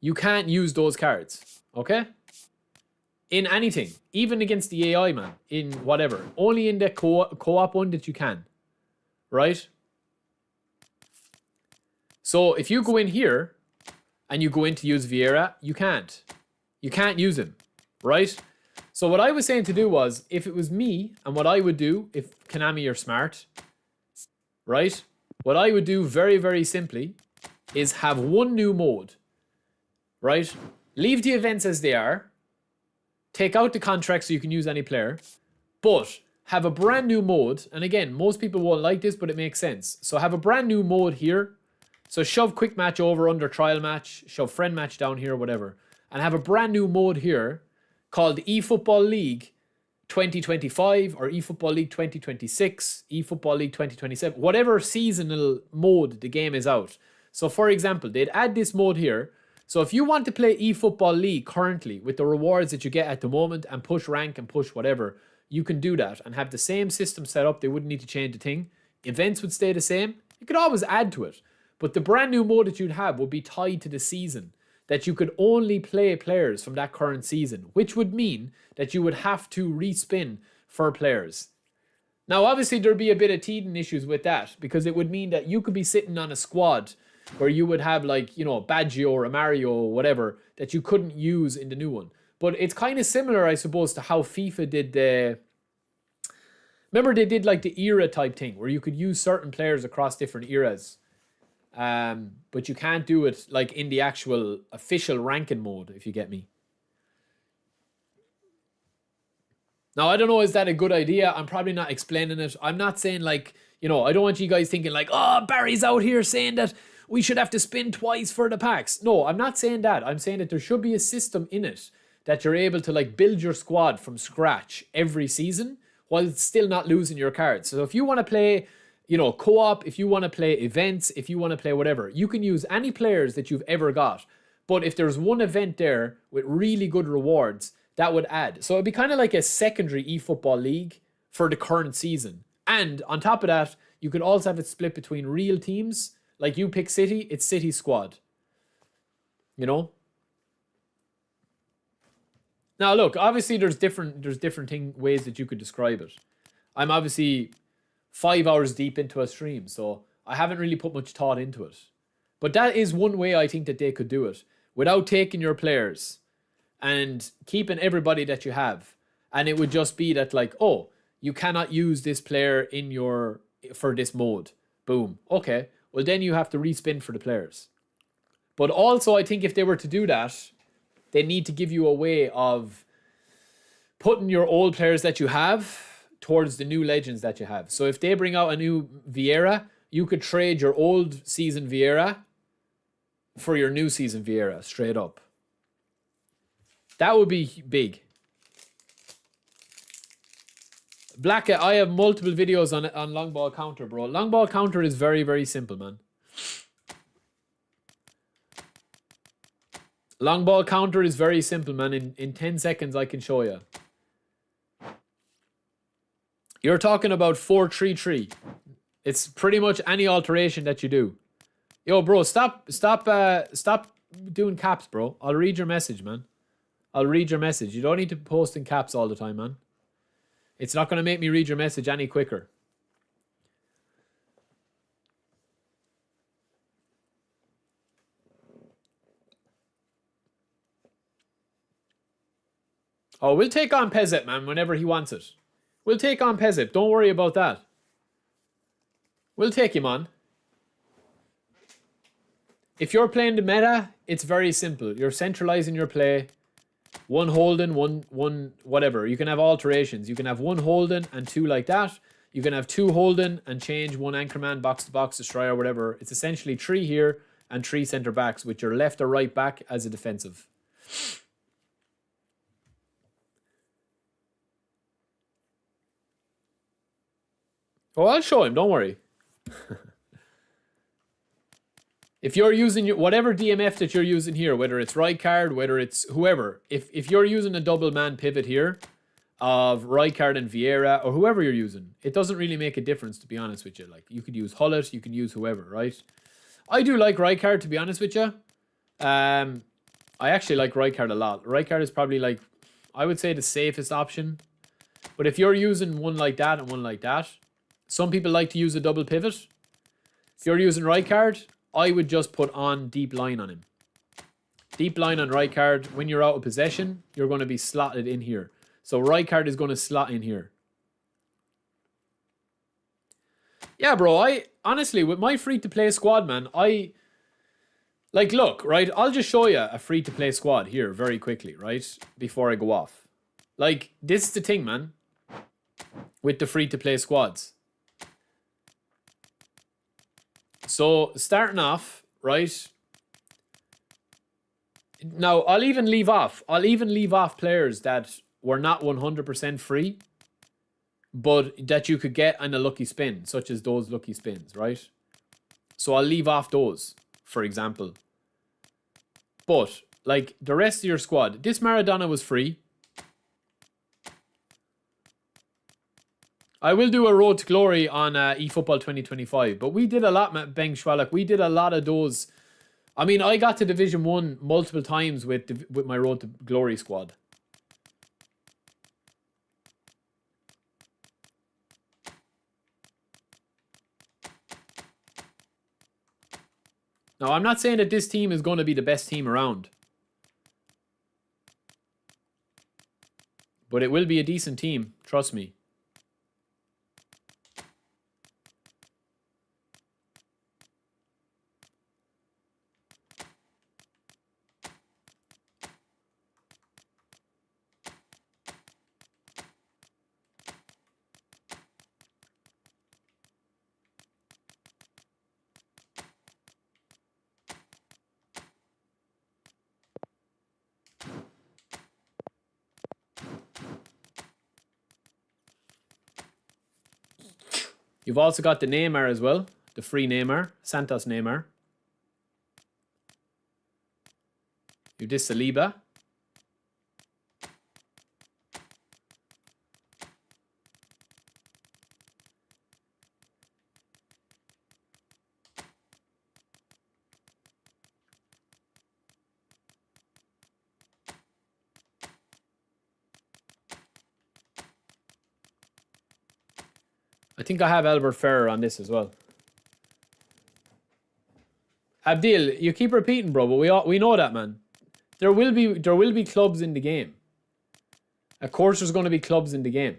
you can't use those cards. Okay? In anything. Even against the AI, man. In whatever. Only in the co-op one that you can. Right? So, if you go in here and you go in to use Vieira, you can't. You can't use him. Right? So what I was saying to do was, if it was me, and what I would do, if Konami are smart, right? What I would do very, very simply is have one new mode, right? Leave the events as they are. Take out the contract so you can use any player. But have a brand new mode. And again, most people won't like this, but it makes sense. So have a brand new mode here. So shove quick match over under trial match. Shove friend match down here, whatever. And have a brand new mode here called eFootball League 2025 or eFootball League 2026, eFootball League 2027, whatever seasonal mode the game is out. So for example, they'd add this mode here So if you want to play eFootball League currently with the rewards that you get at the moment and push rank and push whatever, you can do that and have the same system set up. They wouldn't need to change a thing. Events would stay the same. You could always add to it. But the brand new mode that you'd have would be tied to the season, that you could only play players from that current season, which would mean that you would have to respin for players. Now, obviously, there'd be a bit of teething issues with that because it would mean that you could be sitting on a squad where you would have like, you know, Baggio or Mario or whatever that you couldn't use in the new one. But it's kind of similar, I suppose, to how FIFA did the... Remember they did like the era type thing where you could use certain players across different eras. But you can't do it like in the actual official ranking mode, if you get me. Now, I don't know, is that a good idea? I'm probably not explaining it. I'm not saying like, you know, I don't want you guys thinking like, oh, Barry's out here saying that we should have to spin twice for the packs. No, I'm not saying that. I'm saying that there should be a system in it that you're able to like build your squad from scratch every season while still not losing your cards. So if you want to play, you know, co-op, if you want to play events, if you want to play whatever, you can use any players that you've ever got. But if there's one event there with really good rewards, that would add. So it'd be kind of like a secondary eFootball League for the current season. And on top of that, you could also have it split between real teams. Like you pick City, it's City squad. You know? Now look, obviously there's different ways that you could describe it. I'm obviously 5 hours deep into a stream, so I haven't really put much thought into it. But that is one way I think that they could do it without taking your players and keeping everybody that you have. And it would just be that like, oh, you cannot use this player for this mode. Boom. Okay. Well, then you have to respin for the players. But also, I think if they were to do that, they need to give you a way of putting your old players that you have towards the new legends that you have. So if they bring out a new Vieira, you could trade your old season Vieira for your new season Vieira, straight up. That would be big. Black, I have multiple videos on long ball counter, bro. Long ball counter is very, very simple, man. Long ball counter is very simple, man. In 10 seconds, I can show you. You're talking about 4-3-3. It's pretty much any alteration that you do. Yo, bro, stop doing caps, bro. I'll read your message, man. I'll read your message. You don't need to post in caps all the time, man. It's not going to make me read your message any quicker. Oh, we'll take on Pezet, man, whenever he wants it. We'll take on Pezet. Don't worry about that. We'll take him on. If you're playing the meta, it's very simple. You're centralizing your play. One holding, one whatever. You can have alterations. You can have one holding and two like that. You can have two holding and change one anchorman, box to box, destroyer, whatever. It's essentially 3 here and 3 centre backs with your left or right back as a defensive. Oh, I'll show him. Don't worry. If you're using whatever DMF that you're using here, whether it's Rijkaard, whether it's whoever, if you're using a double man pivot here of Rijkaard and Vieira or whoever you're using, it doesn't really make a difference, to be honest with you. Like, you could use Hullet, you can use whoever, right? I do like Rijkaard, to be honest with you. I actually like Rijkaard a lot. Rijkaard is probably like, I would say the safest option. But if you're using one like that and one like that, some people like to use a double pivot. If you're using Rijkaard, I would just put on deep line on him. Deep line on Rijkaard. When you're out of possession, you're going to be slotted in here. So Rijkaard is going to slot in here. Yeah, bro. I honestly, with my free-to-play squad, man, like, look, right? I'll just show you a free-to-play squad here very quickly, right? Before I go off. Like, this is the thing, man. With the free-to-play squads. So, starting off, right? Now, I'll even leave off players that were not 100% free, but that you could get on a lucky spin, such as those lucky spins, right? So, I'll leave off those, for example. But, like, the rest of your squad, this Maradona was free. I will do a Road to Glory on eFootball 2025, but we did a lot, Beng Schwalek. We did a lot of those. I mean, I got to Division 1 multiple times with my Road to Glory squad. Now, I'm not saying that this team is going to be the best team around. But it will be a decent team, trust me. You've also got the Neymar as well. The free Neymar. Santos Neymar. You did Saliba. I think I have Albert Ferrer on this as well. Abdil, you keep repeating, bro, but we know that, man. There will be clubs in the game. Of course, there's going to be clubs in the game.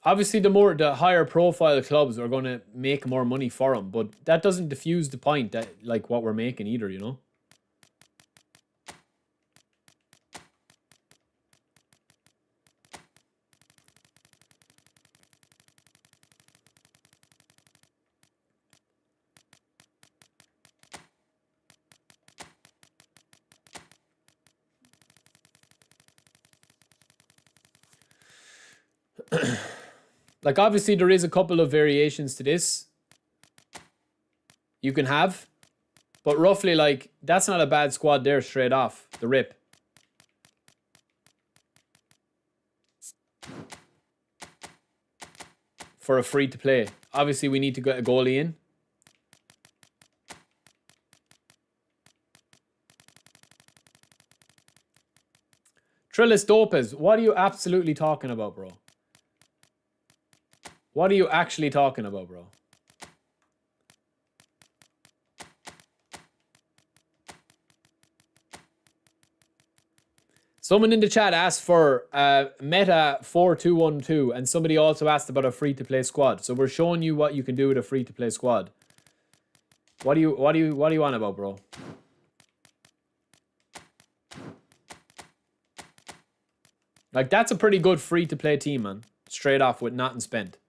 Obviously, the higher profile clubs are going to make more money for them, but that doesn't diffuse the point that like what we're making either, you know. Like, obviously, there is a couple of variations to this you can have. But roughly, like, that's not a bad squad there straight off the rip. For a free-to-play. Obviously, we need to get a goalie in. Trillis Dopez, what are you absolutely talking about, bro? What are you actually talking about, bro? Someone in the chat asked for Meta 4212, and somebody also asked about a free-to-play squad. So we're showing you what you can do with a free-to-play squad. What do you on about, bro? Like, that's a pretty good free-to-play team, man. Straight off with nothing spent.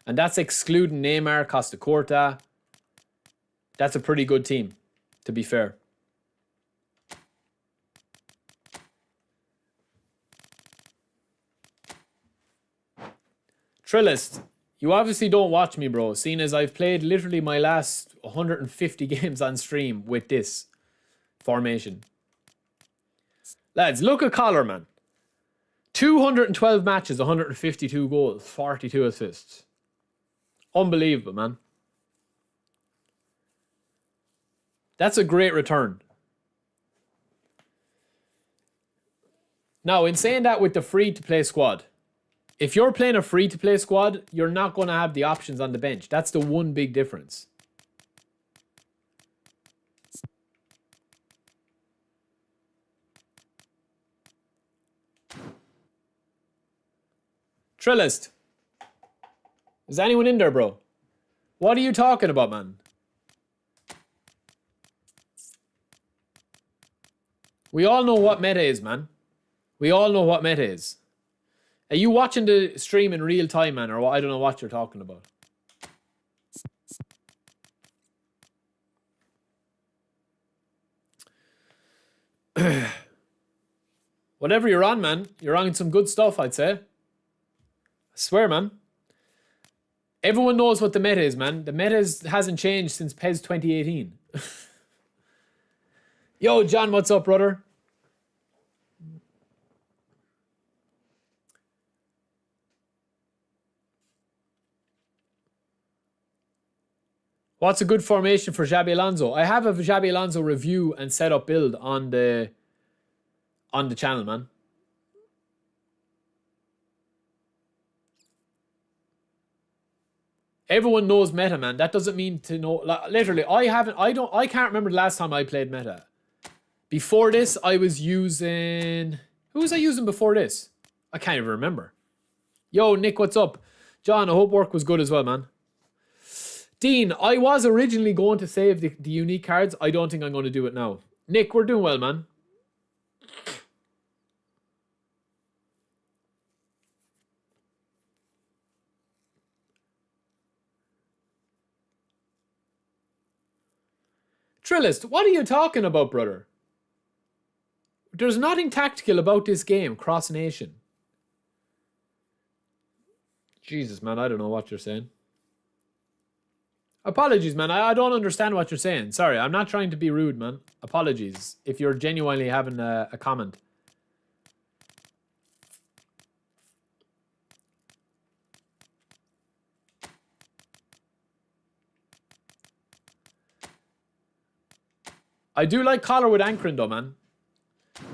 And that's excluding Neymar, Costa Corta. That's a pretty good team, to be fair. Trillist, you obviously don't watch me, bro, seeing as I've played literally my last 150 games on stream with this formation. Lads, look at Collar, man. 212 matches, 152 goals, 42 assists. Unbelievable, man. That's a great return. Now, in saying that with the free-to-play squad, if you're playing a free-to-play squad, you're not going to have the options on the bench. That's the one big difference. Trillist. Is anyone in there, bro? What are you talking about, man? We all know what meta is, man. We all know what meta is. Are you watching the stream in real time, man, or what? I don't know what you're talking about. Whatever you're on, man, you're on some good stuff, I'd say. I swear, man. Everyone knows what the meta is, man. The meta hasn't changed since PES 2018. Yo, John, what's up, brother? What's a good formation for Xabi Alonso? I have a Xabi Alonso review and setup build on the channel, man. Everyone knows meta, man. That doesn't mean to know. Like, literally, I can't remember the last time I played meta. Before this, I was using... Who was I using before this? I can't even remember. Yo, Nick, what's up? John, I hope work was good as well, man. Dean, I was originally going to save the unique cards. I don't think I'm going to do it now. Nick, we're doing well, man. Trillist, what are you talking about, brother? There's nothing tactical about this game, Cross Nation. Jesus, man, I don't know what you're saying. Apologies, man. I don't understand what you're saying. Sorry, I'm not trying to be rude, man. Apologies if you're genuinely having a comment. I do like collar with anchoring though, man.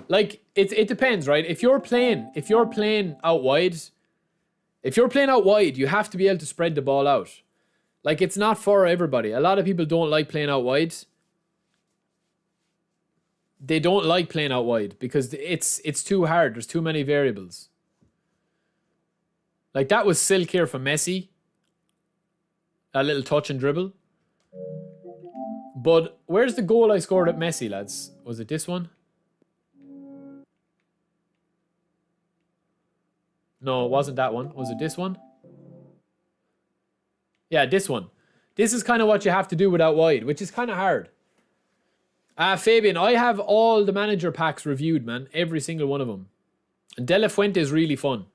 Like it depends, right? If you're playing out wide, you have to be able to spread the ball out. Like it's not for everybody. A lot of people don't like playing out wide. They don't like playing out wide because it's too hard. There's too many variables. Like that was silk here from Messi. A little touch and dribble. But where's the goal I scored at Messi, lads? Was it this one? No, it wasn't that one. Was it this one? Yeah, this one. This is kind of what you have to do without wide, which is kind of hard. Fabian, I have all the manager packs reviewed, man. Every single one of them. And De La Fuente is really fun.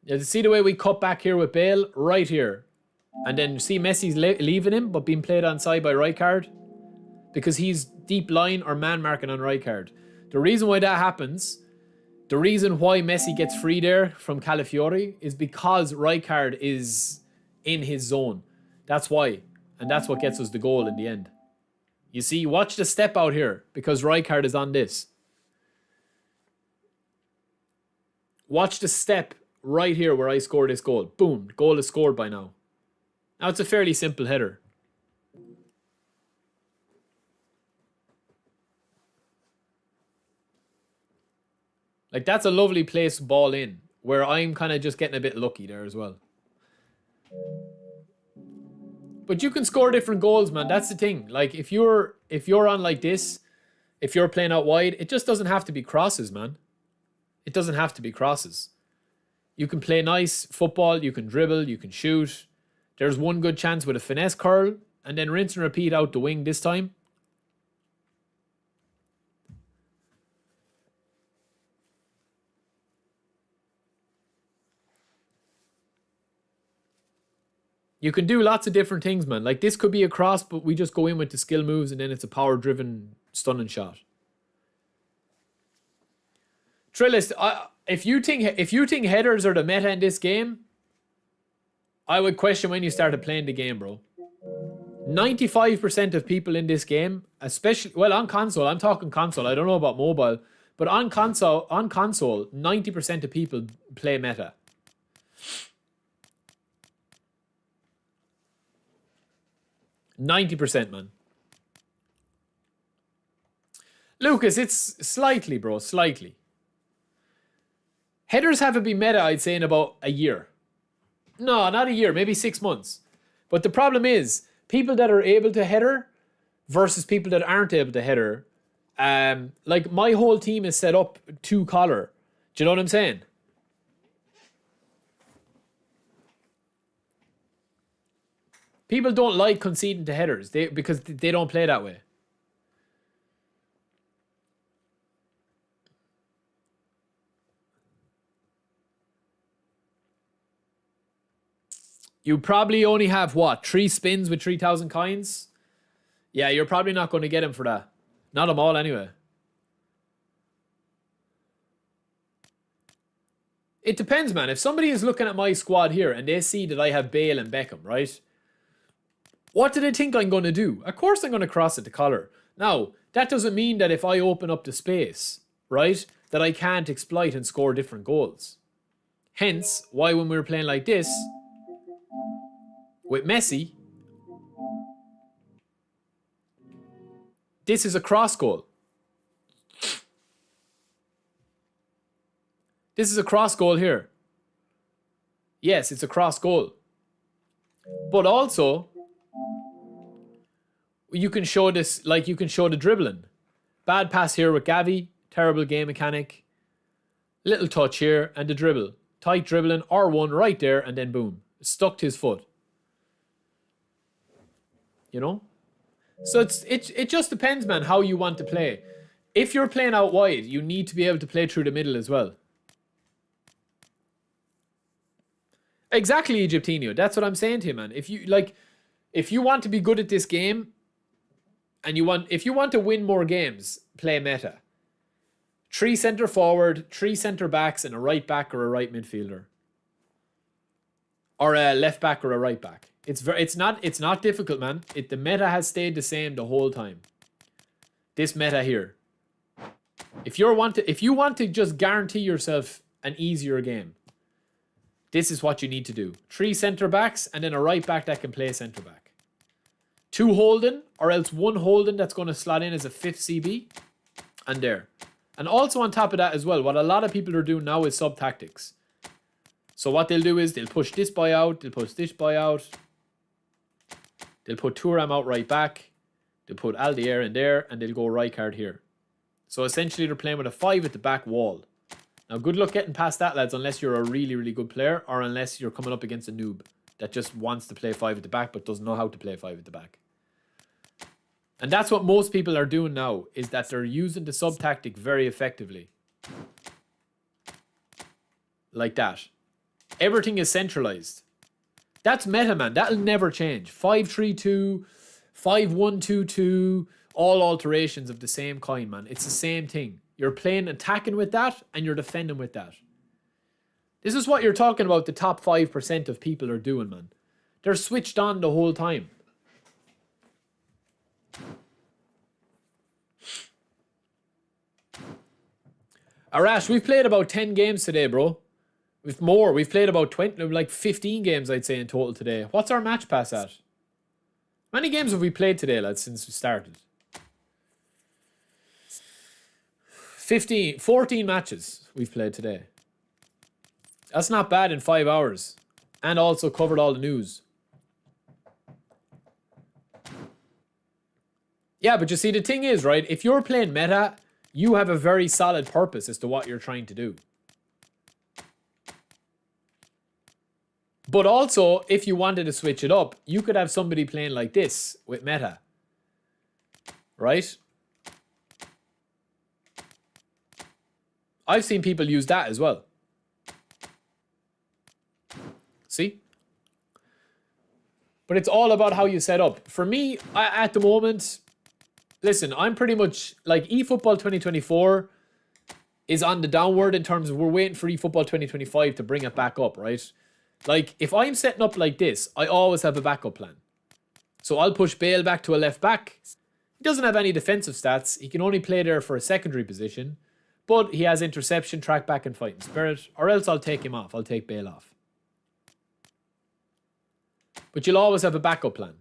Yeah, see the way we cut back here with Bale? Right here. And then see Messi's leaving him, but being played on side by Rijkaard. Because he's deep line or man marking on Rijkaard. The reason why that happens, the reason why Messi gets free there from Calafiori is because Rijkaard is in his zone. That's why. And that's what gets us the goal in the end. You see, watch the step out here because Rijkaard is on this. Watch the step right here where I score this goal. Boom, goal is scored by now. Now it's a fairly simple header. Like that's a lovely place ball in where I'm kind of just getting a bit lucky there as well. But you can score different goals, man. That's the thing. Like if you're on like this, if you're playing out wide, it just doesn't have to be crosses, man. It doesn't have to be crosses. You can play nice football, you can dribble, you can shoot. There's one good chance with a finesse curl and then rinse and repeat out the wing this time. You can do lots of different things, man. Like this could be a cross, but we just go in with the skill moves and then it's a power-driven stunning shot. Trillist, if you think headers are the meta in this game, I would question when you started playing the game, bro. 95% of people in this game, especially on console, I'm talking console, I don't know about mobile, but on console, 90% of people play meta. %, man. Lucas, it's slightly, bro, slightly. Headers haven't been meta, I'd say, in about a year. No, not a year, maybe 6 months. But the problem is, people that are able to header versus people that aren't able to header, like my whole team is set up 2 collar. Do you know what I'm saying? People don't like conceding to headers because they don't play that way. You probably only have, what, 3 spins with 3,000 coins? Yeah, you're probably not going to get him for that. Not them all, anyway. It depends, man. If somebody is looking at my squad here and they see that I have Bale and Beckham, right? What do they think I'm going to do? Of course I'm going to cross it to collar. Now, that doesn't mean that if I open up the space, right, that I can't exploit and score different goals. Hence, why when we were playing like this, with Messi, this is a cross goal. This is a cross goal here. Yes, it's a cross goal. But also, you can show this, like you can show the dribbling. Bad pass here with Gavi, terrible game mechanic. Little touch here and the dribble. Tight dribbling, R1 right there, and then boom. Stuck to his foot. You know? So it just depends, man, how you want to play. If you're playing out wide, you need to be able to play through the middle as well. Exactly, Egyptinho. That's what I'm saying to you, man. If you want to be good at this game, and if you want to win more games, play meta. 3 centre forward, 3 centre backs, and a right back or a right midfielder, or a left back or a right back. It's not difficult, man. The meta has stayed the same the whole time. This meta here. If you want to just guarantee yourself an easier game, this is what you need to do. 3 centre backs and then a right back that can play centre back. 2 holding, or else 1 holding that's going to slot in as a 5th CB. And there. And also on top of that as well, what a lot of people are doing now is sub-tactics. So what they'll do is they'll push this boy out, they'll push this boy out. They'll put Thuram out right back. They'll put Aldier in there, and they'll go right card here. So essentially they're playing with a 5 at the back wall. Now good luck getting past that, lads, unless you're a really, really good player, or unless you're coming up against a noob that just wants to play 5 at the back but doesn't know how to play 5 at the back. And that's what most people are doing now, is that they're using the sub-tactic very effectively. Like that. Everything is centralized. That's meta, man. That'll never change. 5-3-2, 5-1-2-2, all alterations of the same kind, man. It's the same thing. You're playing attacking with that, and you're defending with that. This is what you're talking about the top 5% of people are doing, man. They're switched on the whole time. Arash, we've played about 10 games today, bro. With more, we've played about 20, like 15 games, I'd say, in total today. What's our match pass at? How many games have we played today, lads, since we started? 14 matches we've played today. That's not bad in 5 hours. And also covered all the news. Yeah, but you see, the thing is, right, if you're playing meta, you have a very solid purpose as to what you're trying to do. But also, if you wanted to switch it up, you could have somebody playing like this with meta. Right? I've seen people use that as well. See? But it's all about how you set up. For me, at the moment, listen, I'm pretty much like eFootball 2024 is on the downward in terms of we're waiting for eFootball 2025 to bring it back up, right? Like, if I'm setting up like this, I always have a backup plan. So I'll push Bale back to a left back. He doesn't have any defensive stats. He can only play there for a secondary position. But he has interception, track back, and fighting spirit. Or else I'll take him off. I'll take Bale off. But you'll always have a backup plan.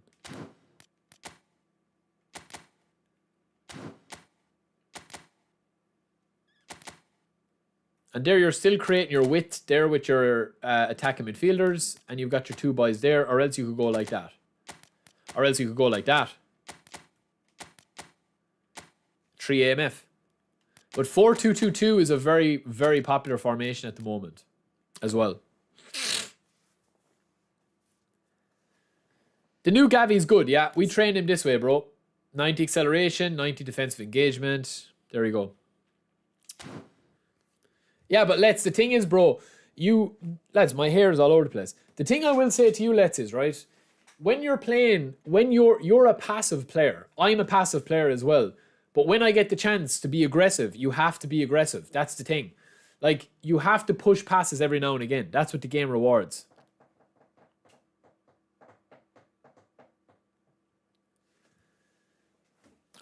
And there you're still creating your width there with your attacking midfielders. And you've got your 2 boys there. Or else you could go like that. Or else you could go like that. 3 AMF. But 4-2-2-2 is a very, very popular formation at the moment as well. The new Gavi's good, yeah. We trained him this way, bro. 90 acceleration, 90 defensive engagement. There you go. Yeah, but Let's, the thing is, bro, lads, my hair is all over the place. The thing I will say to you, Let's, is, right, when you're playing, when you're a passive player, I'm a passive player as well, but when I get the chance to be aggressive, you have to be aggressive. That's the thing. Like, you have to push passes every now and again. That's what the game rewards.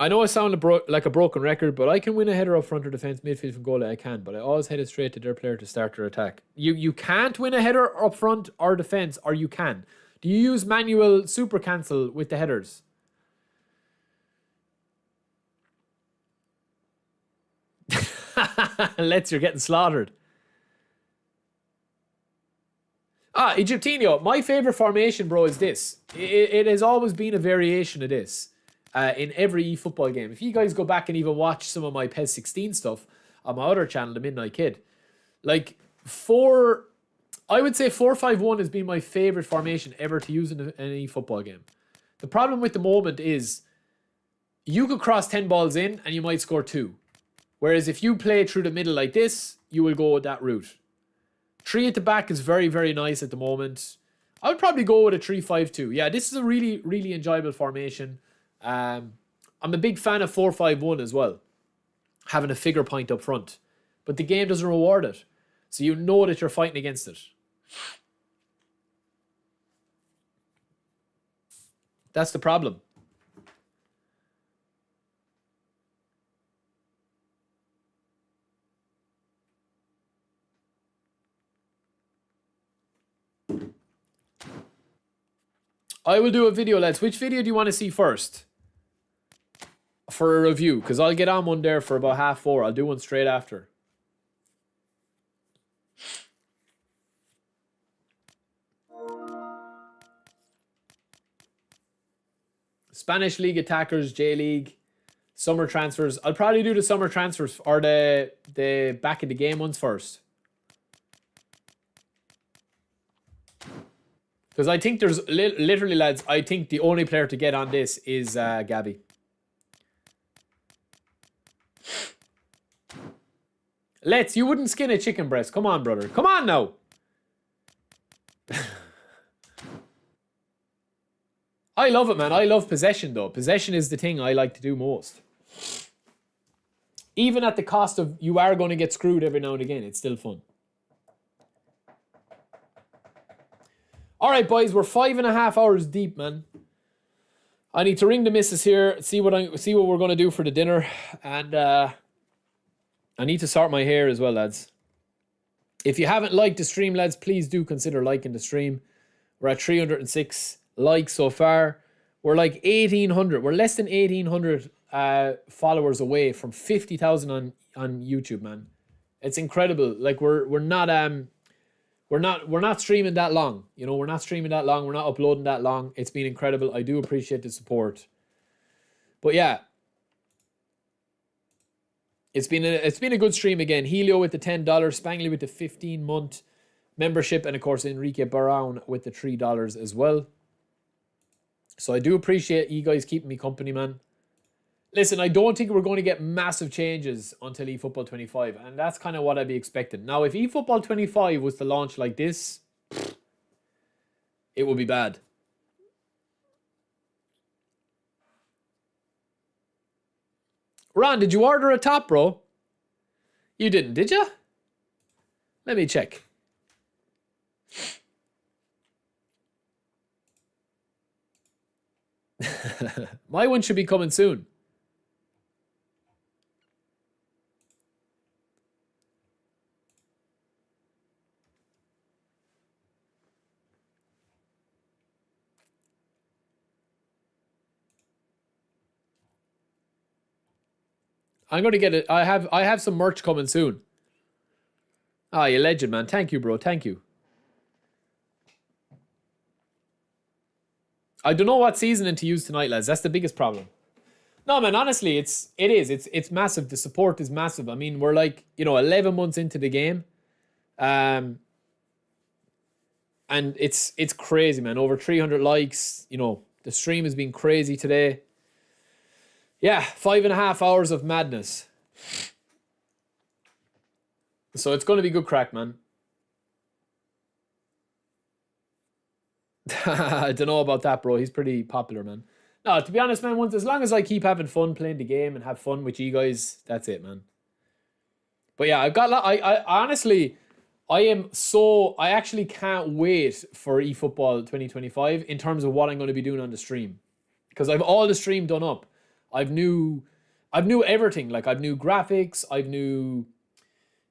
I know I sound like a broken record, but I can win a header up front or defense, midfield from goal. I can, but I always head it straight to their player to start their attack. You can't win a header up front or defense, or you can. Do you use manual super cancel with the headers? You're getting slaughtered. Egyptinho, my favorite formation, bro, is this. It has always been a variation of this. In every eFootball game. If you guys go back and even watch some of my PES 16 stuff on my other channel, The Midnight Kid, like I would say 4-5-1 has been my favorite formation ever to use in an eFootball game. The problem with the moment is you could cross 10 balls in and you might score 2. Whereas if you play through the middle like this, you will go that route. 3 at the back is very, very nice at the moment. I would probably go with a 3-5-2. Yeah, this is a really, really enjoyable formation. I'm a big fan of 4-5-1 as well, having a figure point up front, but the game doesn't reward it, so you know that you're fighting against it. That's the problem. I will do a video, lads. Which video do you want to see first? For a review, because I'll get on one there for about 4:30. I'll do one straight after. Spanish League attackers, J League, summer transfers. I'll probably do the summer transfers or the back of the game ones first. Because I think there's literally, lads, I think the only player to get on this is Gabby. You wouldn't skin a chicken breast. Come on, brother. Come on now. I love it, man. I love possession, though. Possession is the thing I like to do most. Even at the cost of you are going to get screwed every now and again. It's still fun. All right, boys. We're 5.5 hours deep, man. I need to ring the missus here, see what we're going to do for the dinner, and I need to sort my hair as well, lads. If you haven't liked the stream, lads, please do consider liking the stream. We're at 306 likes so far. We're like 1,800. We're less than 1,800 followers away from 50,000 on YouTube, man. It's incredible. Like we're not streaming that long. You know, we're not streaming that long. We're not uploading that long. It's been incredible. I do appreciate the support. But yeah. It's been a good stream again. Helio with the $10, Spangley with the 15-month membership, and of course Enrique Brown with the $3 as well. So I do appreciate you guys keeping me company, man. Listen, I don't think we're going to get massive changes until eFootball 25, and that's kind of what I'd be expecting. Now, if eFootball 25 was to launch like this, it would be bad. Ron, did you order a top, bro? You didn't, did you? Let me check. My one should be coming soon. I'm gonna get it. I have some merch coming soon. Ah, you legend, man. Thank you, bro. Thank you. I don't know what seasoning to use tonight, lads. That's the biggest problem. No, man, honestly, it's massive. The support is massive. I mean, we're like, 11 months into the game. And it's crazy, man. Over 300 likes, The stream has been crazy today. Yeah, 5.5 hours of madness. So it's going to be good crack, man. I don't know about that, bro. He's pretty popular, man. No, to be honest, man, as long as I keep having fun playing the game and have fun with you guys, that's it, man. But yeah, I honestly, I actually can't wait for eFootball 2025 in terms of what I'm going to be doing on the stream. Because I've all the stream done up. I've knew everything. Like, I've new graphics, I've new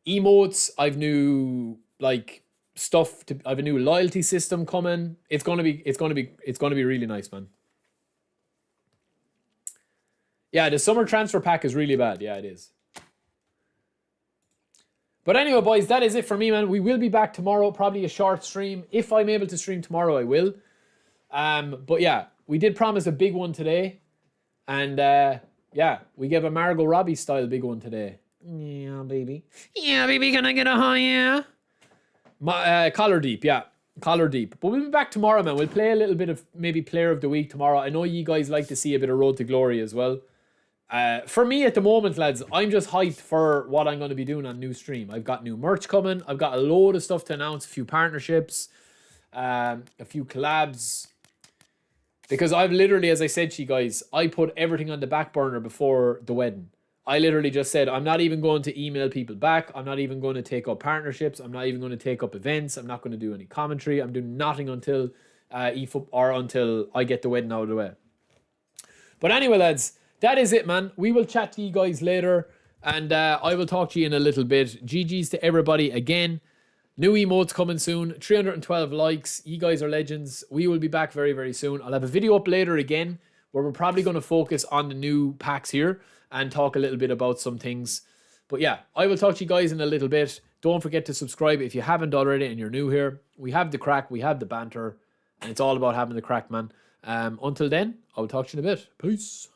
emotes, I've new like stuff to, I've a new loyalty system coming. It's gonna be really nice, man. Yeah, the summer transfer pack is really bad. Yeah, it is. But anyway, boys, that is it for me, man. We will be back tomorrow, probably a short stream. If I'm able to stream tomorrow, I will. But yeah, we did promise a big one today. And yeah, we gave a Margot Robbie style big one today. Yeah, baby. Yeah, baby, can I get a high yeah? Collar Deep, yeah. Collar Deep. But we'll be back tomorrow, man. We'll play a little bit of maybe Player of the Week tomorrow. I know you guys like to see a bit of Road to Glory as well. For me at the moment, lads, I'm just hyped for what I'm going to be doing on new stream. I've got new merch coming. I've got a load of stuff to announce, a few partnerships, a few collabs. Because I've literally, as I said to you guys, I put everything on the back burner before the wedding. I literally just said, I'm not even going to email people back. I'm not even going to take up partnerships. I'm not even going to take up events. I'm not going to do any commentary. I'm doing nothing until until I get the wedding out of the way. But anyway, lads, that is it, man. We will chat to you guys later. And I will talk to you in a little bit. GG's to everybody again. New emotes coming soon. 312 likes. You guys are legends. We will be back very, very soon. I'll have a video up later again where we're probably going to focus on the new packs here and talk a little bit about some things. But yeah, I will talk to you guys in a little bit. Don't forget to subscribe if you haven't already and you're new here. We have the crack. We have the banter. And it's all about having the crack, man. Until then, I'll talk to you in a bit. Peace.